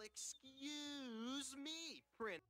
excuse me, Prince.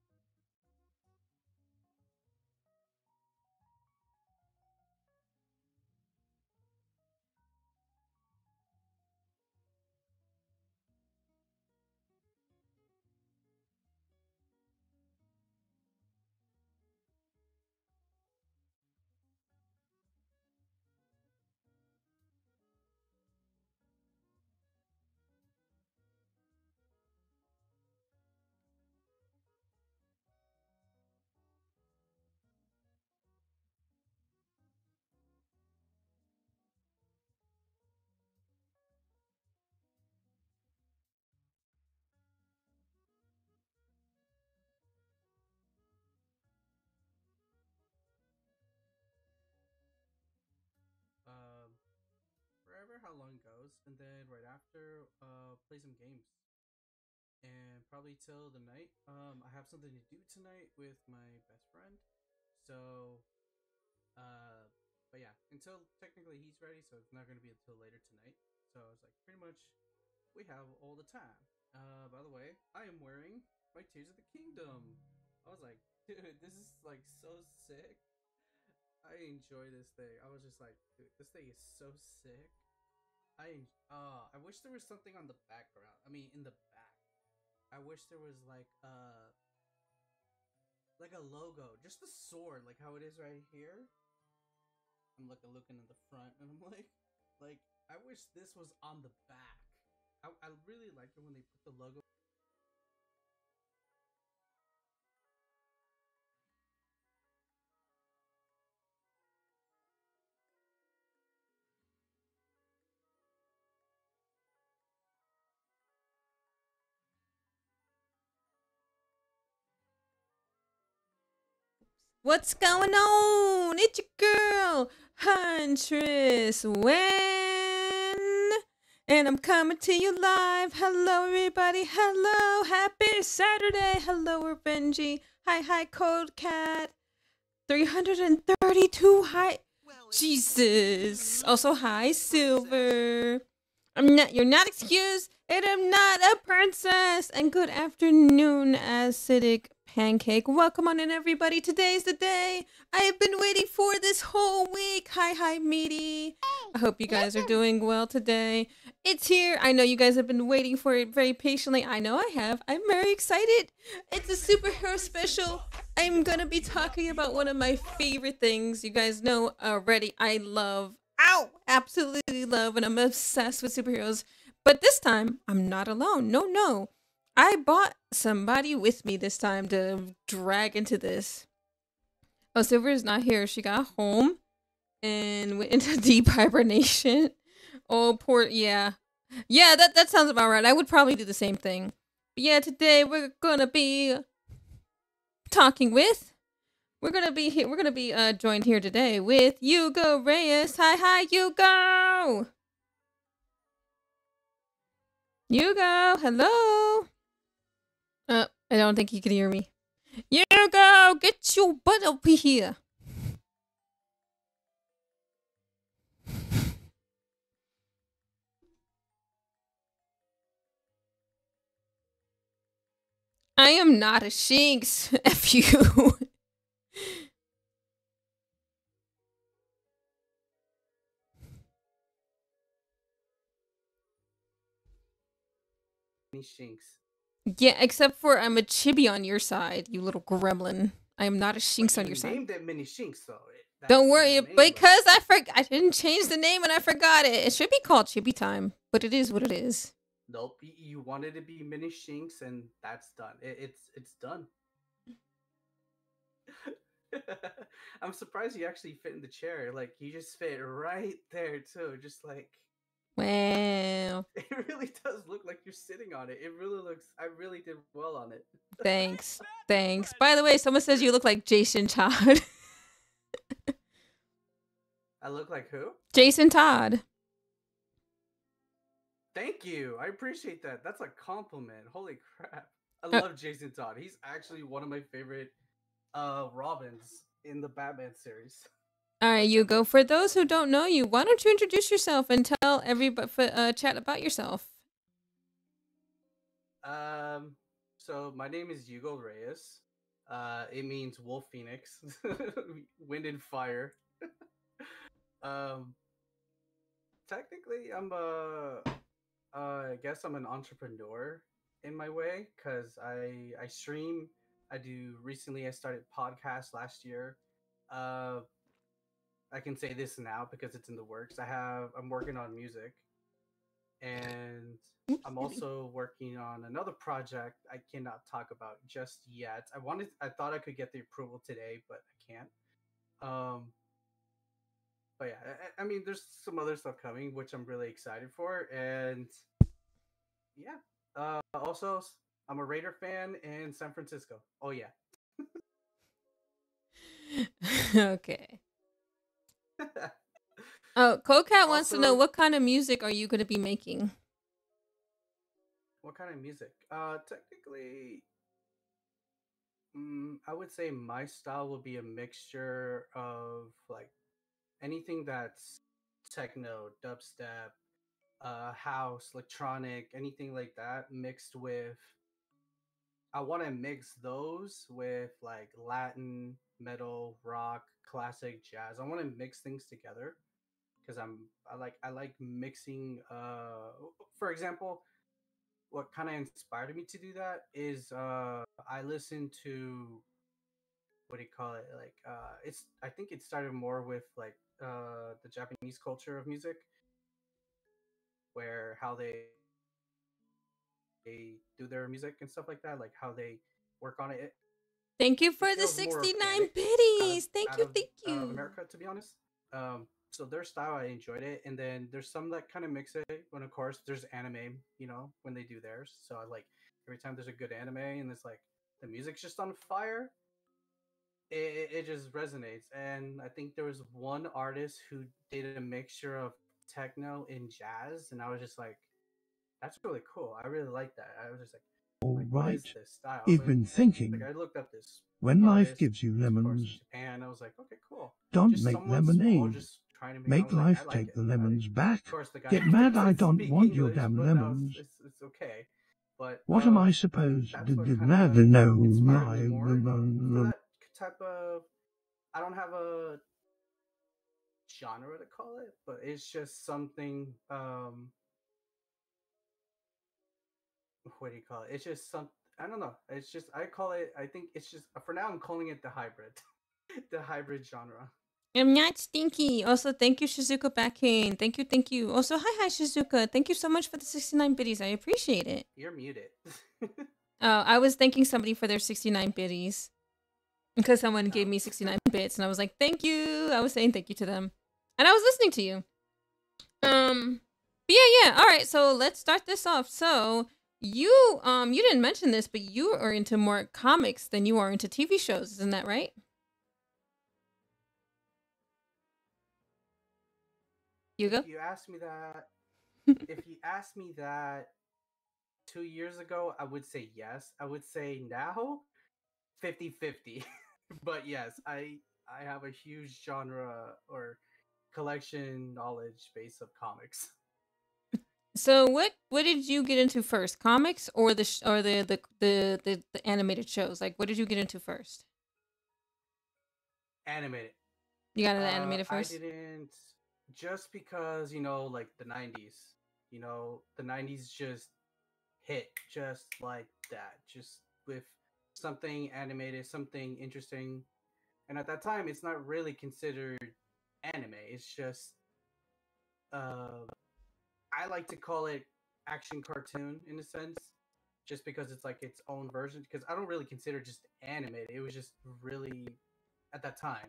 Um, Forever how long goes, and then right after, play some games, and probably till the night. I have something to do tonight with my best friend, so uh, but yeah, until technically he's ready, so it's not gonna be until later tonight. So it's like pretty much we have all the time. By the way, I am wearing my Tears of the Kingdom. I was like, dude, this is like so sick. I enjoy this thing. I was just like, dude, this thing is so sick. I wish there was something on the background. I mean, in the back. I wish there was like a logo, just the sword, like how it is right here. I'm looking in the front, and I'm like I wish this was on the back. I really like it when they put the logo. What's going on? It's your girl, Huntress Wen. And I'm coming to you live. Hello, everybody. Hello. Happy Saturday. Hello, Benji. Hi, Cold Cat. 332. Hi. Jesus. Also, hi, Silver. You're not excused, and I'm not a princess. And good afternoon, acidic pancake. Welcome on in, everybody. Today's the day I have been waiting for this whole week. Hi, meaty. I hope you guys are doing well today. It's here. I know you guys have been waiting for it very patiently. I know I have. I'm very excited. It's a superhero special. I'm gonna be talking about one of my favorite things. You guys know already. I love, absolutely love, and I'm obsessed with superheroes. But this time, I'm not alone. No. I bought somebody with me this time to drag into this. Oh, Silver is not here. She got home and went into deep hibernation. Oh, poor, yeah. Yeah, that sounds about right. I would probably do the same thing. But yeah, today we're gonna be talking with. We're gonna be here. We're gonna be joined here today with Hugo Reyes. Hi, Hugo. Hugo, hello. I don't think you can hear me. Hugo, get your butt over here. I am not a Shinx. F you. Shinx. Yeah, except for I'm a chibi on your side, you little gremlin. I am not a Shinx on You your side. named it Mini Shinx, though. Don't worry, because I didn't change the name and I forgot it. It should be called Chibi Time, but it is what it is. Nope, you wanted to be Mini Shinx, and that's done. It's done. I'm surprised you actually fit in the chair. Like you just fit right there too. Just like Well, it really does look like you're sitting on it. It really looks. I really did well on it. thanks. By the way, someone says you look like Jason Todd. I look like who? Jason Todd. Thank you. I appreciate that. That's a compliment. Holy crap. I love Jason Todd. He's actually one of my favorite Robins in the Batman series. All right, Hugo. For those who don't know you, why don't you introduce yourself and tell everybody chat about yourself? Um, so my name is Hugo Reyes. It means Wolf Phoenix, Wind and Fire. Um, technically, I guess I'm an entrepreneur in my way because I stream. I do recently. I started podcast last year. Uh, I can say this now because it's in the works. I'm working on music, and I'm Oopsie. also working on another project I cannot talk about just yet. I thought I could get the approval today, but I can't. Um, but yeah, I mean, there's some other stuff coming which I'm really excited for, and yeah. Also, I'm a Raider fan in San Francisco. Oh yeah. Okay. Oh, Cocat wants to know Also, what kind of music are you going to be making? what kind of music? Technically, I would say my style will be a mixture of like anything that's techno, dubstep, house, electronic, anything like that, mixed with. I want to mix those with like Latin, metal, rock, classic, jazz. I want to mix things together because I like mixing. For example, what kind of inspired me to do that is I listen to what do you call it? Like it's I think it started more with like the Japanese culture of music, where how they do their music and stuff like that, like how they work on it. Thank you It for the feels more 69 organic biddies. Thank out you. of Thank you. America, to be honest. So their style, I enjoyed it, and then there's some that kind of mix it. When of course there's anime, when they do theirs. So I like every time there's a good anime and it's like the music's just on fire. It just resonates, and I think there was one artist who did a mixture of techno and jazz, and I was just like, that's really cool. I really like that. I was just All like, what is right. this style? You've But been like thinking, I looked up this when life artist, gives you of course, in lemons, Japan. I was like, okay, cool. don't Just make someone small, lemonade. just trying to make. I Make was like, I life like take it. the lemons Of back. course, the guy Get mad I doesn't don't speak want your English, damn but now lemons. it's okay. But What am I I think supposed to that's what do? kind of No, inspired me more for my. that type of. I don't have a genre to call it, but it's just something. What do you call it? It's just some. I don't know. It's just I call it. I think it's just for now. I'm calling it the hybrid, the hybrid genre. I'm not stinky. Also, thank you, Shizuka Backing. Thank you, thank you. Also, hi, Shizuka. Thank you so much for the 69 biddies. I appreciate it. You're muted. I was thanking somebody for their 69 biddies because someone gave Oh. me 69 bits, and I was like, thank you. I was saying thank you to them. And I was listening to you. But yeah. All right, so let's start this off. So you didn't mention this, but you are into more comics than you are into TV shows, isn't that right? Hugo? If you asked me that, if you asked me that 2 years ago, I would say yes. I would say now 50-50. But yes, I have a huge genre or collection knowledge base of comics. So what did you get into first? Comics or the animated shows? Like what did you get into first? Animated. You got into animated I first? didn't just because, like the 90s. The 90s just hit just like that. Just with something animated, something interesting. And at that time it's not really considered anime. It's just uh I like to call it action cartoon in a sense, just because it's like its own version. Because I don't really consider it just animated. It was just really at that time.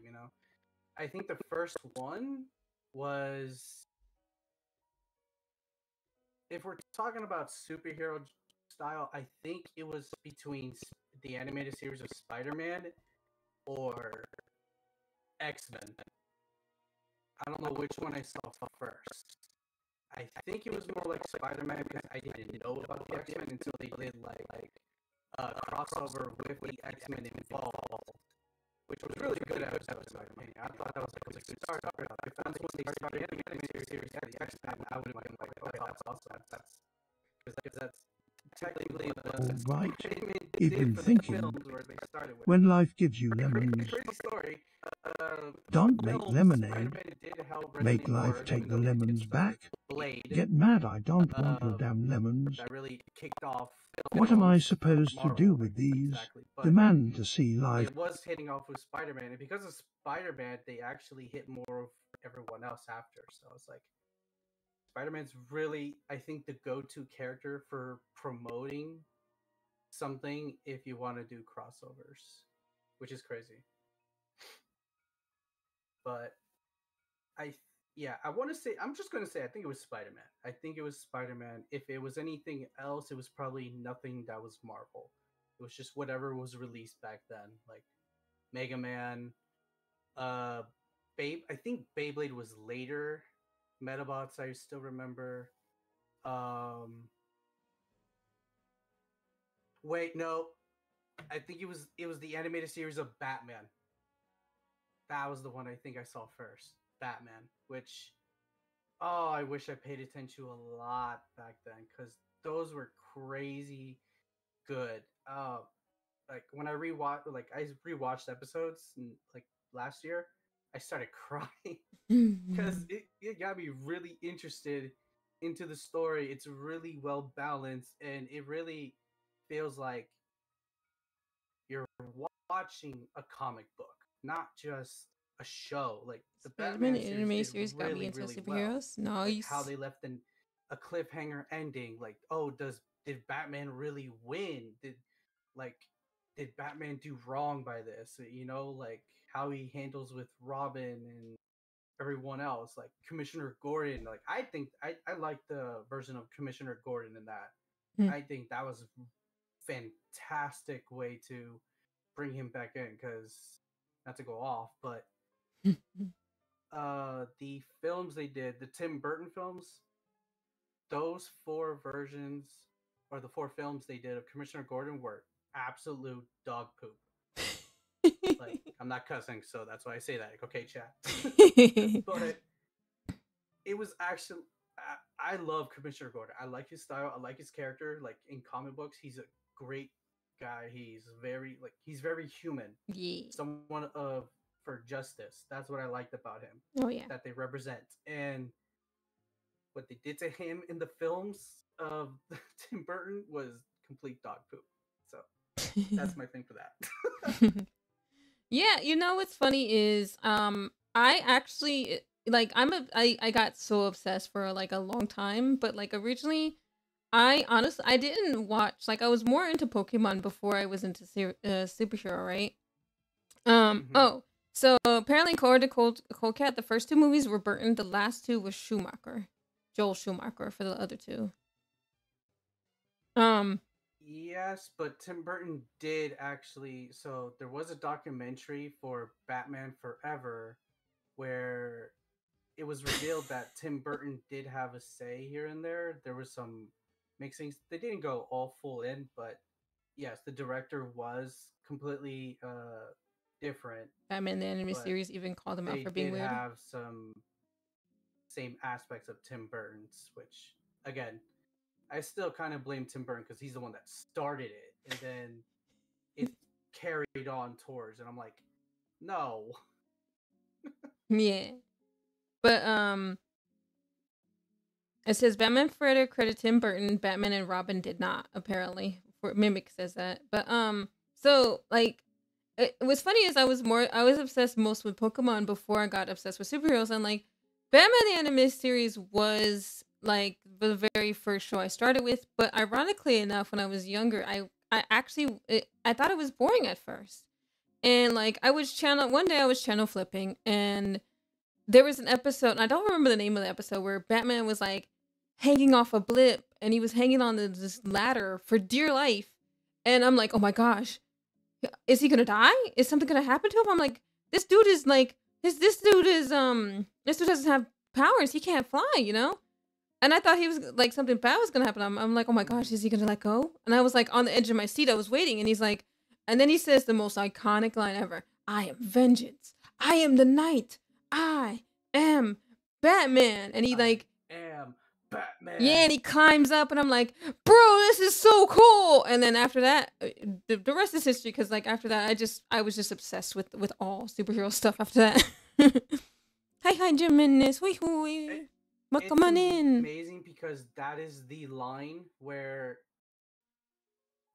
I think the first one was, if we're talking about superhero style, I think it was between the animated series of Spider-Man or X-Men. I don't know which one I saw first. I think it was more like Spider-Man because I didn't know about the X-Men until they did like crossover with the X-Men involved, which was really good episode in my opinion. I thought that was like a good start. If once when they started the animated series for the X-Men, I would have been like, okay, that's awesome. That's because technically All right. Spider-Man You've did been for the thinking, films where they started with. when life gives you lemons, Crazy story. don't make Films, lemonade. Spider-Man did help Make resonate more, life take even the though we lemons did start back. with Blade. Get mad, I don't want your damn lemons. That really kicked off. What am I films, supposed to Marvel, do with these? Exactly, but Demand to see life. it was hitting off with Spider-Man, and because of Spider-Man, they actually hit more of everyone else after. So it's like Spider-Man's really, I think, the go-to character for promoting something if you want to do crossovers, which is crazy. But I, yeah, I want to say, I'm just going to say, I think it was Spider-Man. I think it was Spider-Man. If it was anything else, it was probably nothing that was Marvel. It was just whatever was released back then, like Mega Man, Babe. I think Beyblade was later. Metabots, I still remember. Wait, no, I think it was the animated series of Batman. That was the one I think I saw first. Batman, which I wish I paid attention to a lot back then because those were crazy good. Like when I rewatched episodes like last year, I started crying because it got me really interested into the story. It's really well balanced, and it really feels like you're watching a comic book, not just a show. Like the Spider-Man Batman series anime did series got me really, into really well. superheroes. Like how Nice. they left a cliffhanger ending. Like, did Batman really win? Like did Batman do wrong by this? Like how he handles with Robin and everyone else, like Commissioner Gordon. Like I think I like the version of Commissioner Gordon in that. Hmm. I think that was a fantastic way to bring him back in because not to go off, but the films they did, the Tim Burton films, those four versions or the four films they did of Commissioner Gordon were absolute dog poop. Like I'm not cussing, so that's why I say that. Like, okay, chat. But it was actually I love Commissioner Gordon. I like his style. I like his character. Like in comic books, he's a great guy. He's very human. Yeah. Someone for justice. That's what I liked about him. Oh yeah. That they represent. And what they did to him in the films of Tim Burton was complete dog poop. So that's my thing for that. Yeah, you know what's funny is I actually like I got so obsessed for like a long time, but like originally I honestly I didn't watch, like I was more into Pokemon before I was into superhero, right? Oh, so apparently according to Cold Cat, the first two movies were Burton, the last two was Schumacher. Joel Schumacher for the other two. Yes, but Tim Burton did actually. So there was a documentary for Batman Forever where it was revealed that Tim Burton did have a say here and there. There was some mixings. They didn't go all full in, but yes, the director was completely different. Batman the Anime Series even called him out for being weird. They weird. did have some same aspects of Tim Burton's, which again, I still kind of blame Tim Burton because he's the one that started it, and then it carried on towards, and I'm like, no. Yeah, but it says Batman Forever credit Tim Burton, Batman and Robin did not, apparently. Mimic says that, but so like what's funny is I was obsessed most with Pokemon before I got obsessed with superheroes, and like Batman the Animated Series was like the very first show I started with, but ironically enough, when I was younger, I thought it was boring at first, and like one day I was channel flipping, and there was an episode, and I don't remember the name of the episode, where Batman was like hanging off a blip, and he was hanging on this ladder for dear life, and I'm like, oh my gosh, is he gonna die? Is something gonna happen to him? I'm like, this dude doesn't have powers. He can't fly, you know? And I thought he was like something bad was gonna happen. I'm like, oh my gosh, is he gonna let go? And I was like on the edge of my seat. I was waiting, and he's like, and then he says the most iconic line ever: "I am vengeance. I am the night. I am Batman." And he like am Batman. Yeah, and he climbs up, and I'm like, bro, this is so cool. And then after that, the rest is history. Because like after that, I was just obsessed with all superhero stuff. After that, hi Jiminus, hui hui, It's welcome on in. amazing because that is the line where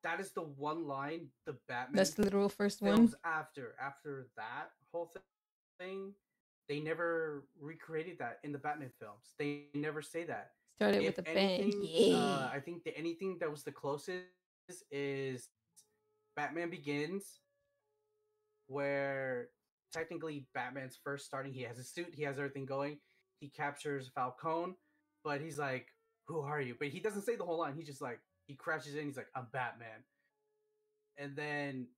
that is the one line the Batman That's the literal first one. films after that whole thing. They never recreated that in the Batman films. They never say that. Started If with a bang. anything, Yeah. I think the anything that was the closest is Batman Begins, where technically Batman's first starting. He has a suit, he has everything going. He captures Falcone, but he's like, "Who are you?" But he doesn't say the whole line. He just like he crashes in. He's like, "I'm Batman," and then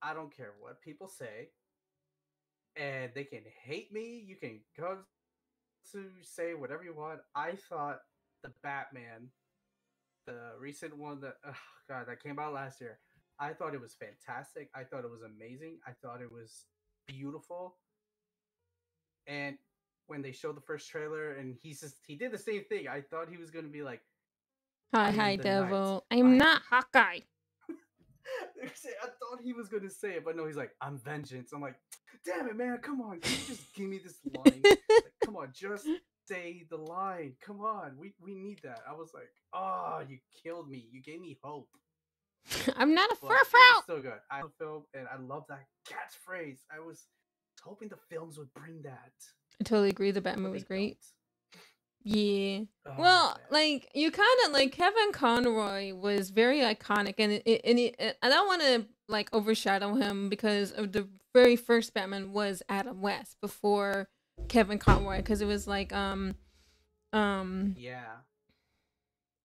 I don't care what people say, and they can hate me. You can go to say whatever you want. I thought the Batman, the recent one that God that came out last year, I thought it was fantastic. I thought it was amazing. I thought it was beautiful. And when they showed the first trailer and he did the same thing. I thought he was gonna be like, I am Hi the devil. knight. I'm not Hawkeye. I thought he was gonna say it, but no, he's like, I'm vengeance. I'm like, damn it, man, come on, can you just give me this line? Like, come on, just say the line. Come on, we need that. I was like, oh, you killed me. You gave me hope. I'm not a But fur it was fruit. still good. I love the film and I love that catchphrase. I was hoping the films would bring that. I totally agree. The But Batman they was great. don't. Yeah. Oh, Well, man. like you kind of like Kevin Conroy was very iconic, and I don't want to like overshadow him because of the very first Batman was Adam West before Kevin Conroy, because it was like Yeah.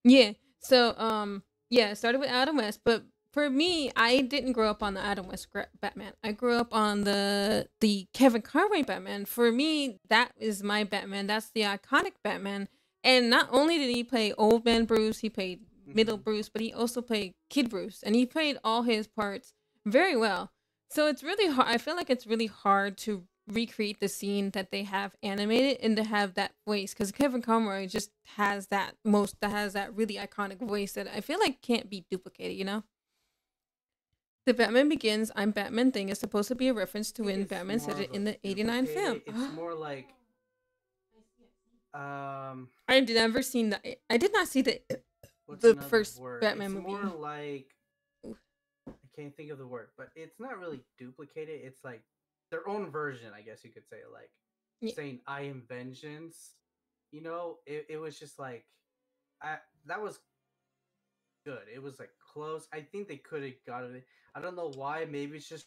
yeah. So yeah, it started with Adam West, but for me, I didn't grow up on the Adam West Batman. I grew up on the Kevin Conroy Batman. For me, that is my Batman. That's the iconic Batman. And not only did he play Old Man Bruce, he played Middle Mhm. Bruce, but he also played Kid Bruce, and he played all his parts very well. So it's really hard. I feel like it's really hard to recreate the scene that they have animated and to have that voice, because Kevin Conroy just has that really iconic voice that I feel like can't be duplicated. You know. The Batman Begins, I'm Batman thing is supposed to be a reference to when It's Batman said more it of in a the '89 film. duplicated. It's more like I did never seen the. I did not see what's the another first word? Batman It's movie. more like I can't think of the word, but it's not really duplicated. It's like their own version, I guess you could say, like Yeah. saying "I am vengeance." You know, it was just like I that was good. It was like close. I think they could have got it. I don't know why. Maybe it's just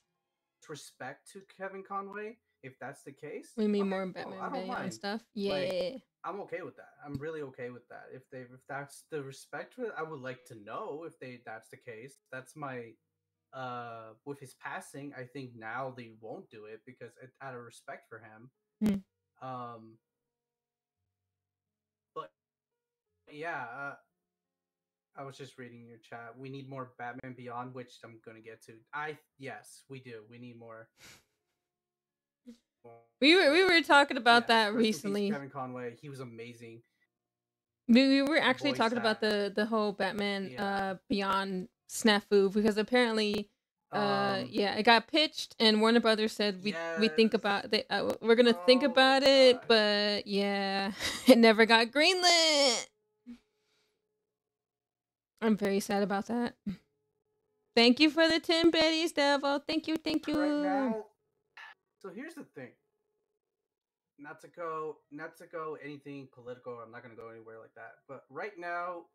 respect to Kevin Conway. If that's the case, We mean okay, more cool. Batman I don't Beyond mind. stuff. Like Yeah. I'm okay with that. I'm really okay with that. If that's the respect for it, I would like to know if that's the case. That's my with his passing, I think now they won't do it because out of respect for him. Hmm. Um but yeah, I was just reading your chat. We need more Batman Beyond, which I'm gonna get to. Yes, we do. We need more. We were talking about Yes, that rest in peace, recently. Kevin Conway. He was amazing. We were actually Voice talking about act. the whole Batman Yeah. Beyond snafu, because apparently yeah, it got pitched and Warner Brothers said we think Yes. about we're gonna think Oh my about it, gosh. but yeah, it never got greenlit. I'm very sad about that. Thank you for the 10 Betty's, Devil. Thank you. Right now, so here's the thing. Not to go anything political. I'm not gonna go anywhere like that. But right now,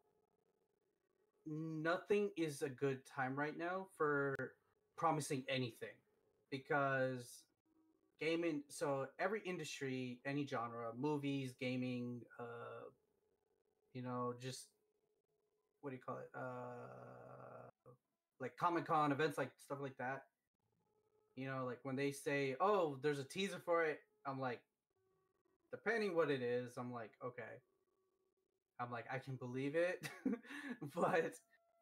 nothing is a good time right now for promising anything because gaming. So every industry, any genre, movies, gaming, just what do you call it? Like Comic Con events, like stuff like that. Like when they say, "Oh, there's a teaser for it," I'm like, depending what it is, I'm like, okay. I'm like, I can believe it. But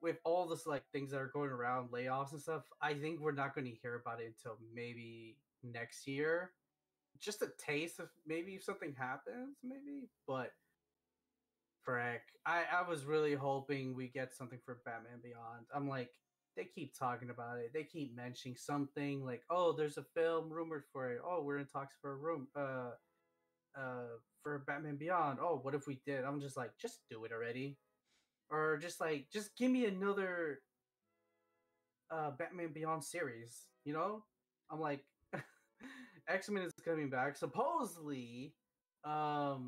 with all this like things that are going around, layoffs and stuff, I think we're not going to hear about it until maybe next year. Just a taste of maybe if something happens, maybe. But Correct. I was really hoping we get something for Batman Beyond. I'm like, they keep talking about it. They keep mentioning something like, oh, there's a film rumored for it. Oh, we're in talks for a room for Batman Beyond. Oh, what if we did? I'm just like, just do it already. Or just like just give me another Batman Beyond series, you know? I'm like X-Men is coming back. Supposedly, what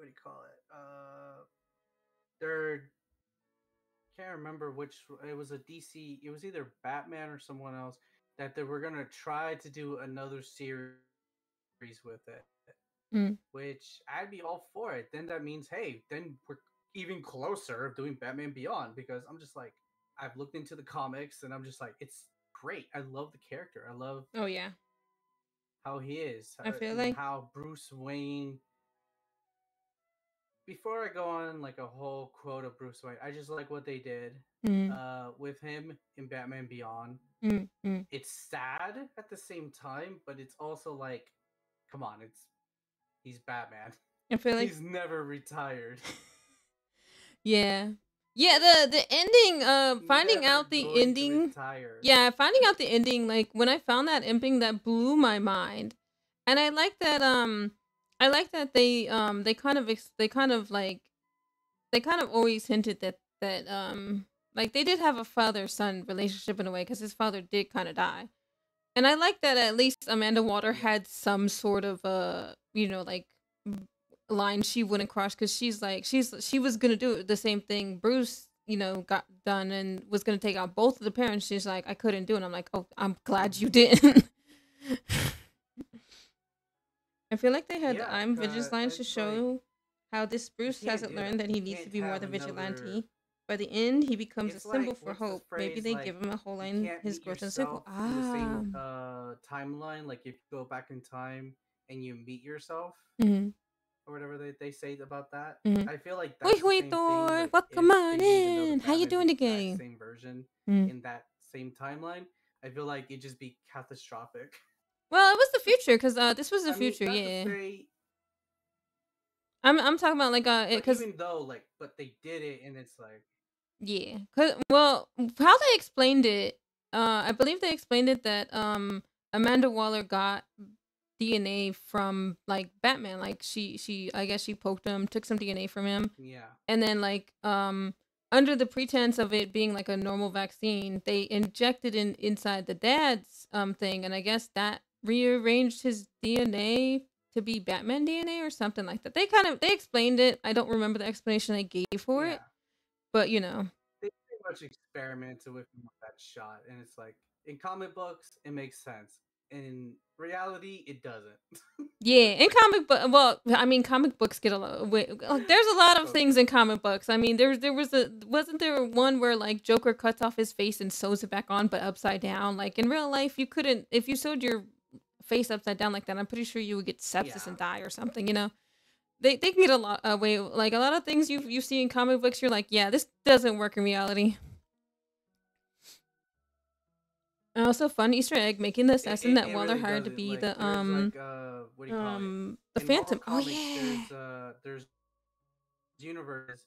do you call it? They're can't remember which it was a DC. It was either Batman or someone else that they were gonna try to do another series with it. Mm. Which I'd be all for it. Then that means, hey, then we're even closer of doing Batman Beyond because I'm just like, I've looked into the comics and I'm just like, it's great. I love the character. I love Oh yeah, how he is I feel and like how Bruce Wayne. Before I go on like a whole quote of Bruce Wayne, I just like what they did mm, with him in Batman Beyond. mm, mm. It's sad at the same time, but it's also like, come on, he's Batman. I feel like He's never retired. yeah, yeah. The ending, finding Never out the going to ending. retire. Yeah, finding out the ending, like when I found that ending, that blew my mind, and I like that. I like that they kind of they kind of always hinted that like they did have a father son relationship in a way because his father did kind of die, and I like that at least Amanda Water had some sort of like line she wouldn't cross because she was gonna do the same thing Bruce got done and was gonna take out both of the parents. She's like, I couldn't do it. I'm like, oh, I'm glad you didn't. I feel like they had Yeah, I'm Vigilance to it's show how this Bruce can't hasn't do learned that. that he You needs to can't be more have than another. vigilante. By the end, he becomes a It's symbol like for what's the hope. Maybe phrase? they Like give him a whole you line can't his meet growth in circle. yourself in the same timeline. Like if you go back in time and you meet yourself Mm-hmm. or whatever they say about that. Mm-hmm. I feel like Hoi that's the hoi same thing. Thor, Like welcome if on they made another in. How you Batman doing the exact today? same version Mm. in that same timeline, I feel like it'd just be catastrophic. Well, it was the future because this was the I mean, future. not to Yeah, say, I'm talking about like but because even though like, but they did it, and it's like, yeah, cause well, how they explained it, I believe they explained it that Amanda Waller got DNA from like Batman, like she I guess she poked him, took some DNA from him, yeah, and then like under the pretense of it being like a normal vaccine, they injected inside the dad's thing, and I guess that rearranged his DNA to be Batman DNA or something like that. They explained it. I don't remember the explanation they gave for yeah. it, but They pretty much experimented with him with that shot, and it's like in comic books it makes sense. In reality, it doesn't. yeah, in comic book, well, I mean, comic books get a lot. There's a lot of So things in comic books. I mean, there was wasn't there one where like Joker cuts off his face and sews it back on, but upside down. Like in real life, you couldn't if you sewed your face upside down like that. I'm pretty sure you would get sepsis yeah, and die or something. They can get a lot away. Like a lot of things you see in comic books, you're like, yeah, this doesn't work in reality. And also, fun Easter egg making the assassin that it Waller really hired to doesn't. be Like the there's like what do you call it? the In Marvel Phantom. Oh Comics, yeah, there's universe,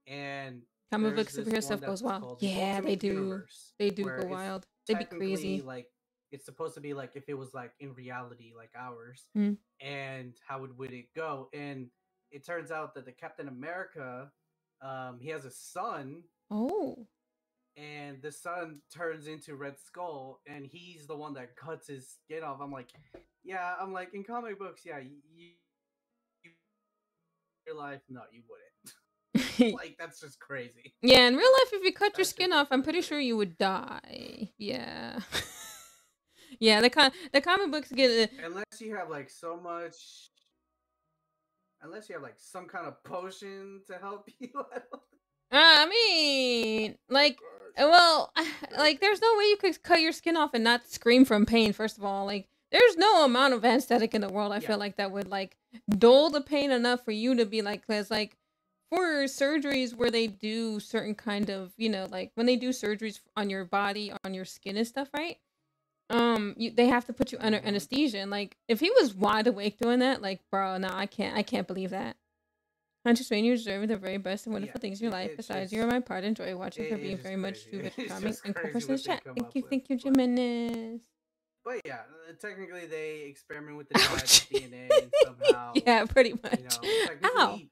and comic book there's this superhero one stuff goes that's wild. called the Yeah, they Ultimate do. Universe, They do where go it's wild. They'd be technically crazy. like it's supposed to be like if it was like in reality like ours, Mm. and how would it go? And it turns out that the Captain America, he has a son, Oh, and the son turns into Red Skull, and he's the one that cuts his skin off. I'm like, yeah, I'm like in comic books, yeah, you real life, no, you wouldn't. Like that's just crazy. yeah. In real life, if you cut your That's skin just off, I'm absolutely pretty sure crazy. you would die. Yeah, yeah. The comic books get. Unless you have like so much, unless you have like some kind of potion to help you. I mean, like, well, like, there's no way you could cut your skin off and not scream from pain. First of all, like, there's no amount of anesthetic in the world. I Yeah, feel like that would like dull the pain enough for you to be like, cause like for surgeries where they do certain kind of, like when they do surgeries on your body, on your skin and stuff, right? They have to put you under hmm anesthesia, and like if he was wide awake doing that, like, bro, no, I can't believe that. Hunter Swain, you deserve the very best and Yeah, wonderful things in your life. it's Besides, just you're my part. Enjoy watching for it's being just very much too crazy. rich and It's charming just and cool crazy person in what the they chat. come up Thank with. you, But Jimenez. yeah, technically they experiment with the Ouch. dad's DNA and somehow, Yeah, pretty you much. know, Ow, technically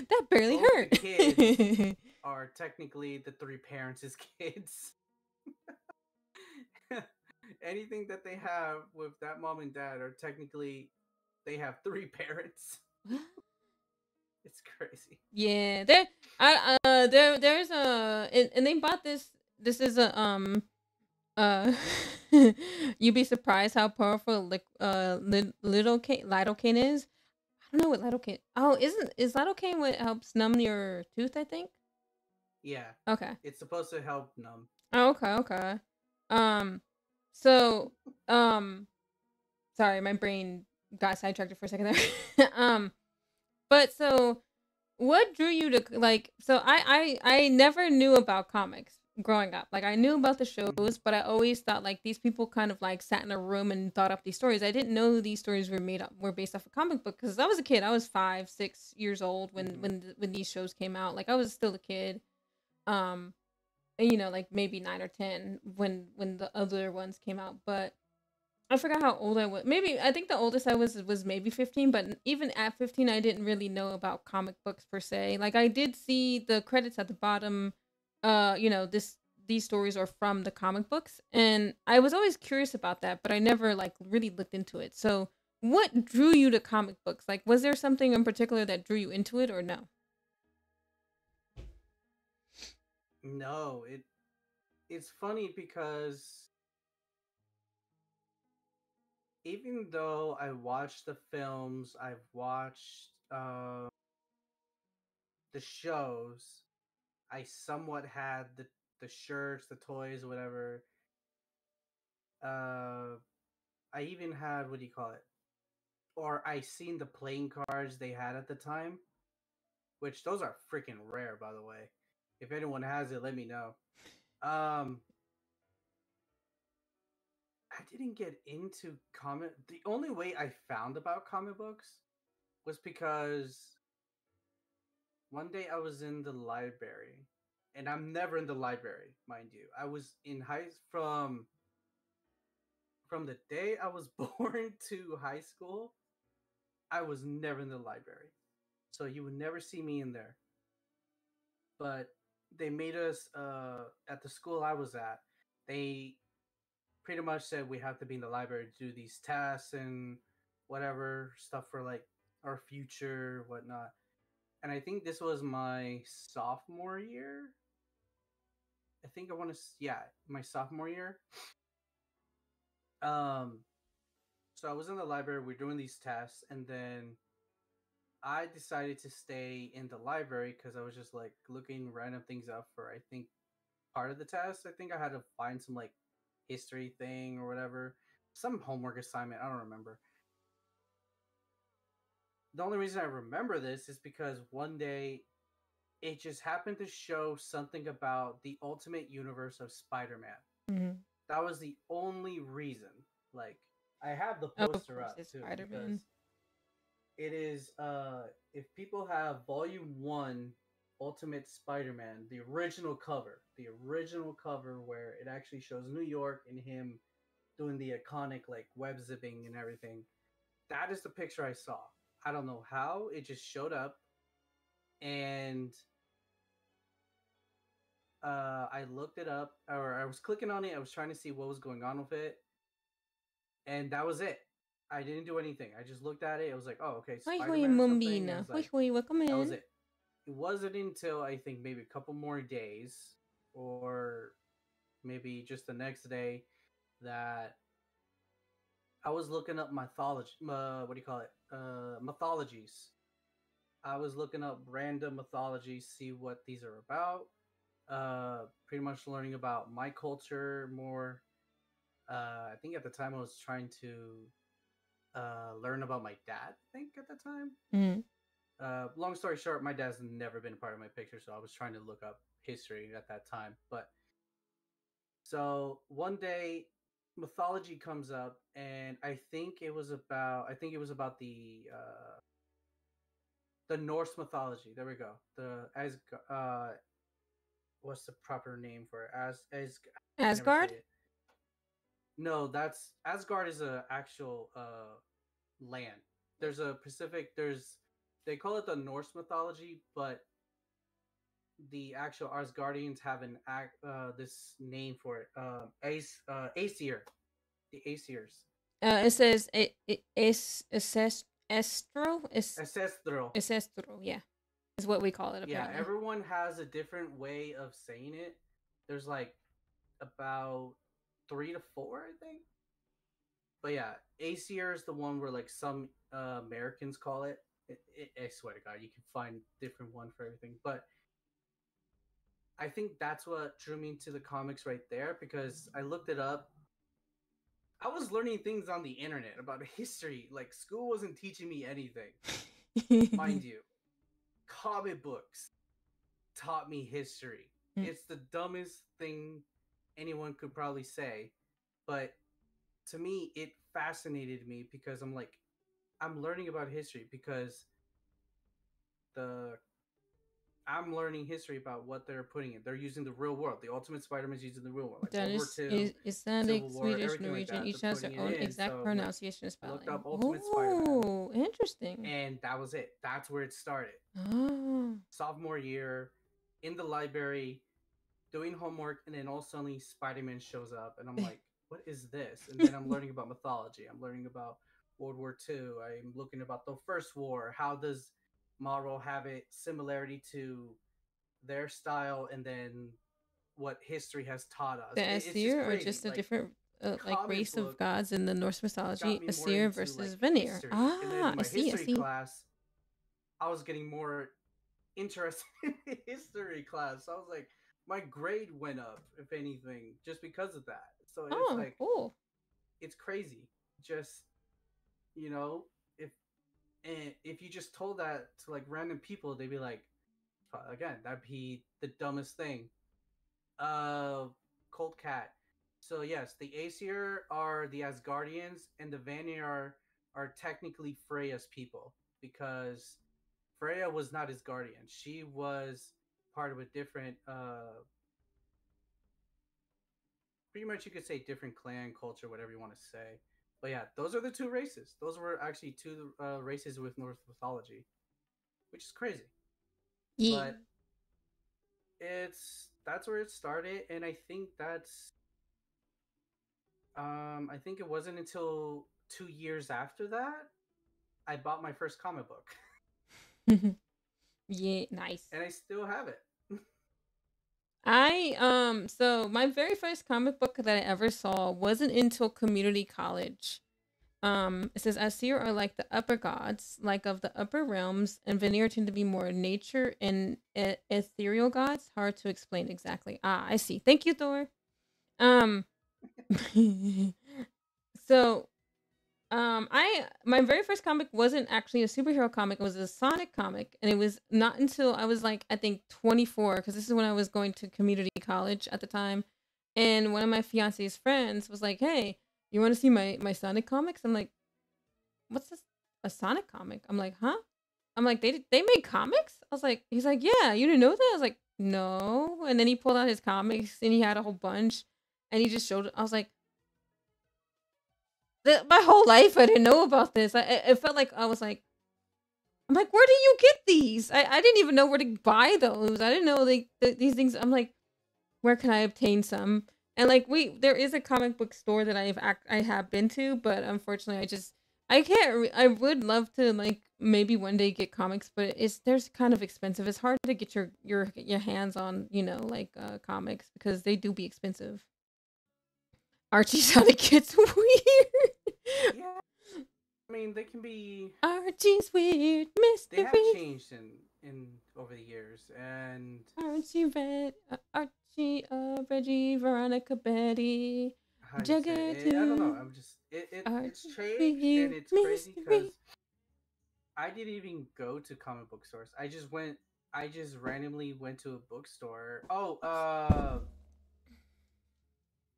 that barely both the hurt. kids are technically the three parents' kids. Anything that they have with that mom and dad are technically they have three parents. It's crazy. Yeah, there's a and they bought this. This is a uh, you'd be surprised how powerful lidocaine is. I don't know what lidocaine. Oh, is lidocaine what helps numb your tooth? I think. Yeah, Okay. it's supposed to help numb. Oh, okay. Um, so sorry, my brain got sidetracked for a second there. But so what drew you to like? So I never knew about comics growing up. Like I knew about the Mhm. shows, but I always thought like these people kind of like sat in a room and thought up these stories. I didn't know these stories were based off a comic book because I was a kid. I was 5, 6 years old Mhm. when these shows came out. Like I was still a kid. Um, and, like maybe 9 or 10 when the other ones came out, but I forgot how old I was. Maybe I think the oldest I was maybe 15, but even at 15 I didn't really know about comic books per se. Like I did see the credits at the bottom, these stories are from the comic books, and I was always curious about that, but I never like really looked into it. So what drew you to comic books? Like was there something in particular that drew you into it or no? No, it's funny because even though I watched the films, I've watched the shows, I somewhat had the shirts, the toys, whatever. Uh, I even had, what do you call it? Or I seen the playing cards they had at the time, which those are freaking rare, by the way. If anyone has it, let me know. Um, I didn't get into comic. The only way I found about comic books was because one day I was in the library, and I'm never in the library, mind you. I was in high from the day I was born to high school. I was never in the library, so you would never see me in there. But they made us at the school I was at. They pretty much said we have to be in the library to do these tests and whatever stuff for like our future, whatnot. And I think this was my sophomore year. I think I want to, yeah, my sophomore year. Um, so I was in the library. We're doing these tests, and then I decided to stay in the library because I was just like looking random things up for I think part of the test. I think I had to find some like history thing or whatever, some homework assignment. I don't remember. The only reason I remember this is because one day it just happened to show something about the ultimate universe of Spider-Man. Mm-hmm. That was the only reason. Like I have the Oh, of poster course up it's too because Spider-Man. it is if people have volume 1 Ultimate Spider-Man, the original cover where it actually shows New York and him doing the iconic like web zipping and everything. That is the picture I saw. I don't know how it just showed up, and I looked it up, or I was clicking on it. I was trying to see what was going on with it, and that was it. I didn't do anything. I just looked at it. It was like, oh, okay, Hoi Spider hoi Man or something. And I Mumbina. was Hoi like, hoi, welcome that was in. it. It wasn't until I think maybe a couple more days, or maybe just the next day, that I was looking up mythology. What do you call it? Mythologies. I was looking up random mythologies, see what these are about. Pretty much learning about my culture more. I think at the time I was trying to learn about my dad. I think at the time. Mm. Long story short, my dad's never been a part of my picture, so I was trying to look up history at that time. But so one day, mythology comes up, and I think it was about the Norse mythology. There we go. The as what's the proper name for it? As I can never say Asgard? it. No, that's Asgard is a actual land. There's a Pacific. There's they call it the Norse mythology, but the actual Asgardians have this name for it. Aesir, the Aesirs. It says it is Estro is Ancestral. Estro, yeah. Is what we call it Yeah, apparently. everyone has a different way of saying it. There's like about 3 to 4, I think. But yeah, Aesir is the one where like some Americans call it. I swear to God, you can find different one for everything. But I think that's what drew me into the comics right there because I looked it up. I was learning things on the internet about history. Like school wasn't teaching me anything, mind you. Comic books taught me history. It's the dumbest thing anyone could probably say, but to me it fascinated me because I'm learning about history because the I'm learning history about what they're putting in. They're using the real world. The Ultimate Spider-Man is using the real world, like World War Danish, II, Icelandic, Civil War, Swedish, everything like Norwegian, that. each They're has their putting own it in. exact So pronunciation and I looked spelling. up Ultimate Spider-Man, Oh, interesting. and that was it. That's where it started. Oh. Sophomore year, in the library, doing homework, and then all of a sudden Spider-Man shows up, and I'm like, what is this? And then I'm learning about mythology. I'm learning about World War II. I'm looking about the First War. How does Marvel have it similarity to their style, and then what history has taught us? The It's just Aesir are crazy. just a Like different like comic race of book gods in the Norse got mythology. me more Aesir into versus like Vanir. history, and then Ah, in I my see, I history see. class, I was getting more interested in history class. So I was like, my grade went up, if anything, just because of that. So it's Oh, like, cool. it's crazy. Just, you know, if and if you just told that to like random people, they'd be like, again, that'd be the dumbest thing. Cold Cat. So yes, the Aesir are the Asgardians, and the Vanir are technically Freya's people because Freya was not his guardian. She was part of a different, pretty much you could say different clan culture, whatever you want to say. But yeah, those are the two races. Those were actually two races with Norse mythology, which is crazy. Yeah. But that's where it started, and I think it wasn't until 2 years after that I bought my first comic book, Yeah, nice. and I still have it. So my very first comic book that I ever saw wasn't until community college. It says Aesir are like the upper gods, like of the upper realms, and Vanir tend to be more nature and ethereal gods. Hard to explain exactly. Ah, I see. Thank you, Thor. Um, so I my very first comic wasn't actually a superhero comic. It was a Sonic comic, and it was not until I was like I think 24, because this is when I was going to community college at the time, and one of my fiance's friends was like, "Hey, you want to see my Sonic comics?" I'm like, "What's this? A Sonic comic?" I'm like, "Huh?" I'm like, "They made comics?" I was like, "He's like, yeah, you didn't know that?" I was like, "No," and then he pulled out his comics and he had a whole bunch, and he just showed it. I was like, my whole life I didn't know about this. It felt like I was like, I'm like, where do you get these? I didn't even know where to buy those. I didn't know these things. I'm like, where can I obtain some? And like there is a comic book store that I have been to, but unfortunately I can't. I would love to like maybe one day get comics, but there's kind of expensive. It's hard to get your hands on like comics because they do be expensive. Archie's how it gets weird. Yeah, I mean they can be. Archie's weird They have mysteries. changed in over the years, and Archie Red, Archie, Reggie, Veronica, Betty, how do you say it? I don't know. I'm just it's Archie's changed, and weird it's crazy because mystery. I didn't even go to comic book stores. I just went. I just randomly went to a bookstore. Oh,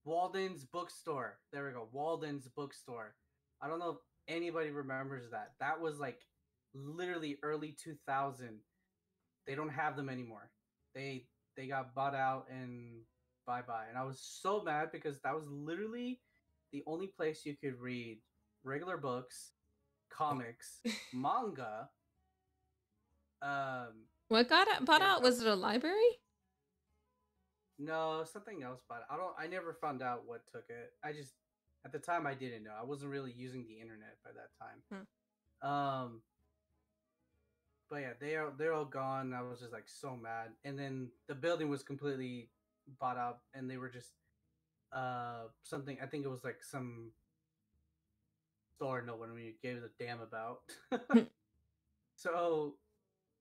Walden's bookstore. There we go. Walden's bookstore. I don't know if anybody remembers that. That was like literally early 2000. They don't have them anymore. They got bought out and bye bye. And I was so mad because that was literally the only place you could read regular books, comics, manga. What got bought Yeah, out? Was it a library? no, something else. But I don't. I never found out what took it. I just at the time I didn't know. I wasn't really using the internet by that time. But yeah, they're all gone. I was just like so mad. And then the building was completely bought up, and they were just something. I think it was like some store no one really gave a damn about. So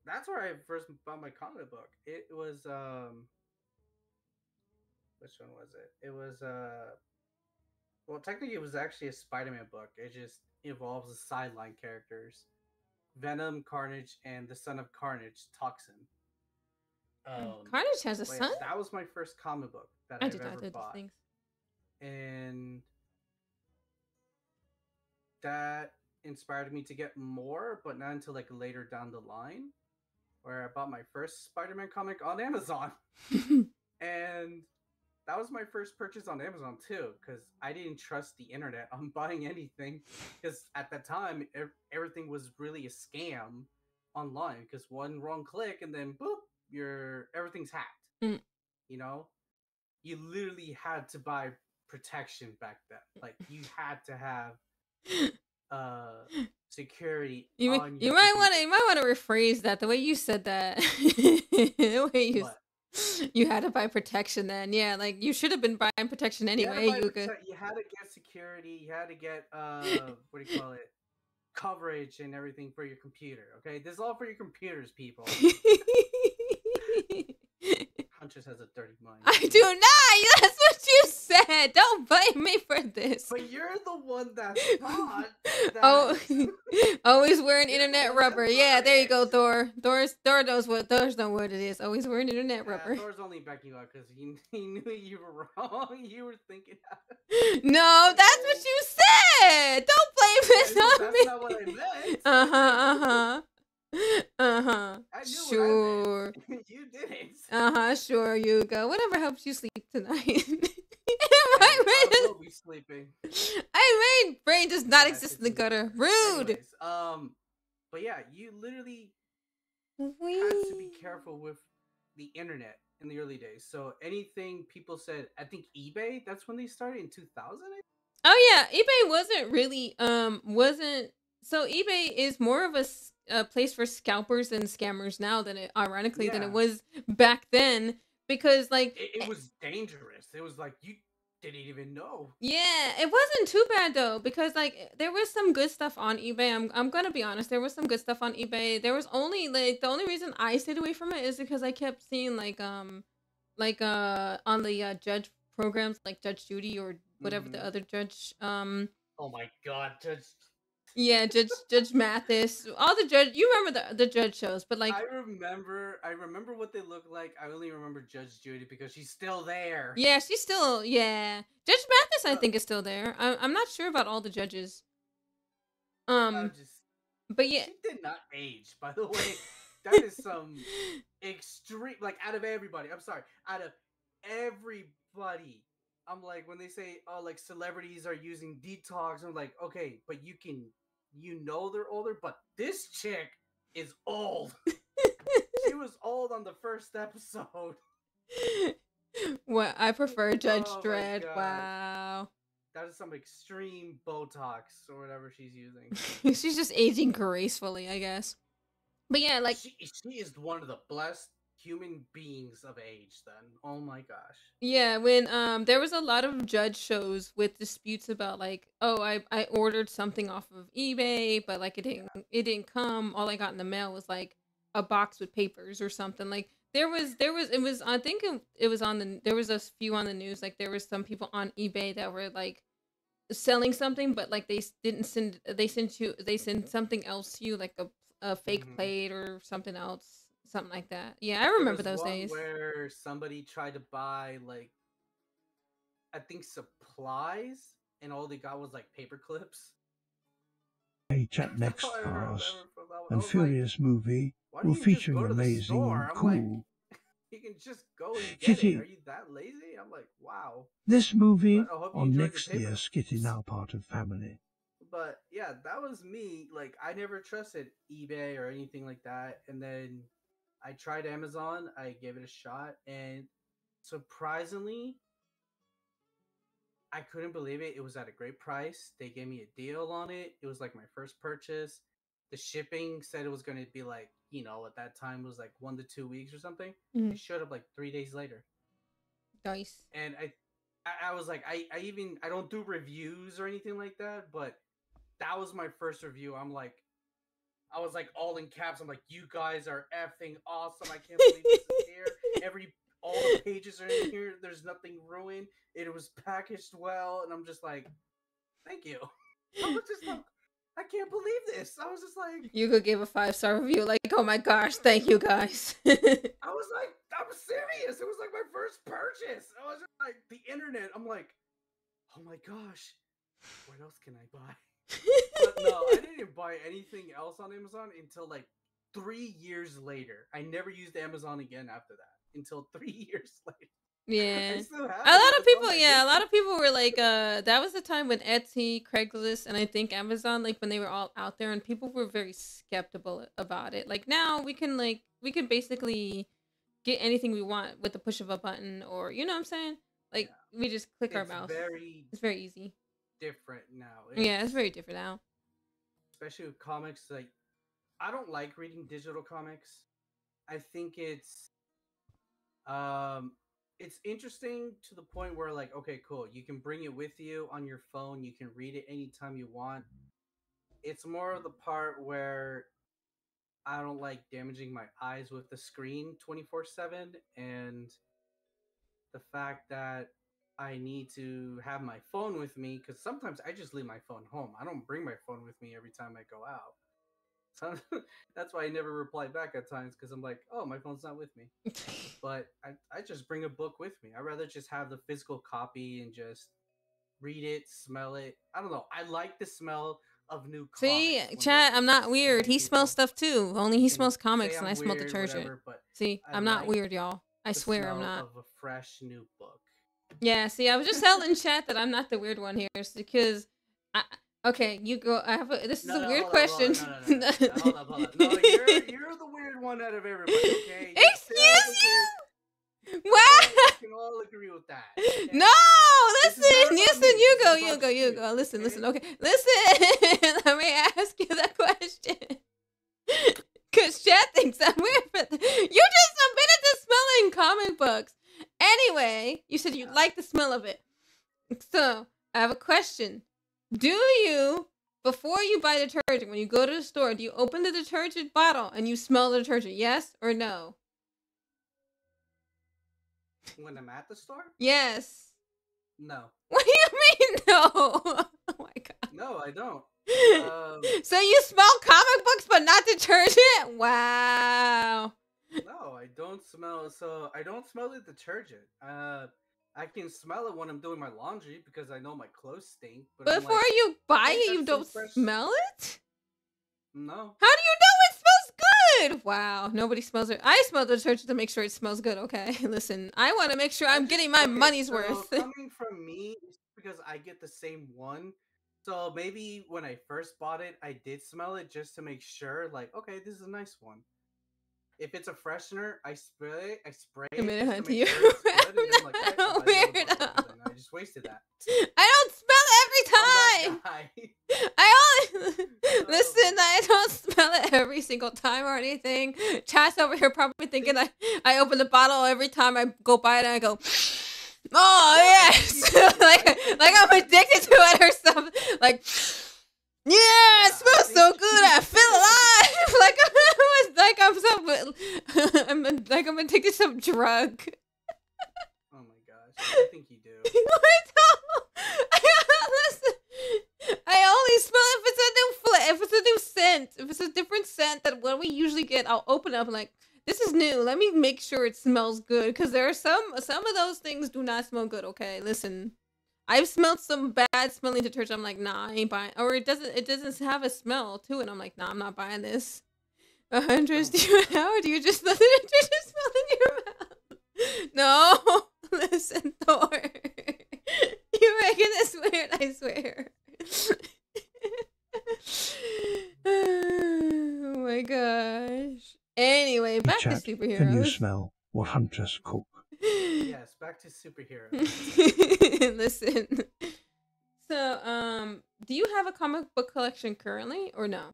that's where I first bought my comic book. It was which one was it? It was well, technically it was actually a Spider-Man book. It just involves the sideline characters. Venom, Carnage, and the son of Carnage, Toxin. Carnage has a But son? yeah, that was my first comic book that I I've did ever these bought, things. and that inspired me to get more, but not until like later down the line, where I bought my first Spider-Man comic on Amazon, and that was my first purchase on Amazon too, because I didn't trust the internet on buying anything, because at that time everything was really a scam online. Because one wrong click and then boop, everything's hacked. Mm. You know, you literally had to buy protection back then. Like you had to have security. You on might your want to rephrase that. The way you said that, the way you What? you had to buy protection. Then yeah, like you should have been buying protection anyway. You had to get security. You had to get what do you call it? Coverage and everything for your computer. Okay, this is all for your computers, people. Huntress has a dirty mind. I do not. That's what you said. Don't blame me for this. But you're the one that thought. Oh, always wearing internet rubber. Yeah, there you go, Thor. Thor knows what it is. Always wearing internet rubber. Thor's only backing you up because he knew you were wrong. You were thinking. No, that's what you said. Don't blame this on me. That's not what I meant. I knew Sure. what I meant. You didn't. Sure, Yuga. Whatever helps you sleep tonight. I will be sleeping. My brain does not exist in the gutter. Rude. Anyways, but yeah, you literally had to be careful with the internet in the early days. So anything people said, I think eBay, that's when they started in 2000. Oh yeah, eBay wasn't so eBay is more of a place for scalpers and scammers now than it was back then, because like it was dangerous. It was like you didn't even know. Yeah, it wasn't too bad though, because like there was some good stuff on eBay. I'm gonna be honest, there was some good stuff on eBay. There was only like the only reason I stayed away from it is because I kept seeing on the judge programs like Judge Judy or whatever the other judge Oh my god, Judge Mathis, all the judge. You remember the judge shows, but like I remember what they look like. I only remember Judge Judy because she's still there. Yeah, she's still Judge Mathis. I think is still there. I'm not sure about all the judges. But yeah, she did not age. By the way, that is some extreme. Like out of everybody, out of everybody. I'm like, when they say, oh, like celebrities are using detox, I'm like, okay, but they're older, but this chick is old. She was old on the first episode. What? I prefer Judge Dredd. Wow. That is some extreme Botox or whatever she's using. She's just aging gracefully, I guess. But yeah, like she is one of the blessed human beings of age then. Oh my gosh. Yeah, when there was a lot of judge shows with disputes about like, oh, I ordered something off of eBay, but like it didn't come. All I got in the mail was like a box with papers or something. Like there was I think it was there was a few on the news, like there was some people on eBay that were like selling something, but like they sent something else to you, like a fake plate or something else. Something like that. Yeah, I remember those days. Where somebody tried to buy like, I think supplies, and all they got was like paper clips. Hey, chat next. That's all I remember from and was like, Furious movie why will don't you just feature go to the amazing store? and I'm like, cool. you can just go and get Kitty. it. Are you that lazy? I'm like, wow. This movie But I hope you on enjoyed next your paper. year's Skitty Now Part of Family. But yeah, that was me. Like, I never trusted eBay or anything like that. And then I tried Amazon. I gave it a shot, and surprisingly, I couldn't believe it. It was at a great price. They gave me a deal on it. It was like my first purchase. The shipping said it was going to be like, at that time it was like 1 to 2 weeks or something. Mhm. It showed up like 3 days later. Nice. And I was like, I don't do reviews or anything like that, but that was my first review. I was like all in caps. I'm like, you guys are effing awesome. I can't believe this is here. All the pages are in here. There's nothing ruined. It was packaged well, and I'm just like, thank you. I was just like, I can't believe this. I was just like, You could give a 5-star review, like, oh my gosh, thank you guys. I was like, I'm serious. It was like my first purchase. I was just like, the internet. I'm like, oh my gosh, what else can I buy? But no, I didn't buy anything else on Amazon until like 3 years later. I never used Amazon again after that until 3 years later. Yeah. I still have A lot of It's on people, my yeah, a lot list. of people were like, that was the time when Etsy, Craigslist, and I think Amazon, like when they were all out there, and people were very skeptical about it. Like now we can basically get anything we want with the push of a button, or you know what I'm saying? Like we just click our mouse. It's very easy. Different now. Yeah, it's very different now. Especially with comics. Like, I don't like reading digital comics. I think it's interesting to the point where, like, okay, cool, you can bring it with you on your phone, you can read it anytime you want. It's more of the part where I don't like damaging my eyes with the screen 24/7, and the fact that I need to have my phone with me, because sometimes I just leave my phone home. I don't bring my phone with me every time I go out. So that's why I never reply back at times, because I'm like, oh, my phone's not with me. But I just bring a book with me. I'd rather just have the physical copy and just read it, smell it. I don't know. I like the smell of new comics. See, when chat, they're I'm not weird. new He smells people. stuff too. Only he Can smells say comics, and I'm I smell weird, detergent. whatever, but See, I I'm not like weird, y'all. I the swear I'm smell not. of a fresh new book. Yeah, see, I was just telling chat that I'm not the weird one here, because okay, you go. This is a weird question. No, hold up. No, you're the weird one out of everybody. Okay. You're still the Excuse weird. you? Wow. We can all agree with that. Okay? No, This is not listen, about me. you This go, is you about go, you you, go. Listen, okay? okay. Listen, let me ask you that question. Because chat thinks I'm weird, but you just admitted to smelling comic books. Anyway, you said you like the smell of it. So, I have a question. Do you, before you buy detergent, when you go to the store, do you open the detergent bottle and you smell the detergent? Yes or no? When I'm at the store? Yes. No. What do you mean no? Oh my god. No, I don't. So you smell comic books but not detergent? Wow. No, I don't smell. So I don't smell the detergent. I can smell it when I'm doing my laundry because I know my clothes stink. But I'm Before like, you buy "Hey, it, you that's don't so fresh." smell it? No. How do you know it smells good? Wow, nobody smells it. I smell the detergent to make sure it smells good, okay? Listen, I want to make sure I'm getting my money's so worth. Coming from me, it's because I get the same one. So maybe when I first bought it, I did smell it just to make sure, like, okay, this is a nice one. If it's a freshener, I spray it. Admit just it to to make you. sure it's good, and then I'm like, I'm "Alright, I'll buy the other weirdo. bottle," and then I just wasted that. I don't smell it every I'm time. that guy. I only listen. I don't smell it every single time or anything. Chat's over here probably thinking I open the bottle every time I go by it and I go, oh yes, like I'm addicted to it or something. Like, yeah, it smells so good. I feel alive. I'm addicted to some drug. Oh my gosh, I think you do. Listen, I only smell if it's a new if it's a new scent. If it's a different scent than what we usually get, I'll open up and like, this is new. Let me make sure it smells good, because there are some of those things do not smell good. Okay, listen, I've smelled some bad smelling detergent. I'm like, nah, I ain't buying. Or it doesn't have a smell to it. I'm like, nah, I'm not buying this. Andres, do you how do you just let the detergent smell in your mouth? No, listen, Thor. You're making this weird. I swear. Oh my gosh. Anyway, back to Chat, superheroes. can you smell what Huntress cook? Yes, back to superheroes. Listen. So, do you have a comic book collection currently or no?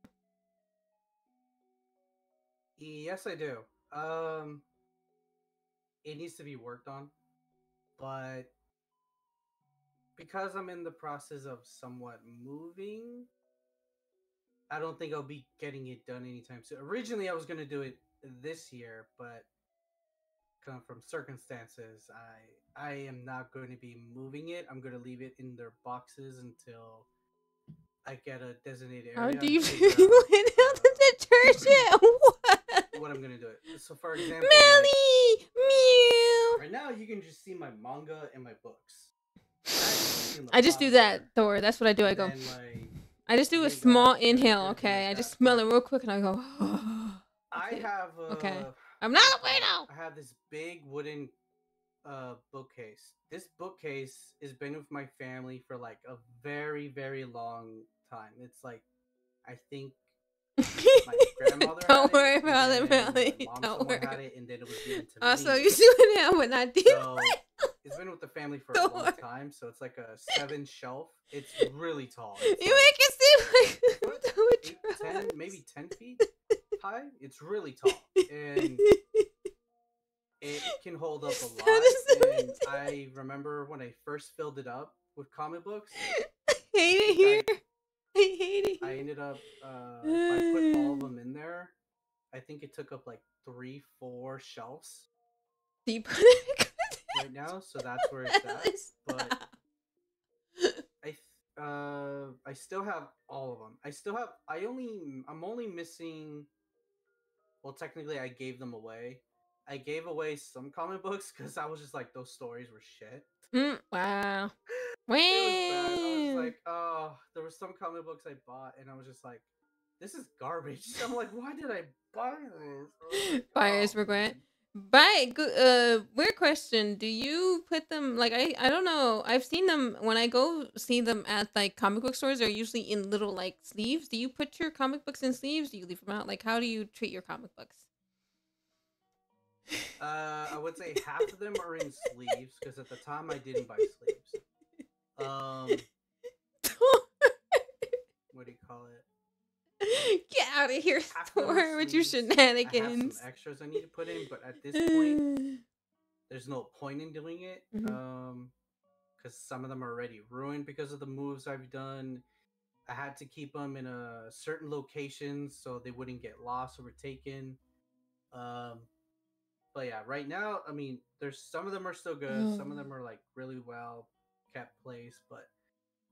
Yes, I do. It needs to be worked on, but because I'm in the process of somewhat moving, I don't think I'll be getting it done anytime soon. Originally, I was gonna do it this year, but come from circumstances, I am not going to be moving it. I'm gonna leave it in their boxes until I get a designated area. How do you and feel figure out, without the detergent? What? what I'm gonna do it. So, for example, Melly! Mew! right now you can just see my manga and my books. I just do that, Thor. That's what I do. I go. Then, like, I just do a they got small everything inhale, like okay? I that, just smell but it real quick and I go. I Okay. have Okay. I'm not a weirdo! I have this big wooden bookcase. This bookcase has been with my family for like a very, very long time. It's like, I think my grandmother Don't had worry it, and about it, then Melly. my mom Don't somewhere worry. had it, and then it was given to Also, me. you do it now, but not So this. it's been with the family for Don't a long worry. time. So it's like a 7 shelf. It's really tall. It's You like make it seem like what, I'm doing 8, 10, drugs. maybe 10 feet high. It's really tall, and it can hold up a lot. That is so And ridiculous. I remember when I first filled it up with comic books, I hate it think here. I hate it I here. ended up if I put all of them in there, I think it took up like 3, 4 shelves Do you put it right now. So that's where it's at. But I still have all of them. I'm only missing. Well, technically, I gave them away. I gave away some comic books because I was just like, those stories were shit. Wow. It was bad. I was Wow. like, oh, there were some comic books I bought, and I was just like, this is garbage. I'm like, why did I buy this? I was like, Buyer's oh, regret. man. Weird question. Do you put them like I don't know. I've seen them when I go see them at like comic book stores, they're usually in little like sleeves. Do you put your comic books in sleeves? Do you leave them out? Like how do you treat your comic books? I would say half of them are in sleeves because at the time I didn't buy sleeves. What do you call it? Get out of here, Half of them are Thor, with your sleeves. I have shenanigans. some extras I need to put in, but at this point, there's no point in doing it. Mhm. Because some of them are already ruined because of the moves I've done. I had to keep them in a certain location so they wouldn't get lost or taken. But yeah, right now, I mean, there's some of them are still good. Some of them are like really well kept place, but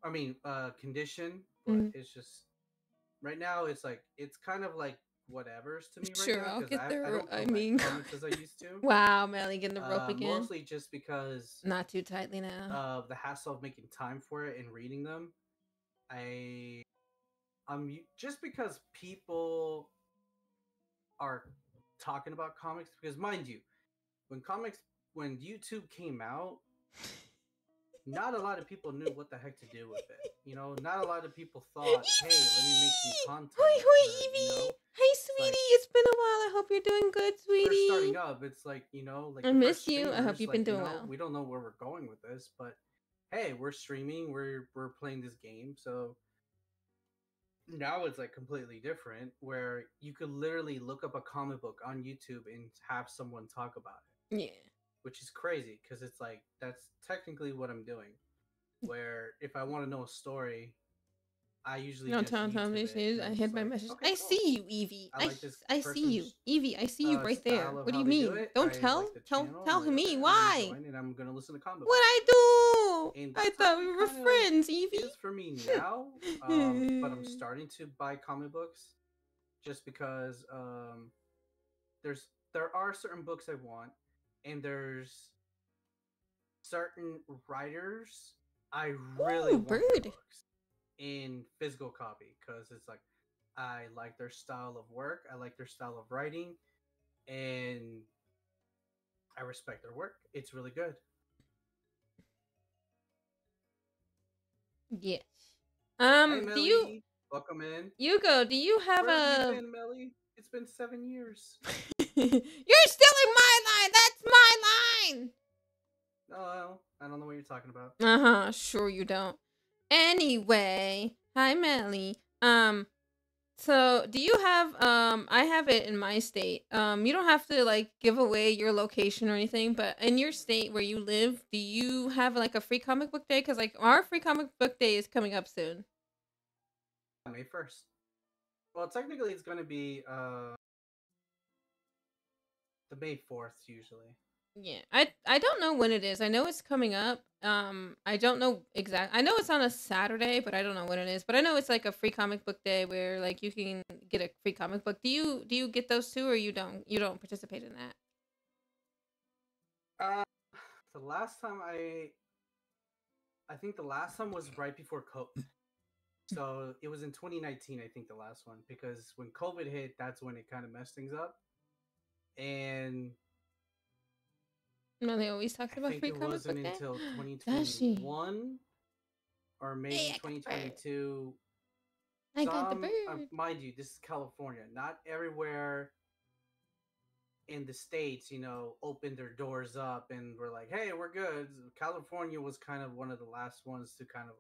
I mean, condition. But Mhm. it's just right now, it's like it's kind of like whatever's to me right Sure, now I'll because get I there. don't I collect mean, comics as I used to. wow, Melly getting the rope again. Mostly just because Not too tightly now. of the hassle of making time for it and reading them. Just because people are talking about comics because mind you, when YouTube came out, not a lot of people knew what the heck to do with it. You know, not a lot of people thought, hey, let me make some content. Hoi, or, Evie. you know, Hey, it's sweetie. like- It's been a while. I hope you're doing good, first sweetie. starting up, it's like, you know, like I the miss first you. I hope streamers, you've been like, you doing know, well. we don't know where we're going with this, but hey, we're streaming, we're playing this game, so now it's like completely different where you could literally look up a comic book on YouTube and have someone talk about it, Yeah. which is crazy because it's like that's technically what I'm doing. Where if I want to know a story, I usually No, just Tom, YouTube this it. is. and I I'm hid just my like, message. okay, I cool. see you, Evie. I like this I see you, person's Evie. I see you right there. style of What do how you they do mean? it. Don't I tell, like the tell, channel, tell and I me like it. why. I'm join and I'm gonna listen to comic What books. I do? And I that's thought how we it were kind of friends, Evie. is for me now. But I'm starting to buy comic books just because there are certain books I want, and there's certain writers I really Ooh, want their bird. books in physical copy because it's like I like their style of work, I like their style of writing, and I respect their work. It's really good. Yes. Hey, Do you Melly, welcome in. Hugo, do you have Where have you a been, Melly? It's been 7 years. You're stealing my line. That's my line. No, I don't know what you're talking about. Uh-huh, sure you don't. Anyway, hi Melly. So do you have I have it in my state. You don't have to like give away your location or anything, but in your state where you live, do you have like a free comic book day? Cuz like our free comic book day is coming up soon. May 1st. Well, technically, it's going to be the May 4th, usually. Yeah. I don't know when it is. I know it's coming up. I don't know exact. I know it's on a Saturday, but I don't know when it is. But I know it's like a free comic book day where like you can get a free comic book. Do you get those too, or you don't? You don't participate in that? Uh, the last time I think the last time was right before COVID. So it was in 2019, I think the last one, because when COVID hit, that's when it kind of messed things up. And No, they always talked I about think free it comic wasn't book day. until Does she? 2021 or maybe Hey, I got the bird. 2022. I got the bird. Mind you, this is California. Not everywhere in the states, opened their doors up and were like, "Hey, we're good." California was kind of one of the last ones to kind of,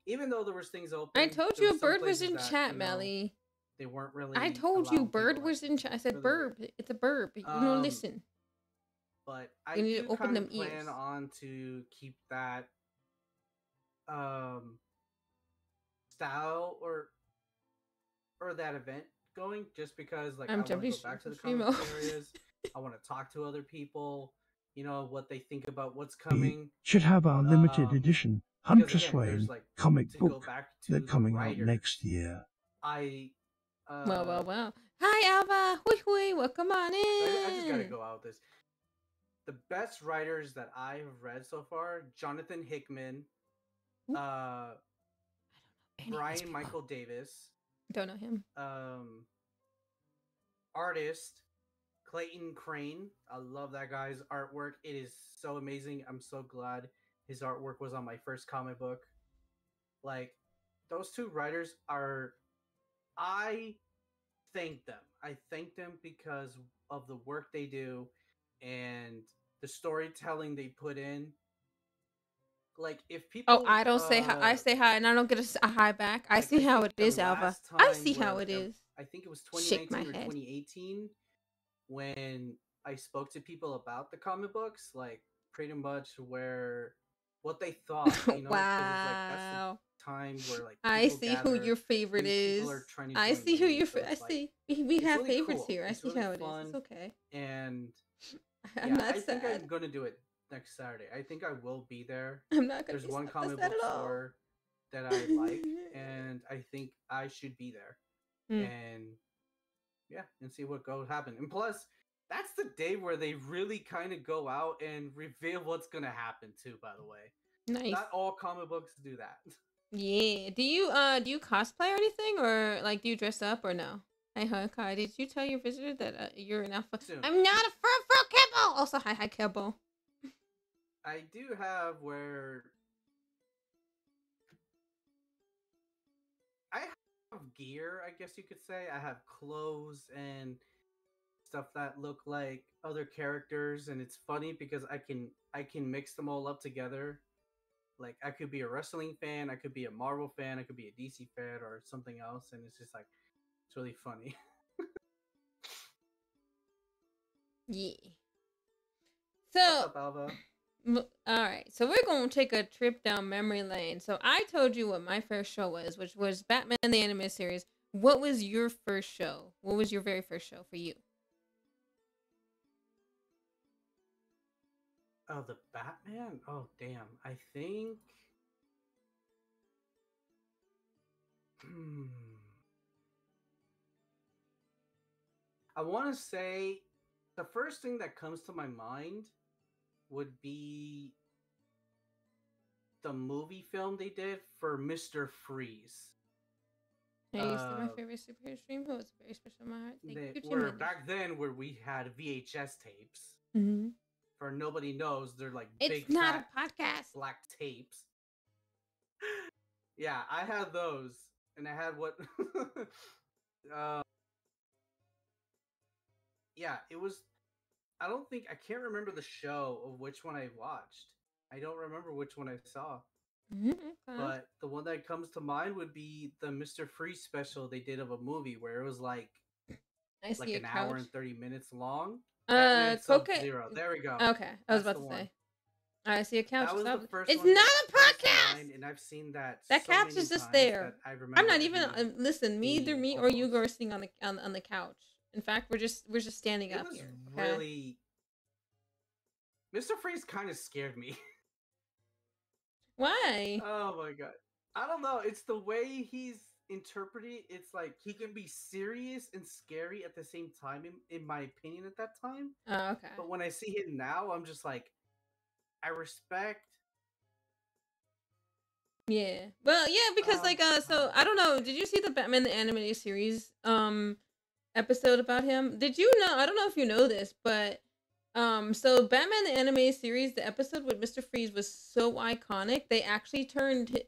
even though there was things I open, told there you a was some bird was places in that chat, Melly. they weren't I really told you allowing bird people in. was in chat. I said Really weird. burb. It's a burb. You know, Um, listen. but You I need to do open kind them of ears. plan on to keep that um style or that event going, just because like I'm I want to jumping go back to the stream comic mode. book areas. I want to talk to other people, what they think about what's We coming. should have our limited Um, edition because Huntress again, there's Lane like comic to go book back they're to the coming out next writers. year. I Well. Hi, Alva. Hui. Welcome on I just gotta in. go out with this. The best writers that I have read so far: Jonathan Hickman, uh, Any of these Brian people. Michael Davis, Don't know him. artist Clayton Crane. I love that guy's artwork. It is so amazing. I'm so glad his artwork was on my first comic book. Like, those two writers are. I thank them. I thank them because of the work they do and the storytelling they put in. Like, if Oh, people, I don't say hi. I say hi, and I don't get a hi back. I like, see I how think it the is, Alva. last I time see how where it is. I think it was Shake my 2019 or head. 2018 when I spoke to people about the comic books, like pretty much where what they thought, because it's like that's the Wow. time where like I people see who gather, your favorite people is. are trying to I join see who in, your. so I it's like see. We it's have really favorites cool. here. I It's see really how it is. It's fun, okay. and I'm yeah, not I think sad. I'm gonna do it next Saturday. I think I will be there. I'm not gonna There's be one sad comic at book all. store that I like, and I think I should be there. Mm. And yeah, and see what goes happen. And plus, that's the day where they really kind of go out and reveal what's gonna happen too. By the way, Nice. not all comic books do that. Yeah. Do you cosplay or anything, or like do you dress up or no? Hey, Kai, did you tell your visitor that you're an alpha? Soon. I'm not a fur kibble. Also, hi kibble. I do have where I have gear, I guess you could say. I have clothes and stuff that look like other characters, and it's funny because I can mix them all up together. Like, I could be a wrestling fan, I could be a Marvel fan, I could be a DC fan or something else, and it's just like it's really funny. Yeah. What's So, up, Alva? all right. So we're gonna take a trip down memory lane. So I told you what my first show was, which was Batman the Animated Series. What was your first show? What was your very first show for you? Oh, the Batman? Oh, damn. I think. Hmm. I want to say the first thing that comes to my mind would be the movie film they did for Mr. Freeze. Hey, still my Uh, favorite superhero stream. Who was very special in my heart. Thank they you, were Jimmy. back then where we had VHS tapes. Mm-hmm. For nobody knows, they're like It's big not fat a podcast. black tapes. Yeah, I had those, and I had what? uh, yeah, it was. I don't think I can't remember the show of which one I watched. I don't remember which one I saw. Mm-hmm. Okay. But the one that comes to mind would be the Mr. Freeze special they did of a movie where it was like I see an a hour couch. and 30 minutes long. Batman Sub-Zero. There we go. Okay, I was That's about the to one. say. I see a couch. That was Stop. the first It's one not that a comes to podcast. mind, and I've seen that That so couch many is just times there. that I remember I'm not even. every Listen, me either scene me or you almost. go are sitting on the couch. In fact, we're just standing It up was here. Okay? really. Mr. Freeze kind of scared me. Why? Oh my god. I don't know. It's the way he's interpreted. It's like he can be serious and scary at the same time, in my opinion, at that time. Oh, okay. But when I see him now, I'm just like, I respect. Yeah. Well, yeah, because so I don't know. Did you see the Batman the Animated Series episode about him? Did you know? I don't know if you know this, but so Batman the Animated Series, the episode with Mr. Freeze was so iconic. They actually turned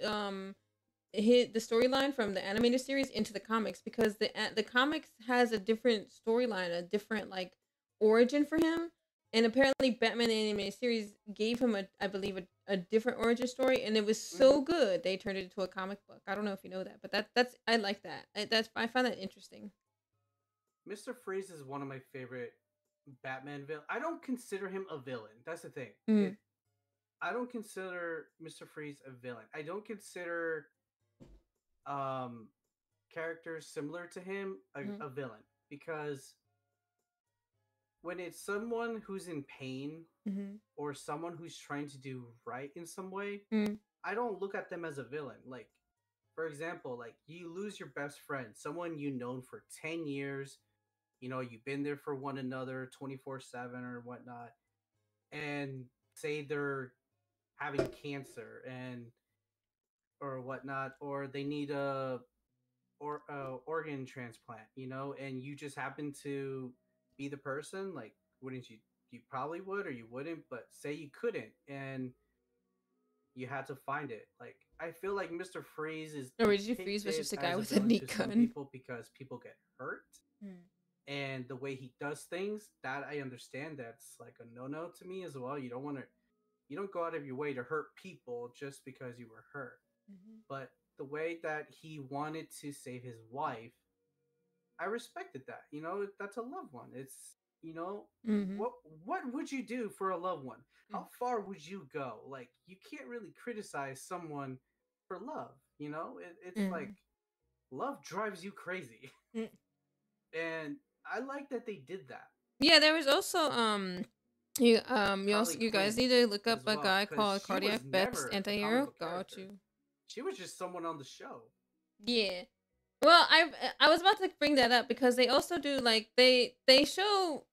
hit the storyline from the animated series into the comics because the comics has a different storyline, a different like origin for him, and apparently Batman the Animated Series gave him I believe a different origin story, and it was so good they turned it into a comic book. I don't know if you know that, but that's I like that. I find that interesting. Mr. Freeze is one of my favorite Batman villain. I don't consider him a villain. That's the thing. Mm. I don't consider Mr. Freeze a villain. I don't consider characters similar to him a villain, because when it's someone who's in pain or someone who's trying to do right in some way, I don't look at them as a villain. Like, for example, like you lose your best friend, someone you known for 10 years, you know, you've been there for one another 24/7 or whatnot, and say they're having cancer and or whatnot, or they need a organ transplant, you know, and you just happen to be the person. Like, wouldn't you? You probably would, or you wouldn't. But say you couldn't, and you had to find it. Like, I feel like Mr. Freeze is. Or did you Freeze was just a guy with a villain neat to some gun? people because people get hurt, and the way he does things, that I understand. That's like a no to me as well. You don't want to. You don't go out of your way to hurt people just because you were hurt. But the way that he wanted to save his wife, I respected that. You know, that's a loved one. It's, you know, what would you do for a loved one? How far would you go? Like, you can't really criticize someone for love. You know, it's like love drives you crazy, and I like that they did that. Yeah, there was also you guys need to look up a guy called Cardiac Best Antihero. Got you. She was just someone on the show. Yeah. Well, I was about to bring that up because they also do like they show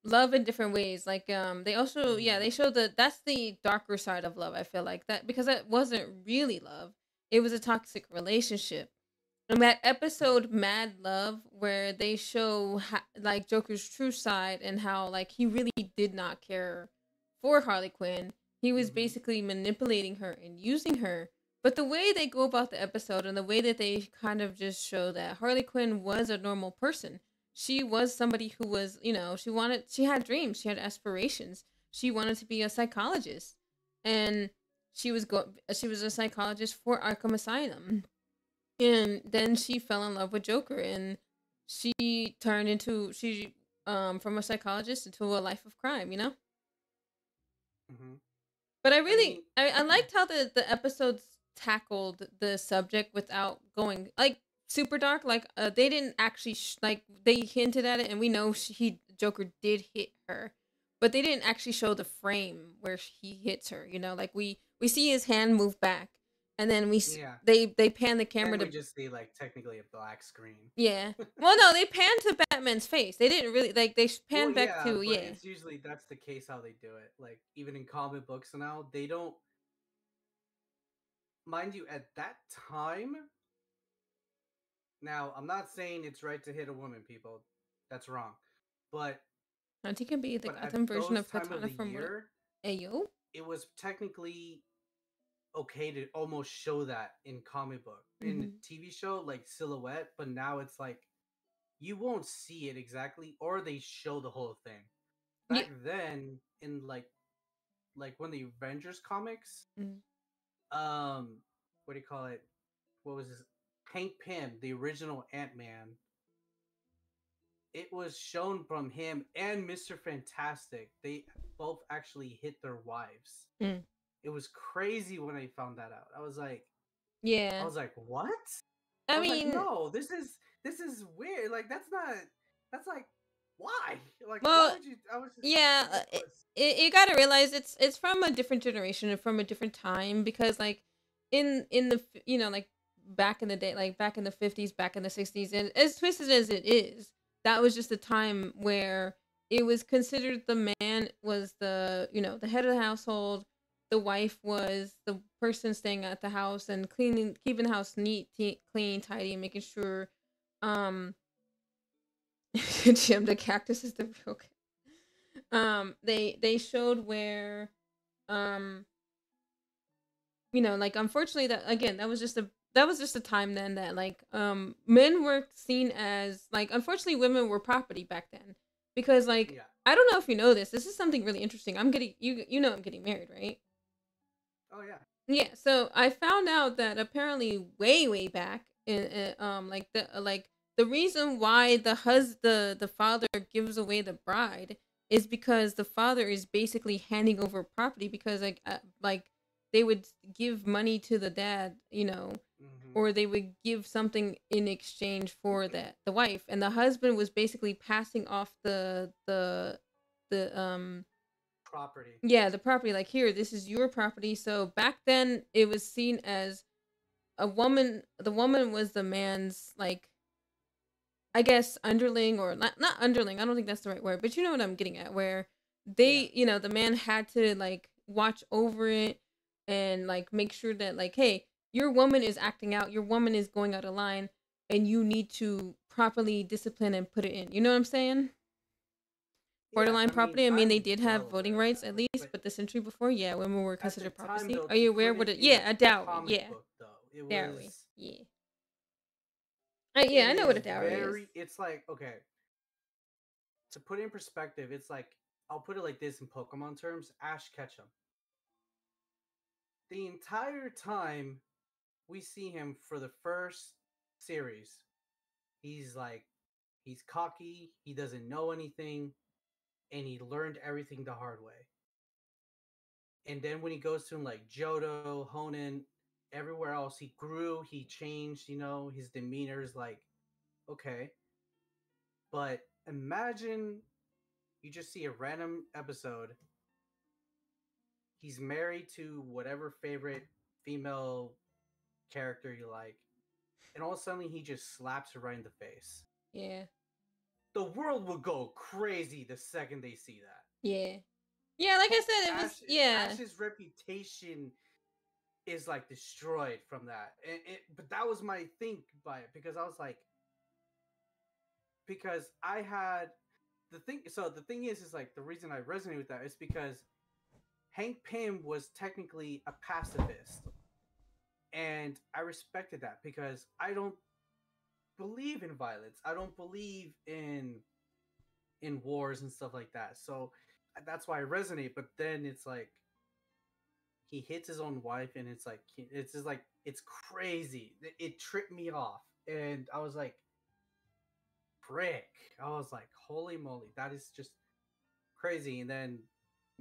love in different ways. Like they also they show that's the darker side of love. I feel like that because that wasn't really love. It was a toxic relationship. And that episode Mad Love where they show like Joker's true side and how like he really did not care for Harley Quinn. He was basically manipulating her and using her. But the way they go about the episode and the way that they kind of just show that Harley Quinn was a normal person. She was somebody who was, you know, she had dreams, she had aspirations. She wanted to be a psychologist. And she was a psychologist for Arkham Asylum. And then she fell in love with Joker and she turned from a psychologist into a life of crime, you know? But I liked how the episodes tackled the subject without going like super dark. Like they didn't actually like they hinted at it, and we know Joker did hit her, but they didn't actually show the frame where he hits her. You know, like we see his hand move back, and then they pan the camera to just see like technically a black screen. Yeah. Well, no, they pan to Batman's face. They didn't really like they pan back to It's usually that's the case how they do it. Like even in comic books now, they don't mind you, at that time, now I'm not saying it's right to hit a woman, people. That's wrong. But Auntie can be the at Gotham version those of time of Katana the from what? year, Ayo? it was technically okay to almost show that in comic book. In the Mhm. TV show, like silhouette, but now it's like you won't see it exactly, or they show the whole thing. Yeah. Back then, in like when the Avengers comics, Mhm. what do you call it? What was his Hank Pym, the original Ant-Man, it was shown from him and Mr. Fantastic. They both actually hit their wives. Mm. It was crazy when I found that out. I was like, Yeah. what? I I was like, mean, no, this is weird. Like that's not. That's like why? Like why well, would you? I was just yeah, ridiculous. you gotta realize it's from a different generation and from a different time because like in the like back in the day, like back in the 50s, back in the 60s, and as twisted as it is, that was just a time where it was considered the man was the the head of the household, the wife was the person staying at the house and cleaning, keeping the house neat, clean, tidy, making sure Jim the cactus is the real they showed where um like unfortunately that again that was just a time then that like men were seen as like unfortunately women were property back then because like Yeah. I don't know if you know this is something really interesting. I'm getting I'm getting married, right? Oh yeah. Yeah, so I found out that apparently way back in like the reason why the father gives away the bride is because the father is basically handing over property because like they would give money to the dad, Mm-hmm. or they would give something in exchange for the wife, and the husband was basically passing off the Property. yeah, the property, like, here, this is your property. So back then it was seen as the woman was the man's, like, I guess underling, or not underling, I don't think that's the right word, but you know what I'm getting at, where Yeah. the man had to like watch over it and like make sure that like, hey, your woman is acting out, your woman is going out of line, and you need to properly discipline and put it in. You know what I'm saying? Yeah. Borderline I mean, property. I mean, they I'm did well have voting aware of rights that, at least, but but the century before, yeah, women were at the considered time property. though, Are to you aware put what it it? in a Yeah, a dowry. comic Yeah, book though, dowry. Yeah, it yeah, I know what is a dowry is. very. It's like okay, to put it in perspective, it's like I'll put it like this in Pokemon terms: Ash Ketchum. The entire time we see him for the first series, he's like he's cocky, he doesn't know anything, and he learned everything the hard way. And then when he goes to like Johto, Honan, everywhere else, he grew, he changed, his demeanor is like, okay. But imagine you just see a random episode. He's married to whatever favorite female character you like, and all of a sudden he just slaps her right in the face. Yeah, The world will go crazy the second they see that. yeah, yeah. Like I said, it was yeah, Ash's reputation is like destroyed from that. But that was my thing by it because I was like, because I had the thing. So the thing is like the reason I resonate with that is because Hank Pym was technically a pacifist, and I respected that because I don't believe in violence. I don't believe in wars and stuff like that. So that's why I resonate. But then it's like he hits his own wife, and it's just like it's crazy. It tripped me off, and I was like, "Frick!" I was like, "Holy moly, that is just crazy!" And then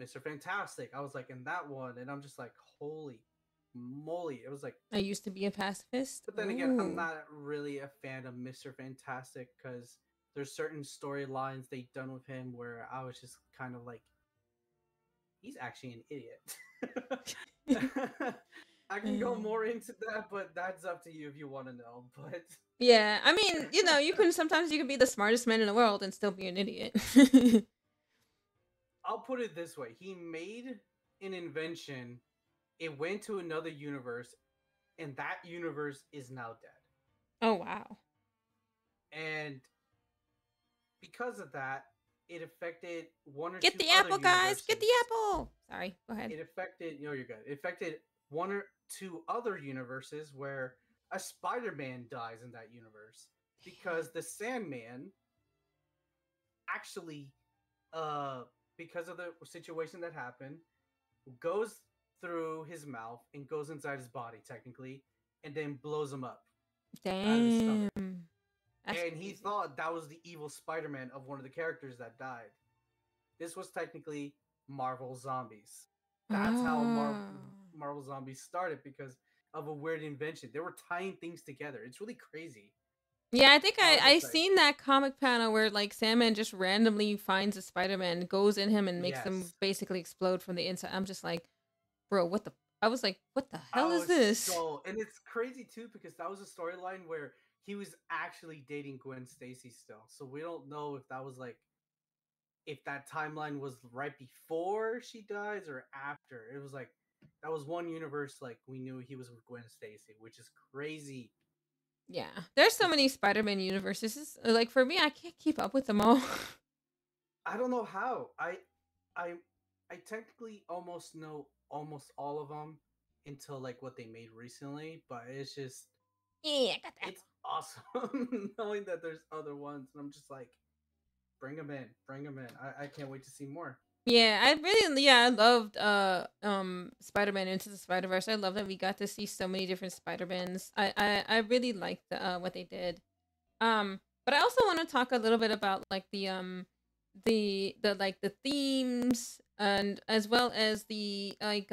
Mr. Fantastic, I was like, in that one, and I'm just like, "Holy moly!" It was like, I used to be a pacifist. but then again, I'm Ooh, not really a fan of Mr. Fantastic because there's certain storylines they done with him where I was just kind of like, he's actually an idiot. I can go more into that, but that's up to you if you want to know. But yeah. I mean, you can sometimes you can be the smartest man in the world and still be an idiot. I'll put it this way: he made an invention. It went to another universe, and that universe is now dead. Oh wow. And because of that, it affected one or Get two the other apple, guys. Get the universes. apple. Sorry. Go ahead. It affected, you're good. It affected one or two other universes where a Spider-Man dies in that universe because the Sandman actually, uh, because of the situation that happened, goes through his mouth and goes inside his body technically, and then blows him up out of his stomach. Damn. That's And he crazy. thought that was the evil Spider-Man of one of the characters that died. This was technically Marvel Zombies. That's how Ah. Marvel Zombies started because of a weird invention. They were tying things together. It's really crazy. Yeah, I think I was I just like, seen that comic panel where like Sandman just randomly finds a Spider-Man, goes in him, and makes them yes. basically explode from the inside. I'm just like, bro, what the? I was like, what the I hell is was this? and it's crazy too because that was a storyline where he was actually dating Gwen Stacy still. So we don't know if that was like if that timeline was right before she dies or after. It was like that was one universe like we knew he was with Gwen Stacy, which is crazy. Yeah, there's so many Spider-Man universes. Like for me, I can't keep up with them all. I don't know how. I I technically almost know almost all of them until like what they made recently, but it's just Yeah, I got that. it's awesome knowing that there's other ones, and I'm just like, bring them in. I can't wait to see more. Yeah, I loved Spider-Man Into the Spider-Verse. I love that we got to see so many different Spider-Mans. I really liked what they did. But I also want to talk a little bit about like the like the themes, and as well as the like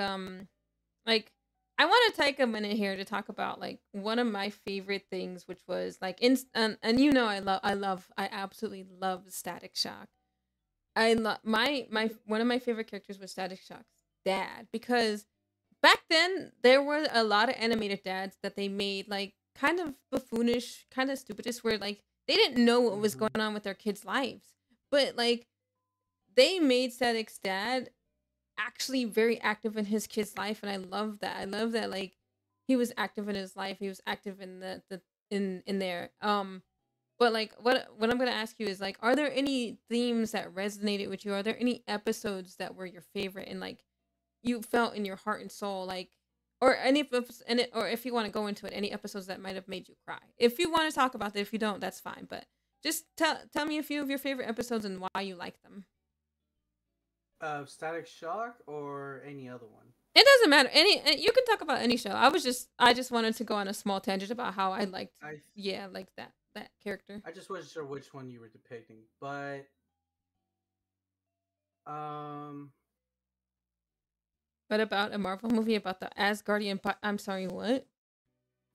I want to take a minute here to talk about like one of my favorite things, which was like and you know I absolutely love Static Shock. I love my one of my favorite characters was Static Shock's dad, because back then there were a lot of animated dads that they made like kind of buffoonish, kind of stupidish, where like they didn't know what was going Mm-hmm. on with their kids' lives, but like they made Static's dad actually very active in his kid's life, and I love that. I love that like he was active in his life. He was active in the in there. But like what I'm gonna ask you is like, are there any themes that resonated with you? Are there any episodes that were your favorite and like you felt in your heart and soul, like, or any or if you want to go into it, any episodes that might have made you cry? If you want to talk about that, if you don't, that's fine. But just tell me a few of your favorite episodes and why you like them. Static Shock or any other one? It doesn't matter. You can talk about any show. I just wanted to go on a small tangent about how I liked, I yeah, like that character. I just wasn't sure which one you were depicting, but um, But about a Marvel movie about the Asgardian. I'm sorry, what?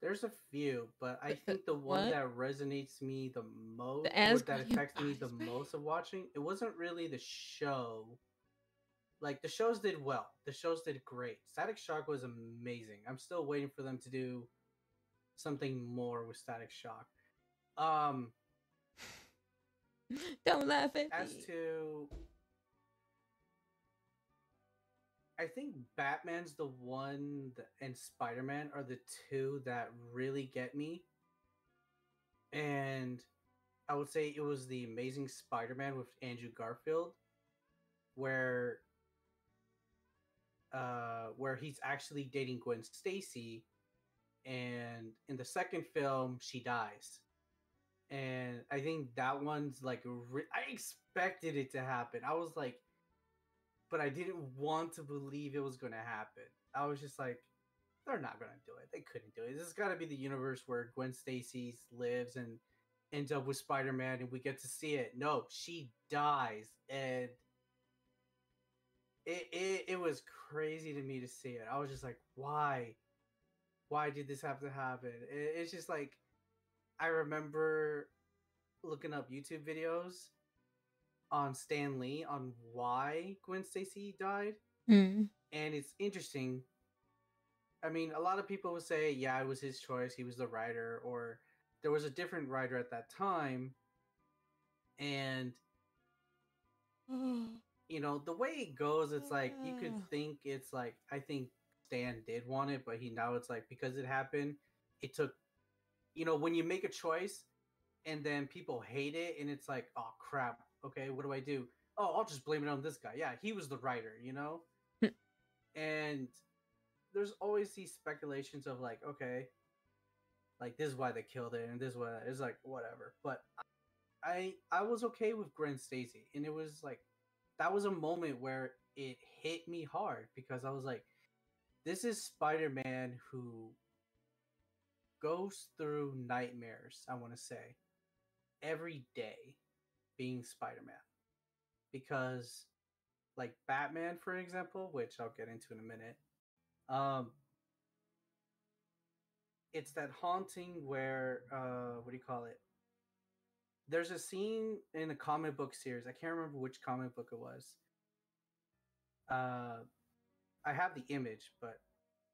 there's a few, but I think the one What? that resonates me the The most, or that Asgardian affects me the eyes, man. most of watching, it wasn't really the show. Like the shows did well, the shows did great. Static Shock was amazing. I'm still waiting for them to do something more with Static Shock. Um, Don't laugh at as me. to I think Batman's the one and Spider Man are the two that really get me. And I would say it was the Amazing Spider Man with Andrew Garfield, where where he's actually dating Gwen Stacy, and in the second film she dies. And I think that one's like I expected it to happen. I was like, but I didn't want to believe it was going to happen. I was just like, they're not going to do it. They couldn't do it. This has got to be the universe where Gwen Stacy lives and ends up with Spider Man, and we get to see it. No, she dies, and it was crazy to me to see it. I was just like, why? Why did this have to happen? It's just like I remember looking up YouTube videos on Stan Lee on why Gwen Stacy died, Hmm. and it's interesting. I mean, a lot of people would say, yeah, it was his choice. He was the writer, or there was a different writer at that time. And, you know, the way it goes, it's like you could think it's like, I think Stan did want it, but now it's like because it happened, it took, when you make a choice and then people hate it and it's like, oh crap, okay, what do I do? Oh, I'll just blame it on this guy. Yeah, he was the writer, and there's always these speculations of like, okay, like this is why they killed it and this is why it's like whatever. But I was okay with Gwen Stacy, and it was like that was a moment where it hit me hard because I was like, this is Spider-Man who goes through nightmares, I want to say, every day being Spider-Man. Because like Batman, for example, which I'll get into in a minute, it's that haunting where what do you call it? There's a scene in a comic book series. I can't remember which comic book it was. I have the image, but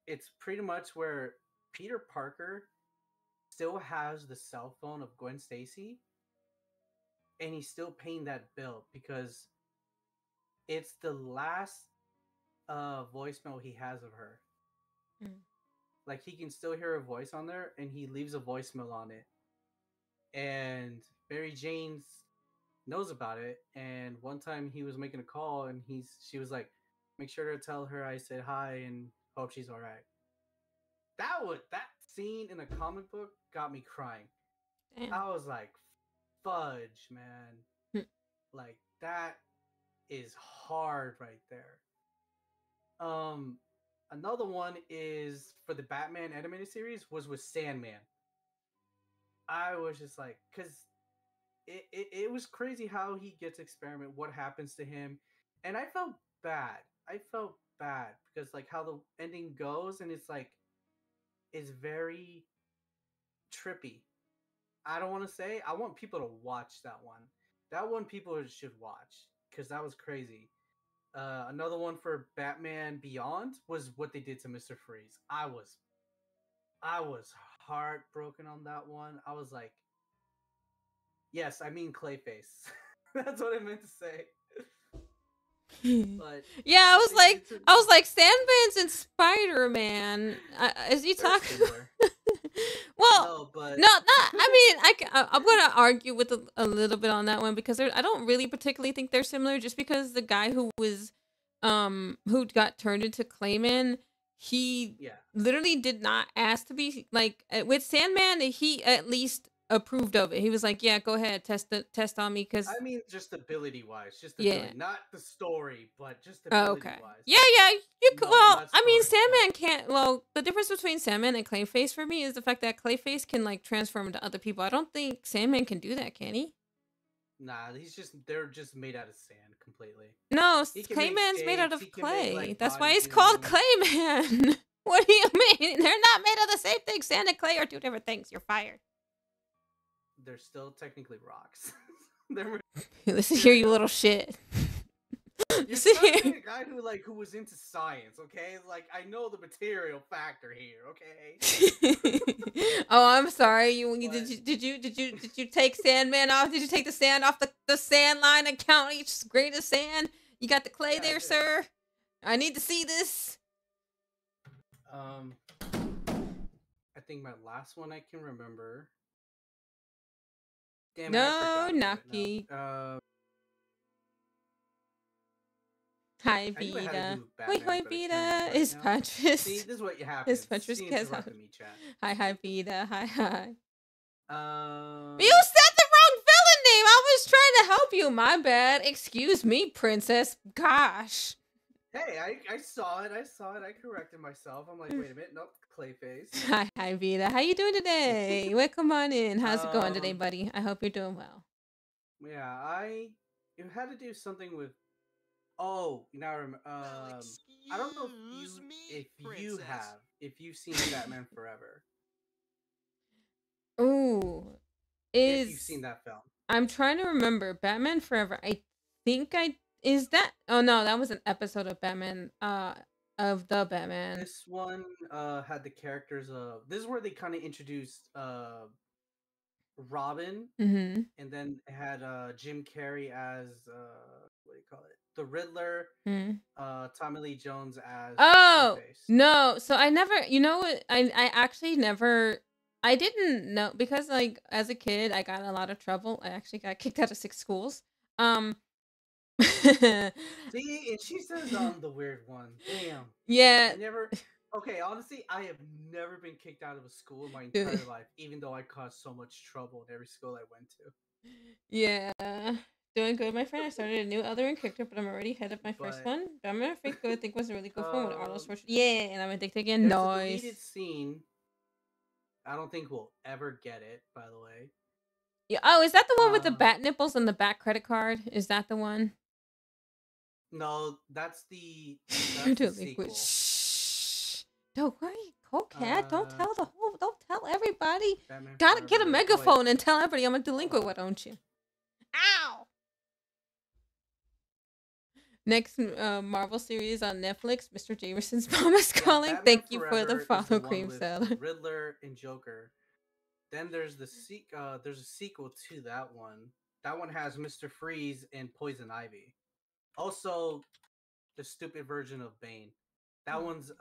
it's pretty much where Peter Parker still has the cell phone of Gwen Stacy, and he's still paying that bill because it's the last voicemail he has of her. Like he can still hear a voice on there, and he leaves a voicemail on it. And Mary Jane knows about it. And one time he was making a call, and she was like, "Make sure to tell her I said hi and hope she's all right." That scene in a comic book got me crying. Damn. I was like, "Fudge, man!" Like that is hard right there. Another one is for the Batman animated series was with Sandman. I was just like, because it was crazy how he gets experiment, what happens to him, and I felt bad. I felt bad because like how the ending goes, and it's like it's very trippy. I don't want to say. I want people to watch that one. That one people should watch because that was crazy. Another one for Batman Beyond was what they did to Mr. Freeze. I was heartbroken on that one. I was like, yes, I mean Clayface. That's what I meant to say. But yeah, I was like, Sandman's in Spider-Man. Is he talking? Well, no, not. I mean, I'm gonna argue with a little bit on that one because I don't really particularly think they're similar. Just because the guy who was, who got turned into Clayman, he literally did not ask to be like with Sandman. He at least approved of it. He was like, "Yeah, go ahead, test on me." Because I mean, just ability wise, not the story, but just ability wise. Yeah, you could. Well, I mean, Sandman can't. Well, the difference between Sandman and Clayface for me is the fact that Clayface can like transform into other people. I don't think Sandman can do that, can he? Nah, they're just made out of sand completely. No, Clayman's made out of clay. Like, that's why he's called Clayman. What do you mean? They're not made of the same thing. Sand and clay are two different things. You're fired. They're still technically rocks. Listen here, you little shit. You're talking a guy who was into science, okay? Like I know the material factor here, okay? Oh, I'm sorry. Did you take Sandman off? Did you take the sand off the sand line and count each grain of sand? You got the clay there, sir. I need to see this. I think my last one I can remember. Damn, no, Naki. Hi, Vida. Hoi, Vida. Is Patris. See, this is what you have. Is Patris me, chat. Hi, Vida. Hi. You said the wrong villain name. I was trying to help you. My bad. Excuse me, princess. Gosh. Hey, I saw it. I corrected myself. I'm like, wait a minute. Nope, Clayface. Hi, Vida. How you doing today? Well, come on in. How's it going today, buddy? I hope you're doing well. Yeah, you had to do something with. Oh, now I remember. I don't know if you've seen Batman Forever. Ooh, if you've seen that film. I'm trying to remember Batman Forever. I think is that. Oh no, that was an episode of Batman. Of the Batman. This one had the characters of. This is where they kind of introduced Robin, Mm-hmm. and then it had Jim Carrey as what do you call it? The Riddler. Mm. Tommy Lee Jones as Two Oh Face. no! So I never, you know what? I actually never. I didn't know because like as a kid, I got in a lot of trouble. I actually got kicked out of 6 schools. Um. See, and she says the weird one. Damn. Yeah. I never. Okay, honestly, I have never been kicked out of a school in my Dude. entire life, even though I caused so much trouble in every school I went to. Yeah. Doing good, my friend. I started a new Othering character, but I'm already ahead of my first But one. I'm gonna think good. I think was a really good one with Arnold um, Schwarzenegger. Yeah, and I'm addicted again. there's a Nice. deleted scene. I don't think we'll ever get it. By the way. Yeah. Oh, is that the one with the bat nipples and the bat credit card? Is that the one? No, that's the You're that's doing the liquid. sequel. Shh. Don't worry, Cocat. Don't tell the whole. Don't tell everybody. Batman Gotta get a Forever. megaphone and tell everybody I'm a delinquent. Oh. Why don't you? Ow. Next Marvel series on Netflix, Mr. Jameson's Mom is calling. Batman Thank you Forever for the is follow, one cream with salad. Riddler and Joker. Then there's there's a sequel to that one. That one has Mr. Freeze and Poison Ivy. Also, the stupid version of Bane. That one's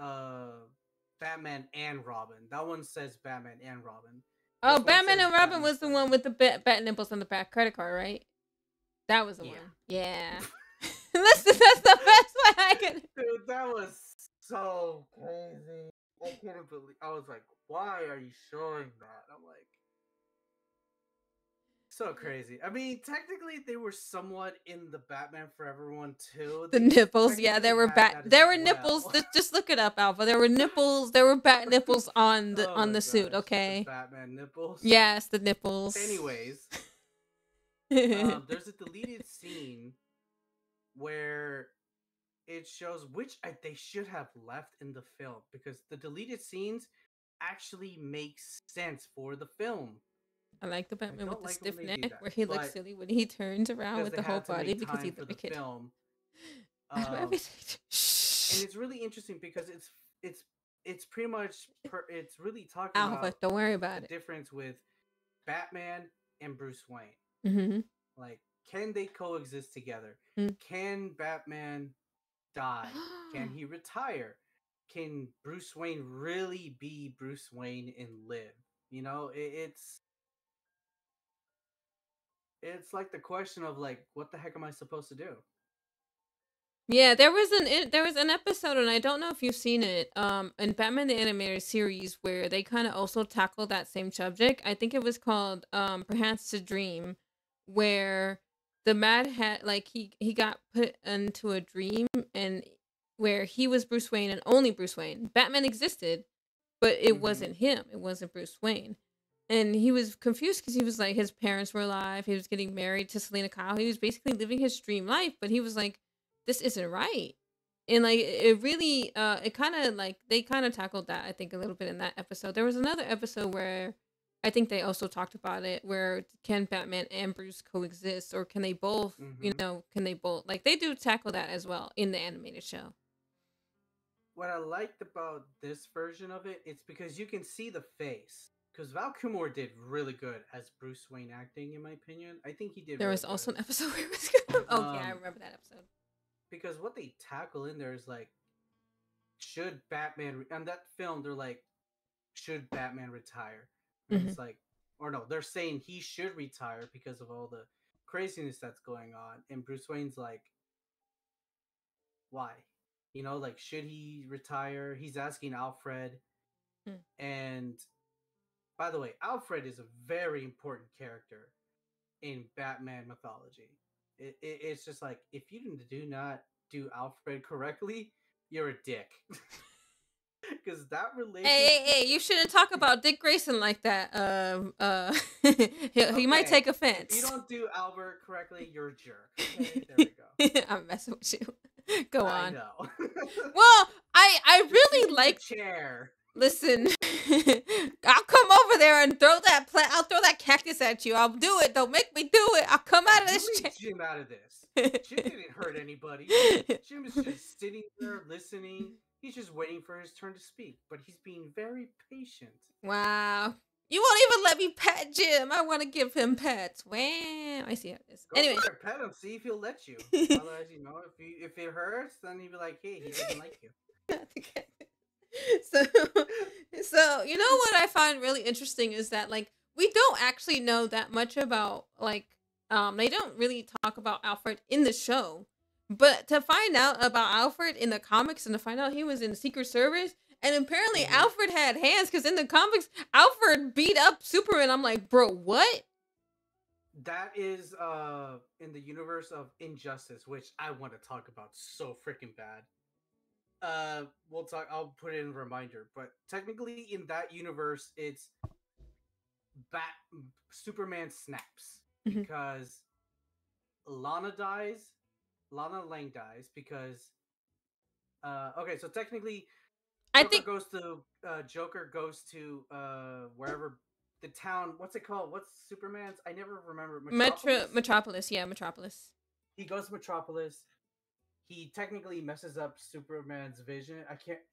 Batman and Robin. That one says Batman and Robin. Oh, This one Batman says and Robin Batman was the Forever. one with the bat nipples on the back credit card, right? That was the Yeah. one. Yeah. That's the best way I can. Dude, that was so crazy. I couldn't believe. I was like, "Why are you showing that?" I'm like, so crazy. I mean, technically, they were somewhat in the Batman Forever one too. The They nipples, yeah, there technically were had bat. that as There were well. nipples. Just look it up, Alpha. There were nipples. There were bat nipples on the Oh my suit. gosh, Okay. the Batman nipples. Yes, the nipples. Anyways, there's a deleted scene where it shows they should have left in the film because the deleted scenes actually make sense for the film. I like the Batman with don't the like stiff when they do neck that, where he looks but silly when he turns around because with they the whole had to body make because time he's for a the kid. film. Out of And everything. Shh. it's really interesting because it's pretty much it's really talking Alpha, about don't worry about the it. difference with Batman and Bruce Wayne. Mm-hmm. Like, can they coexist together? Mm. Can Batman die? Can he retire? Can Bruce Wayne really be Bruce Wayne and live? You know, it's like the question of like, what the heck am I supposed to do? Yeah, there was an episode, and I don't know if you've seen it, in Batman the Animated Series where they kind of also tackled that same subject. I think it was called Perhaps a Dream, where the Mad Hat, like he got put into a dream and where he was Bruce Wayne and only Bruce Wayne. Batman existed, but it wasn't him. It wasn't Bruce Wayne. And he was confused because he was like, his parents were alive. He was getting married to Selena Kyle. He was basically living his dream life, but he was like, this isn't right. And like, it really, it kind of like, they kind of tackled that, I think, a little bit in that episode. There was another episode where I think they also talked about it, where can Batman and Bruce coexist, or can they both, you know, can they both, like, they do tackle that as well in the animated show. What I liked about this version of it, it's because you can see the face. Because Val Kilmer did really good as Bruce Wayne acting, in my opinion. I think he did. There really was also good. an episode where it was good. Oh yeah, I remember that episode. Because what they tackle in there is like, should Batman on that film? They're like, should Batman retire? And it's like, or no, they're saying he should retire because of all the craziness that's going on. And Bruce Wayne's like, why? You know, like, should he retire? He's asking Alfred. And by the way, Alfred is a very important character in Batman mythology. It's just like, if you do not do Alfred correctly, you're a dick. Because that relationship... Hey, you shouldn't talk about Dick Grayson like that. He might take offense. If you don't do Albert correctly, you're a jerk. Okay, there we go. I'm messing with you. Go on. I know. Well, I really like... chair. Listen, I'll come over there and throw that I'll throw that cactus at you. I'll do it. Don't make me do it. I'll come out of this chair. Jim out of this. Jim didn't hurt anybody. Jim is just sitting there listening. He's just waiting for his turn to speak, but he's being very patient. Wow. You won't even let me pet Jim. I want to give him pets. Wow. I see how it is. Go Anyway. for it, pet him. See if he'll let you. Otherwise, if it hurts, then he'd be like, hey, he doesn't like you. so you know what I find really interesting is that like we don't actually know that much about like they don't really talk about Alfred in the show, but to find out about Alfred in the comics and to find out he was in the Secret Service and apparently Alfred had hands because in the comics Alfred beat up Superman. I'm like, bro, what? That is in the universe of Injustice, which I want to talk about so freaking bad. We'll talk. I'll put it in a reminder, but technically in that universe, it's Superman snaps because Lana Lang dies because. Okay, so technically, Joker goes to wherever the town. What's it called? What's Superman's? I never remember. Metropolis. Yeah, Metropolis. He goes to Metropolis. He technically messes up Superman's vision.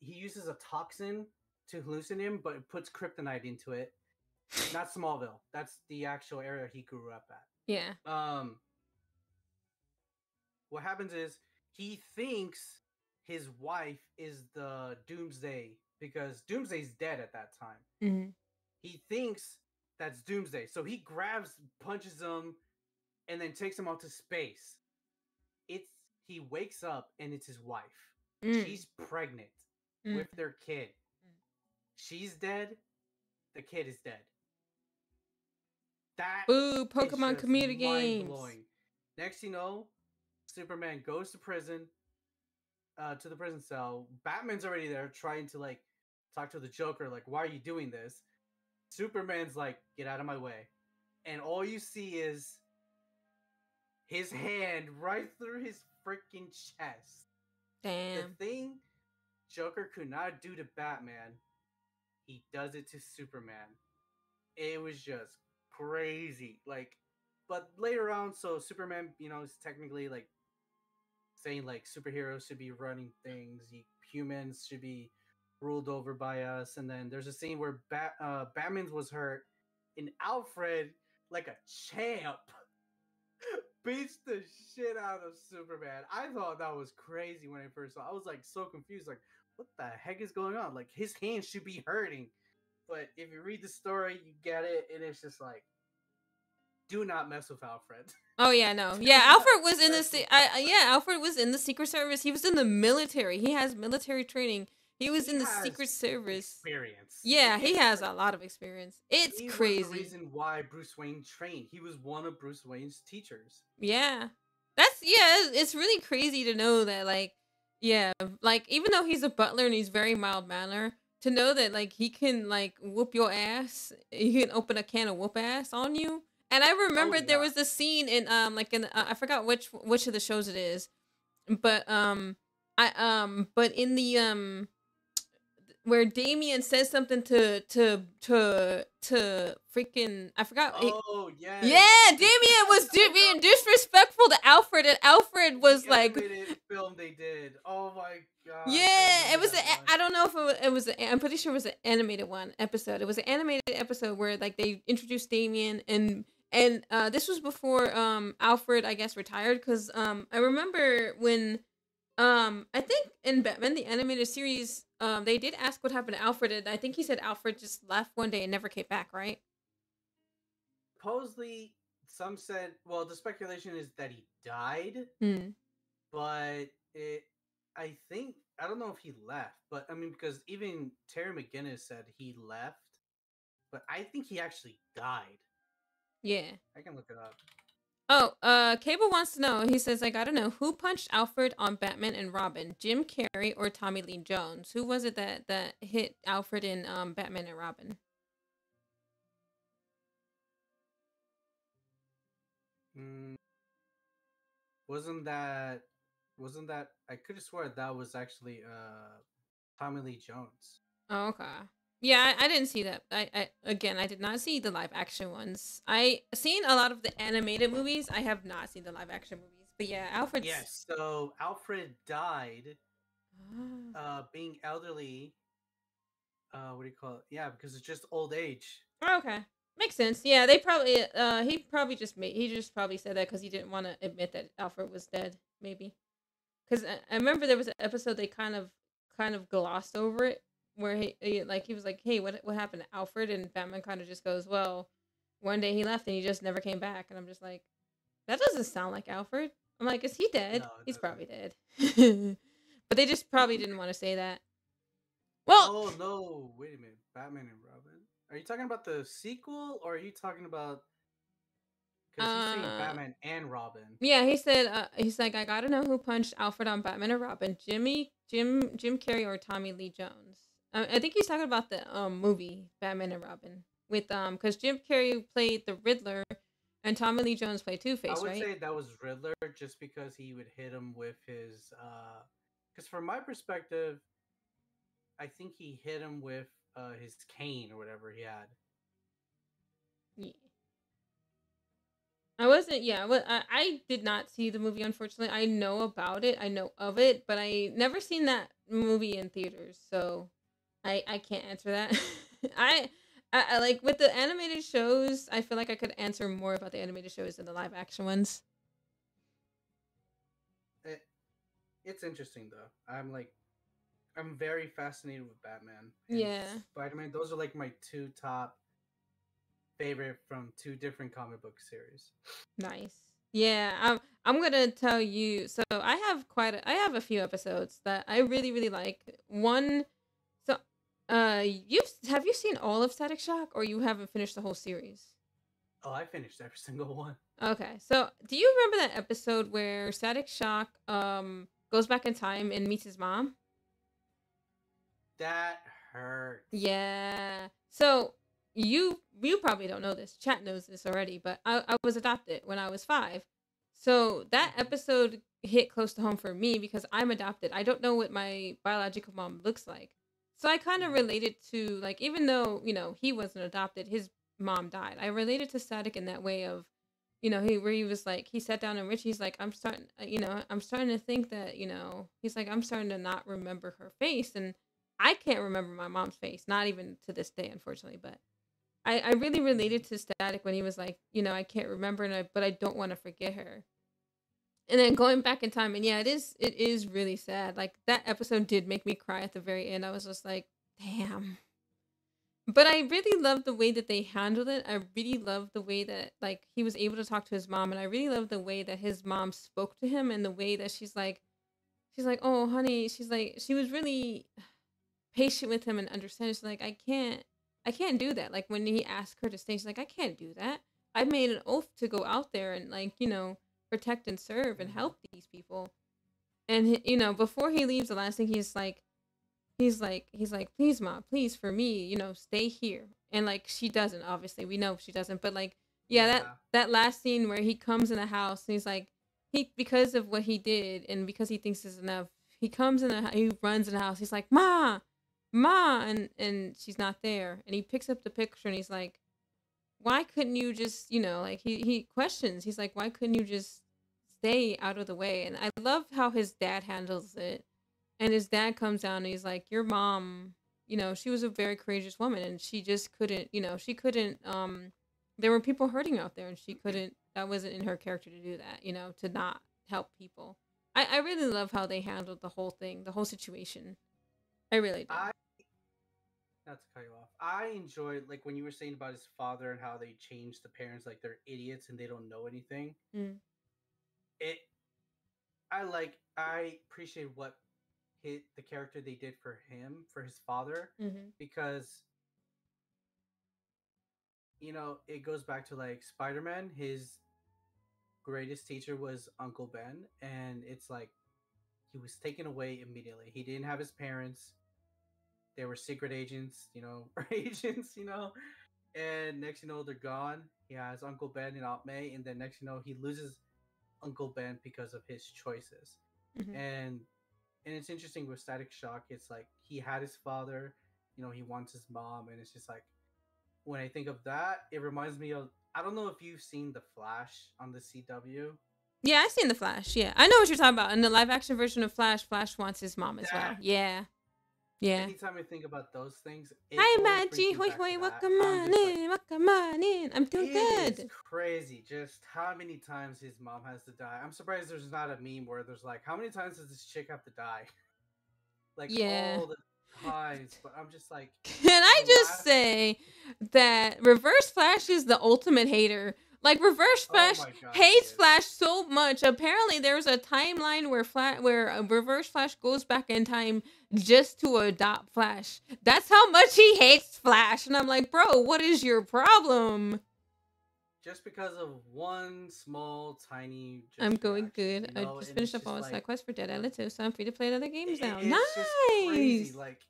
He uses a toxin to hallucinate him, but it puts kryptonite into it. Not Smallville. That's the actual area he grew up at. Yeah. What happens is he thinks his wife is the Doomsday because Doomsday's dead at that time. Mm-hmm. He thinks that's Doomsday, so he punches him, and then takes him out to space. He wakes up and it's his wife. She's pregnant with their kid. She's dead. The kid is dead. That Pokemon community games. Next you know, Superman goes to prison, to the prison cell. Batman's already there trying to like talk to the Joker, like, why are you doing this? Superman's like, get out of my way. And all you see is his hand right through his freaking chest. Damn. The thing Joker could not do to Batman, he does it to Superman. It was just crazy. Like, but later on, so Superman, is technically like saying like superheroes should be running things, humans should be ruled over by us. And then there's a scene where Batman was hurt, and Alfred, like a champ, beats the shit out of Superman. I thought that was crazy when I first saw it. I was like so confused, like, what the heck is going on? Like, his hand should be hurting. But if you read the story, you get it, and it's just like, do not mess with Alfred. Oh yeah, no. Yeah, Alfred was in Alfred was in the Secret Service. He was in the military. He has military training. He was in the Secret Service. Experience. Yeah, he has a lot of experience. It's crazy. Was the reason why Bruce Wayne trained. He was one of Bruce Wayne's teachers. Yeah. It's really crazy to know that, like, even though he's a butler and he's very mild-mannered, to know that, like, he can, like, whoop your ass. He can open a can of whoop ass on you. And I remember there was a scene in, I forgot which of the shows it is, but, but in the, where Damian says something to freaking, I forgot. Oh, yeah. Yeah, Damian was being disrespectful to Alfred, and Alfred was like, film they did. Oh my god. Yeah, it was. I don't know if it was. I'm pretty sure it was an animated episode. It was an animated episode where like they introduced Damian, and this was before Alfred, I guess, retired, because I remember when I think in Batman the Animated Series they did ask what happened to Alfred, and I think he said Alfred just left one day and never came back, right? Supposedly, some said, well, the speculation is that he died, but I don't know if he left, but I mean, because even Terry McGinnis said he left, but I think he actually died. Yeah. I can look it up. Oh, Cable wants to know. He says, I gotta know, who punched Alfred on Batman and Robin? Jim Carrey or Tommy Lee Jones? Who was it that hit Alfred in Batman and Robin? Wasn't that I could have sworn that was actually Tommy Lee Jones. Oh, okay. Yeah, I didn't see that. I did not see the live action ones. I seen a lot of the animated movies. I have not seen the live action movies. But yeah, Alfred. Yes, so Alfred died being elderly what do you call it? Yeah, because it's just old age. Okay. Makes sense. Yeah, they probably he probably just made he just probably said that because he didn't want to admit that Alfred was dead. Maybe because I remember there was an episode they kind of glossed over it where he was like, hey, what happened to Alfred? And Batman kind of just goes, well, one day he left and he just never came back. And I'm just like, that doesn't sound like Alfred. I'm like, is he dead? No, it He's doesn't. probably dead. But they just probably didn't want to say that. Well, Oh no! Wait a minute, Batman and Robin. Are you talking about the sequel, or are you talking about? Because he's saying uh, Batman and Robin. yeah, he said he's like, I gotta know who punched Alfred on Batman and Robin, Jim Carrey or Tommy Lee Jones. I think he's talking about the movie Batman and Robin with because Jim Carrey played the Riddler and Tommy Lee Jones played Two I Face, would right? say that was Riddler, just because he would hit him with his. Because from my perspective, I think he hit him with his cane or whatever he had. Yeah. I wasn't. Yeah, I did not see the movie. Unfortunately, I know about it. I know of it, but I never seen that movie in theaters, so I can't answer that. I, I like with the animated shows. I feel like I could answer more about the animated shows than the live action ones. It, it's interesting though. I'm very fascinated with Batman and Yeah, Spider Man. Those are like my two top favorite from two different comic book series. nice. Yeah, I'm gonna tell you. So I have a few episodes that I really really like. One, so have you seen all of Static Shock or you haven't finished the whole series? Oh, I finished every single one. Okay, so do you remember that episode where Static Shock goes back in time and meets his mom? That hurts. Yeah. So you probably don't know this. Chat knows this already, but I was adopted when I was 5. So that Mhm. episode hit close to home for me because I'm adopted. I don't know what my biological mom looks like. So I kind of Mhm. related to like even though, he wasn't adopted, his mom died. I related to Static in that way of he was like he sat down and Richie's like I'm starting to think that he's like I'm starting to not remember her face and I can't remember my mom's face, not even to this day, unfortunately. But I really Mhm. related to Static when he was like, I can't remember, but I don't want to forget her. And then going back in time, and yeah, it is really sad. Like that episode did make me cry at the very end. I was just like, damn. But I really love the way that they handled it. I really love the way that like he was able to talk to his mom, and I really love the way that his mom spoke to him, and the way that she's like, oh honey, she's like she was really patient with him and understanding. She's like, I can't do that. Like when he asked her to stay, she's like, I can't do that. I made an oath to go out there and like, protect and serve and Mhm. help these people. And before he leaves, the last thing he's like, please, mom, please for me, stay here. And like she doesn't, obviously, we know she doesn't. But like, yeah, that Yeah. that last scene where he comes in the house and he's like, he because of what he did and because he thinks is enough, he runs in the house. He's like, ma, and she's not there. And he picks up the picture and he's like, why couldn't you just, like he questions. He's like, why couldn't you just stay out of the way? And I love how his dad handles it. And his dad comes down and he's like, your mom, she was a very courageous woman and she just couldn't, she couldn't there were people hurting out there and she couldn't that wasn't in her character to do that, to not help people. I really love how they handled the whole thing, the whole situation. I really did. I Not to cut you off. I enjoyed like when you were saying about his father and how they changed the parents like they're idiots and they don't know anything. Mm, It I appreciate what hit the character they did for him for his father, mm-hmm. because it goes back to like Spider-Man. His greatest teacher was Uncle Ben, and it's like he was taken away immediately. He didn't have his parents. They were secret agents, agents, and next they're gone. He has Uncle Ben and Aunt May, and then next he loses Uncle Ben because of his choices. Mm-hmm. And it's interesting with Static Shock. It's like he had his father, he wants his mom, and it's just like when I think of that, it reminds me of, I don't know if you've seen The Flash on the CW. Yeah, I seen the Flash. Yeah, I know what you're talking about. In the live action version of Flash, Flash wants his mom as well. That Yeah. Yeah. anytime I think about those things, it Hi, always brings Maggie. me Hoi, back hoi, to that. welcome I'm on just like, in. Welcome on in. I'm doing it is good. crazy just how many times his mom has to die. I'm surprised there's not a meme where there's like, how many times does this chick have to die? Like Yeah. all the times. But I'm just like, Can I the just last. say that Reverse Flash is the ultimate hater? Like Reverse Oh Flash my gosh, he hates is. Flash so much. Apparently, there's a timeline where Reverse Flash goes back in time just to adopt Flash. That's how much he hates Flash, and I'm like, bro, what is your problem? Just because of one small, tiny just I'm going reaction, good. I just and finished it's up all just the like, side quests for Dead Island 2, so I'm free to play other games now. it's just crazy. Nice. Like,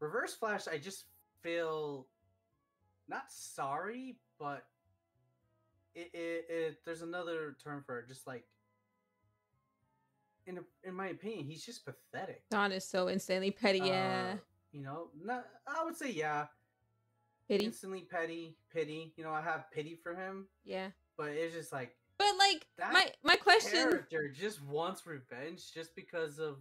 Reverse Flash, I just feel not sorry, but there's another term for it. Just like in my opinion, he's just pathetic. God is so insanely petty. Yeah, Not I would say yeah, pity. instantly pity. I have pity for him, Yeah, but it's just like but like that my question. character just wants revenge just because of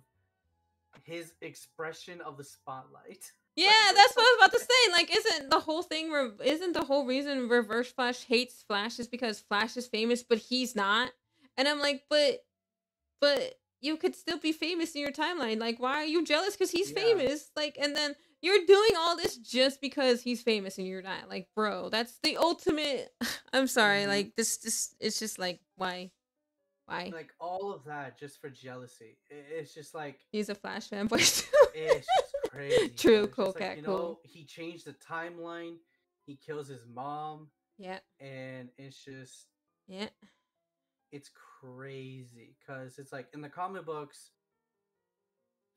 his expression of the spotlight. Yeah, Like, that's what I was about to say. Like, isn't the whole reason Reverse Flash hates Flash is because Flash is famous, but he's not? And I'm like, but you could still be famous in your timeline. Like, why are you jealous? Because he's yeah. famous. Like, and then you're doing all this just because he's famous and you're not. Like, bro, that's the ultimate. I'm sorry. Mhm. Like, this, it's just like, why? Like all of that just for jealousy. It's just like He's a Flash fanboy it's just crazy. True, It's cool just like, cat, cool. he changed the timeline. He kills his mom, Yeah, and it's yeah. crazy because it's like in the comic books,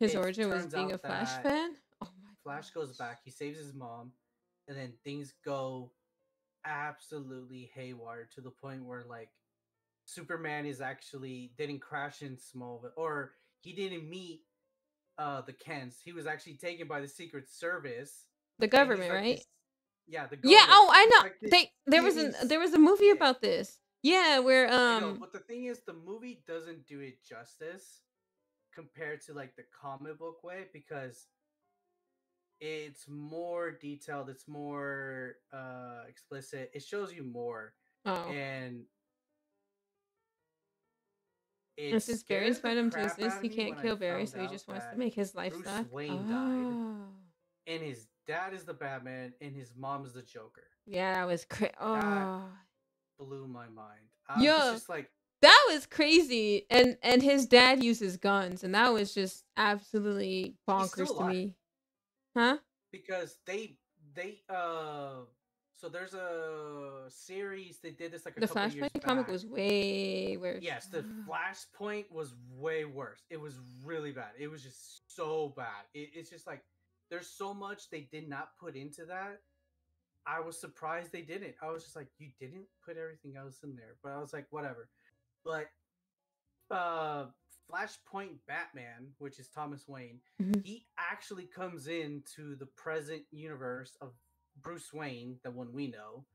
His it origin was turns being a out Flash that fan. Oh my Flash goes back, he saves his mom, and then things go absolutely haywire to the point where like Superman didn't crash in Smallville, or he didn't meet the Kents. He was actually taken by the Secret Service. The And he's government, like right? this, yeah, the Yeah. government. Oh, I He's know. like this There was a movie yeah, about this. Yeah, where I know, but the thing is, the movie doesn't do it justice compared to like the comic book way because it's more detailed, it's more explicit. It shows you more, oh, and and it since Barry scared the inspired him to crap this, out of he me can't when I kill Barry, found so he just out wants to that make his life Bruce suck. Wayne died, Oh, and his dad is the Batman, and his mom is the Joker. yeah, that was crazy. That Oh, blew my mind. I was yeah, just like, that was crazy. And his dad uses guns, and that was just absolutely he's still bonkers to alive me. Huh? because they so there's a series they did this like a The couple years Flashpoint comic back. was way worse. Yes, the Flashpoint was way worse. It was really bad. It was just so bad. It's just like there's so much they did not put into that. I was surprised they didn't. I was just like, you didn't put everything else in there, but I was like, whatever. But uh Flashpoint Batman, which is Thomas Wayne, Mhm. he actually comes into the present universe of Bruce Wayne, the one we know,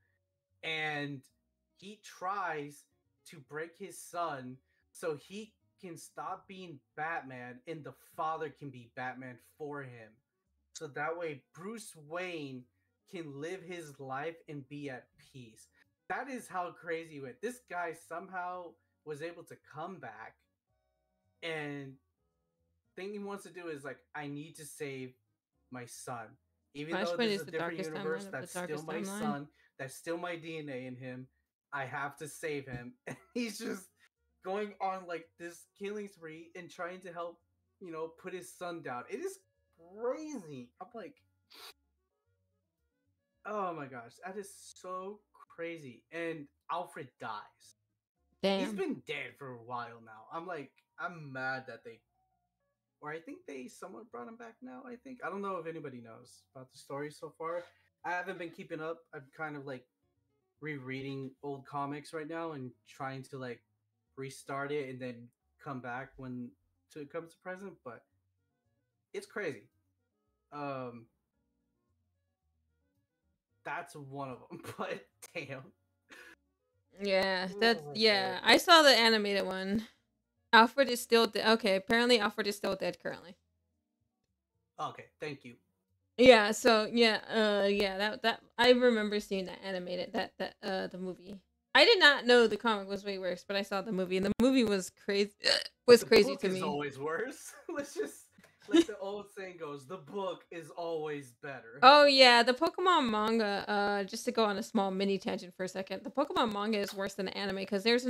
and he tries to break his son so he can stop being Batman and the father can be Batman for him. So that way Bruce Wayne can live his life and be at peace. That is how crazy it went. This guy somehow was able to come back, and thing he wants to do is like, I need to save my son. Even though Flashpoint this is is a the different darkest universe, timeline of the that's still darkest my timeline. son. That's still my DNA in him. I have to save him. And he's just going on like this killing spree and trying to help, put his son down. It is crazy. I'm like, oh my gosh, that is so crazy. And Alfred dies. He's Damn. been dead for a while now. I'm mad that or I think they somewhat brought him back now. I don't know if anybody knows about the story so far. I haven't been keeping up. I'm kind of like rereading old comics right now and trying to like restart it and then come back when it comes to present. But it's crazy. Um, that's one of them. But damn. Yeah, Oh, yeah. I saw the animated one. Alfred is still dead. Okay, apparently Alfred is still dead currently. Okay, thank you. Yeah, so yeah, that I remember seeing that animated the movie. I did not know the comic was way worse, but I saw the movie and the movie was crazy was The crazy book to is me. always worse. Let's just like the old saying goes, the book is always better. Oh yeah, the Pokemon manga. Just to go on a small mini tangent for a second, the Pokemon manga is worse than the anime because Oh my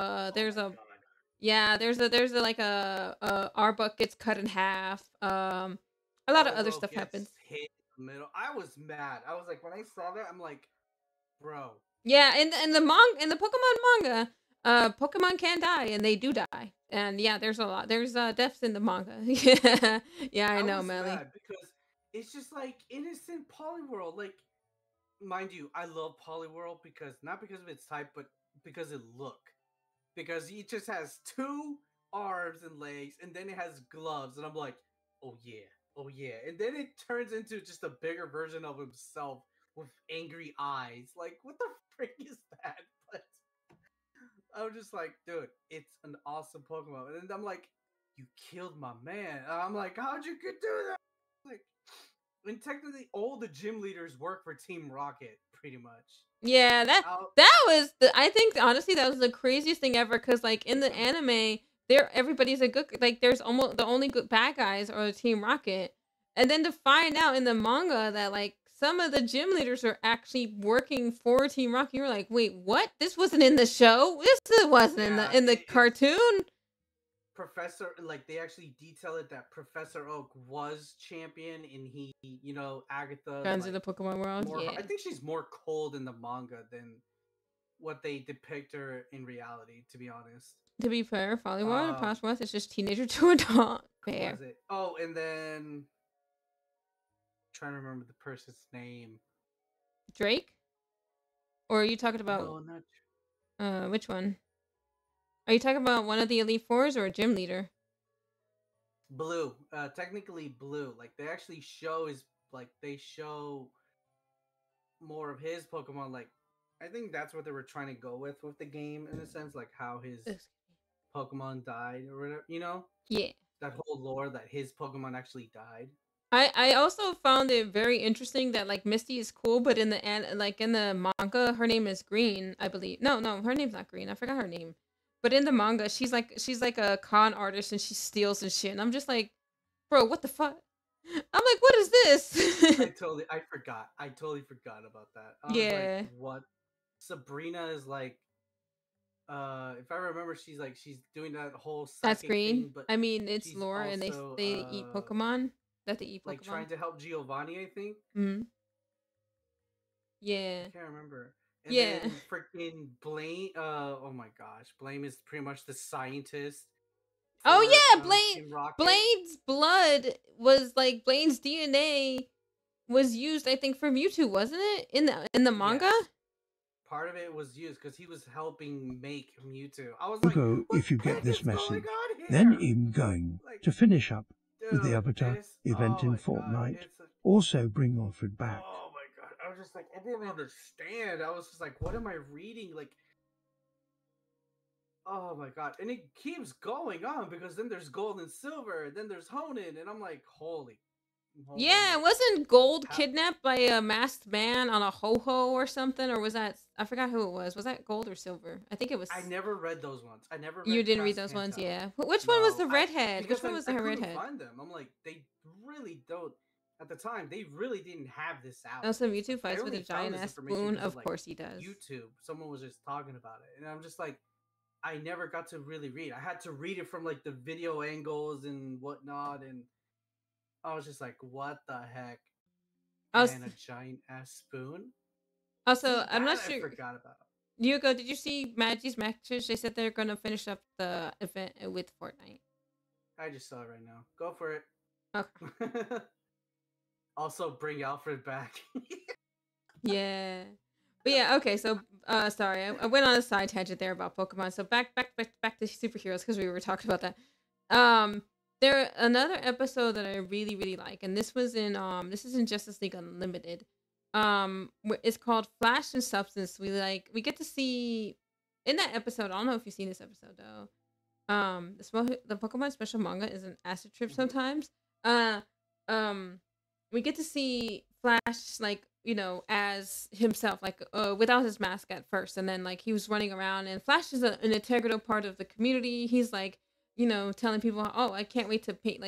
god. there's a like our book gets cut in half. A lot of other Arbok stuff gets happens. hit in the middle. I was mad. I was like, when I saw that, I'm like, bro. Yeah, in the Pokemon manga, Pokemon can die and they do die. And yeah, there's a lot. There's deaths in the manga. Yeah, yeah, I I know, was Melly. mad because it's just like innocent Poliwhirl. Like, mind you, I love Poliwhirl because not because of its type, but because it look. Because he just has two arms and legs, and then it has gloves, and I'm like, oh yeah, oh yeah. And then it turns into just a bigger version of himself with angry eyes. Like, what the frick is that? But I'm just like, dude, it's an awesome Pokemon. And then I'm like, you killed my man. And I'm like, how'd you get do that? Like, and technically, all the gym leaders work for Team Rocket, pretty much. Yeah, Out, that was the I think honestly that was the craziest thing ever because like in the anime there everybody's a good like there's almost the only good bad guys are Team Rocket, and then to find out in the manga that like some of the gym leaders are actually working for Team Rocket, you're like, wait, what? This wasn't in the show. This wasn't yeah, in the it's cartoon. Professor, like they actually detail it that Professor Oak was champion, and he, Agatha's Guns of like the Pokemon world, more. yeah. I think she's more cold in the manga than what they depict her in reality. To be honest, To be fair, Follywood and um, Poshworth is just teenager to adult. who Fair. was it? Oh, and then trying to remember the person's name. Drake? Or are you talking about No, not which one? Are you talking about one of the Elite Fours or a gym leader? Blue. Technically Blue. Like they actually show his like they show more of his Pokemon. Like I think that's what they were trying to go with the game in a sense, like how his Ugh. Pokemon died or whatever. Yeah. That whole lore that his Pokemon actually died. I also found it very interesting that like Misty is cool, but in the like in the manga, her name is Green, I believe. No, her name's not Green. I forgot her name. But in the manga, she's like a con artist and she steals and shit. And I'm just like, bro, what the fuck? I'm like, what is this? I totally forgot about that. I was like, Yeah, what? Sabrina is like, if I remember, she's doing that whole that's psychic Green. thing, but I mean, it's she's lore and also they eat Pokemon. That they eat like Pokemon. trying to help Giovanni, I think. Hmm. Yeah, I can't remember. And yeah. then freaking Blame. Oh my gosh, Blame is pretty much the scientist Oh for yeah, Team Rocket. Blaine's blood was like Blaine's DNA was used, I think, for Mewtwo, wasn't it? In the manga? Yes, part of it was used because he was helping make Mewtwo. I was like, Go what if you the get heck this is going message. on Then here? I'm going Like, to finish up with the dude, Avatar this. event Oh in my god, Fortnite. it's. Also bring Alfred back. Oh my god, I was just like, I didn't understand. I was just like, what am I reading? Like, oh my god, and it keeps going on because then there's gold and silver, then there's Honin, and I'm like, holy, I'm Yeah, like, wasn't Gold how, kidnapped by a masked man on a ho-ho or something? Or was that I forgot who it was. Was that Gold or Silver? I think it was I never read those ones. I never you read didn't read past those ones, Kanto. yeah. Which one was No, the I redhead? Which because one was I the couldn't redhead? find them. I'm like, they really don't. At the time, they really didn't have this out. Also, Mewtwo Like, I fights with a only found giant this ass information spoon. because Of of like course he does. YouTube. Someone was just talking about it, and I'm just like, I never got to really read. I had to read it from like the video angles and whatnot, and I was just like, what the heck? Also, And a giant ass spoon. also See, I'm not that I sure. forgot about. Hugo, did you see Magi's matches? They said they're gonna finish up the event with Fortnite. I just saw it right now. Go for it. Okay. Also, bring Alfred back. Yeah. But yeah, okay, so sorry, I went on a side tangent there about Pokemon. So back to superheroes because we were talking about that. Um there another episode that I really, really like, and this is in Justice League Unlimited. It's called Flash and Substance. We get to see in that episode, I don't know if you've seen this episode though. The Pokemon special manga is an acid trip Mhm. sometimes. Uh um we get to see Flash, like, as himself, like, without his mask at first, and then, like, he was running around, and Flash is an integral part of the community. He's like, telling people, oh, I can't wait to paint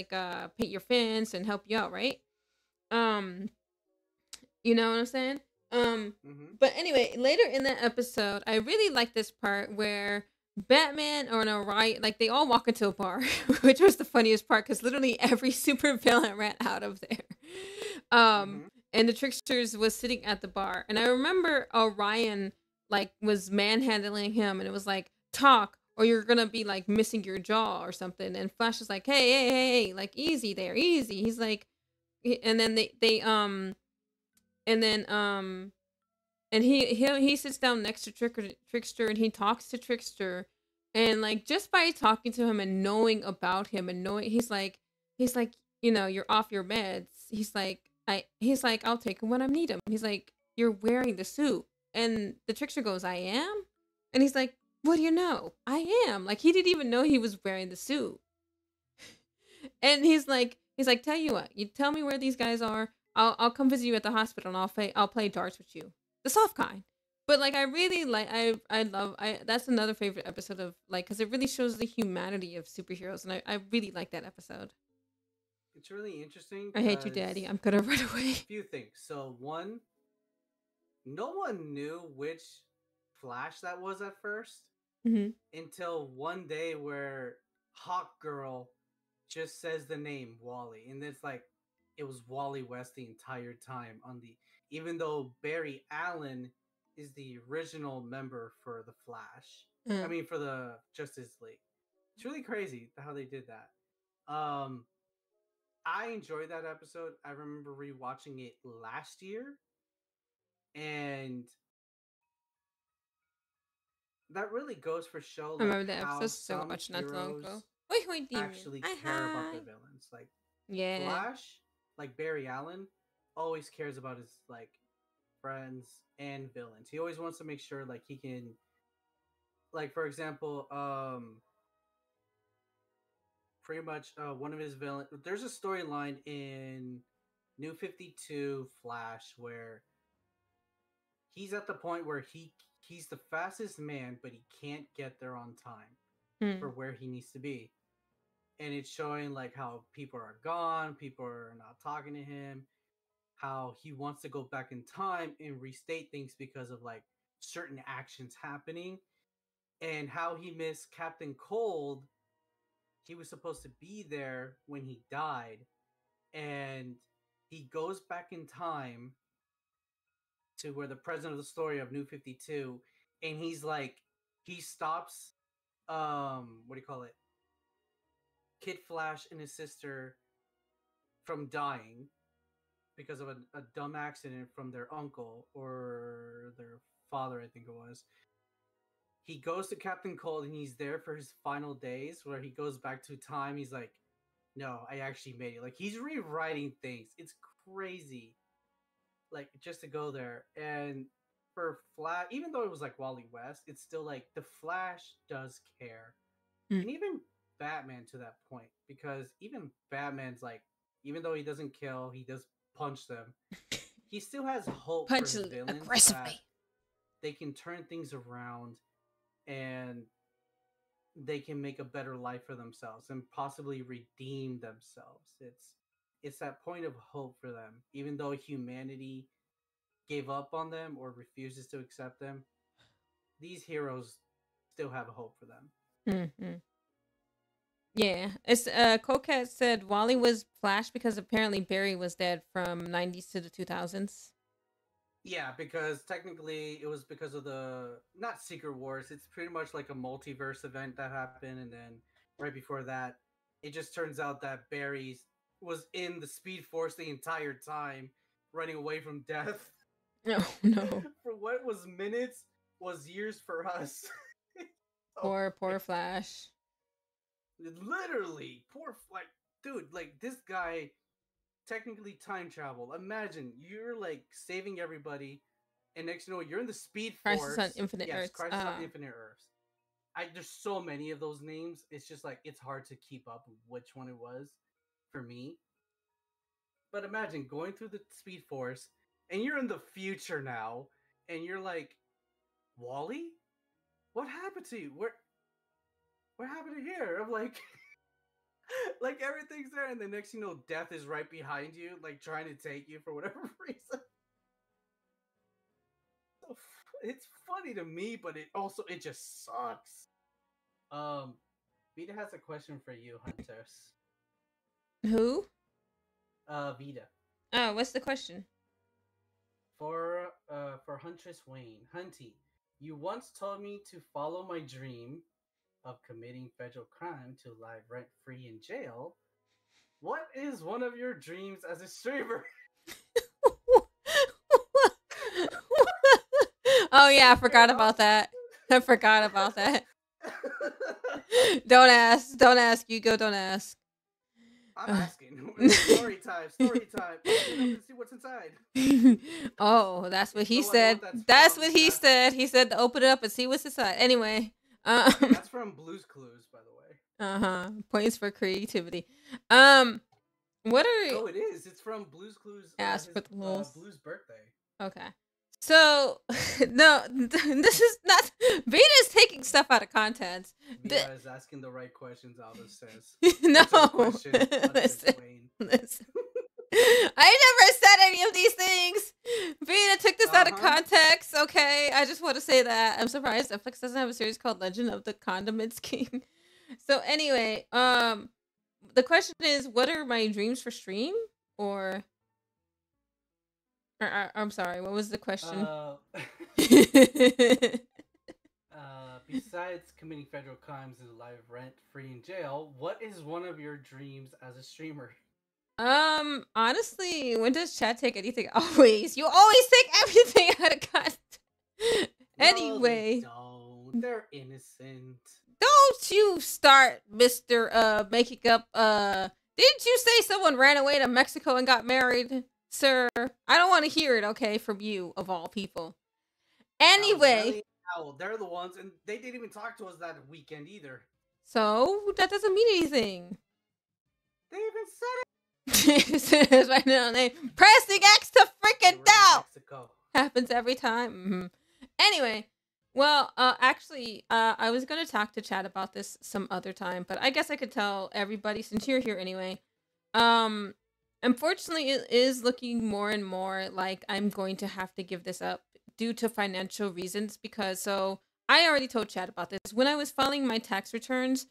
your fence and help you out, right? um you know what I'm saying? Um, Mm-hmm. but anyway, later in that episode, I really like this part where Batman, or no, right, like, they all walk into a bar, which was the funniest part because literally every super villain ran out of there. Um, Mm-hmm. and the Tricksters was sitting at the bar, and I remember Orion, like, was manhandling him, and it was like, talk or you're gonna be like missing your jaw or something. And Flash is like, hey, hey, hey, hey, like, easy there, easy. He's like, and then and then and he sits down next to Trickster, and he talks to Trickster, and, like, just by talking to him and knowing about him and knowing, he's like, you're off your meds. He's like, I'll take him when I need him. He's like, you're wearing the suit. And the Trickster goes, I am. And he's like, what do you know? I am. Like, he didn't even know he was wearing the suit. And he's like, tell you what, you tell me where these guys are. I'll come visit you at the hospital, and I'll play darts with you, the soft kind. But, like, I really like, I love, that's another favorite episode of, like, because it really shows the humanity of superheroes, and I really like that episode. It's really interesting I hate you, because Daddy. I'm gonna run away. few things. So one, no one knew which Flash that was at first Hmm. until one day where Hawk Girl just says the name Wally, and it's like it was Wally West the entire time on the. Even though Barry Allen is the original member for the Flash, I mean for the Justice League. It's really crazy how they did that. I enjoyed that episode. I remember rewatching it last year, and that really goes for show I like remember the how episode so some much not too long heroes ago. Wait, wait, demon. actually Hi, care about their hi. villains. Like Yeah. Flash, like Barry Allen, always cares about his like friends and villains. He always wants to make sure like he can, like, for example, pretty much one of his villain. There's a storyline in New 52 Flash where he's at the point where he's the fastest man, but he can't get there on time Hmm. for where he needs to be. And it's showing like how people are gone, people are not talking to him, how he wants to go back in time and restate things because of like certain actions happening, and how he missed Captain Cold. He was supposed to be there when he died, and he goes back in time to where the present of the story of New 52, and he's like, he stops, what do you call it? Kid Flash and his sister from dying because of a dumb accident from their uncle or their father, I think it was. He goes to Captain Cold and he's there for his final days where he goes back to time. He's like, no, I actually made it. Like, he's rewriting things. It's crazy. Like, just to go there. And for Flash, even though it was like Wally West, it's still like the Flash does care. Mm. And even Batman to that point, because even Batman's like, even though he doesn't kill, he does punch them. He still has hope for Punch his villains that aggressively. they can turn things around and they can make a better life for themselves and possibly redeem themselves. It's that point of hope for them, even though humanity gave up on them or refuses to accept them. These heroes still have a hope for them. Mm-hmm. Yeah, it's Coquette said Wally was Flash because apparently Barry was dead from '90s to the 2000s. Yeah, because technically it was because of the not Secret Wars. It's pretty much like a multiverse event that happened, and then right before that, it just turns out that Barry was in the Speed Force the entire time, running away from death. Oh no, For what was minutes was years for us. Oh, poor Flash. literally, poor like dude, like this guy technically time travel. Imagine you're like saving everybody, and next you know you're in the Speed Crisis Force. on Infinite Yes, Earths. Crisis on Infinite Earths. There's so many of those names. It's just like it's hard to keep up which one it was for me. But imagine going through the Speed Force, and you're in the future now, and you're like, Wally, what happened to you? What happened to here? I'm like, like everything's there, and the next you know, death is right behind you, like trying to take you for whatever reason. So it's funny to me, but it just sucks. Vita has a question for you, Hunters. Who? Vita. Oh, what's the question? For Huntress Wayne. Hunty, you once told me to follow my dream of committing federal crime to live rent free in jail. What is one of your dreams as a streamer? Oh yeah, I forgot about that. I forgot about that. Don't ask, Hugo, don't ask. I'm asking. Story time. Open it up and see what's inside. Oh, that's what he So I know said. what that's That's from. what he said. He said to open it up and see what's inside. Anyway, That's from Blue's Clues, by the way. points for creativity. What are Oh, it is. It's from Blue's Clues. Ask for the rules. Blue's birthday. Okay. So no, this is not. Vita's taking stuff out of context. Vita is asking the right questions. Albus says. No, Answer the question, listen, Wayne. listen. I never said any of these things. Vita took this out of context. Okay, I just want to say that I'm surprised Netflix doesn't have a series called Legend of the Condiments King. So anyway, the question is, what are my dreams for stream? Or I'm sorry, what was the question? Besides committing federal crimes and live rent free in jail, what is one of your dreams as a streamer? Honestly, when does chat take anything? Always. You always take everything out of context. Anyway. No, they don't. They're innocent. Don't you start, Mr. Making up, didn't you say someone ran away to Mexico and got married, sir? I don't want to hear it, okay, from you, of all people. Anyway. They're the ones, and they didn't even talk to us that weekend either. So, that doesn't mean anything. They even said it. It's right now, pressing X to freaking down. Happens every time. Mm-hmm. Anyway, well, actually, I was gonna talk to Chad about this some other time, but I guess I could tell everybody since you're here anyway. Unfortunately, it is looking more and more like I'm going to have to give this up due to financial reasons, because I already told Chad about this when I was filing my tax returns.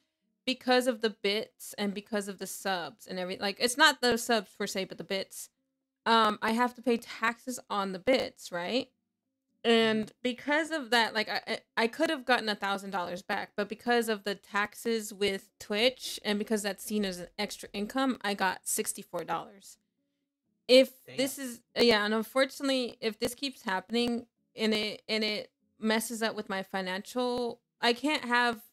Because of the bits and because of the subs and everything, like it's not the subs per se, but the bits. I have to pay taxes on the bits, right? And because of that, like I could have gotten $1,000 back, but because of the taxes with Twitch and because that's seen as an extra income, I got $64. If this is and unfortunately, if this keeps happening and it messes up with my financial, I can't have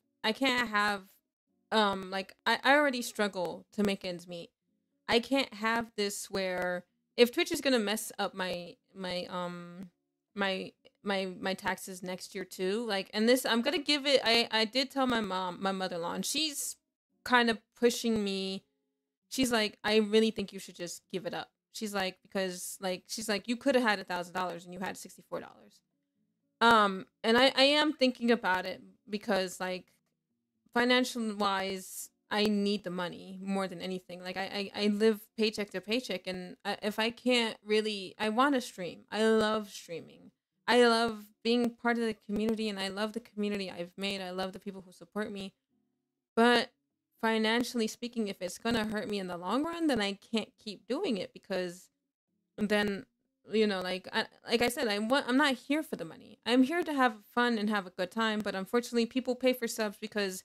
like I already struggle to make ends meet. I can't have this where if Twitch is gonna mess up my taxes next year too, like, and this I'm gonna give it. I did tell my mother-in-law, and she's kind of pushing me. She's like, I really think you should just give it up. She's like, because like she's like, you could have had $1,000 and you had $64. And I am thinking about it because like financial wise, I need the money more than anything. Like I live paycheck to paycheck, and if I can't really, I want to stream. I love streaming. I love being part of the community, and I love the community I've made. I love the people who support me. But financially speaking, if it's gonna hurt me in the long run, then I can't keep doing it, because then, you know, like I said, I'm not here for the money. I'm here to have fun and have a good time. But unfortunately, people pay for subs because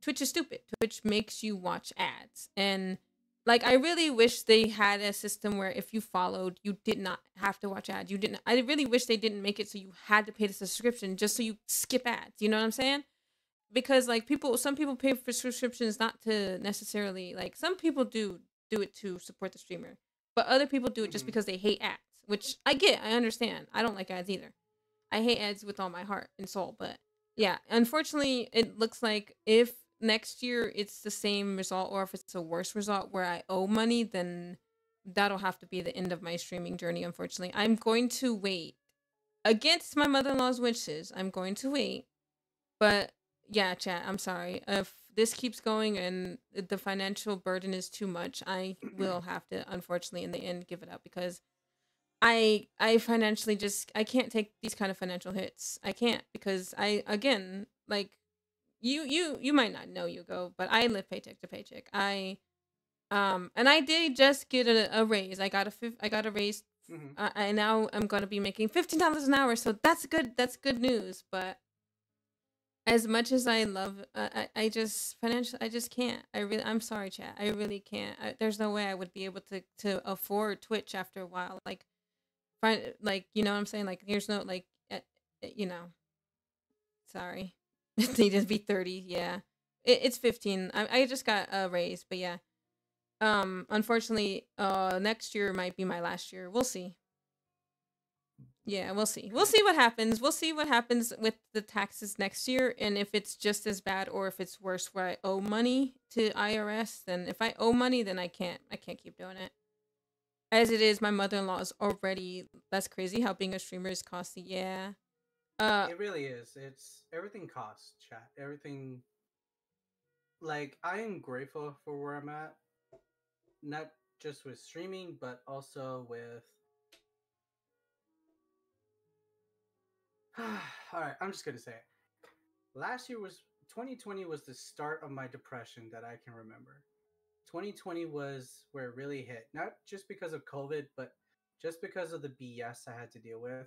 Twitch is stupid. Twitch makes you watch ads. And like, I really wish they had a system where if you followed, you did not have to watch ads. I really wish they didn't make it so you had to pay the subscription just so you skip ads. You know what I'm saying? Because like some people pay for subscriptions not to necessarily, like, some people do it to support the streamer, but other people do it just because they hate ads, which I get. I understand. I don't like ads either. I hate ads with all my heart and soul. But yeah, unfortunately, it looks like if next year it's the same result, or if it's a worse result where I owe money, then that'll have to be the end of my streaming journey, unfortunately. I'm going to wait. Against my mother-in-law's wishes, I'm going to wait. But yeah, chat, I'm sorry. If this keeps going and the financial burden is too much, I will have to, unfortunately, in the end, give it up because I financially just I can't take these kind of financial hits. I can't because I again like you might not know, Hugo, but I live paycheck to paycheck. And I did just get a raise. I got a raise. Hmm. I now I'm gonna be making $15 an hour, so that's good. That's good news. But as much as I love, I just financially, I just can't. I'm sorry, chat. I really can't. There's no way I would be able to afford Twitch after a while. Like, find like you know what I'm saying. Like, there's no like, you know. Sorry, it needed to be 30. Yeah, it's 15. I just got a raise, but yeah. Unfortunately, next year might be my last year. We'll see. Yeah, we'll see. We'll see what happens. We'll see what happens with the taxes next year, and if it's just as bad or if it's worse where I owe money to IRS. Then if I owe money, then I can't. I can't keep doing it. As it is, my mother-in-law is already. That's crazy. How being a streamer is costly. Yeah. It really is. It's everything costs, chat. Everything. Like I am grateful for where I'm at, not just with streaming, but also with. All right, I'm just gonna say it. Last year was 2020 was the start of my depression that I can remember. 2020 was where it really hit, not just because of COVID, but just because of the BS I had to deal with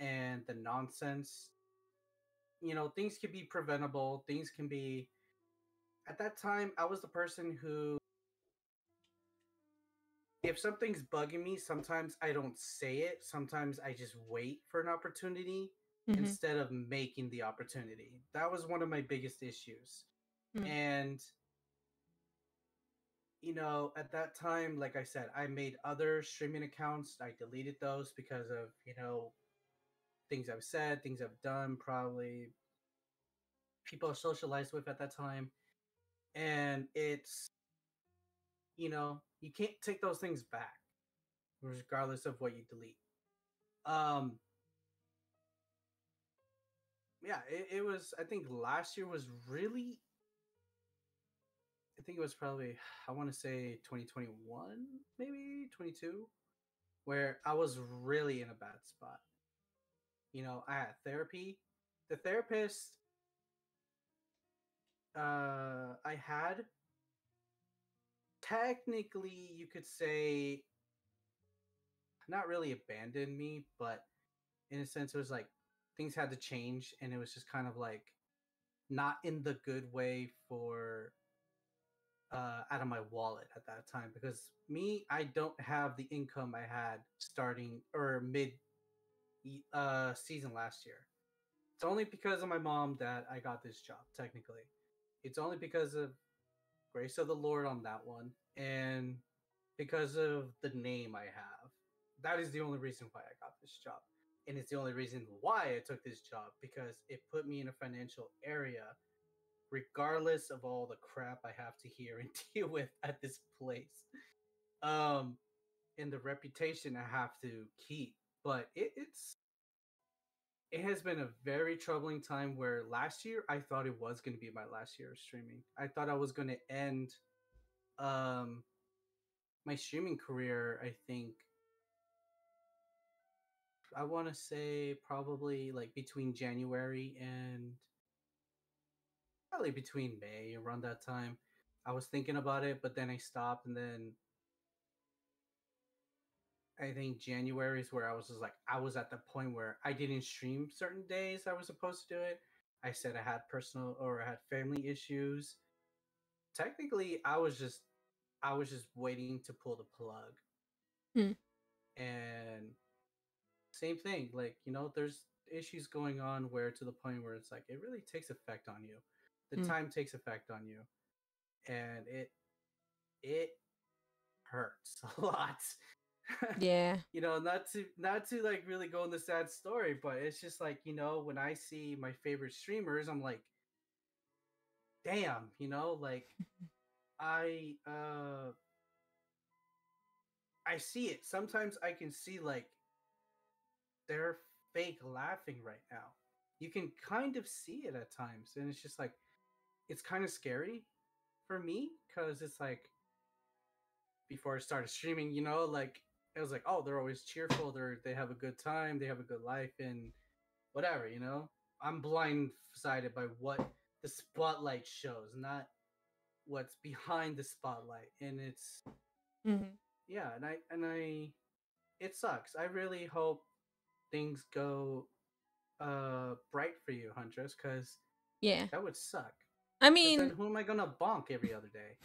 and the nonsense. Things can be preventable. Things can be. At that time, I was the person who, if something's bugging me, sometimes I don't say it. Sometimes I just wait for an opportunity Mhm. instead of making the opportunity. That was one of my biggest issues. Mm. And at that time, like I said, I made other streaming accounts. I deleted those because of, things I've said, things I've done, probably people I socialized with at that time. And it's, you can't take those things back, regardless of what you delete. Um, yeah, it was, I think last year was really, I think it was probably, I want to say 2021, maybe 22, where I was really in a bad spot. I had therapy. The therapist I had, technically, you could say, not really abandoned me, but in a sense, it was like things had to change, and it was just kind of like not in the good way for out of my wallet at that time because me, I don't have the income I had starting or mid season last year. It's only because of my mom that I got this job, technically. It's only because of grace of the Lord on that one, and because of the name I have. That is the only reason why I got this job. And it's the only reason why I took this job because it put me in a financial area, regardless of all the crap I have to hear and deal with at this place. Um, and the reputation I have to keep. But it has been a very troubling time where last year I thought it was going to be my last year of streaming. I thought I was going to end um my streaming career, I think I want to say probably like between January and probably between May around that time. I was thinking about it, but then I stopped and then I think January is where I was just like I was at the point where I didn't stream certain days I was supposed to do it. I said I had personal or I had family issues. Technically, I was just waiting to pull the plug. Mm. And same thing, like, there's issues going on where to the point where it's like it really takes effect on you. The Mm. time takes effect on you and it hurts a lot. Yeah. Not to like really go in the sad story, but it's just like, when I see my favorite streamers, I'm like, damn, like I I see it. Sometimes I can see like they're fake laughing right now. You can kind of see it at times, and it's just like it's kind of scary for me because it's like before I started streaming, like it was like, oh, they're always cheerful, they have a good time, they have a good life, and whatever. I'm blindsided by what the spotlight shows, not what's behind the spotlight, and it's Hmm. yeah, and I it sucks. I really hope things go bright for you, Huntress, because Yeah. that would suck. I Because then mean, who am I gonna bonk every other day?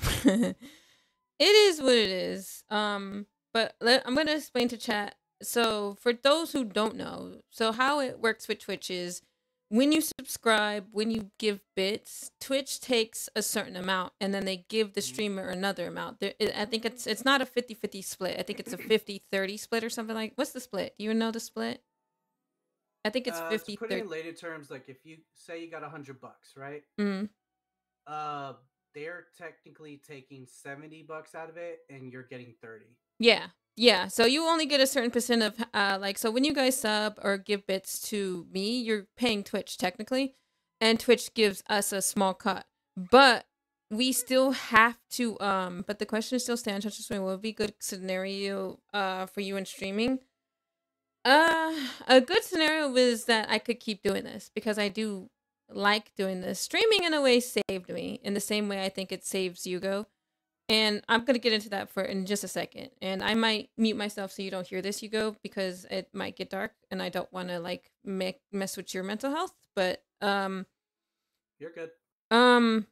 it is what it is. I'm gonna explain to chat. So for those who don't know, so how it works with Twitch is when you subscribe, when you give bits, Twitch takes a certain amount and then they give the Mhm. streamer another amount. I think it's not a 50-50 split. I think it's a 50-30 split or something like. What's the split? Do you know the split? I think it's To put it 50-30. in later terms, like if you say you got $100, right? Mm. Uh, they're technically taking $70 out of it, and you're getting 30. Yeah. Yeah. So you only get a certain percent of like so when you guys sub or give bits to me, you're paying Twitch technically, and Twitch gives us a small cut. But we still have to but the question still stands, what would be a good scenario for you in streaming? A good scenario is that I could keep doing this because I do like doing this. Streaming in a way saved me in the same way I think it saves Yugo. And I'm gonna get into that for in just a second. And I might mute myself so you don't hear this, Hugo, because it might get dark, and I don't want to like mess with your mental health. But You're good. um,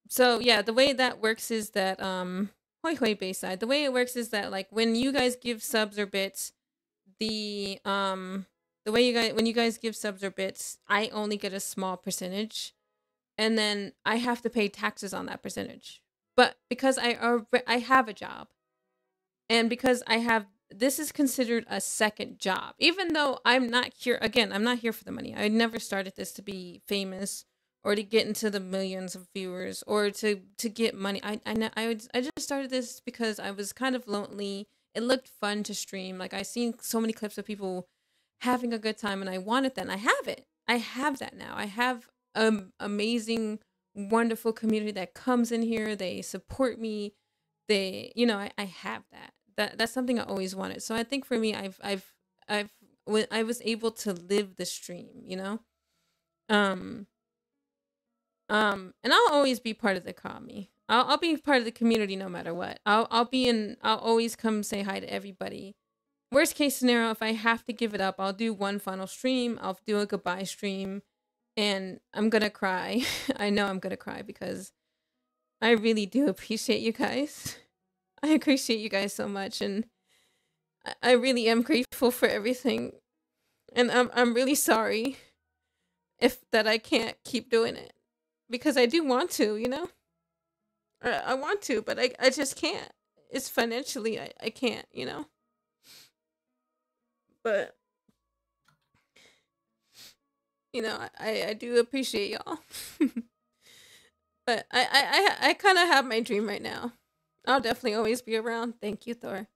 so yeah, the way that works is that hoi hoi Bayside. The way it works is that like when you guys give subs or bits, the way when you guys give subs or bits, I only get a small percentage, and then I have to pay taxes on that percentage. But because I have a job, and because I have this is considered a second job, even though I'm not here again. I'm not here for the money. I never started this to be famous or to get into the millions of viewers or to get money. I just started this because I was kind of lonely. It looked fun to stream. Like I seen so many clips of people having a good time, and I wanted that. And I have it. I have that now. I have amazing, wonderful community that comes in here. They support me. I have that. That's something I always wanted. So I think for me, I've when I was able to live the stream. Um, and I'll always be part of the community. I'll be part of the community no matter what. I'll always come say hi to everybody. Worst case scenario, if I have to give it up, I'll do one final stream. I'll do a goodbye stream, and I'm gonna cry. I know I'm gonna cry because I really do appreciate you guys. I appreciate you guys so much, and I really am grateful for everything. And I'm really sorry if that I can't keep doing it because I do want to. I want to, but I just can't. It's financially I can't. But I do appreciate y'all. But I kind of have my dream right now. I'll definitely always be around. Thank you, Thor.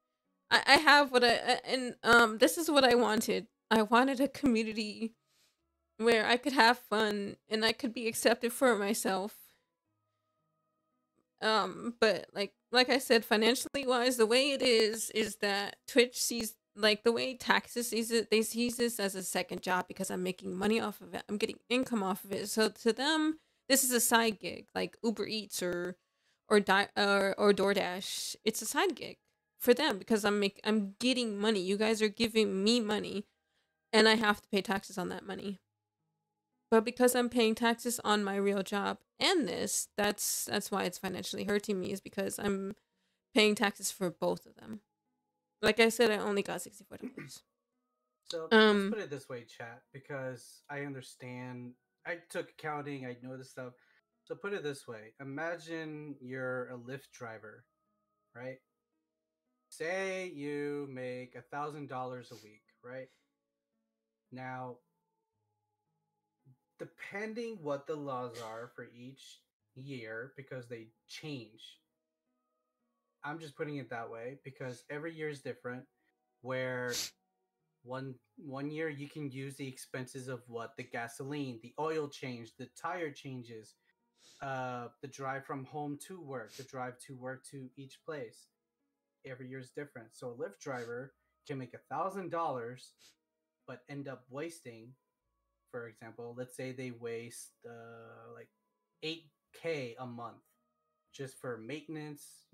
I have what and this is what I wanted. I wanted a community where I could have fun and I could be accepted for myself. But like I said, financially wise, the way it is that Twitch sees like the way taxes sees it, they sees this as a second job because I'm making money off of it. I'm getting income off of it. So to them, this is a side gig, like Uber Eats or DoorDash. It's a side gig for them because I'm getting money. You guys are giving me money, and I have to pay taxes on that money. But because I'm paying taxes on my real job and this, that's why it's financially hurting me, is because I'm paying taxes for both of them. Like I said, I only got $64. So let's put it this way, chat, because I understand. I took accounting. I know this stuff. So put it this way: imagine you're a Lyft driver, right? Say you make $1,000 a week, right? Now, depending what the laws are for each year, because they change, I'm just putting it that way because every year is different. Where one year you can use the expenses of what the gasoline, the oil change, the tire changes, the drive from home to work, the drive to work to each place. Every year is different. So a Lyft driver can make $1,000, but end up wasting, for example, let's say they waste like 8K a month just for maintenance.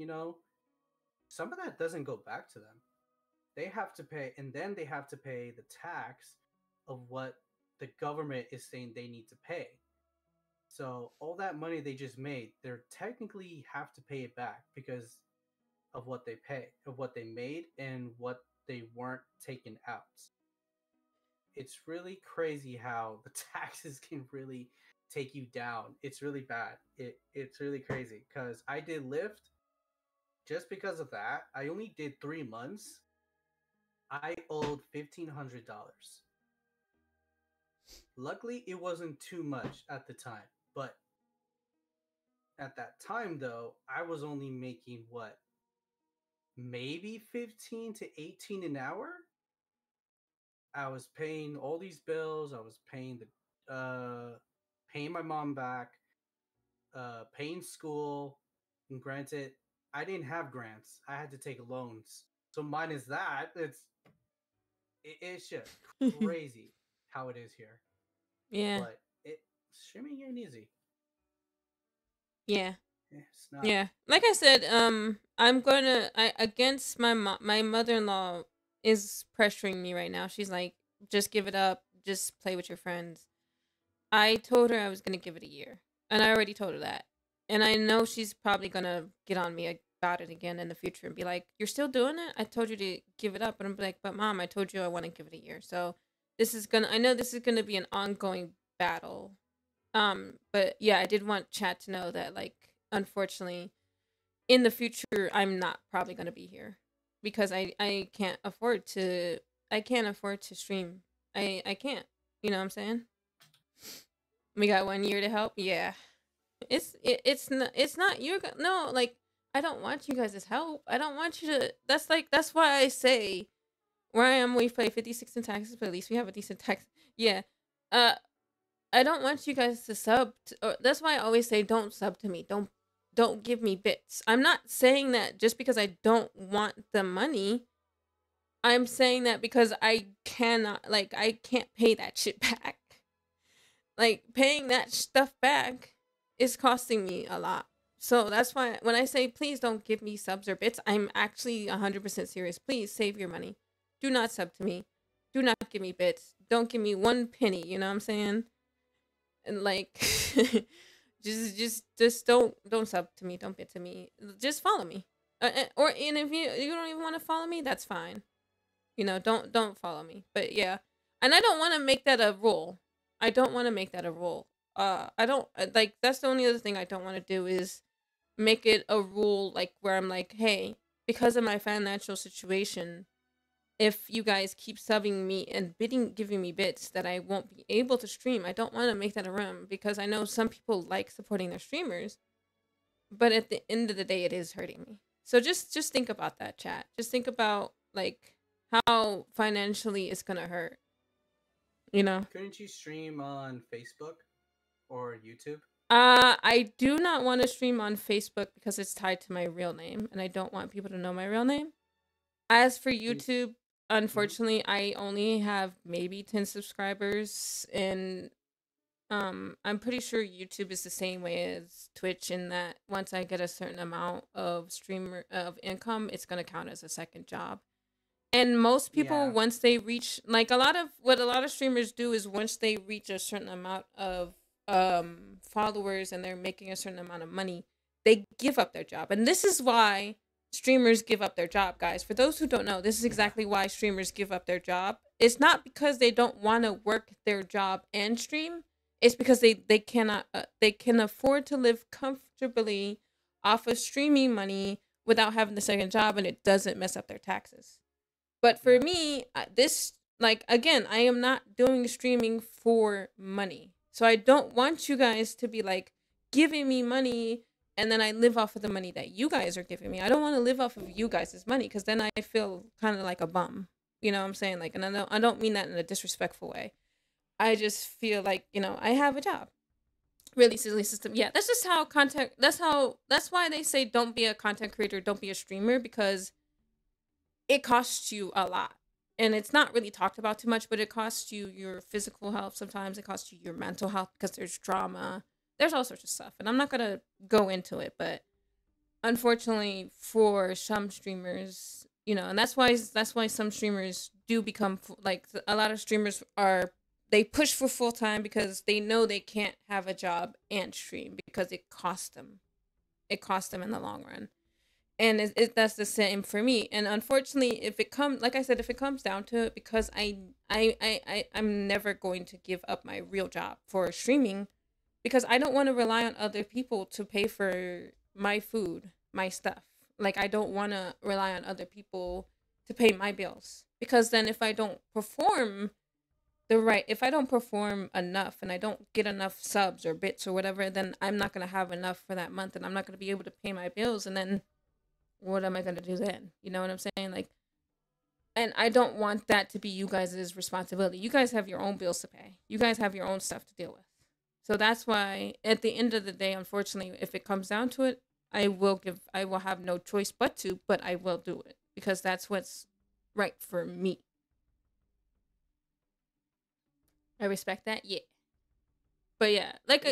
Some of that doesn't go back to them. They have to pay, and then they have to pay the tax of what the government is saying they need to pay. So all that money they just made, they're technically have to pay it back because of what they pay, of what they made, and what they weren't taken out. It's really crazy how the taxes can really take you down. It's really bad. It's really crazy because I did Lyft just because of that. I only did 3 months. I owed $1,500. Luckily, it wasn't too much at the time, but at that time though, I was only making what, maybe 15 to 18 an hour. I was paying all these bills. I was paying my mom back, paying school. And granted, I didn't have grants. I had to take loans. So minus that, it's just crazy how it is here. Yeah. But streaming ain't easy. Yeah. It's not. Yeah. Like I said, against my mother-in-law is pressuring me right now. She's like, just give it up, just play with your friends. I told her I was gonna give it a year, and I already told her that. And I know she's probably gonna get on me about it again in the future and be like, "You're still doing it? I told you to give it up." And I'm like, "But mom, I told you I want to give it a year." So I know this is gonna be an ongoing battle. But yeah, I did want chat to know that, like, unfortunately, in the future, I'm not probably gonna be here because I can't afford to. I can't afford to stream. I can't. You know what I'm saying? We got 1 year to help. Yeah, it's not no, like, I don't want you guys' help. I don't want you to. That's why I say where I am. We pay 56 in taxes, but at least we have a decent tax. Yeah. I don't want you guys to sub. That's why I always say don't sub to me. Don't give me bits. I'm not saying that just because I don't want the money. I'm saying that because I cannot, like, I can't pay that shit back. Like, paying that stuff back is costing me a lot. So that's why when I say please don't give me subs or bits, I'm actually 100% serious. Please save your money. Do not sub to me. Do not give me bits. Don't give me one penny. You know what I'm saying? And like, just don't sub to me. Don't bit to me. Just follow me. And if you don't even want to follow me, that's fine. Don't follow me. But yeah, and I don't want to make that a rule. I don't want to make that a rule. I don't like. That's the only other thing I don't want to do is make it a rule, like, where I'm like, hey, because of my financial situation, if you guys keep subbing me and giving me bits, that I won't be able to stream. I don't want to make that a room because I know some people like supporting their streamers, but at the end of the day, it is hurting me. So just think about that, chat. Just think about, like, how financially it's gonna hurt. Couldn't you stream on Facebook or YouTube? I do not want to stream on Facebook because it's tied to my real name, and I don't want people to know my real name. As for YouTube, unfortunately, I only have maybe 10 subscribers, and I'm pretty sure YouTube is the same way as Twitch in that once I get a certain amount of income, it's gonna count as a second job. And most people, once they reach, like, a lot of streamers do is once they reach a certain amount of followers and they're making a certain amount of money, they give up their job. And this is why streamers give up their job, guys. For those who don't know, this is exactly why streamers give up their job. It's not because they don't want to work their job and stream. It's because they cannot they can afford to live comfortably off of streaming money without having the second job, and it doesn't mess up their taxes. But for me, this, like, again, I am not doing streaming for money. So I don't want you guys to be, like, giving me money and then I live off of the money that you guys are giving me. I don't want to live off of you guys' money because then I feel kind of like a bum. You know what I'm saying? Like, and I don't mean that in a disrespectful way. I just feel like, I have a job. Really silly system. Yeah, that's just how content. That's why they say don't be a content creator, don't be a streamer, because it costs you a lot. And it's not really talked about too much, but it costs you your physical health. Sometimes it costs you your mental health because there's drama. There's all sorts of stuff. And I'm not going to go into it, but unfortunately for some streamers, and that's why some streamers do become like a lot of streamers they push for full time because they know they can't have a job and stream because it costs them. It costs them in the long run. And that's the same for me. And unfortunately, if it comes down to it, because I'm never going to give up my real job for streaming, because I don't want to rely on other people to pay for my food, my stuff. Like, I don't want to rely on other people to pay my bills, because then if I don't perform enough and I don't get enough subs or bits or whatever, then I'm not going to have enough for that month and I'm not going to be able to pay my bills. And then what am I going to do then? You know what I'm saying? Like, and I don't want that to be you guys' responsibility. You guys have your own bills to pay. You guys have your own stuff to deal with. So that's why at the end of the day, unfortunately, if it comes down to it, I will have no choice but I will do it because that's what's right for me. I respect that. Yeah. But yeah, like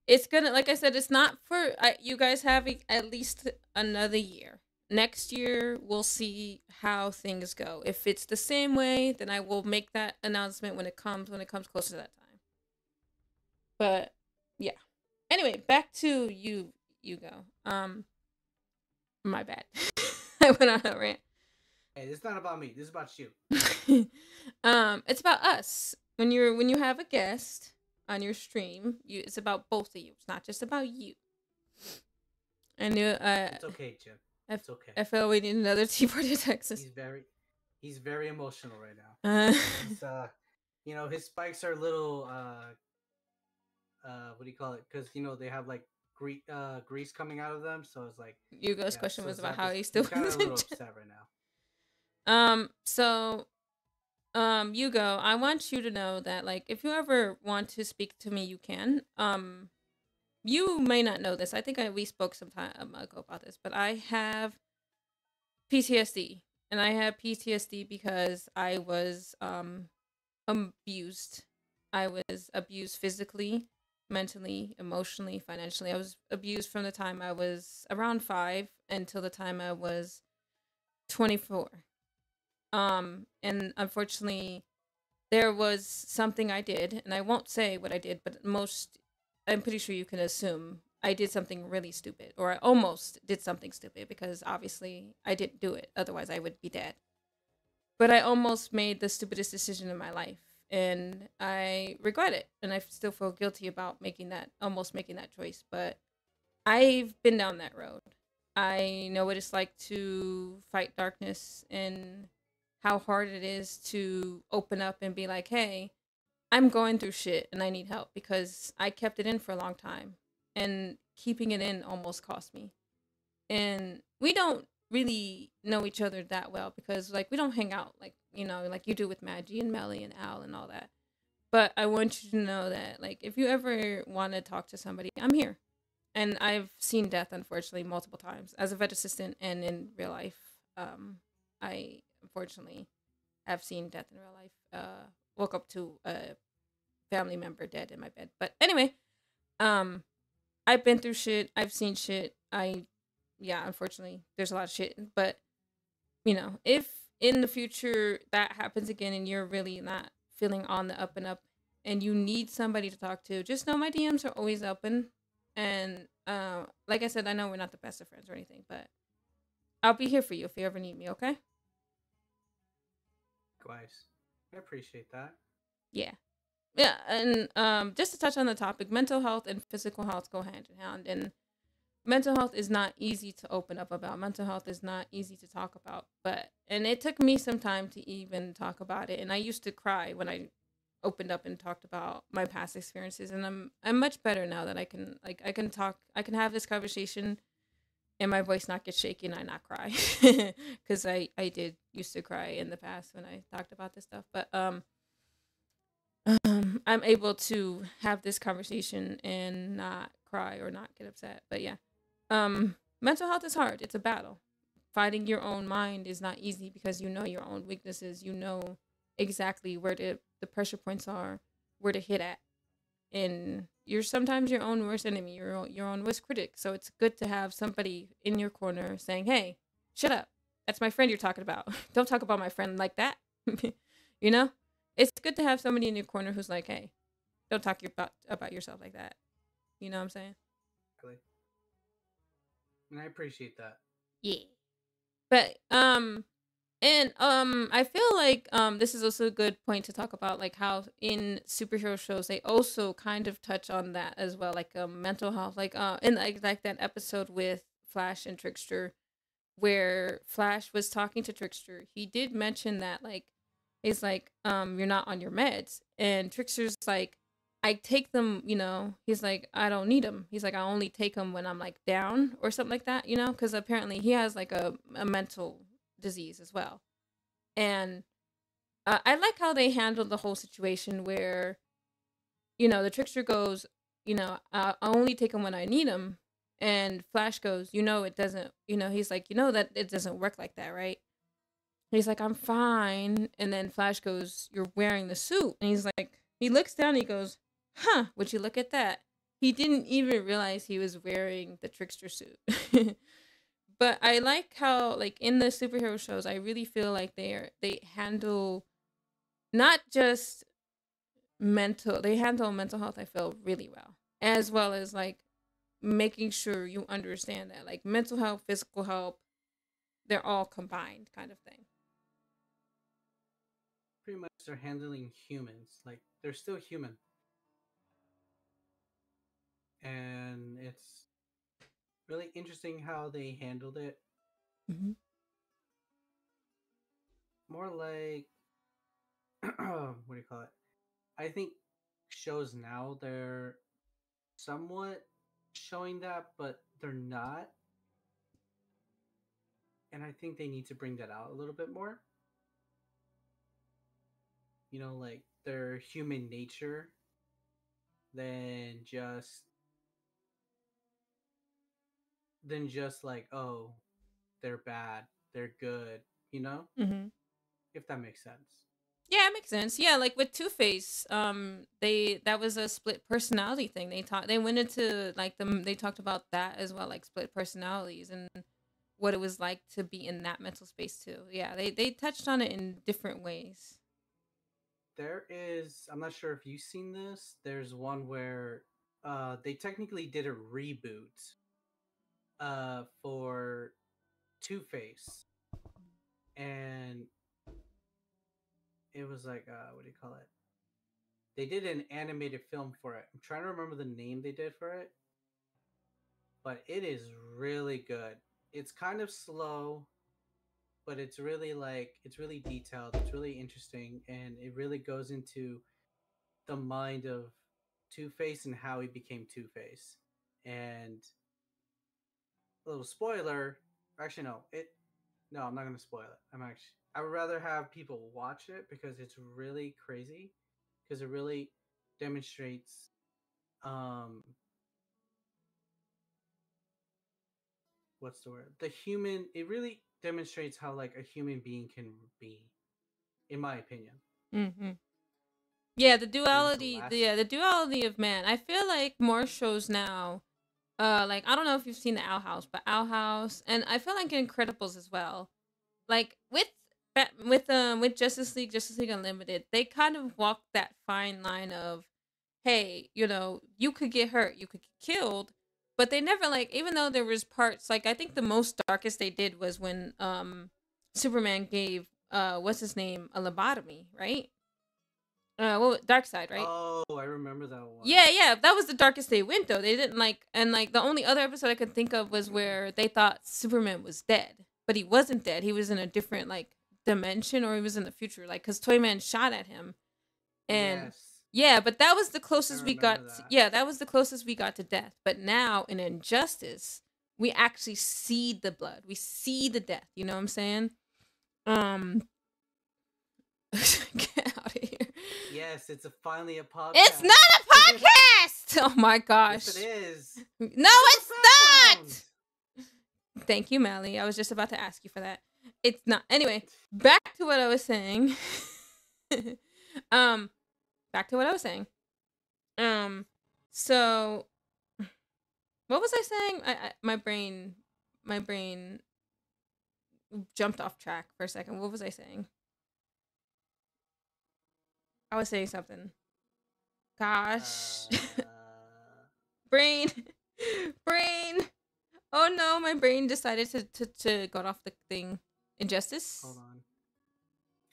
it's gonna, like I said, it's not for you guys have at least another year. Next year, we'll see how things go. If it's the same way, then I will make that announcement when it comes closer to that time. But yeah. Anyway, back to you go. My bad. I went on a rant. Hey, this is not about me. This is about you. It's about us. When you have a guest on your stream, it's about both of you. It's not just about you. And it's okay, Jim. It's okay. I feel we need another T-Board in Texas. He's very emotional right now. His spikes are a little what do you call it? Because they have like grease coming out of them, so it's like Hugo's question was about how he's still kind of a little upset right now. Hugo, I want you to know that, like, if you ever want to speak to me, you can. You may not know this. I think we spoke some time ago about this, but I have PTSD, and I have PTSD because I was abused. I was abused physically, mentally, emotionally, financially. I was abused from the time I was around 5 until the time I was 24. And unfortunately, there was something I did, and I won't say what I did, but I'm pretty sure you can assume I did something really stupid, or I almost did something stupid, because obviously I didn't do it. Otherwise, I would be dead. But I almost made the stupidest decision in my life, and I regret it, and I still feel guilty about almost making that choice. But I've been down that road. I know what it's like to fight darkness and how hard it is to open up and be like, hey, I'm going through shit and I need help, because I kept it in for a long time, and keeping it in almost cost me. And we don't really know each other that well, because like we don't hang out like you do with Maggie and Melly and Al and all that. But I want you to know that, like, if you ever want to talk to somebody, I'm here. And I've seen death, unfortunately, multiple times as a vet assistant and in real life. I unfortunately have seen death in real life. Woke up to a family member dead in my bed. But anyway, I've been through shit. I've seen shit. Unfortunately, there's a lot of shit. But, if in the future that happens again and you're really not feeling on the up and up and you need somebody to talk to, just know my DMs are always open. And like I said, I know we're not the best of friends or anything, but I'll be here for you if you ever need me, okay? Likewise. I appreciate that. Yeah. Yeah, and just to touch on the topic, mental health and physical health go hand in hand, and mental health is not easy to open up about. Mental health is not easy to talk about, and it took me some time to even talk about it, and I used to cry when I opened up and talked about my past experiences, and I'm much better now that I can talk, I can have this conversation and my voice not get shaky and I not cry because I did used to cry in the past when I talked about this stuff, but I'm able to have this conversation and not cry or not get upset. But yeah, mental health is hard. It's a battle. Fighting your own mind is not easy because you know your own weaknesses. You know exactly where the pressure points are, where to hit at, and you're sometimes your own worst enemy, your own worst critic. So it's good to have somebody in your corner saying, "Hey, shut up. That's my friend you're talking about. Don't talk about my friend like that." you know, it's good to have somebody in your corner who's like, "Hey, don't talk about yourself like that." You know what I'm saying? Exactly. And I appreciate that. Yeah. But and I feel like this is also a good point to talk about, like how in superhero shows they also kind of touch on that as well, like mental health, like in like that episode with Flash and Trickster where Flash was talking to Trickster. He did mention that, like, he's like, you're not on your meds, and Trickster's like, I take them, he's like, I don't need them. He's like, I only take them when I'm like down or something like that, because apparently he has like a mental disease as well. And I like how they handled the whole situation where, the Trickster goes, I only take them when I need them. And Flash goes, it doesn't, he's like, that it doesn't work like that, right? He's like, I'm fine. And then Flash goes, you're wearing the suit. And he's like, he looks down and he goes, huh, would you look at that? He didn't even realize he was wearing the Trickster suit. But I like how, like, in the superhero shows, I really feel like they handle not just they handle mental health, I feel, really well as like making sure you understand that, like, mental health, physical health, they're all combined kind of thing. Pretty much they're handling humans. Like, they're still human. And it's really interesting how they handled it. Mm-hmm. More like, what do you call it? I think shows now, they're somewhat showing that, but they're not. And I think they need to bring that out a little bit more. Like their human nature than just like, oh, they're bad, they're good, Mm-hmm. if that makes sense. Yeah, it makes sense. Yeah, like with Two-Face, that was a split personality thing. They went into like they talked about that as well, like split personalities and what it was like to be in that mental space too. Yeah, they touched on it in different ways. There is, I'm not sure if you've seen this. There's one where they technically did a reboot for Two-Face, and it was like, what do you call it? They did an animated film for it. I'm trying to remember the name they did for it, but it is really good. It's kind of slow, but it's really detailed. It's really interesting, and it really goes into the mind of Two-Face and how he became Two-Face. And a little spoiler, actually no, I'm not gonna spoil it. I would rather have people watch it because it's really crazy, because it really demonstrates what's the word? It really demonstrates how, like, a human being can be, in my opinion. Mm-hmm. Yeah, the duality of man. I feel like more shows now, like, I don't know if you've seen the Owl House, but Owl House, and I feel like Incredibles as well. Like with Justice League Unlimited, they kind of walk that fine line of, hey, you could get hurt, you could get killed, but they never, like, even though there was parts, like, I think the most darkest they did was when Superman gave what's his name a lobotomy, right? Darkseid, right? Oh, I remember that one. Yeah, that was the darkest they went though. They didn't like the only other episode I could think of was where they thought Superman was dead, but he wasn't dead. He was in a different, like, dimension, or he was in the future, like, because Toyman shot at him, And Yes. yeah, but that was the I closest we remember got. that. Yeah, that was the closest we got to death. But now in Injustice, we actually see the blood. We see the death. You know what I'm saying? Um, get out of here. Yes, it's finally a podcast. It's not a podcast. Oh my gosh. Yes, it is. No, it's Background. not. Thank you, Mally. I was just about to ask you for that. It's not. Anyway, back to what I was saying. Back to what I was saying. So what was I saying? My brain jumped off track for a second. What was I saying? I was saying something. Gosh. brain. Oh no, my brain decided to go off the thing. Injustice? Hold on.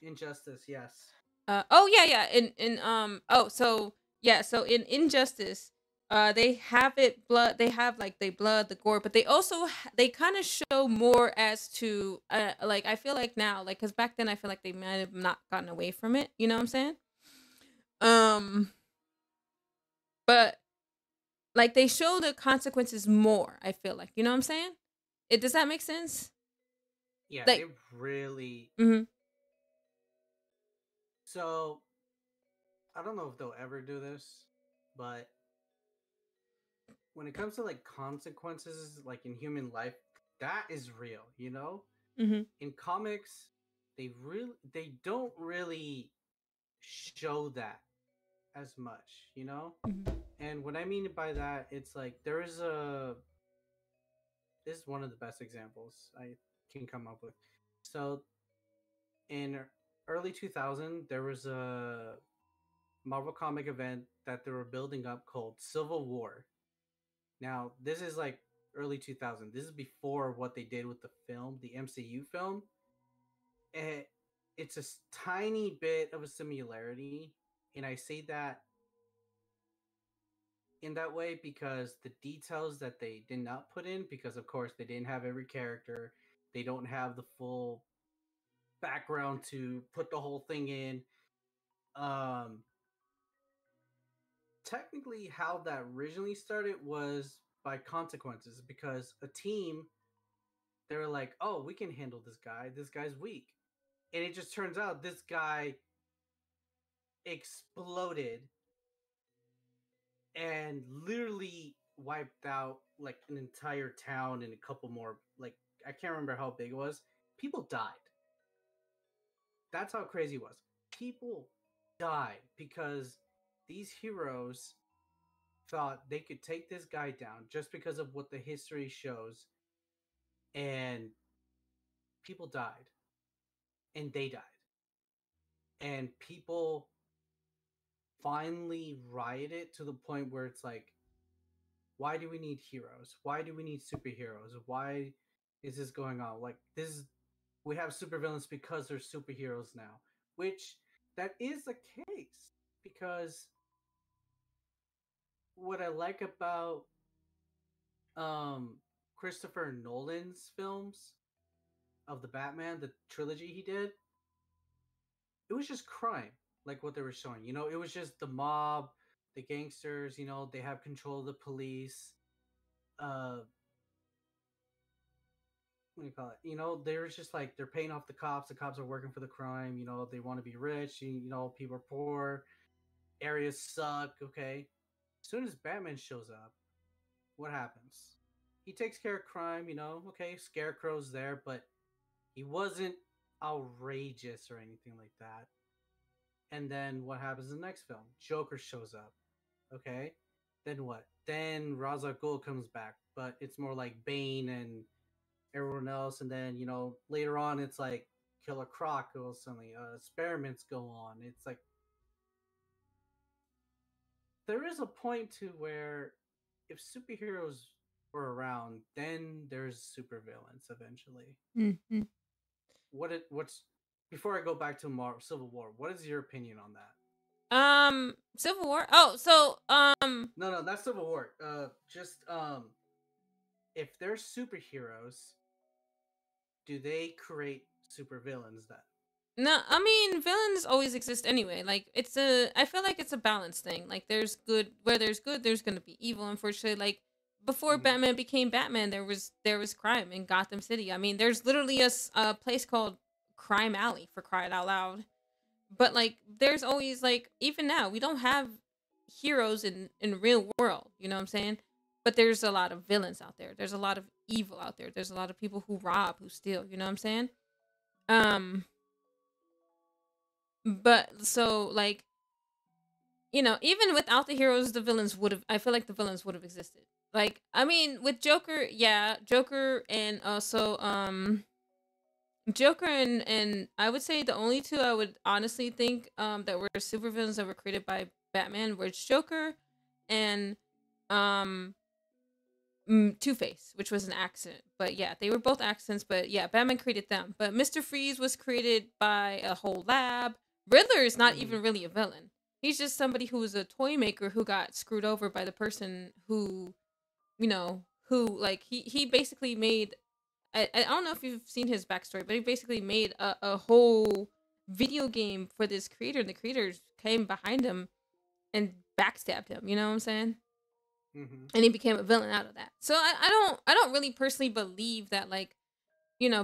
Injustice, yes. Oh yeah. So in Injustice, they have it blood. They have like the blood, the gore, but they also they kind of show more as to like I feel like now, like because back then I feel like they might have not gotten away from it. You know what I'm saying? But like they show the consequences more. I feel like, you know what I'm saying? Does that make sense? Yeah, Like- they really. Mm-hmm. So, I don't know if they'll ever do this, but when it comes to like consequences, like in human life, that is real, you know? Mm-hmm. In comics, they don't really show that as much, you know? Mm-hmm. And what I mean by that, it's like this is one of the best examples I can come up with. So in early 2000, there was a Marvel comic event that they were building up called Civil War. Now, this is like early 2000. This is before what they did with the film, the MCU film. It's a tiny bit of a similarity, and I say that in that way because the details that they did not put in, because of course they didn't have every character, they don't have the full background to put the whole thing in. Technically how that originally started was by consequences, because a team, they were like, oh, we can handle this guy's weak, and it just turns out this guy exploded and literally wiped out like an entire town and a couple more, like I can't remember how big it was. People died. That's how crazy it was. People died because these heroes thought they could take this guy down just because of what the history shows, and people died, and they died, and people finally rioted to the point where it's like, why do we need heroes? Why do we need superheroes? Why is this going on? Like, we have supervillains because they're superheroes now, which that is the case, because what I like about Christopher Nolan's films of the Batman, the trilogy he did, it was just crime, like what they were showing. You know, it was just the mob, the gangsters. You know, they have control of the police. What do you call it? You know, they're just like they're paying off the cops. The cops are working for the crime. You know, they want to be rich. You know, people are poor. Areas suck. Okay. As soon as Batman shows up, what happens? He takes care of crime. You know, okay, Scarecrow's there, but he wasn't outrageous or anything like that. And then what happens in the next film? Joker shows up. Okay. Then what? Then Ra's al Ghul comes back, but it's more like Bane and everyone else. And then, you know, later on, it's like Killer Croc goes suddenly. Experiments go on. It's like there is a point to where if superheroes were around, then there's supervillains eventually. Mm-hmm. What's before I go back to Civil War? What is your opinion on that? Civil War. Oh, so No, not Civil War. Just if they're superheroes, do they create supervillains then? No, I mean villains always exist anyway. Like I feel like it's a balance thing. Like there's good where there's good, there's gonna be evil. Unfortunately, like before Mm-hmm. Batman became Batman, there was crime in Gotham City. I mean, there's literally a place called Crime Alley for crying out loud. But like, there's always like even now we don't have heroes in real world. You know what I'm saying? But there's a lot of villains out there. There's a lot of evil out there. There's a lot of people who rob, who steal. You know what I'm saying? Um But so like, even without the heroes, the villains would have. I feel like the villains would have existed. Like, I mean, with Joker, yeah, Joker, and also Joker and I would say the only two I would honestly think that were supervillains that were created by Batman were Joker and um Two Face, which was an accident. But yeah, they were both accidents. But yeah, Batman created them. But Mister Freeze was created by a whole lab. Riddler is not Mm-hmm. even really a villain. He's just somebody who was a toy maker who got screwed over by the person who like he basically made. I don't know if you've seen his backstory, but he basically made a whole video game for this creator, and the creators came behind him and backstabbed him. You know what I'm saying? Mm-hmm. And he became a villain out of that. So I don't really personally believe that, like,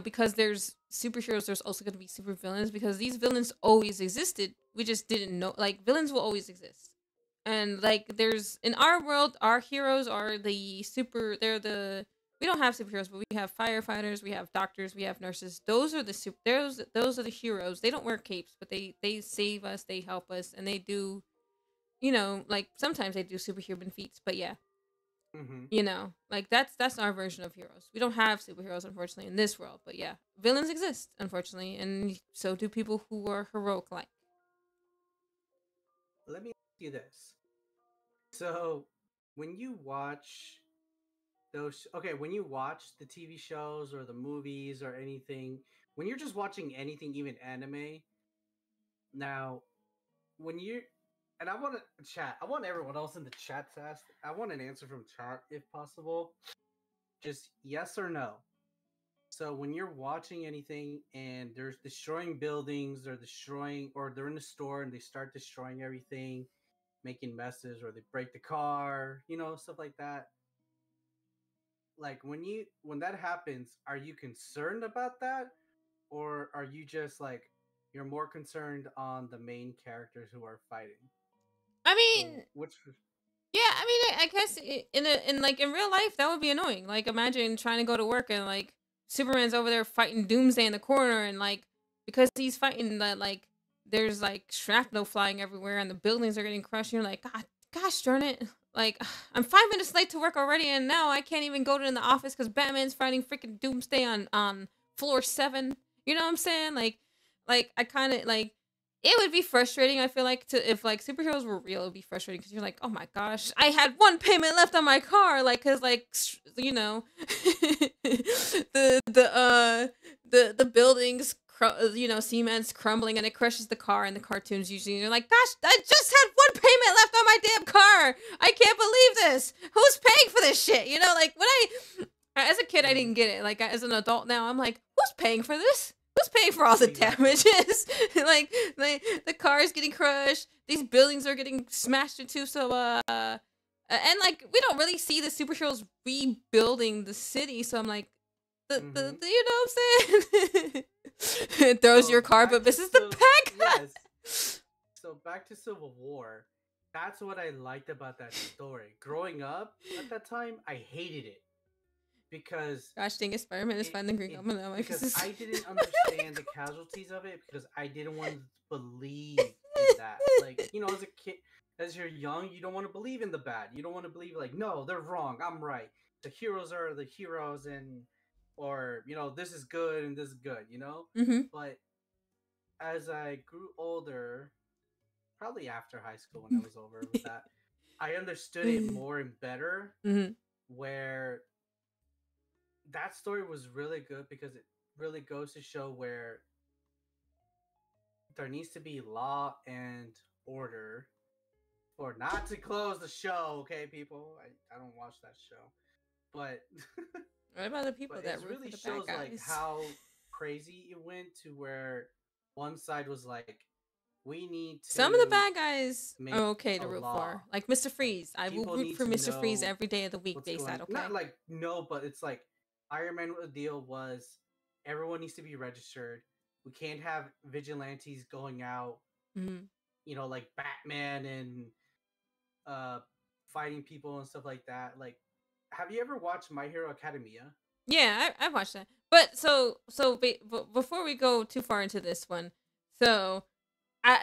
because there's superheroes, there's also going to be supervillains, because these villains always existed. We just didn't know. Like, villains will always exist. And like, there's in our world, our heroes are they're the we don't have superheroes, but we have firefighters, we have doctors, we have nurses. Those are the those are the heroes. They don't wear capes, but they save us, they help us, and they do, like sometimes they do superhuman feats. But yeah, Mm-hmm. like that's our version of heroes. We don't have superheroes, unfortunately, in this world. But yeah, villains exist, unfortunately, and so do people who are heroic like. Let me ask you this. So, when you watch when you watch the TV shows or the movies or anything, when you're just watching anything, even anime, now when you and I want to chat, I want everyone else in the chat to ask. I want an answer from chat if possible. Just yes or no. So when you're watching anything and there's destroying buildings, or they're in the store and they start destroying everything, making messes, or they break the car, stuff like that. Like when that happens, are you concerned about that, or are you just like you're more concerned on the main characters who are fighting? I So mean, which yeah, I mean, I guess in real life that would be annoying. Like, imagine trying to go to work and like Superman's over there fighting Doomsday in the corner, and like because he's fighting that, like there's like shrapnel flying everywhere and the buildings are getting crushed. And you're like, God, gosh darn it! Like, I'm 5 minutes late to work already, and now I can't even go to in the office because Batman's fighting freaking Doomsday on floor 7. You know what I'm saying? Like I kind of like it would be frustrating. I feel like to if like superheroes were real, it would be frustrating because you're like, oh my gosh, I had one payment left on my car, like because like the buildings. Cement's crumbling and it crushes the car in the cartoons usually. And you're like, gosh, I just had one payment left on my damn car. I can't believe this. Who's paying for this shit? Like when as a kid, I didn't get it. Like as an adult now, I'm like, who's paying for this? Who's paying for all the exactly. damages? like the car is getting crushed. These buildings are getting smashed into. So and like we don't really see the superheroes rebuilding the city. So I'm like, Mm-hmm. you know what I'm saying? It throws So your car, back but to misses the pack. yes. So back to Civil War. That's what I liked about that story. Growing up at that time, I hated it because Gosh dang it, Spider-Man is it, finding Green it Goblin now. because Because I didn't understand the casualties of it because I didn't want to believe in that. Like, as a kid, as you're young, you don't want to believe in the bad. You don't want to believe like, no, they're wrong. I'm right. The heroes are the heroes and or, this is good and this is good. mm-hmm. But as I grew older, probably after high school when I was over with that, I understood it more and better Mm-hmm. where that story was really good because it really goes to show where there needs to be law and order for not to close the show, okay, people? I don't watch that show. But What about the people but that it root for really the bad shows like guys? how crazy it went to where one side was like, we need to Some of the bad guys make are okay to a root law. for, like Mr. Freeze. I will People root need for to Mr. Freeze know every day of the week. what's They going. said okay. Not like no, but it's like Iron Man. The deal was everyone needs to be registered. We can't have vigilantes going out. Mhm. You know, like Batman and uh fighting people and stuff like that. Like, have you ever watched My Hero Academia? Yeah, I watched that. But before we go too far into this one, so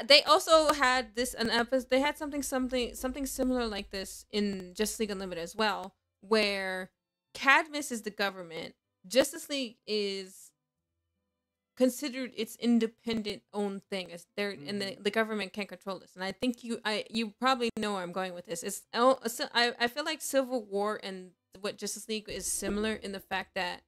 they also had this an episode. They had something similar like this in Justice League Unlimited as well, where Cadmus is the government. Justice League is considered its independent own thing. As there, and the government can't control this. And I think you probably know where I'm going with this. I feel like Civil War and what Justice League is similar in the fact that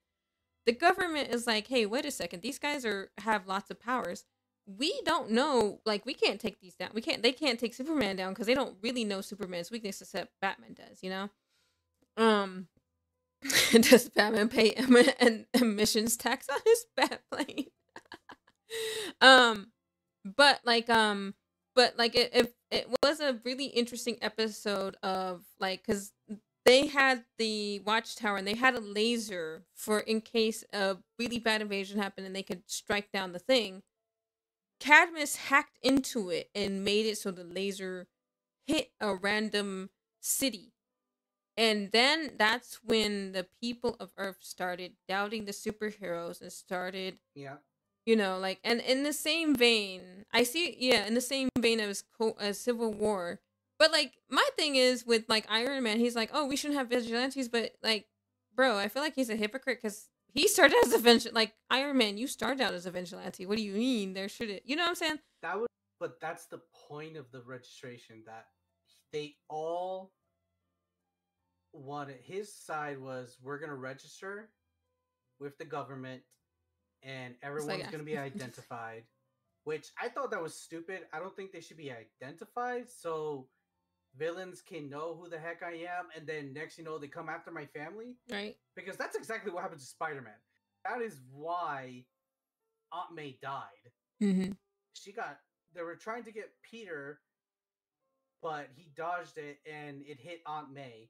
the government is like, hey, wait a second, these guys have lots of powers. We don't know, like, we can't take these down. They can't take Superman down because they don't really know Superman's weakness except Batman does, you know? Does Batman pay an emissions tax on his bat plane? It was a really interesting episode of like, because they had the watchtower and they had a laser for in case a really bad invasion happened and they could strike down the thing. Cadmus hacked into it and made it so the laser hit a random city. And then that's when the people of Earth started doubting the superheroes and started, you know, like, and in the same vein, in the same vein as Civil War. But like, my thing is with like Iron Man, he's like, oh, we shouldn't have vigilantes, but like, bro, I feel like he's a hypocrite because he started as a vigilante. Like Iron Man, you started out as a vigilante. What do you mean there shouldn't? You know what I'm saying? But that's the point of the registration, that they all wanted. His side was, we're gonna register with the government, and everyone's gonna be identified. Which I thought that was stupid. I don't think they should be identified, so villains can know who the heck I am, and then next you know they come after my family. Right. Because that's exactly what happened to Spider-Man. That is why Aunt May died. Mm-hmm. They were trying to get Peter, but he dodged it and it hit Aunt May.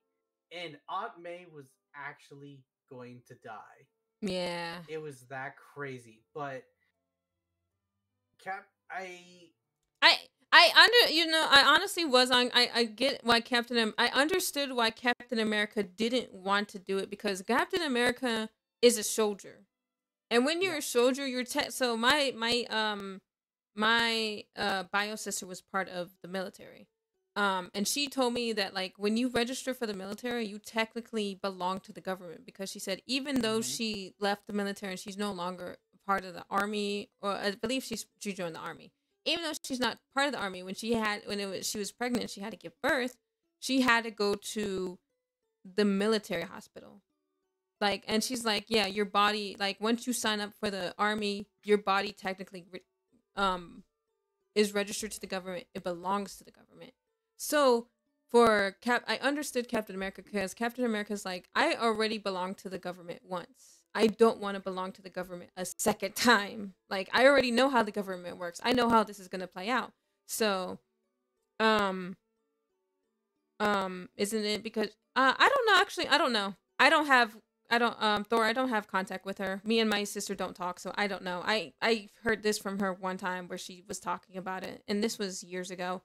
And Aunt May was actually going to die. Yeah. It was that crazy. But I honestly was on. I get why I understood why Captain America didn't want to do it, because Captain America is a soldier, and when you're a soldier, so my bio sister was part of the military, and she told me that like when you register for the military, you technically belong to the government, because she said even though she left the military and she's no longer part of the army, or I believe she joined the army. Even though she's not part of the army, she was pregnant, she had to give birth, she had to go to the military hospital. Like, and she's like, yeah, your body, like once you sign up for the army, your body technically is registered to the government. It belongs to the government. So I understood Captain America, because Captain America's like, I already belong to the government once. I don't want to belong to the government a second time. Like, I already know how the government works. I know how this is going to play out. So, isn't it because, I don't know, actually, I don't know. Thor, I don't have contact with her. Me and my sister don't talk, so I don't know. I heard this from her one time where she was talking about it, and this was years ago.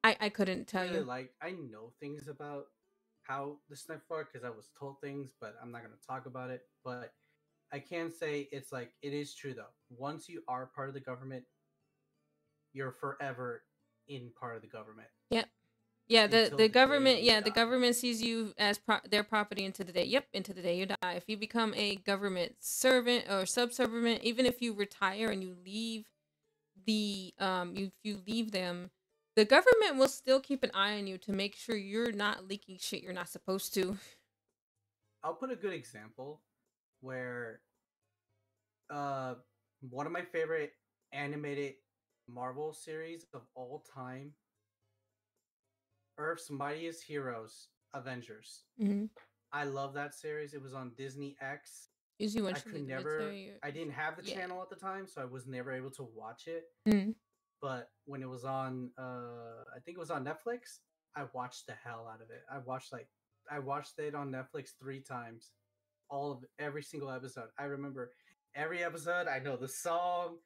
I couldn't tell you. Like, I know things about how the Sniper War, because I was told things, but I'm not going to talk about it. But I can say it's like, it is true though. Once you are part of the government, you're forever in part of the government. Yep. Yeah, the government, the government sees you as their property into the day you die. If you become a government servant or subservient, even if you retire and you leave you leave them, the government will still keep an eye on you to make sure you're not leaking shit you're not supposed to. I'll put a good example where one of my favorite animated Marvel series of all time, Earth's Mightiest Heroes, Avengers. Mm-hmm. I love that series. It was on Disney X. Is you I went to the could never. military? Or... I didn't have the Yeah. channel at the time, so I was never able to watch it. Mm. But when it was on, I think it was on Netflix. I watched the hell out of it. I watched it on Netflix 3 times, all of every single episode. I remember every episode. I know the song.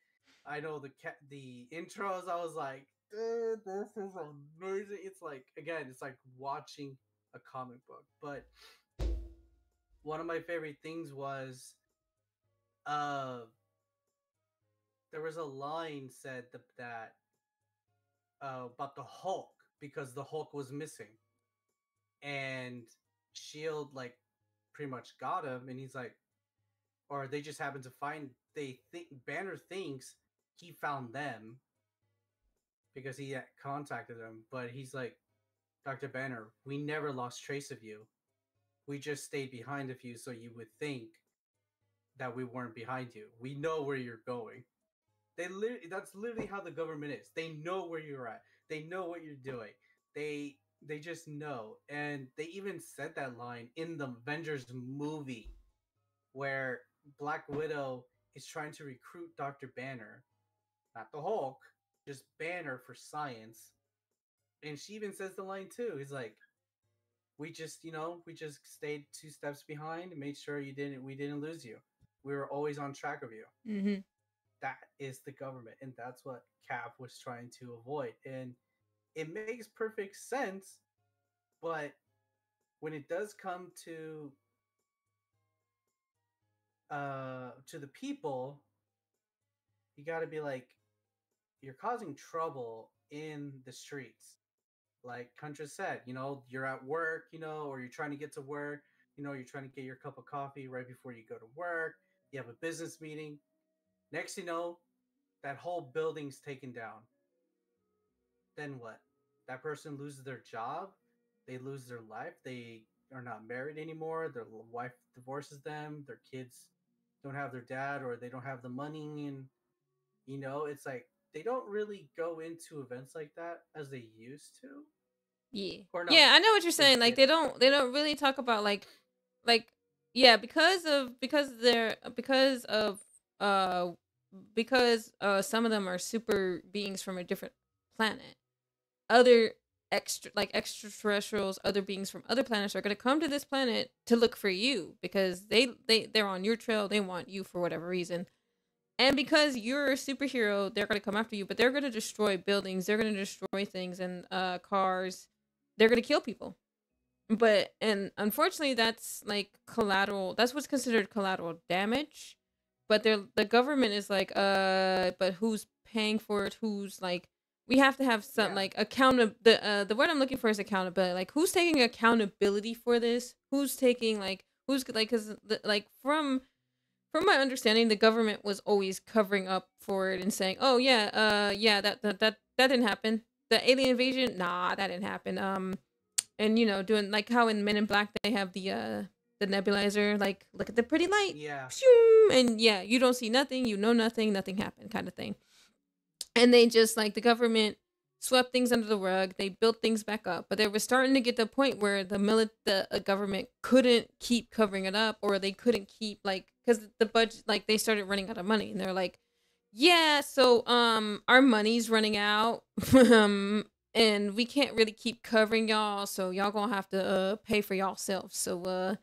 I know the intros. I was like, dude, this is amazing. It's like, again, it's like watching a comic book. But one of my favorite things was, uh, there was a line said that about the Hulk, because the Hulk was missing, and Shield like pretty much got him, and he's like, or they just happened to find. They think Banner thinks he found them because he had contacted them, but he's like, Dr. Banner, we never lost trace of you. We just stayed behind of you so you would think that we weren't behind you. We know where you're going. That's literally how the government is. They know where you're at. They know what you're doing. They just know. And they even said that line in the Avengers movie where Black Widow is trying to recruit Dr. Banner, not the Hulk, just Banner for science. And she even says the line too. He's like, we just stayed 2 steps behind and made sure we didn't lose you. We were always on track of you. Mm-hmm. That is the government, and that's what Cap was trying to avoid. And it makes perfect sense, but when it does come to the people, you got to be like, you're causing trouble in the streets. Like Kuntra said, you're at work, or you're trying to get to work, you're trying to get your cup of coffee right before you go to work. You have a business meeting. Next, that whole building's taken down. Then what? That person loses their job. They lose their life. They are not married anymore. Their wife divorces them. Their kids don't have their dad, or they don't have the money. And, it's like they don't really go into events like that as they used to. Yeah. Or no, yeah, I know what you're saying. Like did. they don't really talk about like yeah, because some of them are super beings from a different planet. Other extraterrestrials, other beings from other planets are going to come to this planet to look for you because they're on your trail. They want you for whatever reason. And because you're a superhero, they're going to come after you, but they're going to destroy buildings. They're going to destroy things and cars. They're going to kill people. And unfortunately, that's like collateral. That's what's considered collateral damage. But the government is like, but who's paying for it? Who's like, we have to have some like the word I'm looking for is accountability. Like, who's taking accountability for this? Who's taking who's like, because from my understanding, the government was always covering up for it and saying, "Oh yeah, that didn't happen. The alien invasion, nah, that didn't happen." And doing like how in Men in Black they have the nebulizer, like, look at the pretty light, yeah, and yeah, you don't see nothing, nothing happened, kind of thing. And they just like the government swept things under the rug. They built things back up, but they were starting to get to the point where the government couldn't keep covering it up, or they couldn't keep because the budget, like, they started running out of money, and they're like, yeah, so our money's running out, and we can't really keep covering y'all, so y'all gonna have to pay for yourselves. So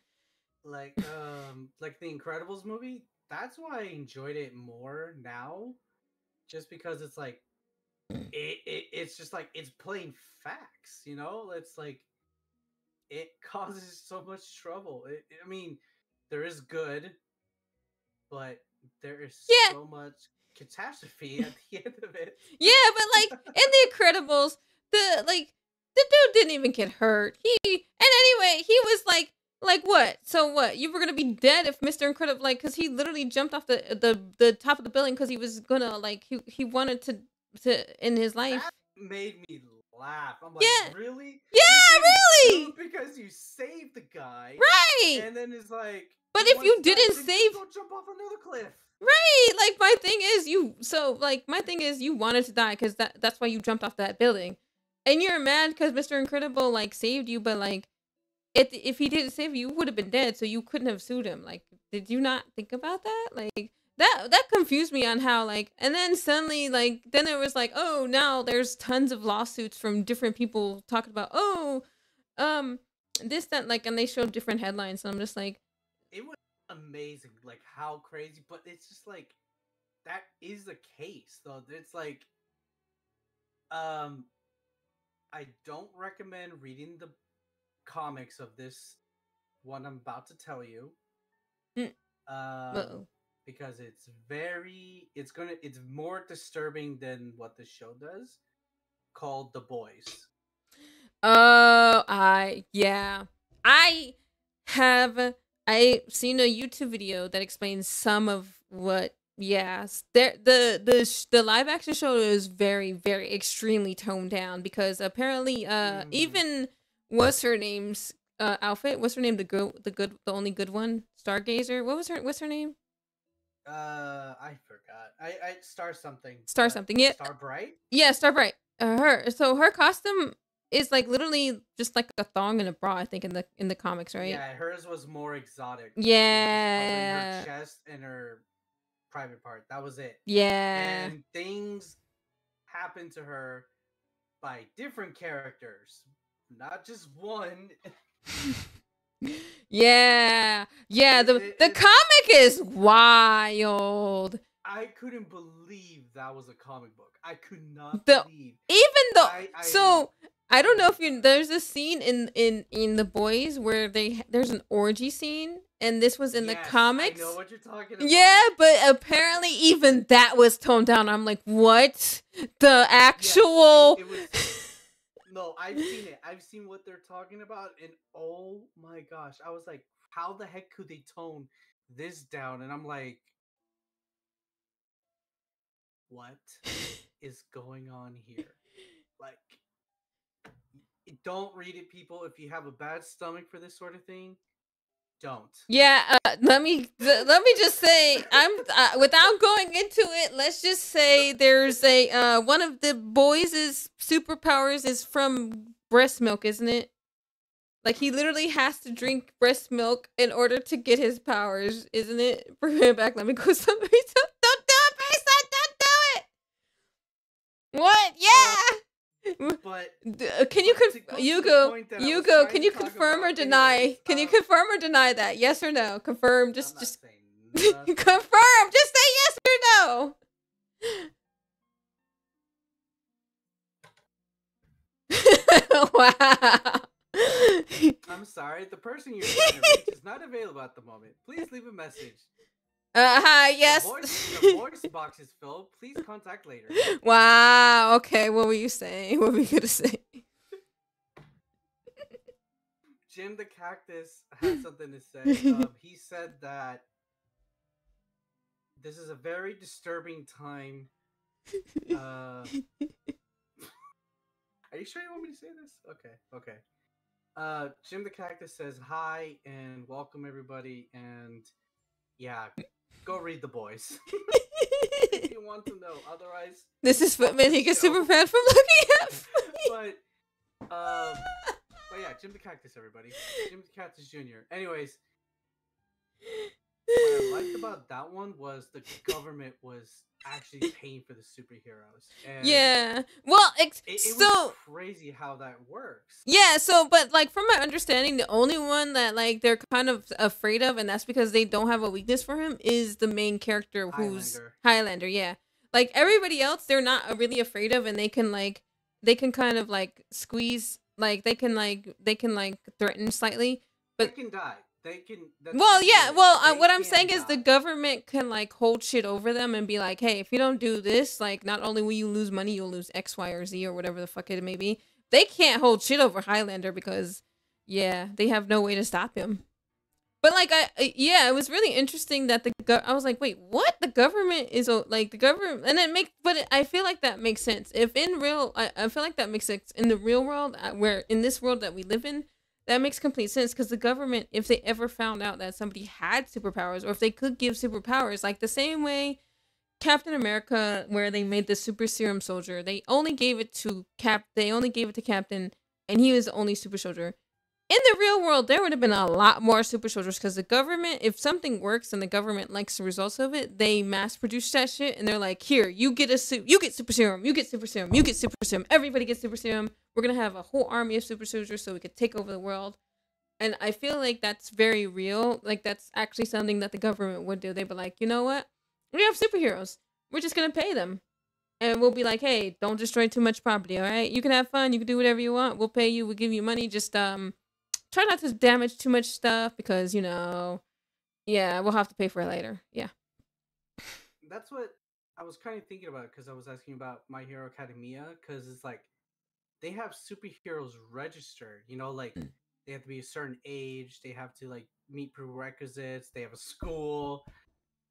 like the Incredibles movie. That's why I enjoyed it more now, just because it's like it's just like it's plain facts, It's like it causes so much trouble. I mean, there is good, but there is so much catastrophe at the end of it. Yeah, but like in the Incredibles, the dude didn't even get hurt. And anyway, he was like what? So what? You were gonna be dead if Mr. Incredible, because he literally jumped off the top of the building because he was gonna he wanted to in his life. That made me laugh. I'm like, really? Yeah, really? Because you saved the guy, right? And then it's like, but if you didn't save, go jump off another cliff. Right, like my thing is you wanted to die because that's why you jumped off that building, and you're mad because Mr. Incredible saved you, but if he didn't save you, you would have been dead, so you couldn't have sued him. Like, did you not think about that? Like, that confused me on how, like, and then suddenly, like, then it was like, oh, now there's tons of lawsuits from different people talking about, oh, this, that, like, and they showed different headlines, and I'm just like, It was amazing, like how crazy, but it's just like that is the case though. It's like, I don't recommend reading the comics of this one I'm about to tell you. Mm. Um, because it's more disturbing than what the show does, called The Boys. I've seen a YouTube video that explains some of what. Yes, the live action show is very, very extremely toned down because apparently even what's her name's outfit, what's her name, the only good one, Stargazer, what's her name? I forgot. I Star something. Yeah. Star Bright. Yeah, Star Bright. Her costume is like literally just like a thong and a bra, I think, in the comics, right? Yeah, hers was more exotic. Yeah. Her chest and her private part. That was it. Yeah. And things happen to her by different characters, not just one. Yeah. The comic is wild. I couldn't believe that was a comic book. I could not believe. Even though I don't know if there's a scene in The Boys where there's an orgy scene, and this was in the comics. I know what you're talking about. Yeah, but apparently even that was toned down. I'm like, what? The actual No, I've seen it. I've seen what they're talking about, and oh my gosh, I was like, how the heck could they tone this down? And I'm like, what is going on here? Like, don't read it, people. If you have a bad stomach for this sort of thing, don't. Yeah, let me just say, I'm without going into it, let's just say there's a one of the boys' superpowers is from breast milk, isn't it? Like, he literally has to drink breast milk in order to get his powers, isn't it? Bring it back. Let me go. Somebody, don't do it, Mason. Don't do it. What? Yeah. But can you Hugo, can you confirm or deny? Can you confirm or deny that? Yes or no? Confirm. Just confirm. Just say yes or no. Wow. I'm sorry, the person you're trying to reach is not available at the moment. Please leave a message. Hi, yes. The voice box is filled. Please contact later. Wow. Okay, what were you saying? What were you gonna say? Jim the Cactus has something to say. He said that this is a very disturbing time. Are you sure you want me to say this? Okay. Jim the Cactus says hi and welcome everybody, and yeah, go read The Boys if you want to know. Otherwise, this is Footman. He gets super fan from looking at. But yeah, Jim the Cactus, everybody. Jim the Cactus Jr. Anyways, what I liked about that one was the government was actually paying for the superheroes. And yeah. Well, it was crazy how that works. Yeah, but like from my understanding, the only one that like they're kind of afraid of, and that's because they don't have a weakness for him, is the main character who's Highlander. Yeah. Like everybody else, they're not really afraid of, and they can kind of like squeeze, like they can threaten slightly, but they can die. They can. What I'm saying is the government can like hold shit over them and be like, hey, if you don't do this, like not only will you lose money, you'll lose X, Y, or Z or whatever the fuck it may be. They can't hold shit over Highlander because, yeah, they have no way to stop him. But like, it was really interesting that I was like, wait, what? The government is like the government, and I feel like that makes sense. If in real, I feel like that makes sense in the real world, where in this world that we live in. That makes complete sense because the government, if they ever found out that somebody had superpowers, or if they could give superpowers, like the same way Captain America, where they made the super serum soldier, they only gave it to Captain, and he was the only super soldier. In the real world, there would have been a lot more super soldiers because the government, if something works and the government likes the results of it, they mass produce that shit and they're like, here, you get you get super serum, you get super serum, you get super serum, everybody gets super serum. We're gonna have a whole army of super soldiers so we could take over the world. And I feel like that's very real. Like that's actually something that the government would do. They'd be like, you know what? We have superheroes. We're just gonna pay them. And we'll be like, hey, don't destroy too much property, all right? You can have fun. You can do whatever you want. We'll pay you. We'll give you money. Just try not to damage too much stuff because, yeah, we'll have to pay for it later. Yeah. That's what I was kind of thinking about because I was asking about My Hero Academia because it's like they have superheroes registered, like they have to be a certain age. They have to like meet prerequisites. They have a school.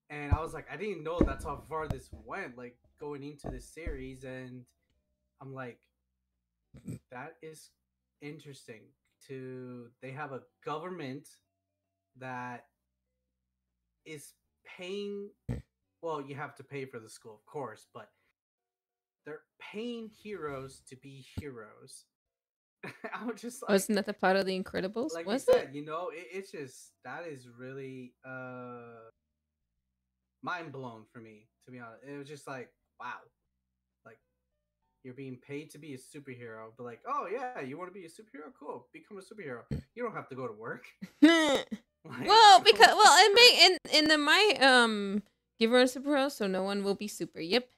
And I was like, I didn't know that's how far this went, like going into this series. And I'm like, that is interesting. They have a government that is paying. Well, you have to pay for the school, of course, but they're paying heroes to be heroes. I was just like, wasn't that the part of The Incredibles? Like was you it? said, it's just that is really mind blown for me, to be honest. It was just like, wow, like you're being paid to be a superhero, but like, oh yeah, you want to be a superhero? Cool, become a superhero. You don't have to go to work. Well, because it may in the my give her a superhero so no one will be super. Yep.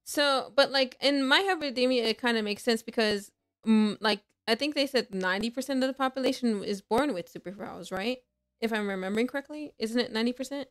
So, but like in My Hero Academia, it kind of makes sense because like I think they said 90% of the population is born with superpowers, right? If I'm remembering correctly, isn't it 90%?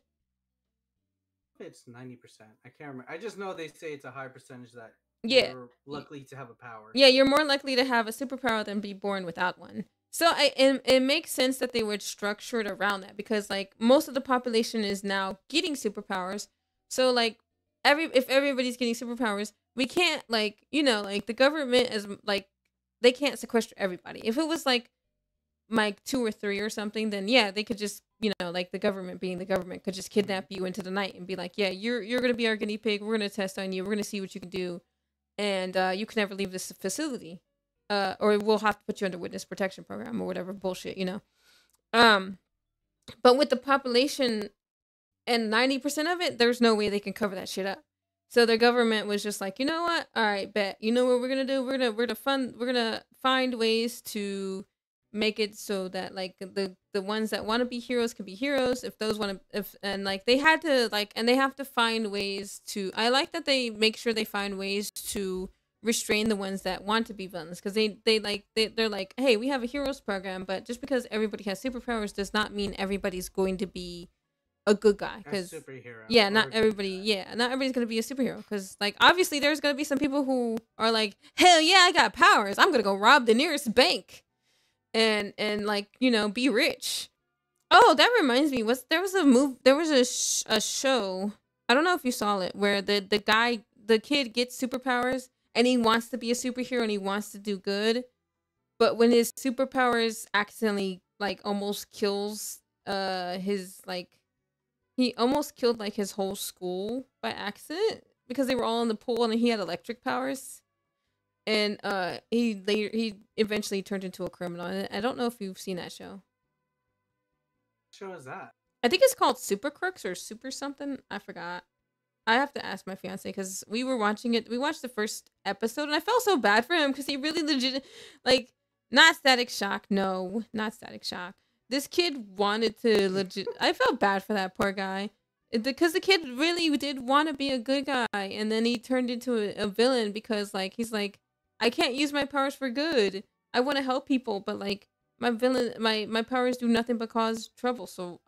It's 90%. I can't remember. I just know they say it's a high percentage that you're likely to have a power. Yeah, you're more likely to have a superpower than be born without one. So it makes sense that they would structure it around that because like most of the population is now getting superpowers. So like if everybody's getting superpowers, we can't like the government is like they can't sequester everybody. If it was like 2 or 3 or something, then yeah, they could just like the government being the government could just kidnap you into the night and be like, yeah, you're gonna be our guinea pig. We're gonna test on you. We're gonna see what you can do, and you can never leave this facility, or we'll have to put you under witness protection program or whatever bullshit, But with the population and 90% of it, there's no way they can cover that shit up. So their government was just like, you know what? All right, bet. You know what we're gonna do? We're gonna find ways to make it so that like the ones that want to be heroes can be heroes. If those want to, and like they had to like, and they have to find ways to. I like that they make sure they find ways to restrain the ones that want to be villains because they're like, hey, we have a heroes program, but just because everybody has superpowers does not mean everybody's going to be a good guy because superhero. Yeah, not everybody's gonna be a superhero because like obviously there's gonna be some people who are like, hell yeah, I got powers, I'm gonna go rob the nearest bank and like be rich. Oh, that reminds me, there was a show, I don't know if you saw it, where the kid gets superpowers and he wants to be a superhero and he wants to do good, but when his superpowers accidentally like almost kills his like he almost killed like his whole school by accident because they were all in the pool and he had electric powers. And he eventually turned into a criminal. And I don't know if you've seen that show. What show is that? I think it's called Super Crooks or Super something. I forgot. I have to ask my fiance because we were watching it. We watched the first episode and I felt so bad for him because he really legit, like, not Static Shock. No, not Static Shock. This kid wanted to legit. I felt bad for that poor guy because the kid really did want to be a good guy, and then he turned into a villain because like he's like, I can't use my powers for good. I want to help people, but like my powers do nothing but cause trouble. So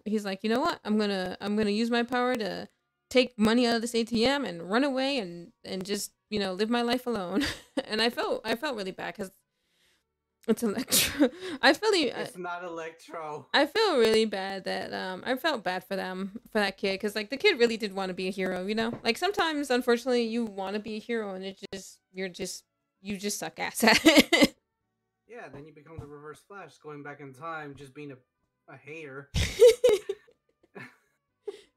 he's like, you know what? I'm gonna use my power to take money out of this ATM and run away and just live my life alone. And I felt really bad because. It's Electro. It's not Electro. I feel really bad that I felt bad for that kid because like the kid really did want to be a hero, Like sometimes, unfortunately, you want to be a hero and you just suck ass at it. Yeah, then you become the Reverse Flash, going back in time, just being a hater.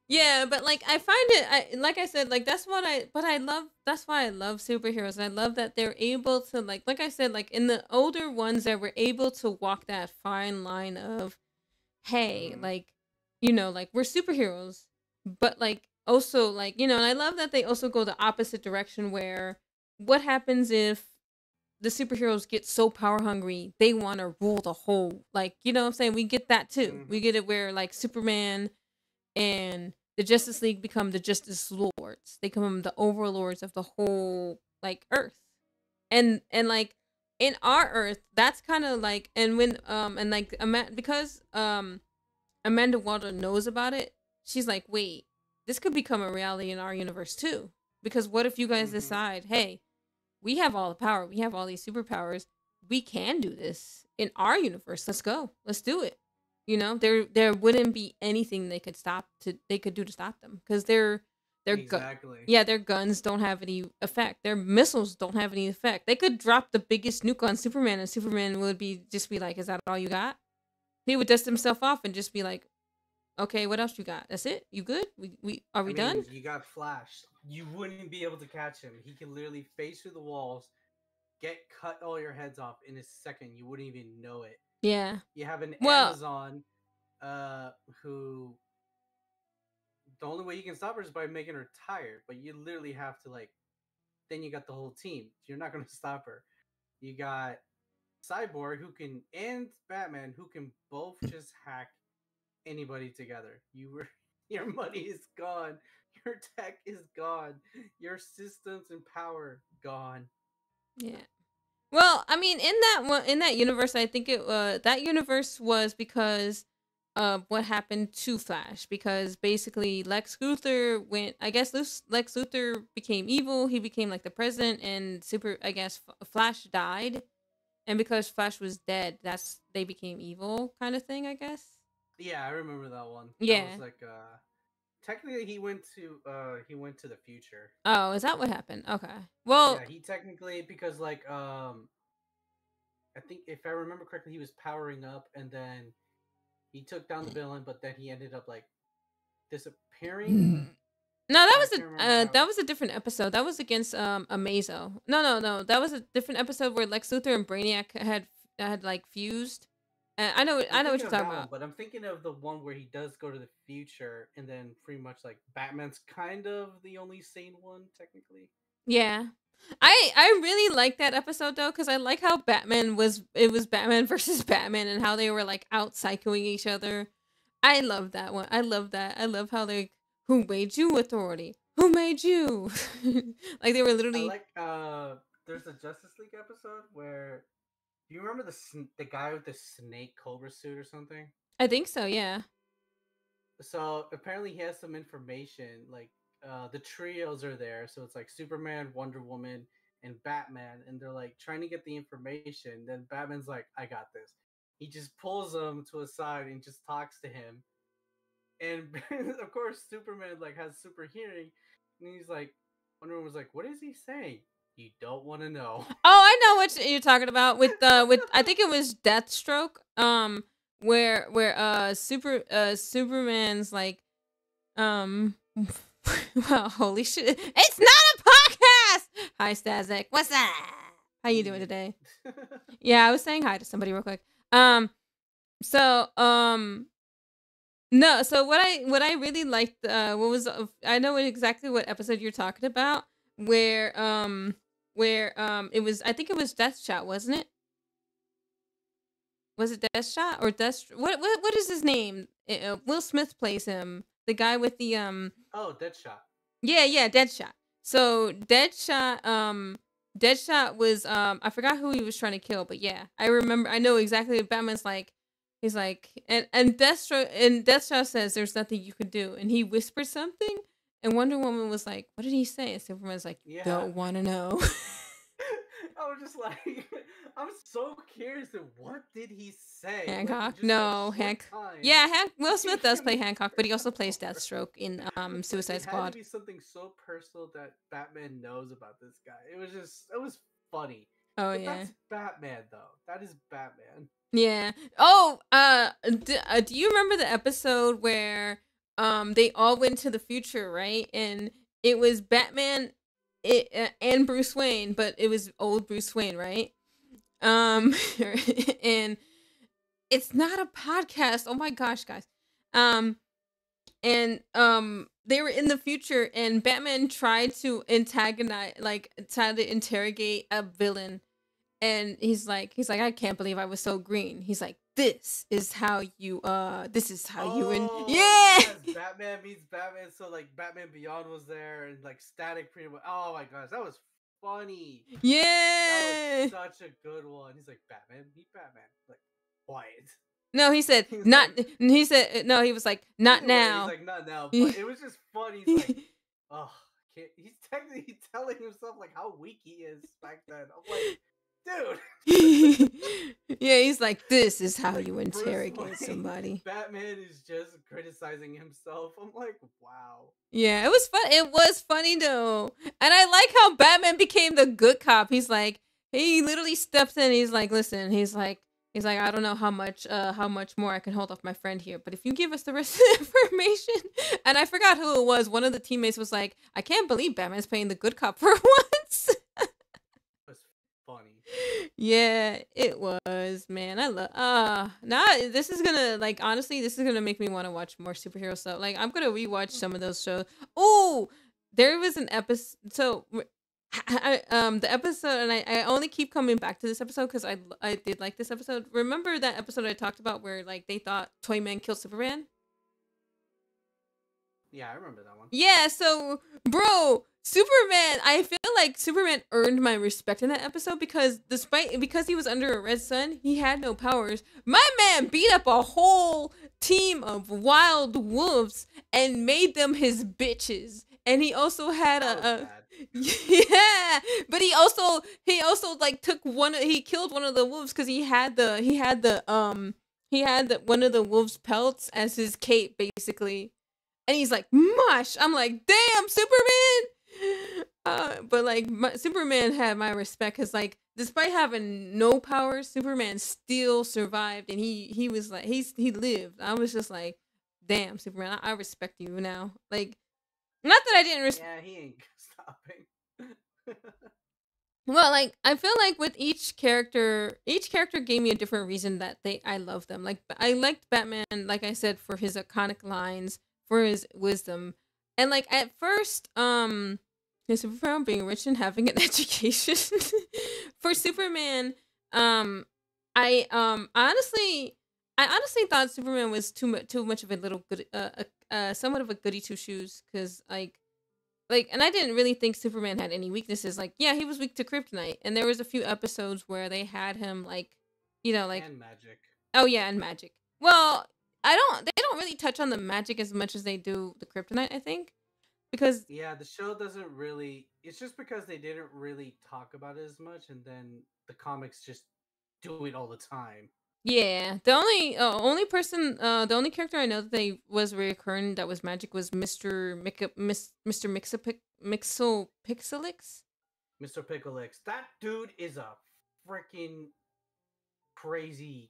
Yeah, but like I find it, like I said, like that's why I love superheroes. And I love that they're able to like I said, like in the older ones that were able to walk that fine line of, hey, Hmm. like, like we're superheroes, but like also like, and I love that they also go the opposite direction where what happens if the superheroes get so power hungry they want to rule the whole, like, what I'm saying, we get that too. We Hmm. get it where like Superman and the Justice League become the Justice Lords. They become the overlords of the whole like Earth. And like in our Earth, that's kind of like, and when and like because Amanda Waller knows about it, she's like, wait, this could become a reality in our universe too. Because what if you guys Hmm. decide, hey, we have all the power, we have all these superpowers, we can do this in our universe. Let's go. Let's do it. There wouldn't be anything they could do to stop them because their gu- Exactly. yeah, their guns don't have any effect. Their missiles don't have any effect. They could drop the biggest nuke on Superman and Superman would be like, "Is that all you got?" He would dust himself off and just be like, "Okay, what else you got? That's it? You good? We are I we done?" mean, you got Flash. You wouldn't be able to catch him. He can literally face through the walls, get cut all your heads off in a second. You wouldn't even know it. Yeah. You have an Well, Amazon, who the only way you can stop her is by making her tired. But you literally have to like. Then you got the whole team. You're not gonna stop her. You got Cyborg who can and Batman who can both just hack anybody together. You were your money is gone. Your tech is gone. Your systems and power gone. yeah. Well, I mean, in that universe, I think that universe was because of what happened to Flash. Because basically, Lex Luthor went. I guess Lex Luthor became evil. He became like the president, and I guess Flash died, and because Flash was dead, they became evil, kind of thing. I guess. Yeah, I remember that one. That was Yeah. like technically he went to the future. Oh, is that what happened? Okay. Well, Yeah, he technically because like I think if I remember correctly he was powering up and then he took down the villain but then he ended up like disappearing. no, I can't remember how. that was a different episode. That was against Amazo. No. That was a different episode where Lex Luthor and Brainiac had like fused. I'm I know what thinking you're of talking that one, about. but I'm thinking of the one where he does go to the future, and then pretty much like Batman's kind of the only sane one, technically. Yeah. I really like that episode though cuz I like how it was Batman versus Batman and how they were like out psychoing each other. I love that one. I love that. I love how they who made you authority? Who made you? Like they were I literally. like there's a Justice League episode where do you remember the guy with the snake cobra suit or something? I think so, yeah. So apparently he has some information like the trios are there, so it's like Superman, Wonder Woman, and Batman, and they're like trying to get the information. Then Batman's like, "I got this." He just pulls him to a side and just talks to him, and of course Superman like has super hearing, and he's like, Wonder Woman was like, "What is he saying? You don't want to know." Oh, I know what you're talking about with I think it was Deathstroke where Superman's like um well, holy shit. It's not a podcast. Hi Stazik. What's up? How you doing today? Yeah, I was saying hi to somebody real quick. So no, so what I really liked what was I know exactly what episode you're talking about where it was, I think it was Death Shot, wasn't it? Was it Death Shot or Death what is his name? Will Smith plays him. The guy with the Oh, Deadshot. yeah, Deadshot. So Deadshot was I forgot who he was trying to kill, but yeah, I know exactly what Batman's like. He's like, and Deathshot says there's nothing you can do, and he whispered something, and Wonder Woman was like, "What did he say?" And Superman's like, Yeah. "Don't want to know." I was just like, I'm so curious. What did he say? Like, Hancock, just that no, short Hank. time. Yeah, Will Smith does play Him Hancock, but he also go plays over. Deathstroke in It Suicide had to Squad. be something so personal that Batman knows about this guy. It was funny. Oh But yeah. that's Batman, though. That is Batman. Yeah. Oh, do you remember the episode where they all went to the future, right? And it was Batman and Bruce Wayne, but it was old Bruce Wayne, right? Um, and it's not a podcast. Oh my gosh, guys. And they were in the future, and Batman tried to interrogate a villain, and he's like, I can't believe I was so green. He's like, this is how you Oh, yeah. yes, Batman meets Batman. So like Batman Beyond was there, and like Static pretty much. Oh my gosh, that was funny. That Yeah. was such a good one. He's like, Batman meet Batman. Like, quiet. No, he said He's not. like, He said no. He was like, not anyway, now. He's like, not now. But it was just funny. He's like, oh, he's technically telling himself like how weak he is back then. I'm like, dude. Yeah, he's like, this is how Like, you Bruce interrogate Wayne, somebody. Batman is just criticizing himself. I'm like, wow. Yeah, it was fun. It was funny though, and I like how Batman became the good cop. He's like, he literally steps in. He's like, listen. He's like, I don't know how much more I can hold off my friend here, but if you give us the rest of the information, and I forgot who it was. One of the teammates was like, I can't believe Batman's playing the good cop for once. It was funny. Yeah, it was, man. I love now this is gonna like honestly, this is gonna make me want to watch more superhero stuff. Like I'm gonna rewatch some of those shows. Oh, there was an episode the episode, and I only keep coming back to this episode because I did like this episode. Remember that episode I talked about where like they thought Toyman killed Superman? Yeah, I remember that one. Yeah, so bro, Superman, I feel like Superman earned my respect in that episode because because he was under a red sun, he had no powers. My man beat up a whole team of wild wolves and made them his bitches. And he also had That was bad. yeah, but he also like he killed one of the wolves because he had one of the wolves pelts as his cape basically. And he's like, mush. I'm like, damn, Superman. But like, Superman had my respect because, like, despite having no powers, Superman still survived, and he was like, he lived. I was just like, damn, Superman, I respect you now. Like, not that I didn't respect. Yeah, he ain't stopping. Well, like I feel like with each character gave me a different reason that I love them. Like I liked Batman, like I said, for his iconic lines, for his wisdom, and like at first, his superpower being rich and having an education. For Superman, I honestly thought Superman was too much of a little good, somewhat of a goody two shoes, because and I didn't really think Superman had any weaknesses. Like, yeah, he was weak to kryptonite, and there was a few episodes where they had him like, And magic. oh yeah, and magic. Well, they don't really touch on the magic as much as they do the kryptonite, I think, because Yeah, the show doesn't really. It's just because they didn't really talk about it as much, and then the comics just do it all the time. yeah, the only character I know that they was recurring that was magic was Mr. Mixel Pixelix. Mr. Piccolix. That dude is a freaking crazy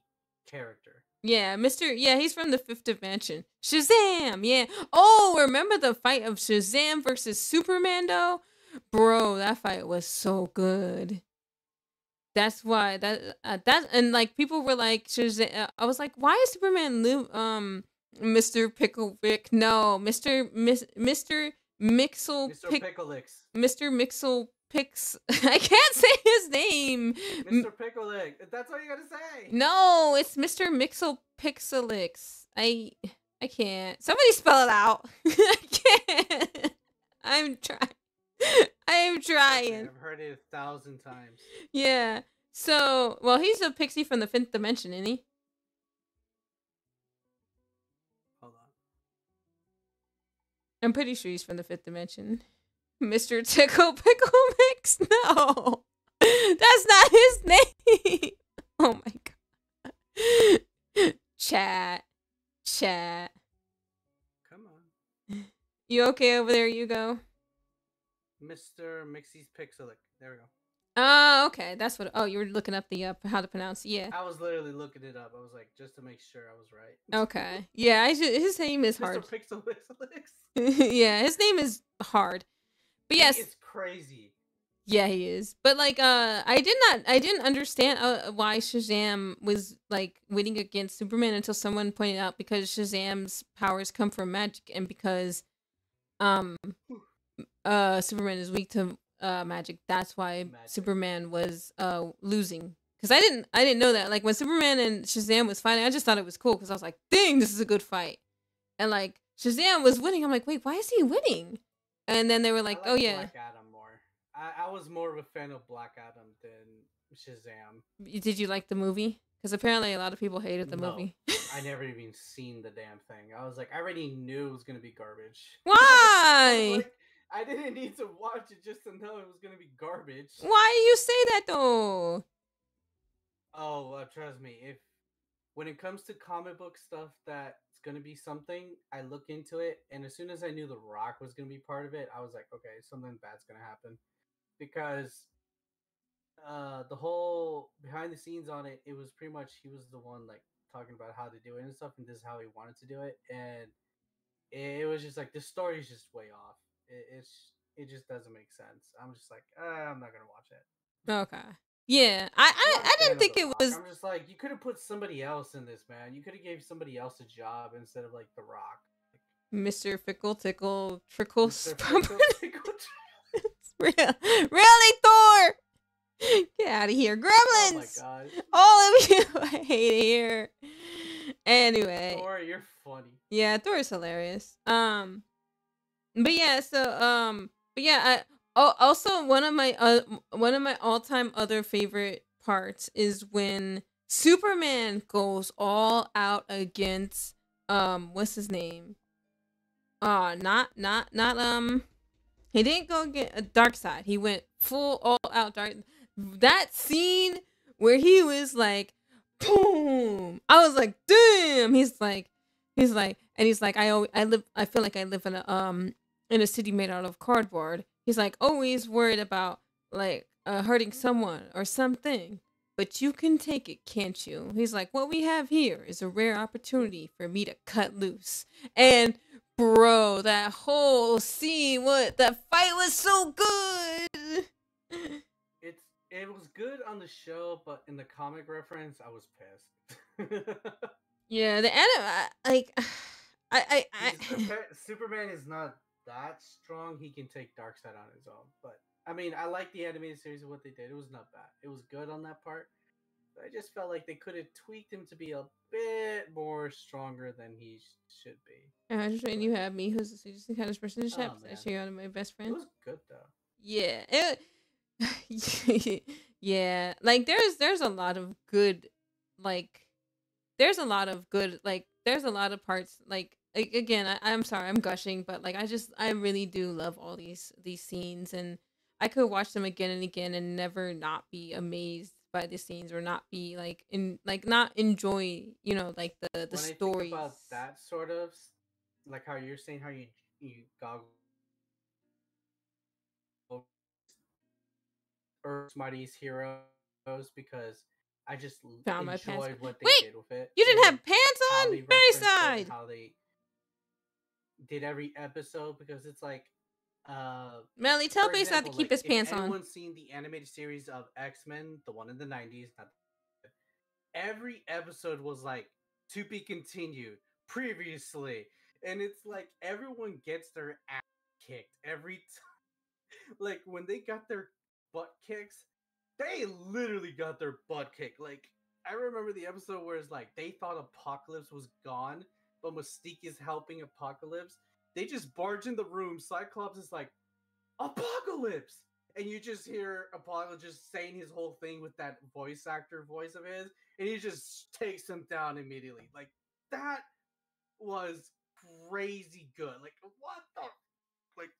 character. Yeah, he's from the Fifth Dimension. Shazam! Yeah. Oh, remember the fight of Shazam versus Superman though? Bro, that fight was so good. That's why that and like people were like Shazam. I was like, why is Superman Mr. Picklewick? No, Mr. Mr. Mixel Mr. Piccolix. Mr. Mixel Pix. I can't say his name. Mr. Piccolix. That's all you gotta say. No, it's Mr. Mixel Pixelix. I can't. Somebody spell it out. I can't. I'm trying. I am trying. I've heard it 1,000 times. Yeah. So, well, he's a pixie from the fifth dimension, isn't he? Hold on. I'm pretty sure he's from the fifth dimension. Mr. Tickle Pickle Mix? No. That's not his name. Oh my god. Chat. Come on. You okay over there, Hugo? Mr. Mixie's Pixelic. There we go. Oh, okay. That's what. Oh, you were looking up the how to pronounce. Yeah. I was literally looking it up. I was like, just to make sure I was right. Okay. Yeah. His name is Mr. hard. Pixelix. Yeah, his name is hard. But yes, It's crazy. yeah, he is. But like, I didn't understand why Shazam was like winning against Superman until someone pointed out because Shazam's powers come from magic, and because um Superman is weak to magic. That's why Magic. Superman was losing. Because I didn't know that. Like when Superman and Shazam was fighting, I just thought it was cool because I was like, dang, this is a good fight. And like Shazam was winning. I'm like, wait, why is he winning? And then they were like, I oh yeah, Black Adam more. I was more of a fan of Black Adam than Shazam. did you like the movie? Because apparently a lot of people hated the No. movie. I never even seen the damn thing. I was like, I already knew it was gonna be garbage. Why? Like, I didn't need to watch it just to know it was gonna be garbage. Why do you say that though? Oh, trust me. If when it comes to comic book stuff that's gonna be something, I look into it, and as soon as I knew The Rock was gonna be part of it, I was like, okay, something bad's gonna happen, because the whole behind the scenes on it, it was pretty much he was the one like talking about how to do it and stuff, and this is how he wanted to do it, and it was just like the story's just way off. It just doesn't make sense. I'm just like, I'm not gonna watch it. Okay. Yeah, I didn't think it was I'm just like, you could have put somebody else in this, man. You could have gave somebody else a job instead of like The Rock. Mr. Fickle Tickle Trickle Mr. Spumper. Tickle. Really, Thor? Get out of here, Oh my Gremlins! god. All of you, I hate it here. Anyway, Thor, you're funny. yeah, Thor is hilarious. But yeah, but yeah, also one of my all-time other favorite parts is when Superman goes all out against what's his name? Not he didn't go get a dark side. He went full all out dark. That scene where he was like, boom! I was like, damn! He's like, I feel like I live in a city made out of cardboard. He's like always worried about like hurting someone or something. But you can take it, can't you? He's like, what we have here is a rare opportunity for me to cut loose. And bro, that whole scene, that fight was so good. It was good on the show, but in the comic reference, I was pissed. Yeah, the anime, like, I Superman is not that strong. He can take Darkseid on his own, but I mean, I like the animated series of what they did. It was not bad. It was good on that part. But I just felt like they could have tweaked him to be a bit more stronger than he should be. I just mean you have me, who's just the kind of person to chat. Oh, I man. show you one of my best It friends. was good though. Yeah, yeah. Like there's a lot of good, like there's a lot of good, like there's a lot of parts. Like again, I'm sorry, I'm gushing, but like I really do love all these scenes, and I could watch them again and again and never not be amazed by the scenes or not be like not enjoy like the When I stories. think about that sort of, like how you're saying how you goggle or Smarties heroes, because I just Found my pants. enjoyed what they Wait, did with it. You didn't and have pants how on? they Very referenced it and side. how they did every episode, because it's like Melly, tell for Bass not to example, keep like, his if pants on. anyone's seen the animated series of X-Men, the one in the 90s, every episode was like to be continued previously, and it's like everyone gets their ass kicked every time. Like when they got their butt kicks, they literally got their butt kicked. Like I remember the episode where it's like they thought Apocalypse was gone, but Mystique is helping Apocalypse. They just barge in the room. Cyclops is like, Apocalypse! And you just hear Apocalypse just saying his whole thing with that voice actor voice of his, and he just takes him down immediately. Like, that was crazy good. Like, what the? Like,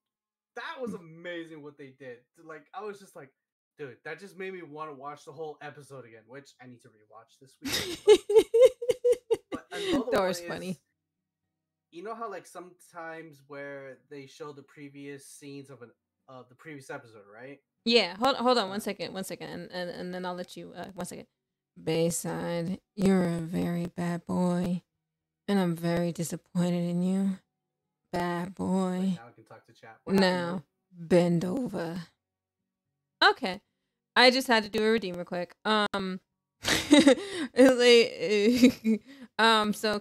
that was amazing what they did. Like, I was just like, dude, that just made me want to watch the whole episode again, which I need to rewatch this week. But another That one was is, funny. you know how like sometimes where they show the previous scenes of the previous episode, right? Yeah, hold on Uh, 1 second, and then I'll let you 1 second. Bayside, you're a very bad boy, and I'm very disappointed in you. Bad wait, boy. now I can talk to chat. What happened, Now Ru? bend over. Okay. I just had to do a redeem real quick. So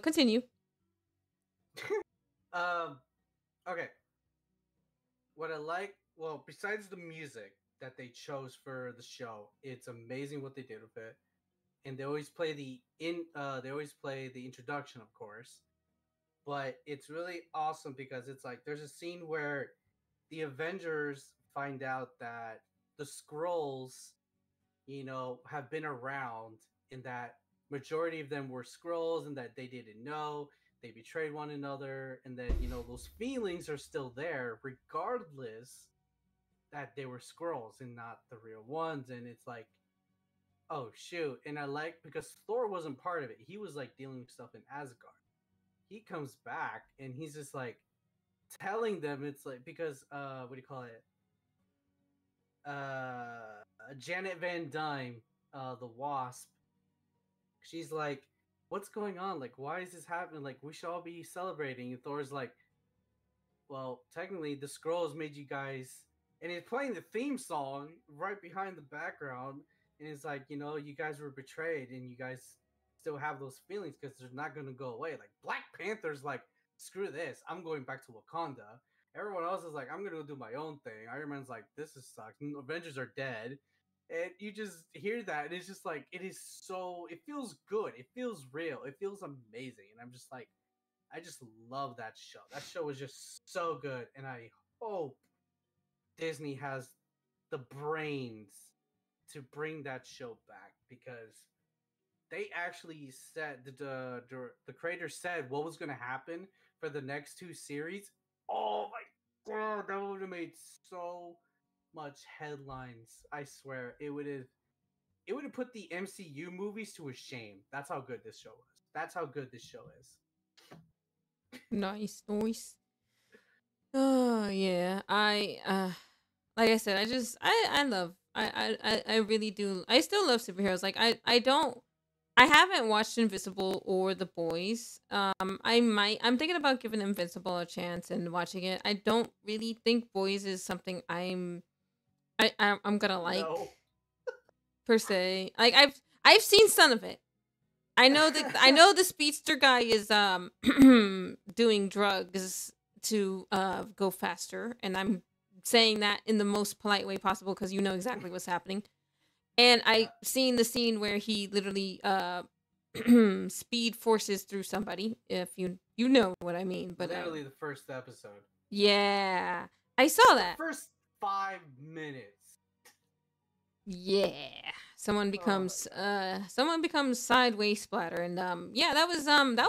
continue. Um, okay. What I like, well, besides the music that they chose for the show, it's amazing what they did with it. And they always play the introduction, of course. But it's really awesome because it's like there's a scene where the Avengers find out that the scrolls, have been around, and that majority of them were scrolls, and that they didn't know they betrayed one another, and that those feelings are still there regardless that they were scrolls and not the real ones. And it's like, oh shoot. And I like, because Thor wasn't part of it, he was like dealing with stuff in Asgard. He comes back and he's just like telling them, it's like, because what do you call it, Janet Van Dyne, the Wasp, she's like, what's going on? Like, why is this happening? Like, we should all be celebrating. And Thor's like, well, technically, the scrolls made you guys. And he's playing the theme song right behind the background. And it's like, you guys were betrayed and you guys still have those feelings because they're not going to go away. Like, Black Panther's like, screw this. I'm going back to Wakanda. Everyone else is like, I'm going to do my own thing. Iron Man's like, this is sucks. Avengers are dead. And you just hear that, and it's just like, it feels good. It feels real. It feels amazing. And I'm just like, I just love that show. That show was just so good. And I hope Disney has the brains to bring that show back, because they actually said, the creator said what was going to happen for the next two series. Oh my god, that would have made so much headlines. I swear, it would have put the MCU movies to a shame. That's how good this show was. That's how good this show is. Nice. Oh yeah. Like I said, I love I really do. I still love superheroes. Like I haven't watched Invincible or The Boys. I'm thinking about giving Invincible a chance and watching it. I don't really think Boys is something I'm gonna like No. per se. Like I've seen some of it. I know the speedster guy is doing drugs to go faster, and I'm saying that in the most polite way possible because you know exactly what's happening. And I seen the scene where he literally speed forces through somebody, if you know what I mean. But literally the first episode. yeah, I saw The that. first 5 minutes. Yeah. Someone becomes sideways splatter, and yeah, that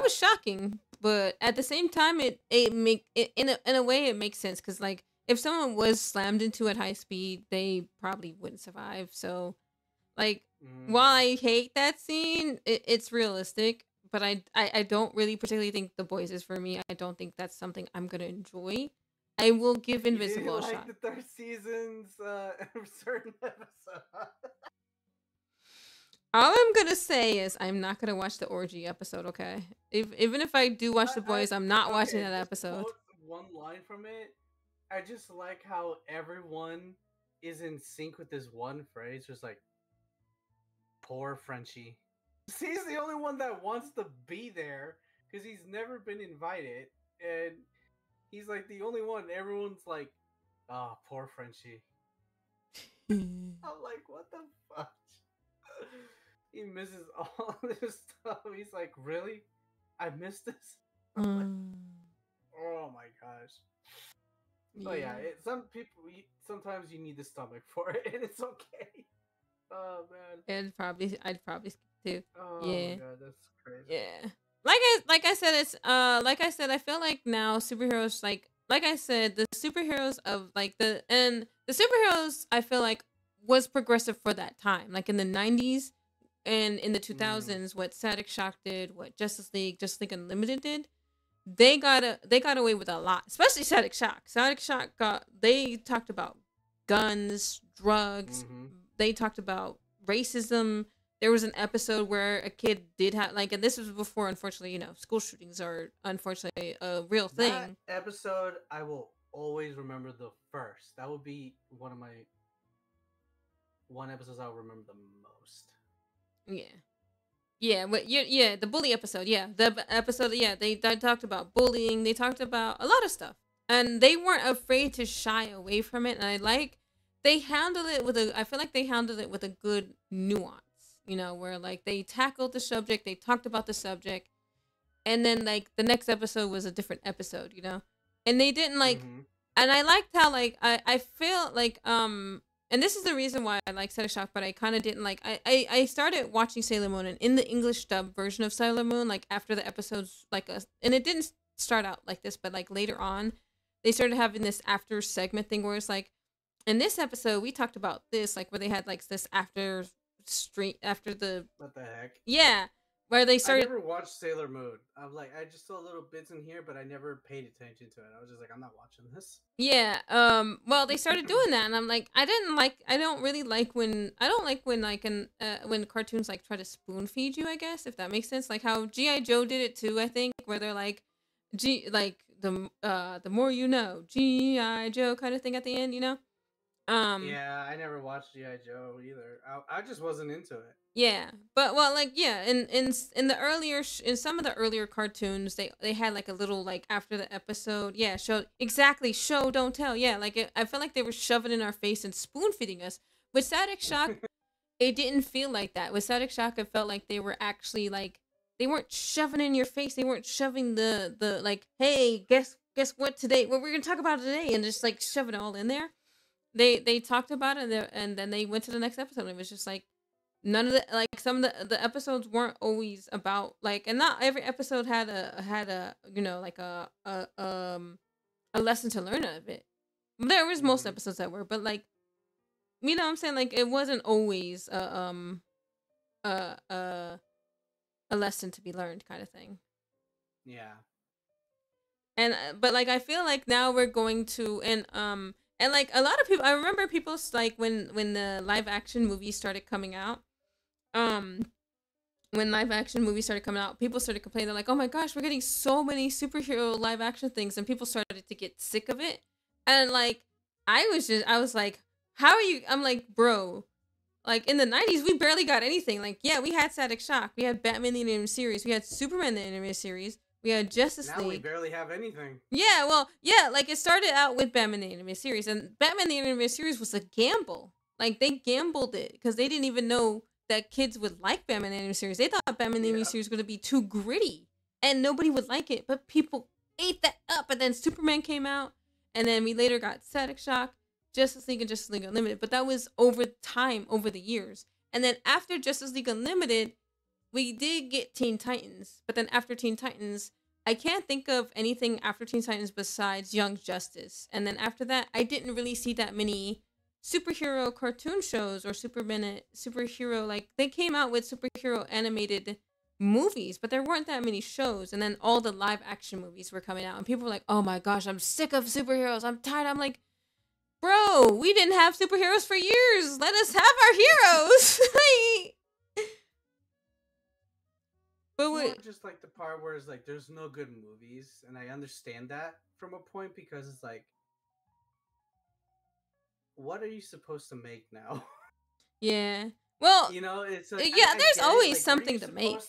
was shocking, but at the same time it make it in a way it makes sense, cuz like if someone was slammed into at high speed, they probably wouldn't survive. So like while I hate that scene, it's realistic, but I don't really particularly think The Boys is for me. I don't think that's something I'm going to enjoy. I will give You Invincible a didn't like shot. the third season's certain episode. All I'm gonna say is I'm not gonna watch the orgy episode. Okay, even if I do watch The Boys, I'm not watching that just episode. quote one line from it. I just like how everyone is in sync with this one phrase. Just like, poor Frenchie. He's the only one that wants to be there because he's never been invited, and he's like the only one. Everyone's like, "Ah, oh, poor Frenchie." I'm like, what the fuck? He misses all this stuff. He's like, really? I missed this? Oh my gosh. But yeah, some people, sometimes you need the stomach for it, and it's okay. Oh man. I'd probably skip too. Oh Yeah. my god, that's crazy. Yeah. Like I said, it's like I said, I feel like now superheroes, like I said, the superheroes of the superheroes I feel like was progressive for that time. Like in the 90s and in the 2000s, what Static Shock did, what Justice League Unlimited did, they got away with a lot, especially Static Shock. They talked about guns, drugs. They talked about racism. There was an episode where a kid did have like, and this was before, unfortunately, you know, school shootings are unfortunately a real thing. That episode, I will always remember the first. That would be one episodes I'll remember the most. Yeah, the bully episode. Yeah, the episode. Yeah, they talked about bullying. They talked about a lot of stuff, and they weren't afraid to shy away from it. And they handled it with a. I feel like they handled it with a good nuance. You know, where like they tackled the subject, they talked about the subject, and then like the next episode was a different episode. You know, and they didn't like. And I liked how like I feel like and this is the reason why I like Static Shock, but I kind of didn't like. I started watching Sailor Moon, and in the English dub version of Sailor Moon, like after the episodes, and it didn't start out like this, but like later on, they started having this after segment thing where it's like, in this episode, we talked about this, like where they had like this after the. What the heck? Yeah, where they started. I never watched Sailor Moon. I'm like, I just saw little bits in here, but I never paid attention to it. I was just like, I'm not watching this. Yeah. Well, they started doing that, and I'm like, I don't like when cartoons like try to spoon feed you. I guess if that makes sense, like how G.I. Joe did it too. I think where they're like, the more you know, G.I. Joe kind of thing at the end, you know. Yeah, I never watched G.I. Joe either. I just wasn't into it. Yeah, but well, like yeah, in the earlier in some of the earlier cartoons, they had like a little like after the episode, yeah, show don't tell, yeah, like I felt like they were shoving in our face and spoon feeding us. With Static Shock, it didn't feel like that. With Static Shock, it felt like they were actually like they weren't shoving in your face, they weren't shoving the like, hey, guess what today? What we're gonna talk about today, and just like shoving it all in there. They talked about it and then they went to the next episode. And it was just like none of the like some of the episodes weren't always about like, and not every episode had a you know like a lesson to learn out of it. There was most episodes that were, but like you know what I'm saying, like it wasn't always a lesson to be learned kind of thing. Yeah. And but like I feel like now we're going to and like a lot of people, I remember people's like when the live action movies started coming out, when live action movies started coming out, people started complaining. They're like, "Oh my gosh, we're getting so many superhero live action things," and people started to get sick of it. And like, I was like, "How are you?" I'm like, "Bro, like in the 90s, we barely got anything. Like, yeah, we had Static Shock, we had Batman the Animated Series, we had Superman the Animated Series." We had Justice League. Now we barely have anything. Yeah, well, yeah, like it started out with Batman the Animated Series, and Batman the Animated Series was a gamble. Like they gambled it because they didn't even know that kids would like Batman the Animated Series. They thought Batman the Animated Series was going to be too gritty, and nobody would like it. But people ate that up, and then Superman came out, and then we later got Static Shock, Justice League, and Justice League Unlimited. But that was over time, over the years. And then after Justice League Unlimited, we did get Teen Titans, but then after Teen Titans, I can't think of anything after Teen Titans besides Young Justice. And then after that, I didn't really see that many superhero cartoon shows or superhero, like they came out with superhero animated movies, but there weren't that many shows. And then all the live action movies were coming out, and people were like, "Oh my gosh, I'm sick of superheroes. I'm tired." I'm like, "Bro, we didn't have superheroes for years. Let us have our heroes." But it's just like the part where it's like there's no good movies, and I understand that from a point because it's like, what are you supposed to make now? Yeah. Well, you know, it's like, yeah. There's always like, something to make.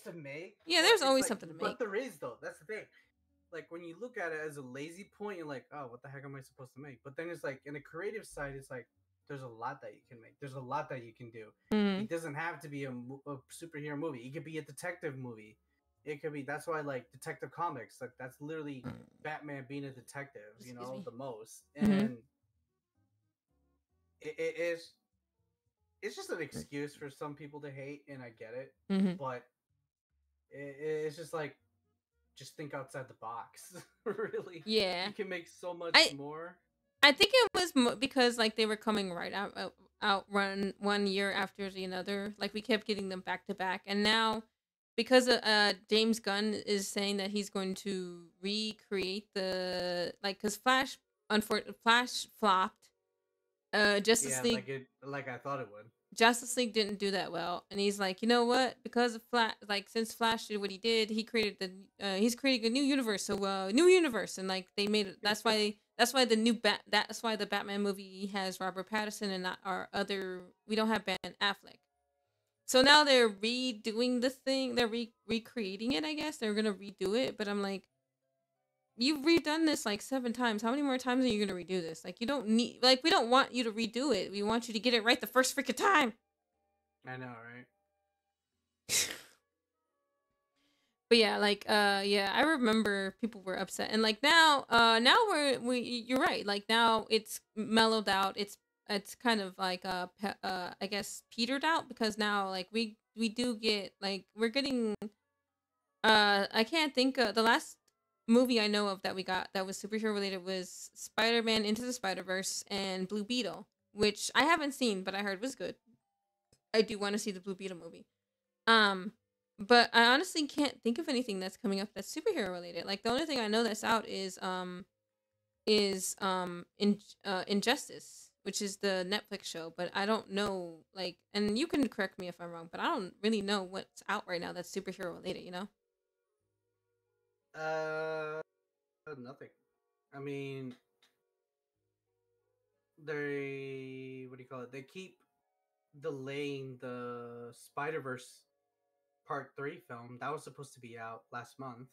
Yeah, there's always like, something to make. But there is though. That's the thing. Like when you look at it as a lazy point, you're like, oh, what the heck am I supposed to make? But then it's like in a creative side, it's like there's a lot that you can make. There's a lot that you can do. Mm-hmm. It doesn't have to be a superhero movie. It could be a detective movie. It could be. That's why I like Detective Comics. Like that's literally Batman being a detective. You know, the most. And it's just an excuse for some people to hate, and I get it. But it's just like, just think outside the box. Really. Yeah. You can make so much more. I think it was because like they were coming right out run one year after the another. Like we kept getting them back to back, and now because James Gunn is saying that he's going to recreate the like because Flash flopped, Justice Yeah, League like I thought it would. Justice League didn't do that well, and he's like, you know what? Because of Flash, like since Flash did what he did, he created he's creating a new universe. So new universe, and like they made it. That's why the that's why the Batman movie has Robert Pattinson and not our other. We don't have Ben Affleck. So now they're redoing the thing. They're recreating it. I guess they're gonna redo it. But I'm like, you've redone this like 7 times. How many more times are you gonna redo this? Like you don't need. Like we don't want you to redo it. We want you to get it right the first freaking time. I know, right? But yeah, like yeah, I remember people were upset, and like now you're right. Like now it's mellowed out. It's kind of like I guess petered out because now like we do get like we're getting I can't think of the last movie I know of that we got that was superhero related was Spider-Man Into the Spider-Verse and Blue Beetle, which I haven't seen but I heard was good. I do want to see the Blue Beetle movie. But I honestly can't think of anything that's coming up that's superhero related. Like the only thing I know that's out is Injustice, which is the Netflix show, but I don't know like and you can correct me if I'm wrong, but I don't really know what's out right now that's superhero related, you know? Nothing. I mean, they what do you call it? They keep delaying the Spider-Verse Part 3 film that was supposed to be out last month,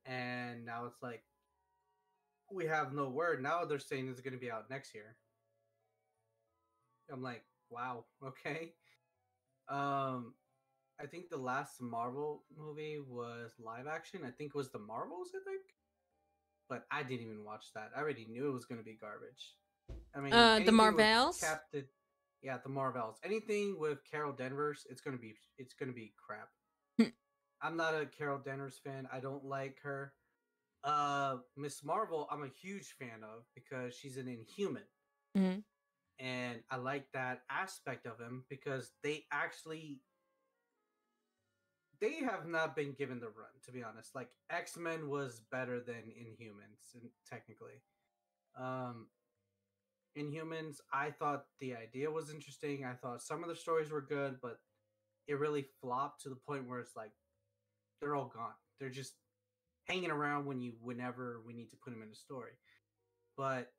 and now it's like we have no word. Now they're saying it's going to be out next year. I'm like, wow, okay. I think the last Marvel movie was live action. I think it was the Marvels, I think. But I didn't even watch that. I already knew it was going to be garbage. I mean, The Marvels? Yeah, the Marvels. Anything with Carol Danvers, it's going to be crap. I'm not a Carol Danvers fan. I don't like her. Miss Marvel, I'm a huge fan of because she's an Inhuman. Mm-hmm. And I like that aspect of him because they have not been given the run, to be honest. Like X-Men was better than Inhumans, technically. Inhumans, I thought the idea was interesting. I thought some of the stories were good, but it really flopped to the point where it's like they're all gone. They're just hanging around whenever we need to put them in a story. But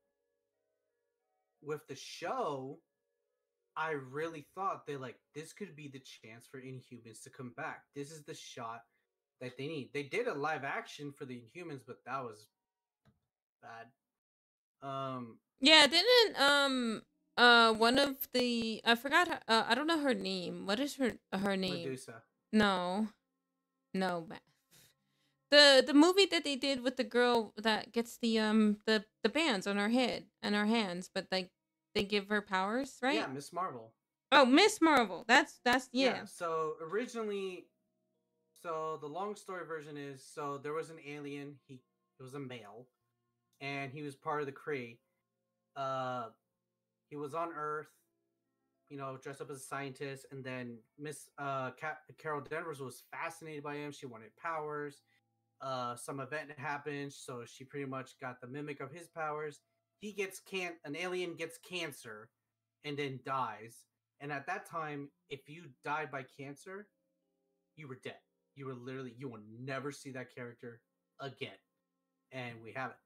with the show, I really thought this could be the chance for Inhumans to come back. This is the shot that they need. They did a live action for the Inhumans, but that was bad. Yeah, didn't one of the I forgot her, I don't know her name. What is her name? Medusa. No, the movie that they did with the girl that gets the bands on her head and her hands, but like they give her powers, right? Yeah, Miss Marvel. Oh, Miss Marvel. That's yeah. So originally, the long story version is there was an alien. It was a male, and he was part of the Kree. He was on Earth, dressed up as a scientist, and then Miss Carol Danvers was fascinated by him. She wanted powers. Some event happened, so she pretty much got the mimic of his powers. He gets an alien gets cancer, and then dies. And at that time, if you died by cancer, you were dead. You will never see that character again. And we haven't.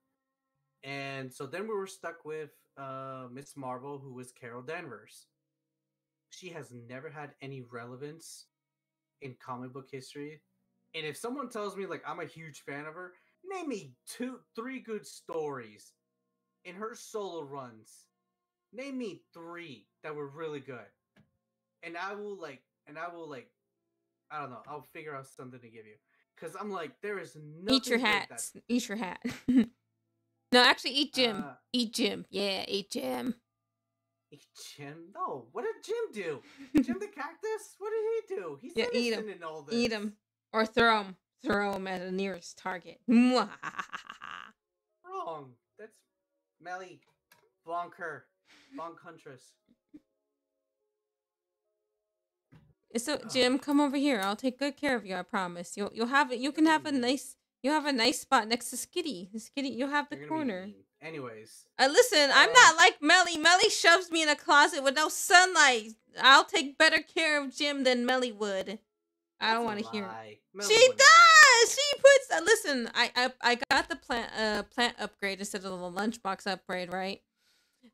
And so then we were stuck with Miss Marvel, who was Carol Danvers. She has never had any relevance in comic book history. And if someone tells me, like, I'm a huge fan of her, name me 3 good stories in her solo runs. Name me 3 that were really good. And I will, I don't know, I'll figure out something to give you. Because I'm like, there is nothing. Eat your hat. Eat your hat. No, actually, eat Jim. Eat Jim. Yeah, eat Jim. Eat Jim? No. What did Jim do? Jim the cactus? What did he do? He's innocent in all this. Eat him. Or throw him. Throw him at the nearest target. Wrong. That's Melly. Bonker. Bonkuntress. So, Jim, come over here. I'll take good care of you. I promise. You'll have it. You can have a nice. You have a nice spot next to Skitty. Skitty, you'll have the corner. Anyways, Listen, I'm not like Melly. Melly shoves me in a closet with no sunlight. I'll take better care of Jim than Melly would. I don't want to hear it. She does. She puts. Listen, I got the plant upgrade instead of the lunchbox upgrade, right?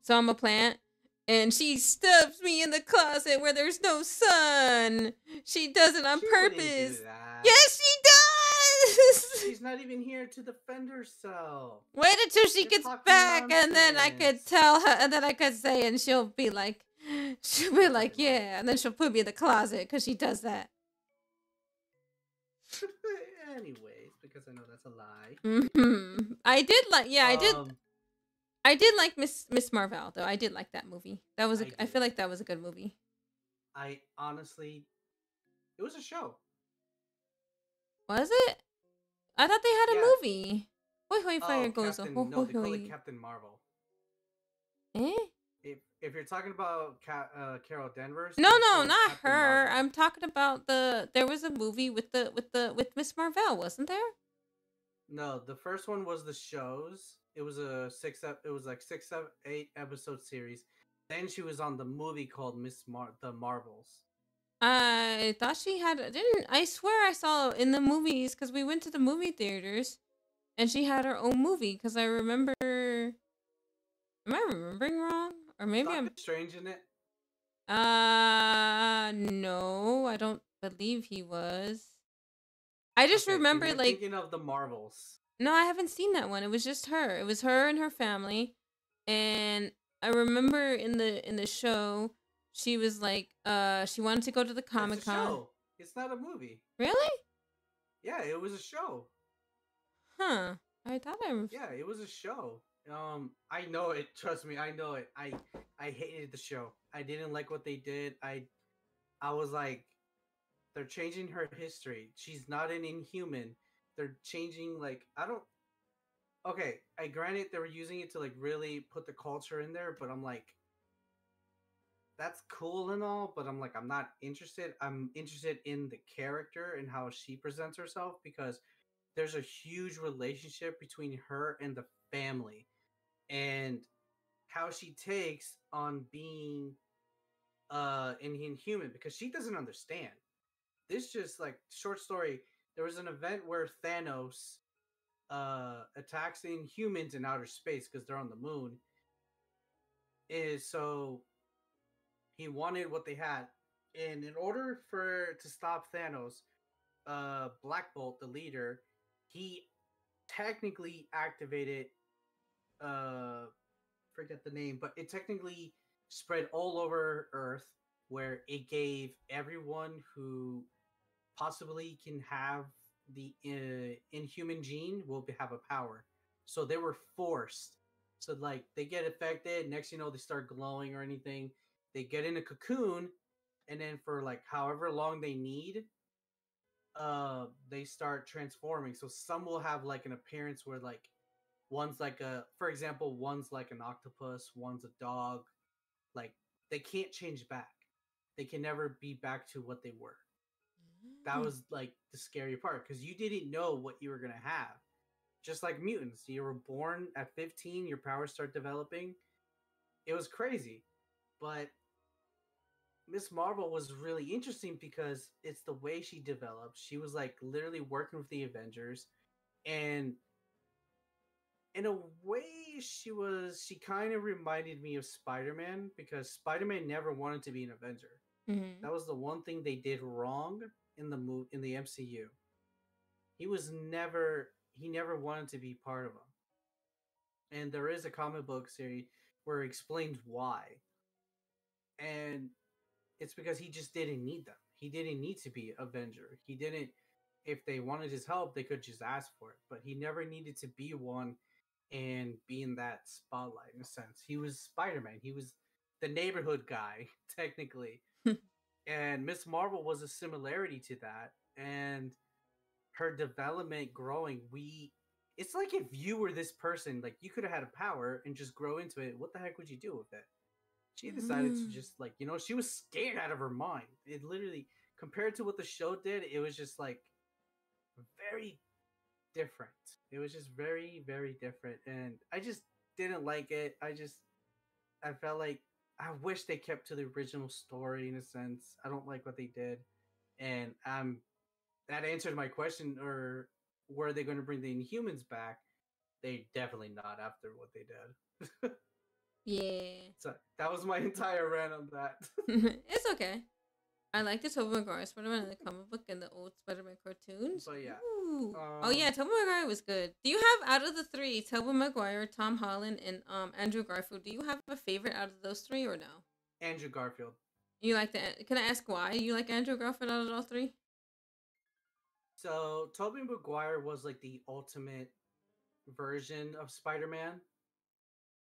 So I'm a plant, and she stubs me in the closet where there's no sun. She does it on purpose. Yes, she does. She's not even here to defend herself. Wait until she gets back, and then I could tell her, and then I could say, and she'll be like, yeah, and then she'll put me in the closet because she does that. Anyways, because I know that's a lie. Mm-hmm. I did like, yeah, I did like Miss Marvel though. I did like that movie. That was, I feel like that was a good movie. I honestly, it was a show. Was it? I thought they had a movie. Hoi hoi fire goes. No, they call it Captain Marvel. Eh? If you're talking about Carol Danvers, no, not Captain her. Marvel. I'm talking about there was a movie with Miss Marvel, wasn't there? No, the first one was the shows. It was a 6, 7, 8 episode series. Then she was on the movie called The Marvels. I thought she had. I swear I saw in the movies because we went to the movie theaters, and she had her own movie. Because I remember. Am I remembering wrong? Or maybe I'm Strange in it. No, I don't believe he was. I just remember like thinking of the Marvels. No, I haven't seen that one. It was just her. It was her and her family, and I remember in the show, she was like, she wanted to go to the Comic-Con. It's not a movie. Really? Yeah, it was a show. Huh? I thought Yeah, it was a show. I know it. Trust me, I know it. I hated the show. I didn't like what they did. I was like, they're changing her history. She's not an Inhuman. They're changing Okay, I granted they were using it to like really put the culture in there, but I'm like, that's cool and all, but I'm like, I'm not interested. I'm interested in the character and how she presents herself because there's a huge relationship between her and the family. And how she takes on being an Inhuman because she doesn't understand. This just like short story. There was an event where Thanos attacks the Inhumans in outer space because they're on the moon. So he wanted what they had, and in order to stop Thanos, Black Bolt, the leader, he technically activated forget the name, but it technically spread all over Earth, where it gave everyone who possibly can have the Inhuman gene will have a power. So they were forced. So like they get affected, next you know they start glowing or anything. They get in a cocoon, and then for like however long they need, they start transforming. So some will have like an appearance where like one's like for example, one's like an octopus, one's a dog. Like they can't change back. They can never be back to what they were. That was like the scary part because you didn't know what you were gonna have. Just like mutants, you were born at 15, your powers start developing. It was crazy, but Miss Marvel was really interesting because it's the way she developed. She was like literally working with the Avengers, and in a way, she kind of reminded me of Spider-Man because Spider-Man never wanted to be an Avenger. Mm-hmm. That was the one thing they did wrong in the MCU. He never wanted to be part of them. And there is a comic book series where it explains why. And it's because he just didn't need them. He didn't need to be Avenger. He didn't. If they wanted his help, they could just ask for it. But he never needed to be one and be in that spotlight in a sense. He was Spider-Man. He was the neighborhood guy, technically. And Miss Marvel was a similarity to that. And her development growing, it's like if you were this person, like you could have had a power and just grow into it. What the heck would you do with it? She decided to just like, she was scared out of her mind. It literally, compared to what the show did, it was just like very different. It was just very, very different. And didn't like it. I felt like I wish they kept to the original story in a sense. I don't like what they did, and that answered my question. Or were they going to bring the Inhumans back? They definitely not after what they did. Yeah. So that was my entire rant on that. It's okay. I like the Tobey Maguire Spider-Man in the comic book and the old Spider-Man cartoons. But yeah, Ooh. Oh yeah, Tobey Maguire was good. Do you have out of the three, Tobey Maguire, Tom Holland, and Andrew Garfield? Do you have a favorite out of those three or no? Andrew Garfield. You like the? Can I ask why you like Andrew Garfield out of all three? So Tobey Maguire was like the ultimate version of Spider-Man,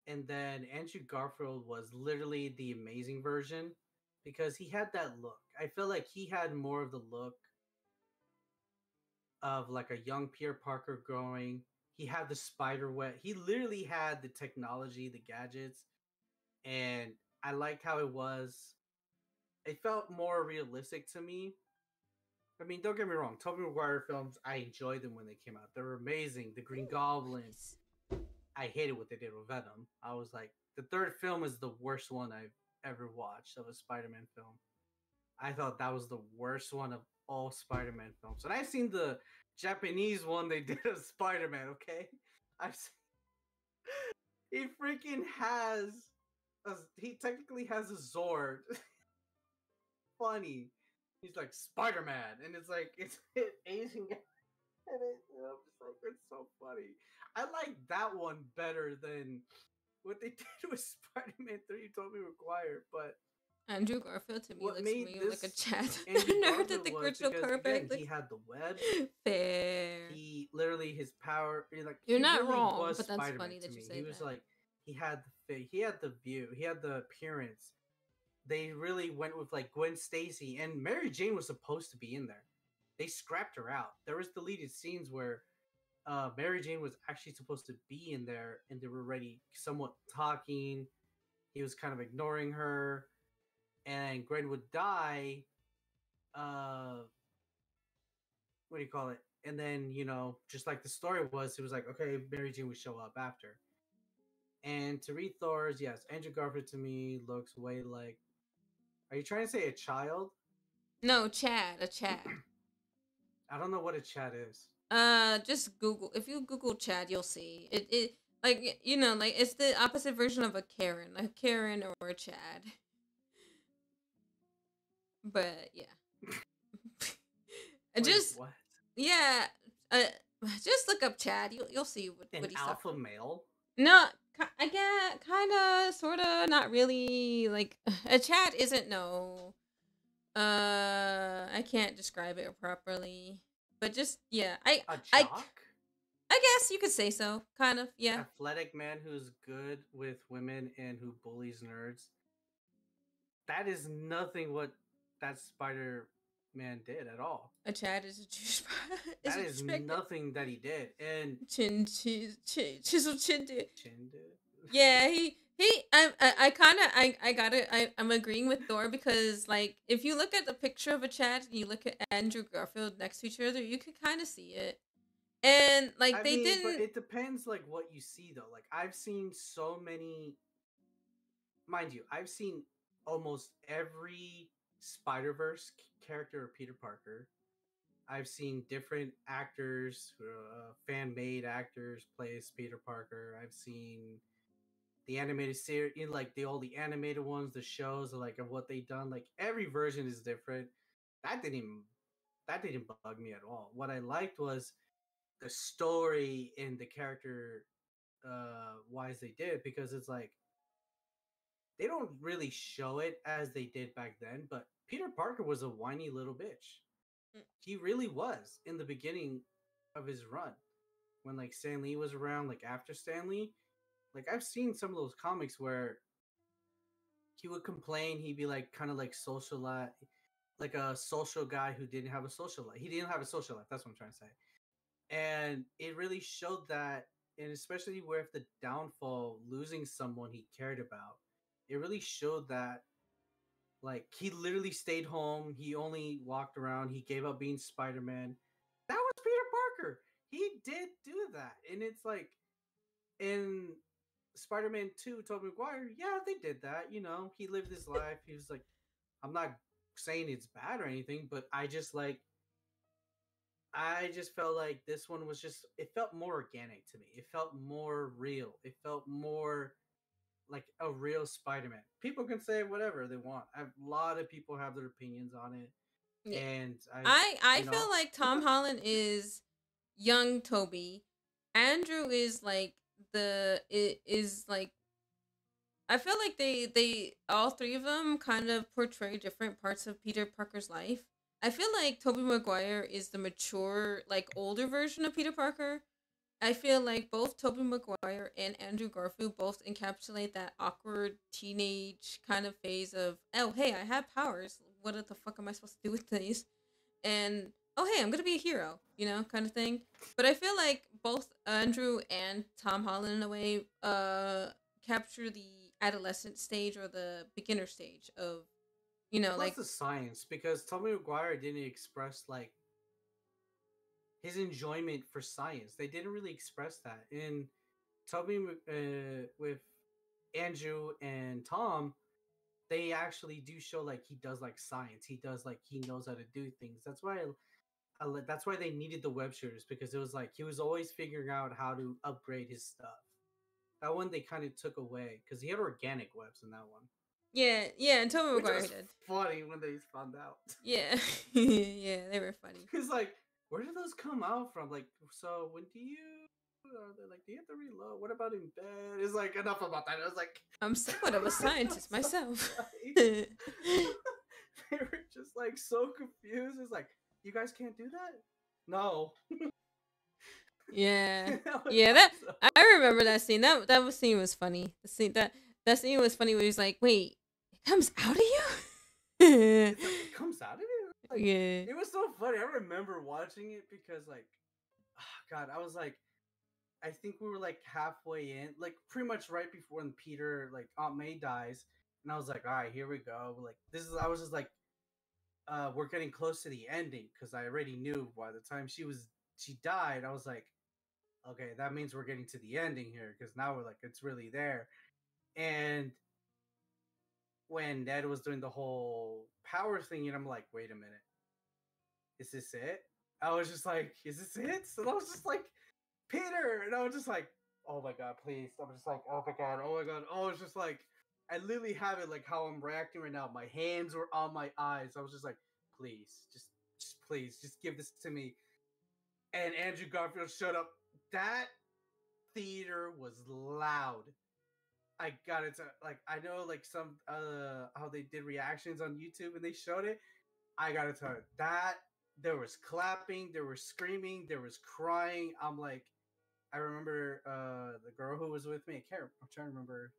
and then Andrew Garfield was literally the amazing version because he had that look. I feel like he had more of the look of like a young Peter Parker growing. He had the spider web. He literally had the technology, the gadgets, and I liked how it was. It felt more realistic to me. I mean, don't get me wrong. Tobey Maguire films, I enjoyed them when they came out. They were amazing. The Green Goblin. I hated what they did with Venom. I was like, the third film is the worst one I've ever watched of a Spider-Man film. I thought that was the worst one of all Spider-Man films. And I've seen the Japanese one they did of Spider-Man, okay? I've seen... He freaking has... He technically has a Zord. Funny. He's like, Spider-Man. And it's like, it's an Asian guy. And I'm just like, it's so funny. I like that one better than what they did with Spider-Man 3 Tobey Maguire, but Andrew Garfield to me what looks made me this like a chat. Andrew Nerd at Garfield the was crystal because, carpet. again, he had the web. Fair. He literally his power. Like You're he not really wrong, was but that's Spider-Man funny to that you me. say He was that. like he had he had the view, he had the appearance. They really went with like Gwen Stacy, and Mary Jane was supposed to be in there. They scrapped her out. There was deleted scenes where Mary Jane was actually supposed to be in there, and they were already somewhat talking. He was kind of ignoring her, and Gwen would die. What do you call it? And then, just like the story was, it was like, okay, Mary Jane would show up after. And to read Thor's, yes, Andrew Garfield to me looks way like. Are you trying to say a child? No, Chad, a Chad. I don't know what a Chad is. Just Google. If you Google Chad, you'll see it. Like like it's the opposite version of a Karen or a Chad. But yeah, What? Yeah, just look up Chad. You'll see what he's alpha talking. male. No, I get kind of, sort of, not really. Like a Chad isn't no. I can't describe it properly, but just yeah, A jock? I guess you could say so. Kind of, yeah. Athletic man who's good with women and who bullies nerds. That is nothing what that Spider-Man did at all. A Chad is a Jewish. That is nothing that he did. And chisel chin did. Chin did? Yeah, I'm agreeing with Thor because, like, if you look at the picture of a Chad and you look at Andrew Garfield next to each other, you can kind of see it. And like But it depends like what you see though. Like I've seen so many, mind you, I've seen almost every Spider-Verse character of Peter Parker. I've seen different actors, fan-made actors play as Peter Parker. I've seen the animated series, like all the animated ones, the shows, like of what they've done. Like every version is different. That didn't bug me at all. What I liked was the story and the character wise they did, because it's like they don't really show it as they did back then, but Peter Parker was a whiny little bitch. He really was in the beginning of his run, when like Stan Lee was around, like after Stan Lee. Like I've seen some of those comics where he would complain, he'd be like kind of like like a social guy who didn't have a social life. He didn't have a social life, that's what I'm trying to say. And it really showed that, and especially with the downfall, losing someone he cared about, it really showed that, like, he literally stayed home. He only walked around. He gave up being Spider-Man. That was Peter Parker. He did do that. And it's like, and Spider-Man 2, Tobey Maguire, yeah, they did that. You know, he lived his life. He was like, I'm not saying it's bad or anything, but I just felt like this one was just, it felt more organic to me. It felt more real. It felt more like a real Spider-Man. People can say whatever they want. A lot of people have their opinions on it, Yeah. and I you know, feel like Tom Holland is young Toby. Andrew is like is like I feel like they all three of them kind of portray different parts of Peter Parker's life. I feel like Tobey Maguire is the mature, like older version of Peter Parker. I feel like both Tobey Maguire and Andrew Garfield both encapsulate that awkward teenage kind of phase of, oh hey, I have powers. What the fuck am I supposed to do with these? And oh hey, I'm gonna be a hero, you know, kind of thing. But I feel like both Andrew and Tom Holland in a way capture the adolescent stage or the beginner stage of, you know, plus like the science, because Tobey Maguire didn't express like his enjoyment for science. They didn't really express that. In with Andrew and Tom, they actually do show like he does like science. He does like he knows how to do things. That's why they needed the web shooters, because it was like he was always figuring out how to upgrade his stuff. That one they kind of took away because he had organic webs in that one, yeah, and Tobey which Maguire was did. funny when they found out. Yeah, yeah, they were funny. It's like, where did those come out from? Like, so when do you? They're like, do you have to reload? What about in bed? It's like enough about that. I was like, I'm somewhat of a scientist myself. they were just like so confused. It's like, you guys can't do that? No. Yeah, That was yeah. That awesome. I remember that scene. Scene was funny. That scene was funny. Where he's like, "Wait, it comes out of you." It's like, it comes out of it. Like, Yeah. it was so funny. I remember watching it because, like, oh God, I was like, I think we were like halfway in, like pretty much right before when Peter, like Aunt May dies, and I was like, all right, here we go. Like this is, I was just like, we're getting close to the ending because I already knew by the time she died. I was like, okay, that means we're getting to the ending here because now we're like, it's really there. And when Ned was doing the whole power thing, and I'm like, wait a minute, is this it? I was just like, is this it? So I was just like, Peter, and I was just like, oh my god, please. I'm just like, oh my god, oh my god. Oh, it's just like, I literally have it like how I'm reacting right now. My hands were on my eyes. I was just like, please, just please, just give this to me. And Andrew Garfield showed up. That theater was loud. I got it. Like, I know like some how they did reactions on YouTube and they showed it. I gotta tell you that there was clapping, there was screaming, there was crying. I'm like, I remember the girl who was with me. I'm trying to remember.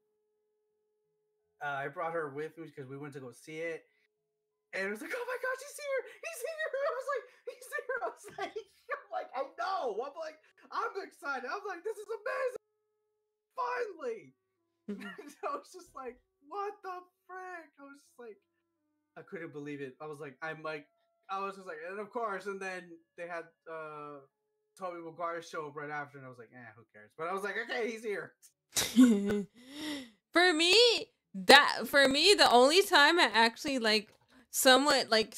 I brought her with me because we went to go see it, and it was like, oh my gosh, he's here! He's here! I was like, he's here! I was like, I'm like, I know. I'm like, I'm excited. I'm like, this is amazing! Finally! I was just like, what the frick? I was just like, I couldn't believe it. I was like, I was just like, and of course, and then they had Tobey Maguire show up right after, and I was like, who cares? But I was like, okay, he's here. For me, the only time I actually like somewhat like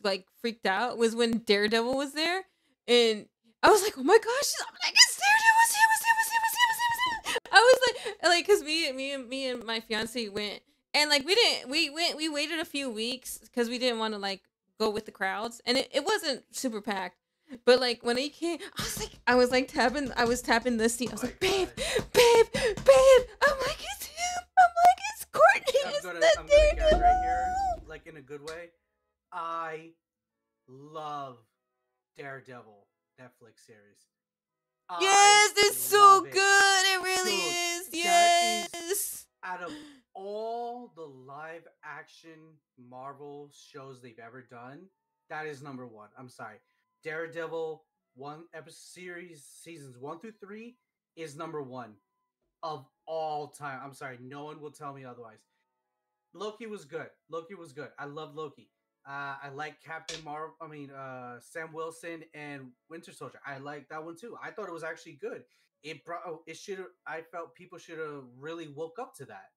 like freaked out was when Daredevil was there, and I was like, oh my gosh, I'm like, it's Daredevil, I was like, cause me and my fiance went, and like we waited a few weeks because we didn't want to like go with the crowds, and it wasn't super packed. But like when he came, I was tapping the seat. I was like, babe, babe, babe. I'm like, it's him. I'm like, it's Courtney. I'm gonna gag right here, like in a good way. I love Daredevil Netflix series. Yes, it's so good. It really is. That Yes. is, out of all the live action Marvel shows they've ever done, that is number one. I'm sorry. Daredevil one episode series seasons 1 through 3 is number one of all time. I'm sorry, no one will tell me otherwise. Loki was good. I love Loki. I like Captain Marvel. I mean, Sam Wilson and Winter Soldier. I like that one too. I thought it was actually good. It brought. It should. I felt people should have really woke up to that.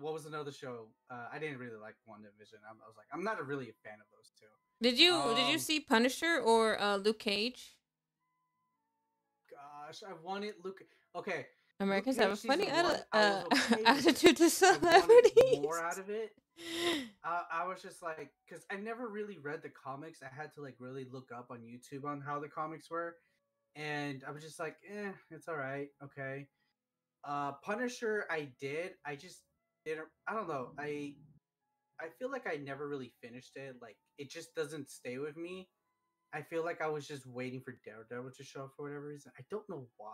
What was another show? I didn't really like WandaVision. I was like, I'm not really a fan of those two. Did you see Punisher or Luke Cage? Gosh, I wanted Luke. Okay, Americans Luke have a Cage funny season 1, I was okay with it. attitude to I wanted celebrities. more out of it. I was just like, because I never really read the comics. I had to like really look up on YouTube on how the comics were, and I was just like, it's all right, okay. Punisher, I did. I just didn't. I don't know. I feel like I never really finished it. Like it just doesn't stay with me. I feel like I was just waiting for Daredevil to show up for whatever reason. I don't know why,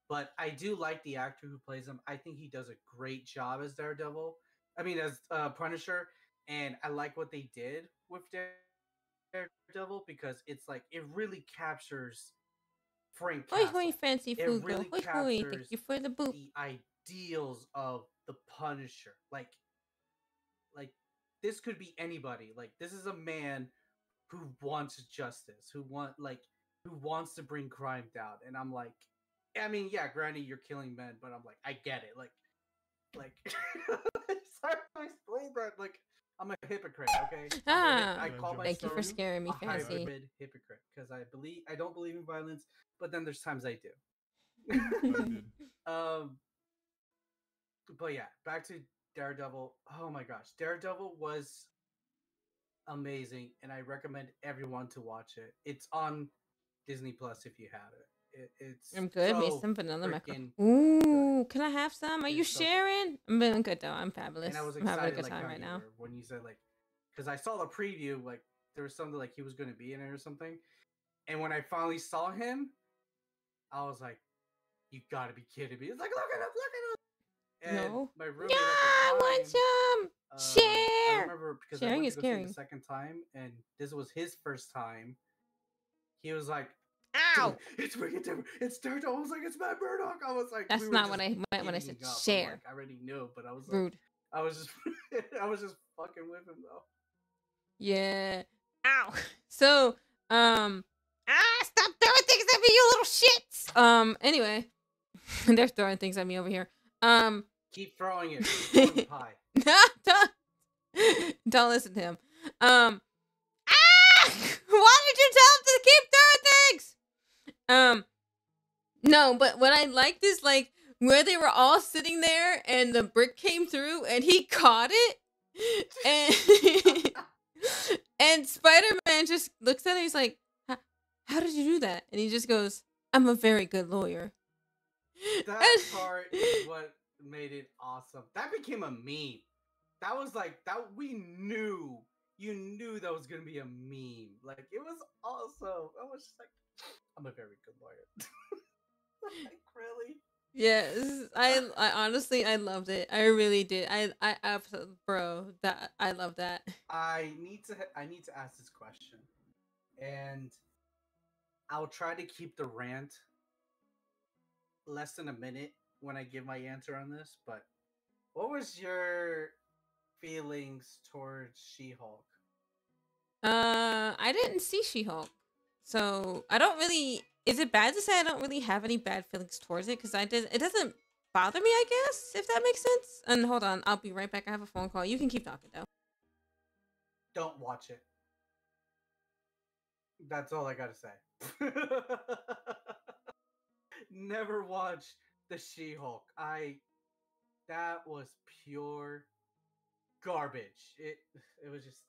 but I do like the actor who plays him. I think he does a great job as Daredevil. I mean, as Punisher, and I like what they did with Daredevil because it's like it really captures Frank Hoi hoi, Castle. fancy It Fugo. really Hoi hoi, thank captures you for the boop. the ideals of the Punisher. Like this could be anybody. Like this is a man who wants justice, who wants to bring crime down. And I'm like, I mean, yeah, granted you're killing men, but I'm like, I get it. Like sorry to explain that. Like I'm a hypocrite, okay? I call Thank you for myself scaring me, a fancy. hybrid hypocrite because I don't believe in violence, but then there's times I do. I did. But yeah, back to Daredevil. Oh my gosh, Daredevil was amazing, and I recommend everyone to watch it. It's on Disney Plus if you have it. It's I'm good. Made so some vanilla macaroni. freaking Ooh, can I have some? Are you It's so good. sharing? I'm feeling good though. I'm fabulous. And I was I'm having a excited good like time how right you now. were when you said like, because I saw the preview, like there was something like he was going to be in it or something, and when I finally saw him, I was like, "You got to be kidding me!" It's like, look at him, look at him. And No. my roommate Yeah, I at the want time, some. I Share. remember because I Sharing went is to go see it caring. the second time, and this was his first time. He was like, Ow. "Dude, it's freaking different. It's Daredevil." I was like, "It's Matt Murdock." I was like, That's we were not what just I meant when I said eating up. I'm share. like, I already knew, but I was like, Rude. I was just, I was just fucking with him though. Yeah. Ow. So, stop throwing things at me, you little shits. Anyway, they're throwing things at me over here. Keep throwing it. Keep throwing the pie. Don't listen to him. Why did you tell him to keep throwing things? No, but what I liked is like where they were all sitting there and the brick came through and he caught it. And and Spider-Man just looks at it, he's like, how did you do that? And he just goes, I'm a very good lawyer. That part is what made it awesome. That became a meme. That was like that. You knew that was gonna be a meme. Like it was awesome. I was just like, I'm a very good lawyer. Like really? Yes, I honestly I loved it. I really did. I absolutely, bro, that I love that. I need to ask this question, and I'll try to keep the rant less than a minute when I give my answer on this. But what was your feelings towards She-Hulk? I didn't see She-Hulk, so I don't really. Is it bad to say I don't really have any bad feelings towards it? Because it doesn't bother me, I guess, if that makes sense. And hold on, I'll be right back. I have a phone call. You can keep talking though. Don't watch it. That's all I gotta say. Never watch the She-Hulk. That was pure garbage. It was just.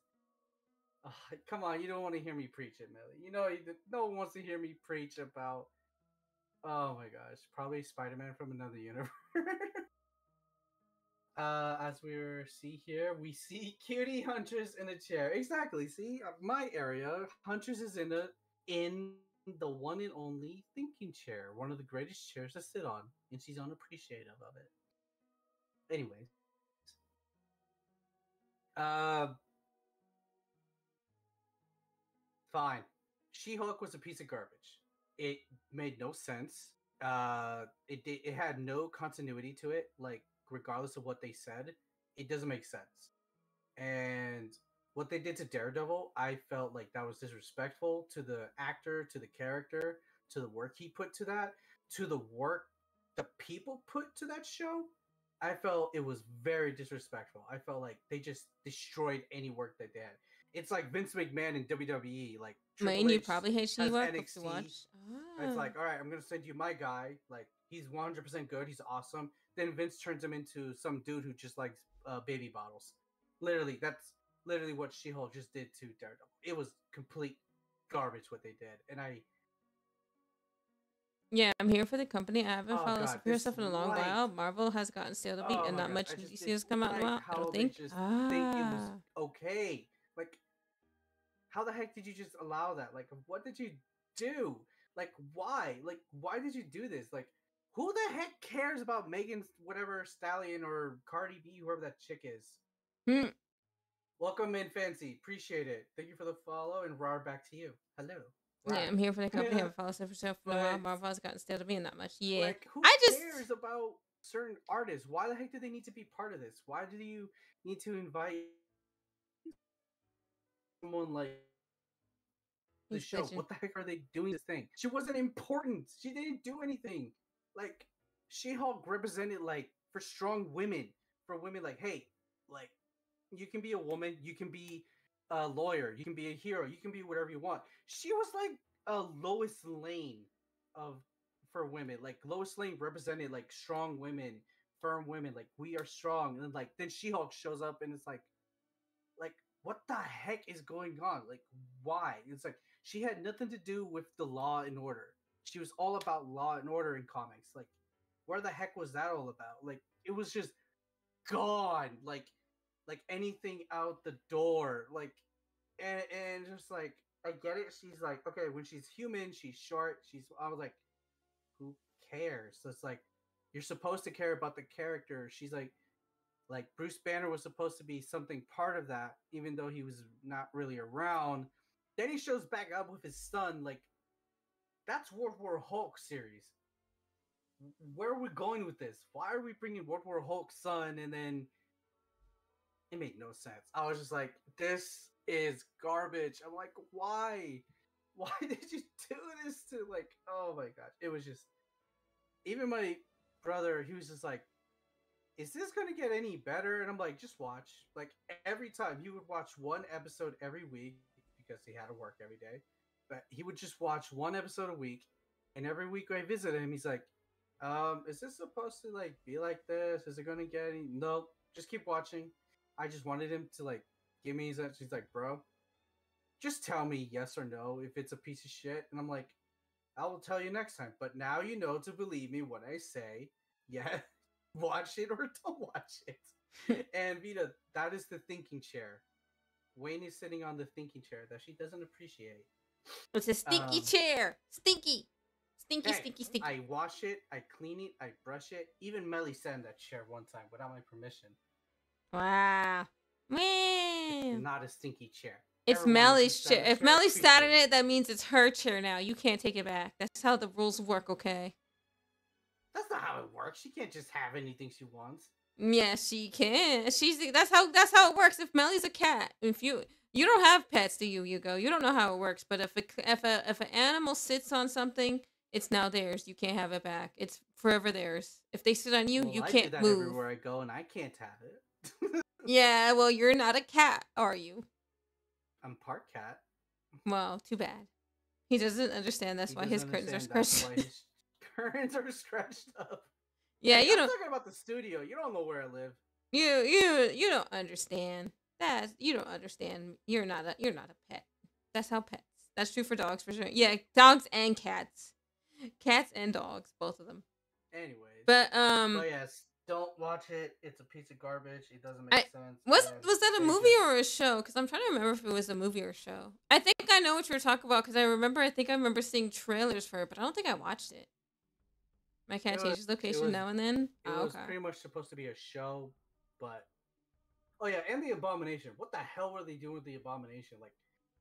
Come on, you don't want to hear me preach it, Millie. You know, no one wants to hear me preach about. Oh my gosh, probably Spider-Man from another universe. As see here, we see Cutie Huntress in a chair. Exactly. See, my area, Huntress is in the one and only thinking chair, one of the greatest chairs to sit on, and she's unappreciative of it. Anyways, fine. She-Hulk was a piece of garbage. It made no sense. It had no continuity to it. Like regardless of what they said, it doesn't make sense. And what they did to Daredevil, I felt like that was disrespectful to the actor, to the character, to the work he put to that, to the work the people put to that show. I felt it was very disrespectful. I felt like they just destroyed any work that they had. It's like Vince McMahon in WWE, like Triple Man, you H probably hate has She-Hulk if NXT. you watch. It's like, all right, I'm gonna send you my guy. Like, he's 100% good. He's awesome. Then Vince turns him into some dude who just likes baby bottles. Literally, that's literally what She-Hulk just did to Daredevil. It was complete garbage what they did, and Yeah, I'm here for the company. I haven't oh followed god, superhero this stuff in a long light. while. Marvel has gotten stale to me, Oh and my not god, much I in just DC has come out in a didn't while. like I don't how they think. just think it was okay. Like, how the heck did you just allow that? Like, what did you do? Like, why? Like, why did you do this? Like, who the heck cares about Megan, whatever Stallion or Cardi B, whoever that chick is? Hmm. Welcome in, Fancy. Appreciate it. Thank you for the follow, and Rar, back to you. Hello. Yeah, Rar. I'm here for the company. I haven't followed superhero stuff in a while. But- Marvel has gotten stale to me, and not much. Yeah, Like, who I just cares about certain artists? Why the heck do they need to be part of this? Why do you need to invite someone like the He's show? glitching. What the heck are they doing this thing? She wasn't important. She didn't do anything. Like, She-Hulk represented, like, for strong women. For women, like, hey, like, you can be a woman, you can be a lawyer, you can be a hero, you can be whatever you want. She was like a Lois Lane of for women. Like, Lois Lane represented like strong women, firm women, like, we are strong. And like then She-Hulk shows up and it's like what the heck is going on? Like, why? It's like she had nothing to do with the law and order. She was all about law and order in comics. Like, where the heck was that all about? Like, it was just gone. Like anything out the door. Like, and just like, I get it. She's like, okay, when she's human, she's short. I was like, who cares? So it's like, you're supposed to care about the character. She's like Bruce Banner was supposed to be something part of that, even though he was not really around. Then he shows back up with his son. Like, that's World War Hulk series. Where are we going with this? Why are we bringing World War Hulk's son? And then it made no sense. I was just like, this is garbage. I'm like, why? Why did you do this to, like, oh my gosh. It was just, even my brother, he was just like, is this going to get any better? And I'm like, just watch. Like, every time he would watch one episode every week because he had to work every day. But he would just watch one episode a week. And every week I visit him, he's like, is this supposed to, like, be like this? Is it going to get any? Nope. Just keep watching. I just wanted him to, like, give me his. He's like, bro, just tell me yes or no if it's a piece of shit. And I'm like, I will tell you next time. But now you know to believe me when I say, yeah, watch it or don't watch it. And Vita, that is the thinking chair. Wayne is sitting on the thinking chair that she doesn't appreciate. It's a stinky chair. Stinky. Stinky, Hey, stinky, stinky. I wash it, I clean it, I brush it. Even Melly sat in that chair one time without my permission. Wow. Man. Not a stinky chair. It's Everyone Melly's who sat in chair. that If Melly sat in appreciates it, that means it's her chair now. You can't take it back. That's how the rules work, okay? That's not how it works. She can't just have anything she wants. Yeah, she can. That's how it works. If Melly's a cat, if you don't have pets, do you, Hugo? You don't know how it works. But if an animal sits on something, it's now theirs. You can't have it back. It's forever theirs. If they sit on you, Well, you I can't do that move. everywhere I go, and I can't have it. Yeah, well, you're not a cat, are you? I'm part cat. Well, too bad. He doesn't understand. That's He why his doesn't curtains are understand that's scratched. why his curtains are scratched up. Yeah, Hey, you I'm don't. talking about the studio. You don't know where I live. You don't understand. You don't understand. You're not a pet. That's how pets. That's true for dogs for sure. Yeah, dogs and cats. Cats and dogs, both of them. Anyways. But yes, don't watch it. It's a piece of garbage. It doesn't make sense. was and that a they movie just- or a show? Because I'm trying to remember if it was a movie or a show. I think I know what you were talking about because I remember seeing trailers for it, but I don't think I watched it. My cat It changes was- location it now and then. It Oh, was okay. pretty much supposed to be a show, but oh yeah, and the Abomination. What the hell were they doing with the Abomination? Like,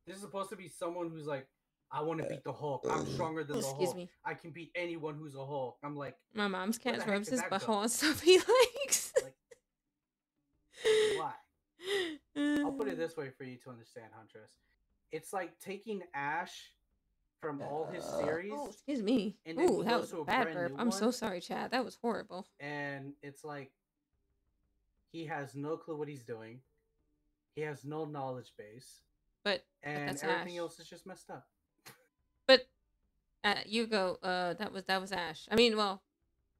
this is supposed to be someone who's like, I want to beat the Hulk. I'm stronger than the Excuse Hulk. me. I can beat anyone who's a Hulk. I'm like, My mom's Where cat the heck rubs did his that go? butthole and stuff he likes. Like, why? I'll put it this way for you to understand, Huntress. It's like taking Ash from all his series, Oh, excuse me. and then Ooh, he that goes was to a a bad brand burp. new I'm so one. sorry, Chad. That was horrible. And it's like he has no clue what he's doing. He has no knowledge base, But and that's everything Ash. else is just messed up. But you go. That was Ash. I mean, well,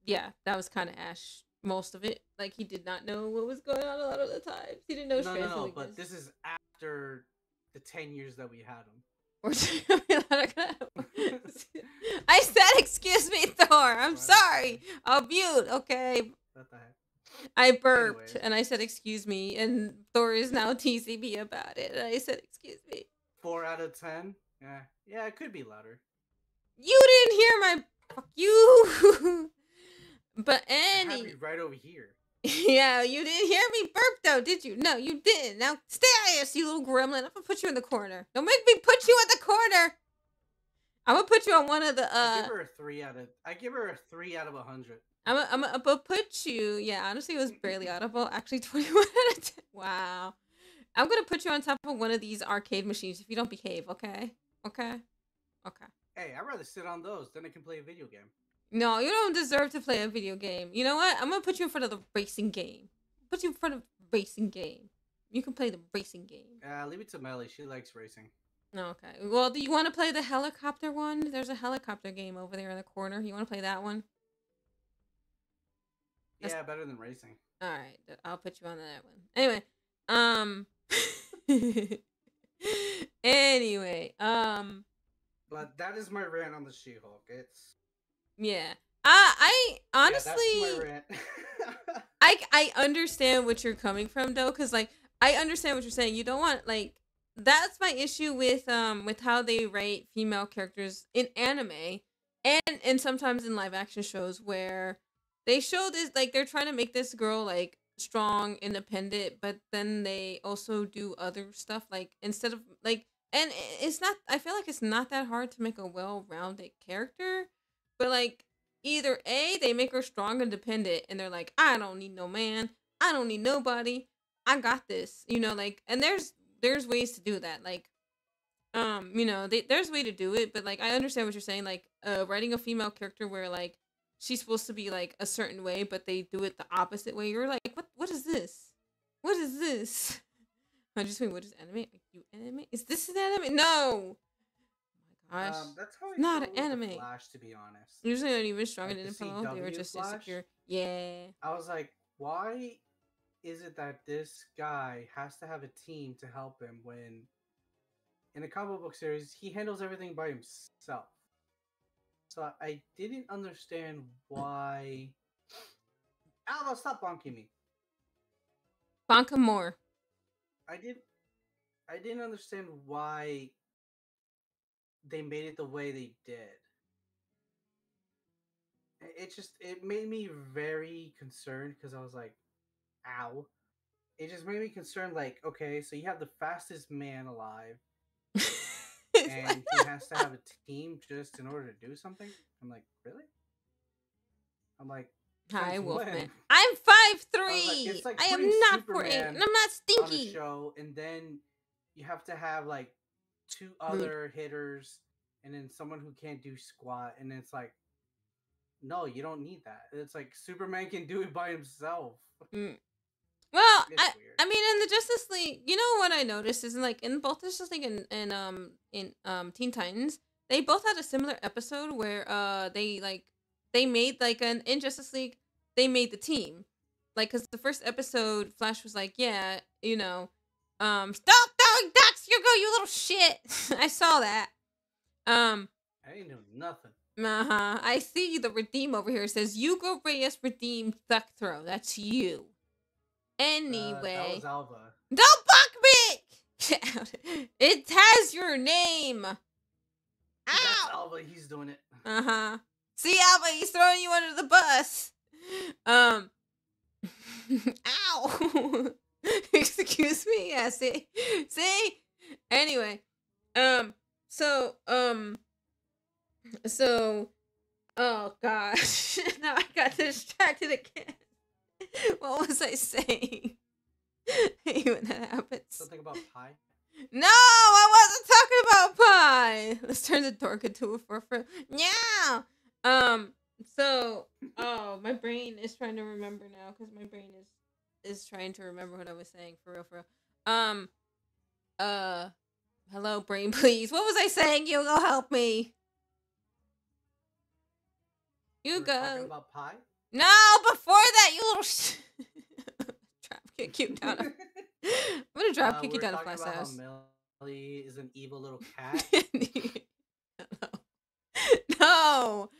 yeah, that was kind of Ash. Most of it, like he did not know what was going on a lot of the times. He didn't know No, strengths and no, weakness. but this is after the 10 years that we had him. I said, "Excuse me, Thor. I'm Right. sorry. I'll mute." Okay. What the heck? I burped Anyways. and I said, "Excuse me," and Thor is now teasing me about it. And I said, "Excuse me." 4 out of 10? Yeah, it could be louder. You didn't hear my fuck you. But I have Annie, you right over here. yeah, you didn't hear me burp though, did you? No, you didn't. Now stay out of this, you little gremlin. I'm gonna put you in the corner. Don't make me put you in the corner. I'm gonna put you on one of the I give her a 3 out of. I give her a 3 out of 100. I'm gonna put you. Yeah, honestly, it was barely audible. Actually, 21 out of 10. Wow. I'm gonna put you on top of one of these arcade machines if you don't behave. Okay. Okay. Okay. Hey, I'd rather sit on those than I can play a video game. No, you don't deserve to play a video game. You know what? I'm gonna put you in front of the racing game. Put you in front of the racing game. You can play the racing game. Leave it to Melly. She likes racing. Okay. Well, do you want to play the helicopter one? There's a helicopter game over there in the corner. You want to play that one? That's- Yeah, better than racing. All right. I'll put you on that one. Anyway. Anyway. But that is my rant on the She-Hulk. It's Yeah. I honestly. Yeah, that's my rant. I understand what you're coming from though, because like I understand what you're saying. You don't want like that's my issue with how they write female characters in anime and sometimes in live action shows where they show this like they're trying to make this girl like strong, independent, but then they also do other stuff like instead of like and it's not I feel like it's not that hard to make a well-rounded character, but like either A, they make her strong and independent and they're like, I don't need no man. I don't need nobody. I got this. You know, like and there's ways to do that. Like you know, there's a way to do it, but like I understand what you're saying. Like writing a female character where like she's supposed to be like a certain way, but they do it the opposite way. You're like, what is this? What is this? I just mean, what is anime? Like, you anime? Is this an anime? No. Oh my gosh. That's how I Not feel an with the anime. Flash, to be honest. Usually not even strong Like and the independent. They were CW just Flash? insecure. Yeah. I was like, why is it that this guy has to have a team to help him when in a comic book series he handles everything by himself? So I didn't understand why. Alva, stop bonking me. Bonka more. I didn't understand why they made it the way they did. It made me very concerned because I was like, ow. It just made me concerned, like, okay, so you have the fastest man alive and he has to have a team just in order to do something? I'm like, really? I'm like, Hi, since Wolfman. when? I'm 5'3". It's like I am putting not 4'8", Superman and I'm not on a stinky. show, and then you have to have like 2 other hitters, and then someone who can't do squat, and it's like, no, you don't need that. It's like Superman can do it by himself. Well, It's weird. I mean, in the Justice League, you know what I noticed is like in both Justice League and Teen Titans, they both had a similar episode where they made like in Justice League they made the team, like because the first episode Flash was like, yeah, you know, stop throwing ducks, you little shit. I saw that. I ain't doing nothing. I see the redeem over here. It says Hugo Reyes redeemed Duck Throw. That's you. Anyway. That was Alva. Don't buck me! Get out. It has your name. That's Ow! Alva. He's doing it. Uh-huh. See, Alva, he's throwing you under the bus. Ow. Excuse me. Yeah, see? See? Anyway. So, oh gosh. Now I got distracted again. What was I saying? I hate when that happens. Something about pie. No, I wasn't talking about pie. Let's turn the dork into a fur. Yeah. So, oh, my brain is trying to remember now because my brain is trying to remember what I was saying for real, for real. Hello, brain, please. What was I saying? You go help me. You We're talking go. about pie. No, before that, you little drop kick you down. I'm gonna drop kick you down a We're talking flash about house. how Melly is an evil little cat. No.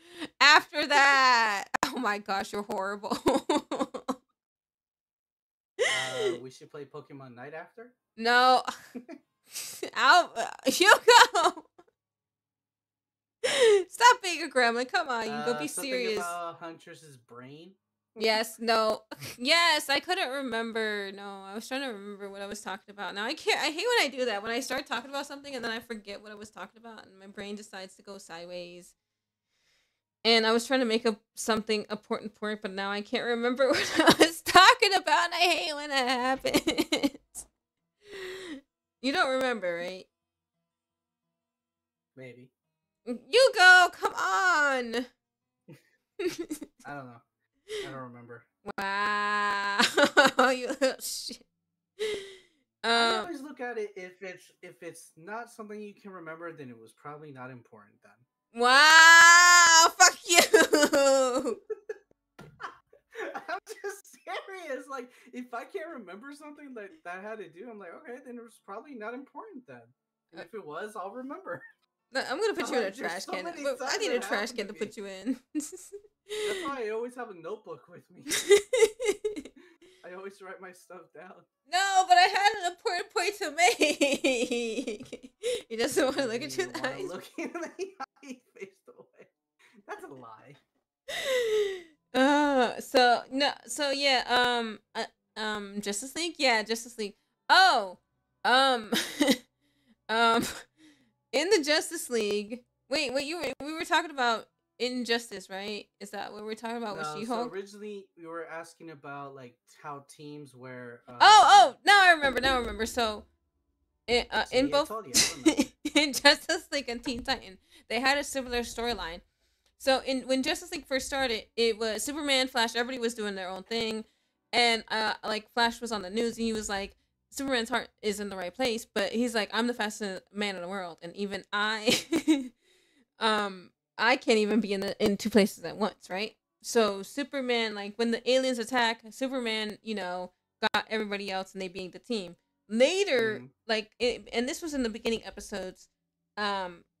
After that. Oh my gosh, you're horrible. We should play Pokemon Night after. No. You go. Stop being a gremlin. Come on, you go be Something serious. about Huntress's brain. Yes, no. Yes, I couldn't remember. No, I was trying to remember what I was talking about. Now I can't. I hate when I do that. When I start talking about something and then I forget what I was talking about and my brain decides to go sideways. And I was trying to make up something important point, but now I can't remember what I was talking about. And I hate when that happens. You don't remember, right? Maybe. You go. Come on. I don't know. I don't remember. Wow. You little shit. I always look at it if it's not something you can remember, then it was probably not important then. Wow. Fuck you. I'm just serious. Like, if I can't remember something that I had to do, I'm like, okay, then it was probably not important then. And if it was, I'll remember. No, I'm gonna put you in a There's trash so can. many But I times need a that trash happened can to to me. put you in. That's why I always have a notebook with me. I always write my stuff down. No, but I had an important point to make. He doesn't want to look at you in the eyes. Looking in the eye, faced away. That's a lie. Justice League, yeah, Justice League. Oh, um, in the Justice League. Wait, we were talking about Injustice, right? Is that what we're talking about with No, She-Hulk? so originally we were asking about like how teams where. Oh, now I remember. So, in I both told you, I remember. in Justice League and Teen Titan, they had a similar storyline. So when Justice League first started, it was Superman, Flash, everybody was doing their own thing, and like Flash was on the news and he was like, Superman's heart is in the right place, but he's like, I'm the fastest man in the world, and even I, I can't even be in two places at once, right? So Superman, like when the aliens attack, Superman, got everybody else and they being the team. Later, and this was in the beginning episodes.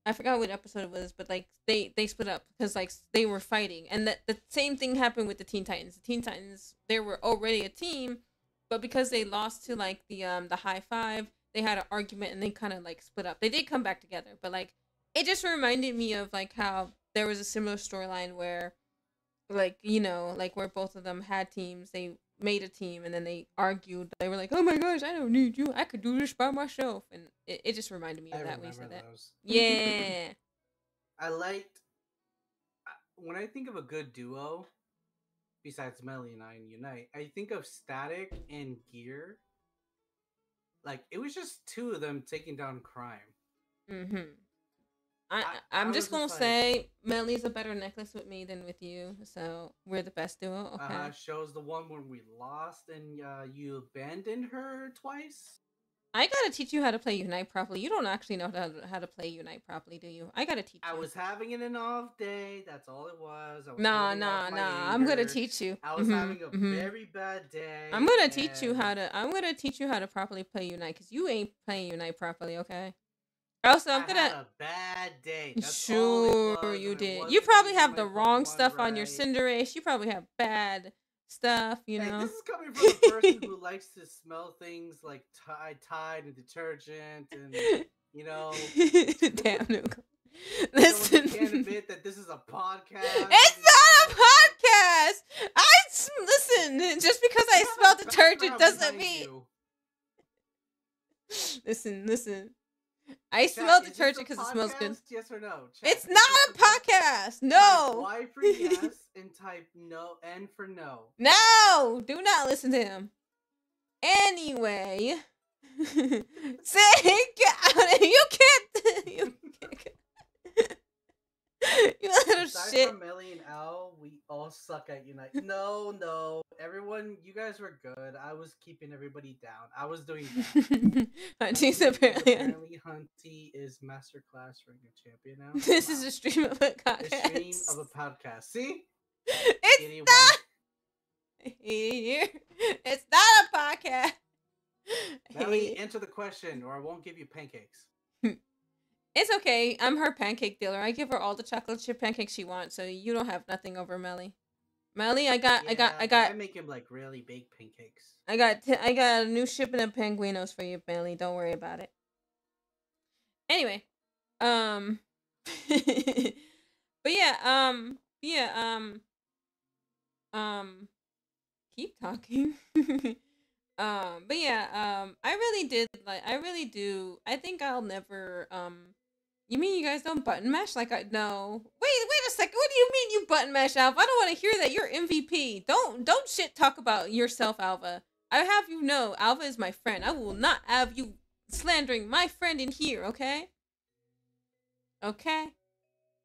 I forgot what episode it was, but like they split up because like they were fighting, and the same thing happened with the Teen Titans. The Teen Titans, they were already a team, but because they lost to like the High Five, they had an argument and they kind of like split up. They did come back together, but like it just reminded me of like how there was a similar storyline where, like like where both of them had teams. They made a team and then they argued. They were like, "Oh my gosh, I don't need you. I could do this by myself." And it just reminded me of that when you said that. Yeah. I liked when I think of a good duo, besides Melly and I and Unite, I think of Static and Gear. Like it was just two of them taking down crime. Mm-hmm. I'm just gonna say Melly's a better necklace with me than with you, so we're the best duo. Okay. Shows the one when we lost and you abandoned her twice. I gotta teach you how to play Unite properly. You don't actually know how to play Unite properly, do you? I gotta teach you. I was having an off day. That's all it was. Nah. I'm gonna teach you. I was having a very bad day. I'm gonna teach you how to properly play Unite because you ain't playing Unite properly, okay? Also, I had a bad day. That's sure you did. You probably have the wrong stuff on your Cinderace. You probably have bad stuff, Hey, this is coming from a person who likes to smell things like Tide and detergent and Damn, Nuka. Listen, you can't admit that this is a podcast. It's not a podcast. Listen. Just because I smell detergent doesn't mean. Listen. I smell detergent because it smells good. Yes or no? Chat, it's not a podcast. No. Y for yes and type no. N for no. No. Do not listen to him. Anyway, say get out. You can't. You can't. You little Aside shit. from Melly and Al, we all suck at Unite. No. Everyone, you guys were good. I was keeping everybody down. I was doing that. Hunty's apparently. Hunty is Masterclass Ring of Champion now. This is a stream of a The podcast. stream of a podcast. See? It's Anyone- not. It's not a podcast. Melly, answer the question, or I won't give you pancakes. It's okay. I'm her pancake dealer. I give her all the chocolate chip pancakes she wants, so you don't have nothing over Melly. Melly, I got I make him like really big pancakes. I got a new shipment of penguinos for you, Melly. Don't worry about it. Anyway, but keep talking. I really do. I think I'll never, you mean you guys don't button mash? Like, no. Wait a second. What do you mean you button mash, Alva? I don't want to hear that. You're MVP. Don't shit talk about yourself, Alva. I have you know, Alva is my friend. I will not have you slandering my friend in here, okay? Okay?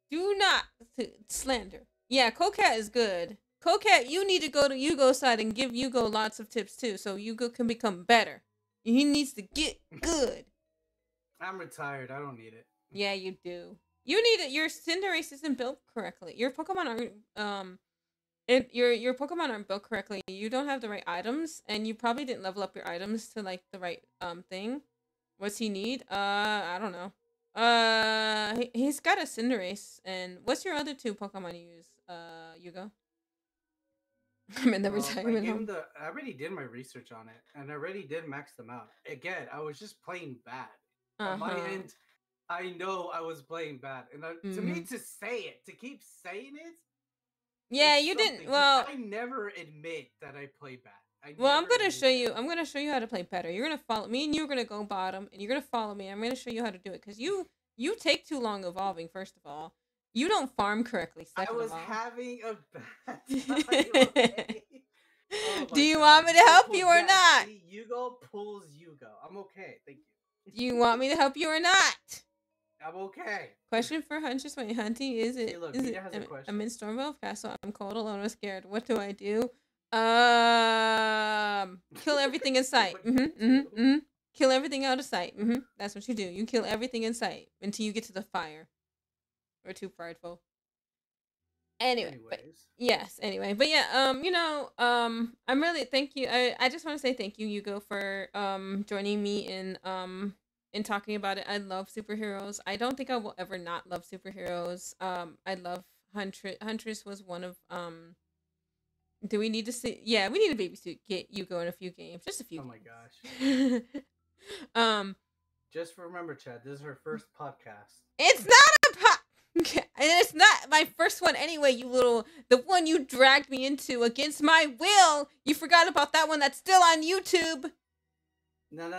Do not slander. Yeah, Cocat is good. Cocat, you need to go to Yugo's side and give Yugo lots of tips too, so Yugo can become better. He needs to get good. I'm retired. I don't need it. Yeah, you do. You need it. Your Cinderace isn't built correctly. Your Pokemon aren't your Pokemon aren't built correctly. You don't have the right items, and you probably didn't level up your items to like the right thing. What's he need? I don't know. He's got a Cinderace, and what's your other two Pokemon you use? Yugo. I'm in the retirement home. I already did my research on it, and I already did max them out. Again, I was just playing bad. On my end, I know I was playing bad, and to me, to say it, to keep saying it. Yeah, you didn't. Well, I never admit that I play bad. I'm gonna show you. I'm gonna show you how to play better. You're gonna follow me, and you're gonna go bottom, and you're gonna follow me. I'm gonna show you how to do it because you take too long evolving. First of all, you don't farm correctly. I was having a bad time. Okay? Do you want me to help you or not? Yugo pulls Yugo. I'm okay. Thank you. Do you want me to help you or not? I'm okay. Question for Huntress. Wait, Hunty, is it? Hey, look, is Mia it? has a question. I'm in Stormville Castle. I'm cold, alone, and scared. What do I do? Kill everything in sight. Kill everything out of sight. That's what you do. You kill everything in sight until you get to the fire. We're too prideful. Anyway, but yeah, I'm really thank you. I just want to say thank you, Yugo, for joining me in talking about it. I love superheroes. I don't think I will ever not love superheroes. I love Huntress was one of do we need to see? Yeah, we need a babysit get Yugo in a few games, just a few. Oh my games. gosh. Just remember, Chad, this is her first podcast. It's not a and it's not my first one anyway, the one you dragged me into against my will. You forgot about that one that's still on YouTube. No.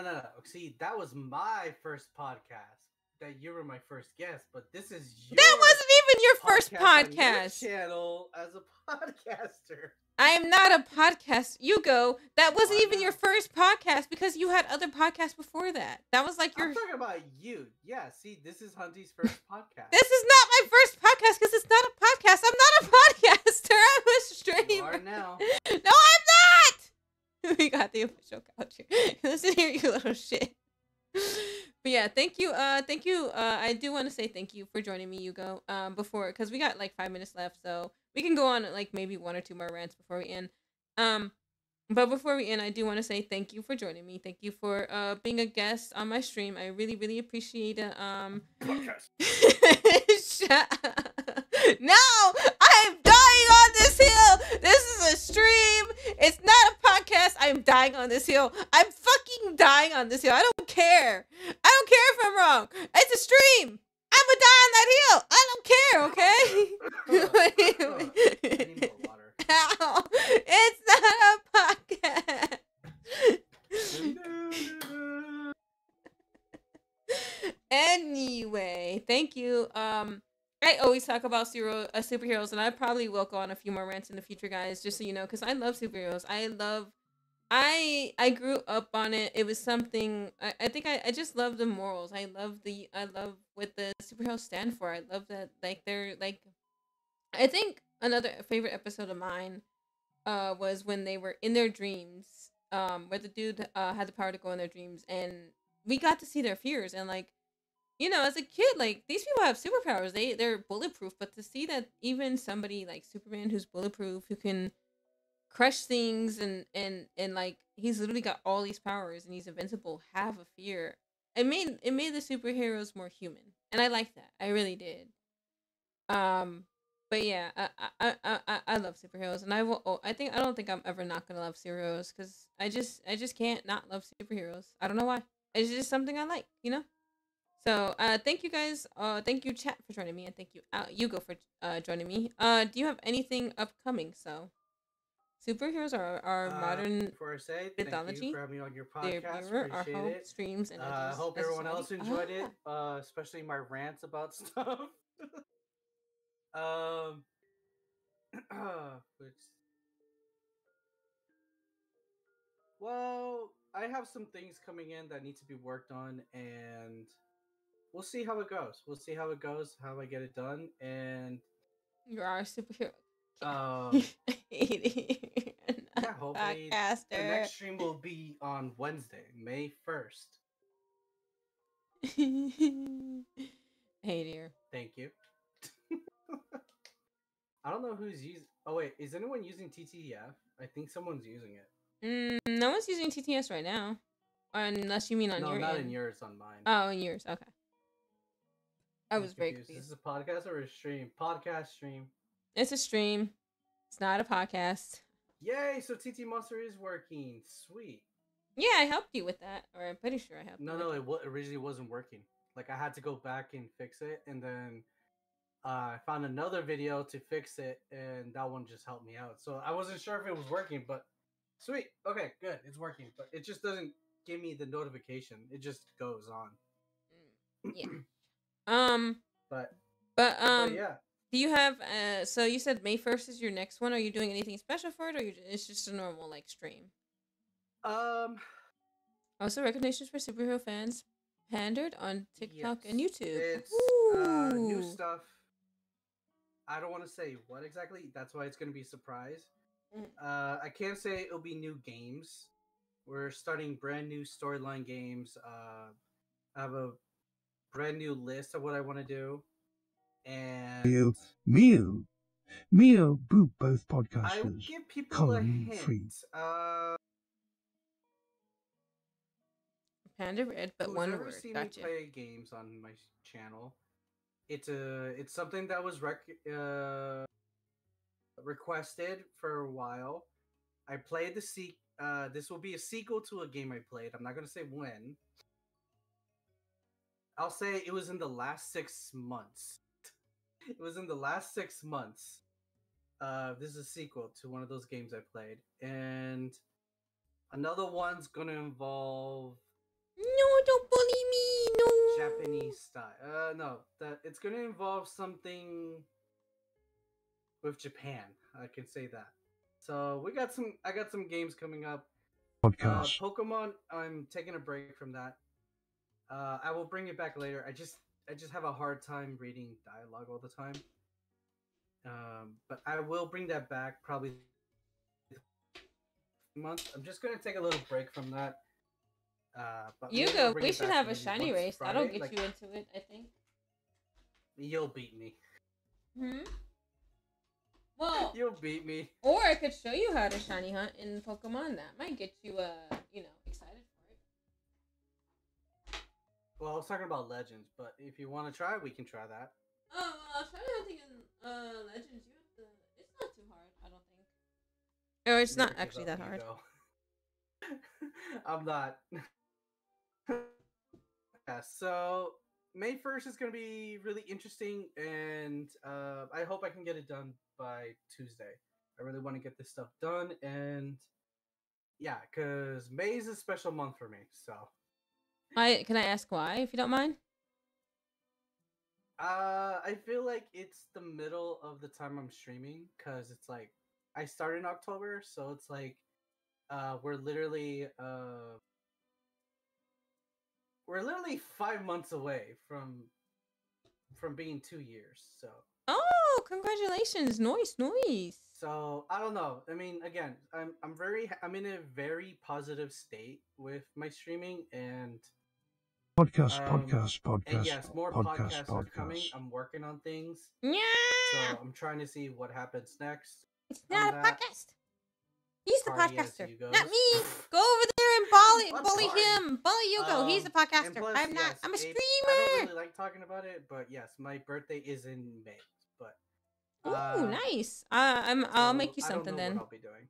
See, that was my first podcast. That you were my first guest, but this is your That wasn't even your first podcast. On your channel as a podcaster. I am not a podcast. Yugo, that wasn't even your first podcast because you had other podcasts before that. That was like your. I'm talking about you. Yeah, see, this is Hunty's first podcast. This is not my first podcast because it's not a podcast. I'm not a podcaster. I'm a streamer. You are now. No, I'm not. We got the official couch here. Listen here, you little shit. But yeah, thank you. I do want to say thank you for joining me, Yugo. Before, because we got like 5 minutes left, so we can go on like maybe 1 or 2 more rants before we end. But before we end, I do want to say thank you for joining me. Thank you for being a guest on my stream. I really, really appreciate it. Shut up. No, I'm dying on this hill. This is a stream. It's not a podcast. I'm dying on this hill. I'm fucking dying on this hill. I don't care. I don't care if I'm wrong. It's a stream. I'm gonna die on that hill. I don't care, okay? I need more water. Ow. It's not a podcast. Anyway, thank you. I always talk about superheroes, and I probably will go on a few more rants in the future, guys, just so you know, because I love superheroes. I love I grew up on it. It was something I think I just love the morals. I love what the superheroes stand for. I love that like they're like I think another favorite episode of mine was when they were in their dreams, where the dude had the power to go in their dreams, and we got to see their fears. And like, as a kid, like these people have superpowers, they're bulletproof. But to see that even somebody like Superman, who's bulletproof, who can crush things, and like he's literally got all these powers and he's invincible, have a fear. It made the superheroes more human, and I like that. I really did. Um, but yeah, I love superheroes, and I will. I don't think I'm ever not gonna love superheroes because I just can't not love superheroes. I don't know why. It's just something I like, you know. So thank you guys. Thank you chat for joining me, and thank you Hugo for joining me. Do you have anything upcoming? So superheroes are modern Before I say, thank you mythology. for having me on your Their podcast. viewer, our Appreciate hope, it. streams, and I hope as a everyone else society. enjoyed it, especially my rants about stuff. um, which, well, I have some things coming in that need to be worked on, and we'll see how it goes. We'll see how it goes, how I get it done, and You are a superhero. um, Not yeah, hopefully the podcaster. next stream will be on Wednesday, May 1st. Hey dear. Thank you. I don't know who's using. Oh wait, is anyone using TTF? I think someone's using it. No one's using TTS right now, unless you mean on No, your not end. in yours, on mine. Oh, in yours. Okay. I I'm was very confused. confused. Is this a podcast or a stream? Podcast stream. It's a stream. It's not a podcast. Yay! So TT Monster is working. Sweet. Yeah, I helped you with that, or I'm pretty sure I helped. No, you no, with it originally wasn't working. Like I had to go back and fix it, and then I found another video to fix it, and that one just helped me out. So I wasn't sure if it was working, but sweet. Okay, good. It's working, but it just doesn't give me the notification. It just goes on. Yeah. Um. But But yeah. do you have so you said May 1st is your next one? Are you doing anything special for it, or it's just a normal like stream? Also, recognitions for superhero fans pandered on TikTok and yes, YouTube. It's new Ooh. stuff. I don't want to say what exactly. That's why it's going to be a surprise. Mm. I can't say it'll be new games. We're starting brand new storyline games. I have a brand new list of what I want to do, and Me or Boop, both I will podcasters. give people a Coloring hint. free. Panda red, but Who's one ever word. seen Gotcha. me play games on my channel? It's something that was requested for a while. I played this will be a sequel to a game I played. I'm not gonna say when. I'll say it was in the last 6 months. It was in the last 6 months. This is a sequel to one of those games I played, and another one's gonna involve No, don't bully me. No. Japanese style. No, it's gonna involve something with Japan. I can say that. So I got some games coming up. Podcast. Pokemon. I'm taking a break from that. I will bring it back later. I just have a hard time reading dialogue all the time. But I will bring that back probably month. I'm just gonna take a little break from that. But maybe I'll Hugo, bring we it should back have a maybe shiny once race. Friday, That'll get like, you into it, I think. You'll beat me. Well, You'll beat me. or I could show you how to shiny hunt in Pokemon. That might get you, excited for it. Well, I was talking about Legends, but if you want to try, we can try that. Oh, shiny hunting in Legends, you have to. It's not too hard, I don't think. Or it's Never not give actually up, that hard. Hugo. I'm not. Yeah, so May 1st is going to be really interesting, and I hope I can get it done by Tuesday. I really want to get this stuff done, and yeah, because May is a special month for me, so. Can I ask why, if you don't mind? I feel like it's the middle of the time I'm streaming, because it's like, I start in October, so it's like, we're literally 5 months away from being 2 years. Oh, congratulations! Nice, nice. So I don't know. I mean, again, I'm in a very positive state with my streaming, and Podcast, Um, podcast, and podcast, yes, more podcast, podcasts are coming. podcast. I'm working on things, Yeah, so I'm trying to see what happens next. it's on not a that podcast. He's the party as podcaster, you goes. not me. Go over there and bully What bully party? him. Bully Hugo. He's the And podcaster. plus, I'm not. yes, I'm a I streamer. don't really like talking about it, but yes, my birthday is in May. But Ooh, nice. I'll make you something I don't know then. what I'll be doing.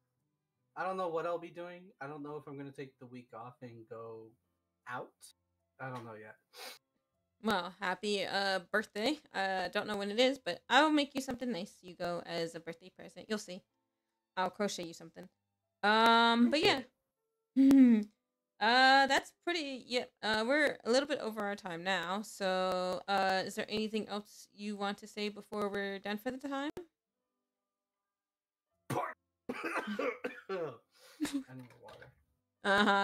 I don't know what I'll be doing. I don't know if I'm gonna take the week off and go out. I don't know yet. Well, happy birthday. Don't know when it is, but I'll make you something nice, Hugo, as a birthday present. You'll see. I'll crochet you something. But yeah. That's pretty. Yeah. We're a little bit over our time now. So, is there anything else you want to say before we're done for the time? I need water.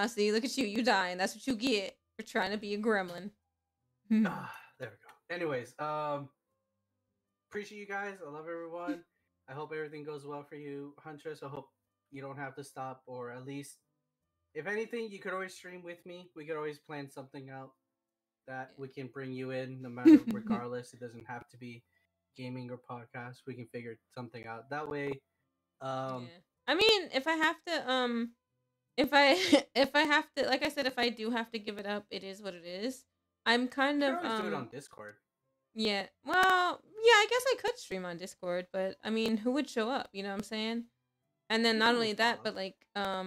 See, look at you. You dying. That's what you get for trying to be a gremlin. There we go. Anyways, appreciate you guys. I love everyone. I hope everything goes well for you, Huntress. I hope you don't have to stop, or at least, if anything, you could always stream with me. We could always plan something out that we can bring you in, no matter regardless. It doesn't have to be gaming or podcast. We can figure something out that way. Yeah. I mean, if I have to, if I if I have to, like I said, if I do have to give it up, it is what it is. I'm kind You of can always do it on Discord. yeah. Well, yeah, I guess I could stream on Discord, but I mean, who would show up? You know what I'm saying? And then not only that, but like at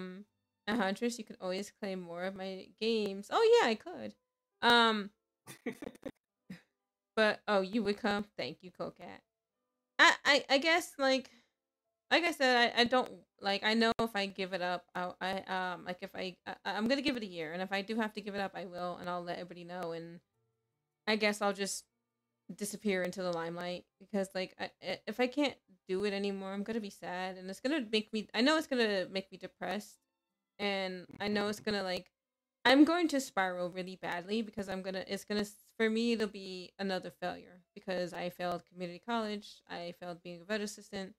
Huntress, you could always play more of my games. Oh yeah, I could. But oh, you would come. Thank you, Cocat. I guess like I said, I don't like. I know if I give it up, like if I'm gonna give it a year, and if I do have to give it up, I will, and I'll let everybody know. And I guess I'll just disappear into the limelight because like if I can't do it anymore, I'm gonna be sad, and it's gonna make me. I know it's gonna make me depressed, and I know it's gonna like. I'm going to spiral really badly because for me, it'll be another failure because I failed community college. I failed being a vet assistant.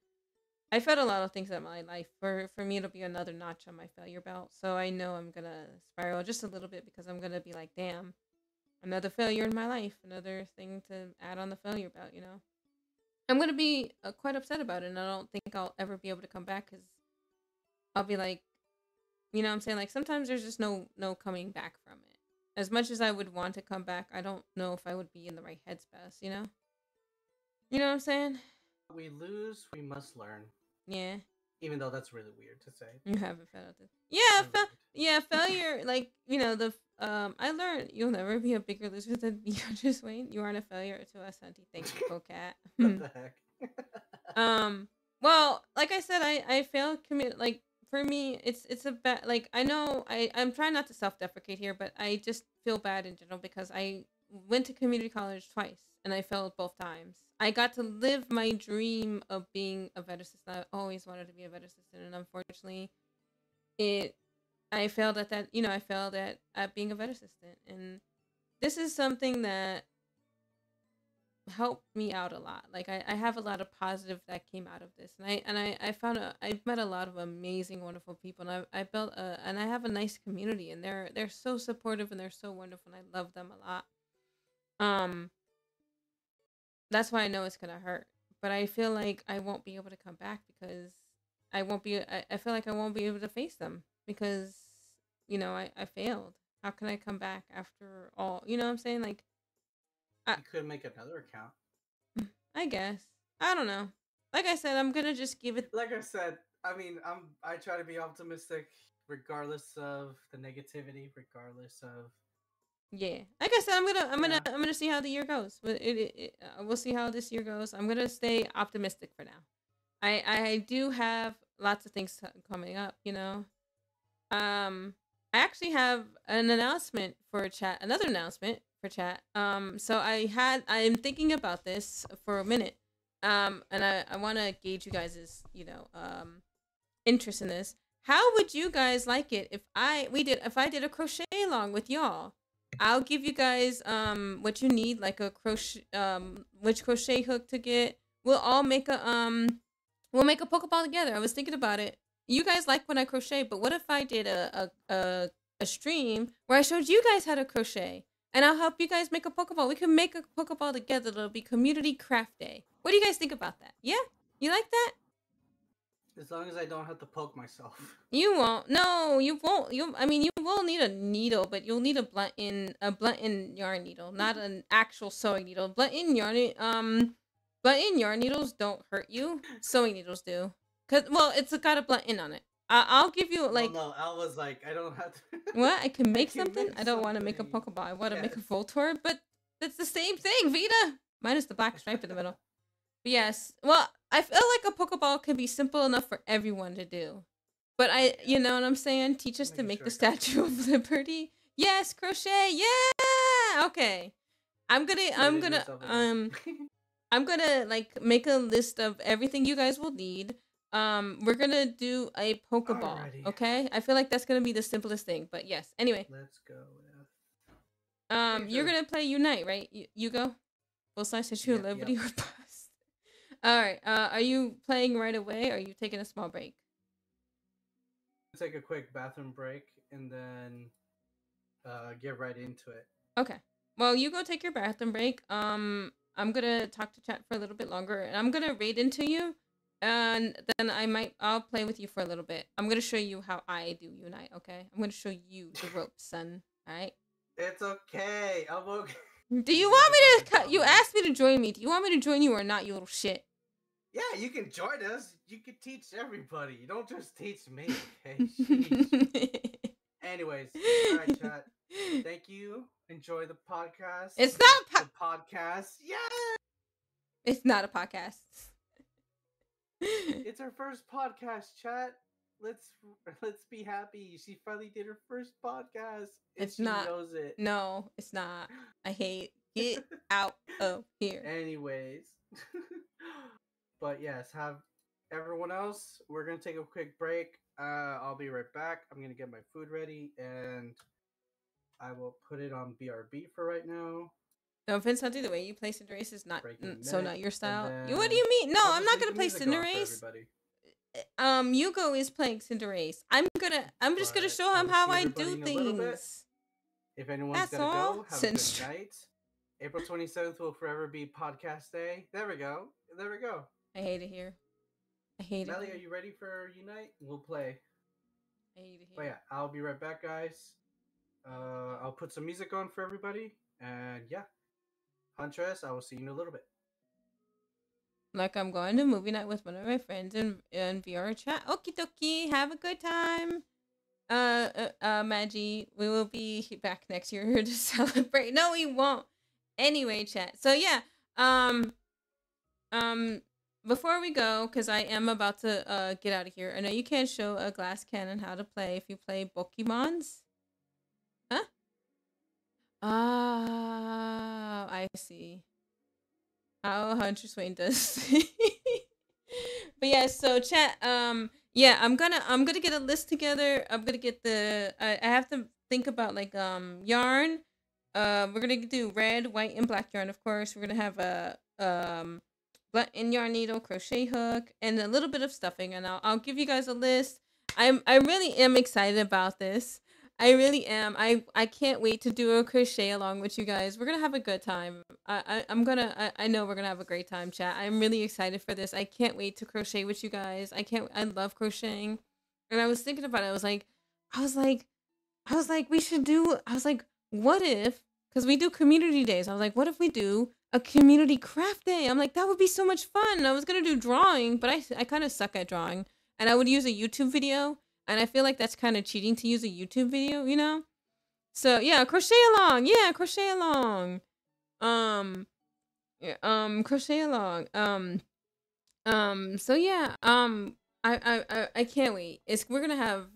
I failed a lot of things in my life. For me, it'll be another notch on my failure belt. So I know I'm going to spiral just a little bit because I'm going to be like, damn, another failure in my life. Another thing to add on the failure belt, you know? I'm going to be quite upset about it. And I don't think I'll ever be able to come back because I'll be like, you know what I'm saying? Like sometimes there's just no coming back from it. As much as I would want to come back, I don't know if I would be in the right headspace, you know? You know what I'm saying? We lose, we must learn. Yeah. Even though that's really weird to say. You haven't failed it. Yeah, failure. Like you know I learned you'll never be a bigger loser than Beatrice Wayne. You aren't a failure to us, Hunty. Thank you, Cocat. What the heck? Well, like I said, I failed like for me, it's a bad like I know I'm trying not to self-deprecate here, but I just feel bad in general because I went to community college twice and I failed both times. I got to live my dream of being a vet assistant. I always wanted to be a vet assistant, and unfortunately, I failed at that. You know, I failed at being a vet assistant, and this is something that helped me out a lot. Like I have a lot of positive that came out of this, and I've met a lot of amazing, wonderful people, and I built and I have a nice community, and they're so supportive and they're so wonderful, and I love them a lot. That's why I know it's gonna hurt, but I feel like I won't be able to come back because I feel like I won't be able to face them because you know I failed. How can I come back after all? You know what I'm saying? Like You could make another account. I guess. I don't know. Like I said, I'm gonna just give it. Like I said, I mean, I try to be optimistic regardless of the negativity, regardless of. Yeah. Like I said, I'm gonna see how the year goes. But we'll see how this year goes. I'm gonna stay optimistic for now. I do have lots of things coming up. You know. I actually have an announcement for chat. Another announcement for chat. So I'm thinking about this for a minute. And I want to gauge you guys' interest in this. how would you guys like it if I did a crochet along with y'all? I'll give you guys what you need, like a crochet which crochet hook to get. We'll all make a we'll make a Pokeball together. I was thinking about it. You guys like when I crochet, but what if I did a stream where I showed you guys how to crochet? And I'll help you guys make a Pokeball. We can make a Pokeball together. It'll be Community Craft Day. What do you guys think about that? Yeah? You like that? As long as I don't have to poke myself. You won't. No, you won't. I mean, you will need a needle, but you'll need a blunt-end yarn needle, not an actual sewing needle. Blunt-end yarn needles don't hurt you. Sewing needles do. Well, it's got a blunt end on it. I'll give you like. Well, no, Al was like, I don't have to. What? I can make can something. make I don't want to make a something. Pokeball. I want to make a Yes. Voltorb, but it's the same thing, Vita. Minus the black stripe in the middle. But yes. Well, I feel like a Pokeball can be simple enough for everyone to do. But you know what I'm saying? Teach us to Making make sure the I got Statue of Liberty. Yes, crochet. Yeah. Okay. I'm gonna like make a list of everything you guys will need. We're gonna do a Pokeball. Alrighty. Okay. I feel like that's gonna be the simplest thing. But yes. Anyway. Let's go. With... You're gonna play Unite, right? You go. Full size Statue of Yep, Liberty yep. or bust. All right. Are you playing right away? Or are you taking a small break? Take a quick bathroom break and then get right into it. Okay. Well, you go take your bathroom break. I'm gonna talk to chat for a little bit longer, and I'm gonna raid into you, and then I'll play with you for a little bit. I'm gonna show you how I do Unite. Okay. I'm gonna show you the ropes, son. All right. It's okay. I'm okay. Do you want me to cut? You asked me to join me. Do you want me to join you or not, you little shit? Yeah, you can join us. You can teach everybody. You don't just teach me, okay? Sheesh. Anyways, all right, chat. Thank you. Enjoy the podcast. It's not the podcast. Yeah, It's not a podcast. it's our first podcast, chat. Let's be happy. She finally did her first podcast. And It's she not. knows it. No, it's not. I hate. Get out of here. Anyways. But yes, have everyone else. We're gonna take a quick break. I'll be right back. I'm gonna get my food ready and I will put it on BRB for right now. No offense, Hunty, the way you play Cinderace is not Breaking so neck, not your and style. then What do you mean? No, I'll I'm just not leave gonna the play music on for Cinderace. everybody. Yugo is playing Cinderace. I'm just gonna But show him I'll how see I everybody do in a little bit. things. If anyone's That's gotta all. go, have a Since- good night. April 27th will forever be podcast day. There we go. There we go. I hate it here. I hate it. Melly, are here. you ready for Unite? We'll play. I hate it But here. yeah, I'll be right back, guys. I'll put some music on for everybody. And yeah. Huntress, I will see you in a little bit. Like I'm going to movie night with one of my friends in VR chat. Okie dokie. Have a good time. Maggie, we will be back next year to celebrate. No, we won't. Anyway, chat. So yeah, before we go, because I am about to get out of here. I know you can't show a glass cannon how to play if you play Pokemons. Huh? Ah, I see. How Hunter Swain does. But yeah, so chat, yeah, I'm gonna get a list together. I'm gonna get I have to think about like yarn. We're gonna do red, white, and black yarn, of course. We're gonna have a blunt end yarn needle, crochet hook, and a little bit of stuffing, and I'll give you guys a list. I really am excited about this. I really am. I can't wait to do a crochet along with you guys. We're gonna have a good time. I know we're gonna have a great time, chat. I'm really excited for this. I can't wait to crochet with you guys. I love crocheting. And I was thinking about it. I was like, we should do. I was like, what if? Because we do community days. I was like, what if we do a community craft day? I'm like, that would be so much fun. And I was gonna do drawing, but I kind of suck at drawing. And I would use a YouTube video. And I feel like that's kind of cheating to use a YouTube video, you know? So yeah, crochet along. Yeah, crochet along. Crochet along. So yeah, I can't wait. We're gonna have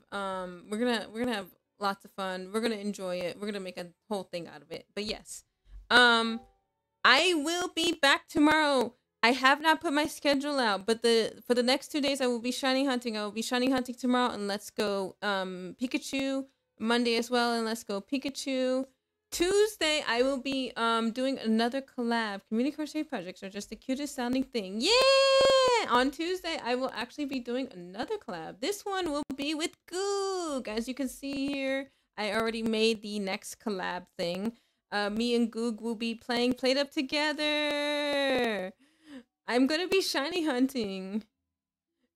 lots of fun. We're gonna enjoy it. We're gonna make a whole thing out of it. But yes, I will be back tomorrow I have not put my schedule out, but for the next 2 days I will be shiny hunting. I will be shiny hunting tomorrow and Let's Go Pikachu. Monday as well and Let's Go Pikachu. Tuesday I will be doing another collab. Community crochet projects are just the cutest sounding thing. Yeah! On Tuesday I will actually be doing another collab. This one will be with Goog. As you can see here, I already made the next collab thing. Me and Goog will be playing Played Up together. I'm gonna be shiny hunting.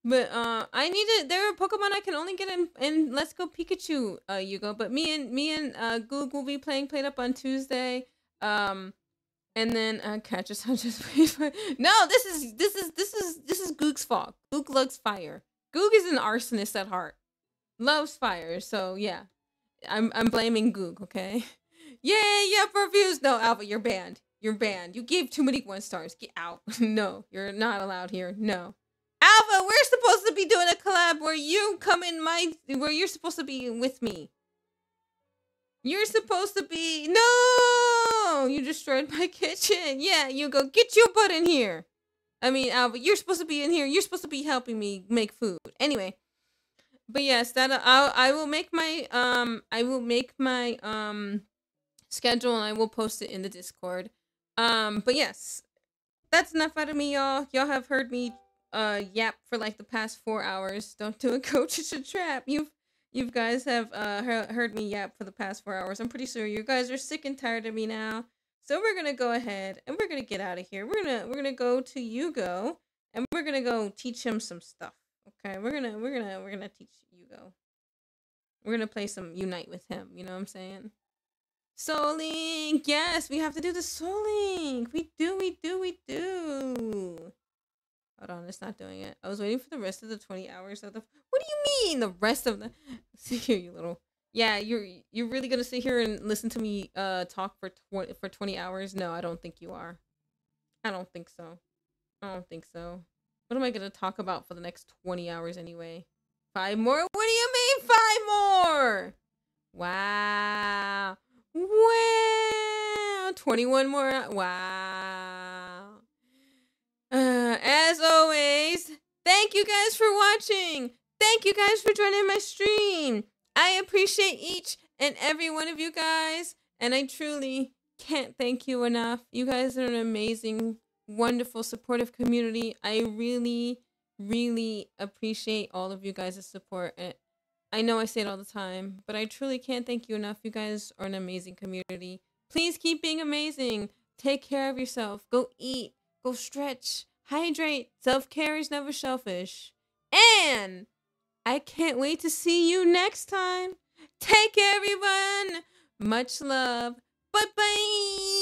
But I need it. There are Pokemon I can only get in Let's Go Pikachu, Yugo. But me and Goog will be playing Played Up on Tuesday. And then Catch Us just no, this is Goog's fault. Goog loves fire. Goog is an arsonist at heart. Loves fire. So yeah. I'm blaming Goog, okay? Yay, yeah, for views. No, Alpha, you're banned. You're banned. You gave too many 1 stars. Get out. No, you're not allowed here. No. Alpha, we're supposed to be doing a collab where you come in where you're supposed to be with me. You're supposed to be, no, you destroyed my kitchen. Yeah, you go, get your butt in here. I mean, Alpha, you're supposed to be in here. You're supposed to be helping me make food. Anyway, but yes, that I will make my schedule and I will post it in the Discord. But yes, that's enough out of me, y'all. Y'all have heard me yap for like the past 4 hours. Don't do it, coach. It's a trap. You guys have heard me yap for the past 4 hours. I'm pretty sure you guys are sick and tired of me now. So we're gonna go ahead and we're gonna get out of here. We're gonna go to Yugo and we're gonna go teach him some stuff. Okay, we're gonna teach Yugo. We're gonna play some Unite with him. You know what I'm saying? Soul Link. Yes, we have to do the Soul Link. We do. Hold on, it's not doing it. I was waiting for the rest of the 20 hours of the. What do you mean the rest of the? See here, you little. Yeah, you're really gonna sit here and listen to me talk for 20 hours? No, I don't think you are. I don't think so. What am I gonna talk about for the next 20 hours anyway? 5 more? What do you mean 5 more? Wow. 21 more. Wow. As always, thank you guys for watching. Thank you guys for joining my stream. I appreciate each and every one of you guys, and I truly can't thank you enough. You guys are an amazing, wonderful, supportive community. I really, really appreciate all of you guys' support. And I know I say it all the time, but I truly can't thank you enough. You guys are an amazing community. Please keep being amazing. Take care of yourself. Go eat. Go stretch. Hydrate. Self-care is never selfish. And I can't wait to see you next time. Take care, everyone. Much love. Bye-bye.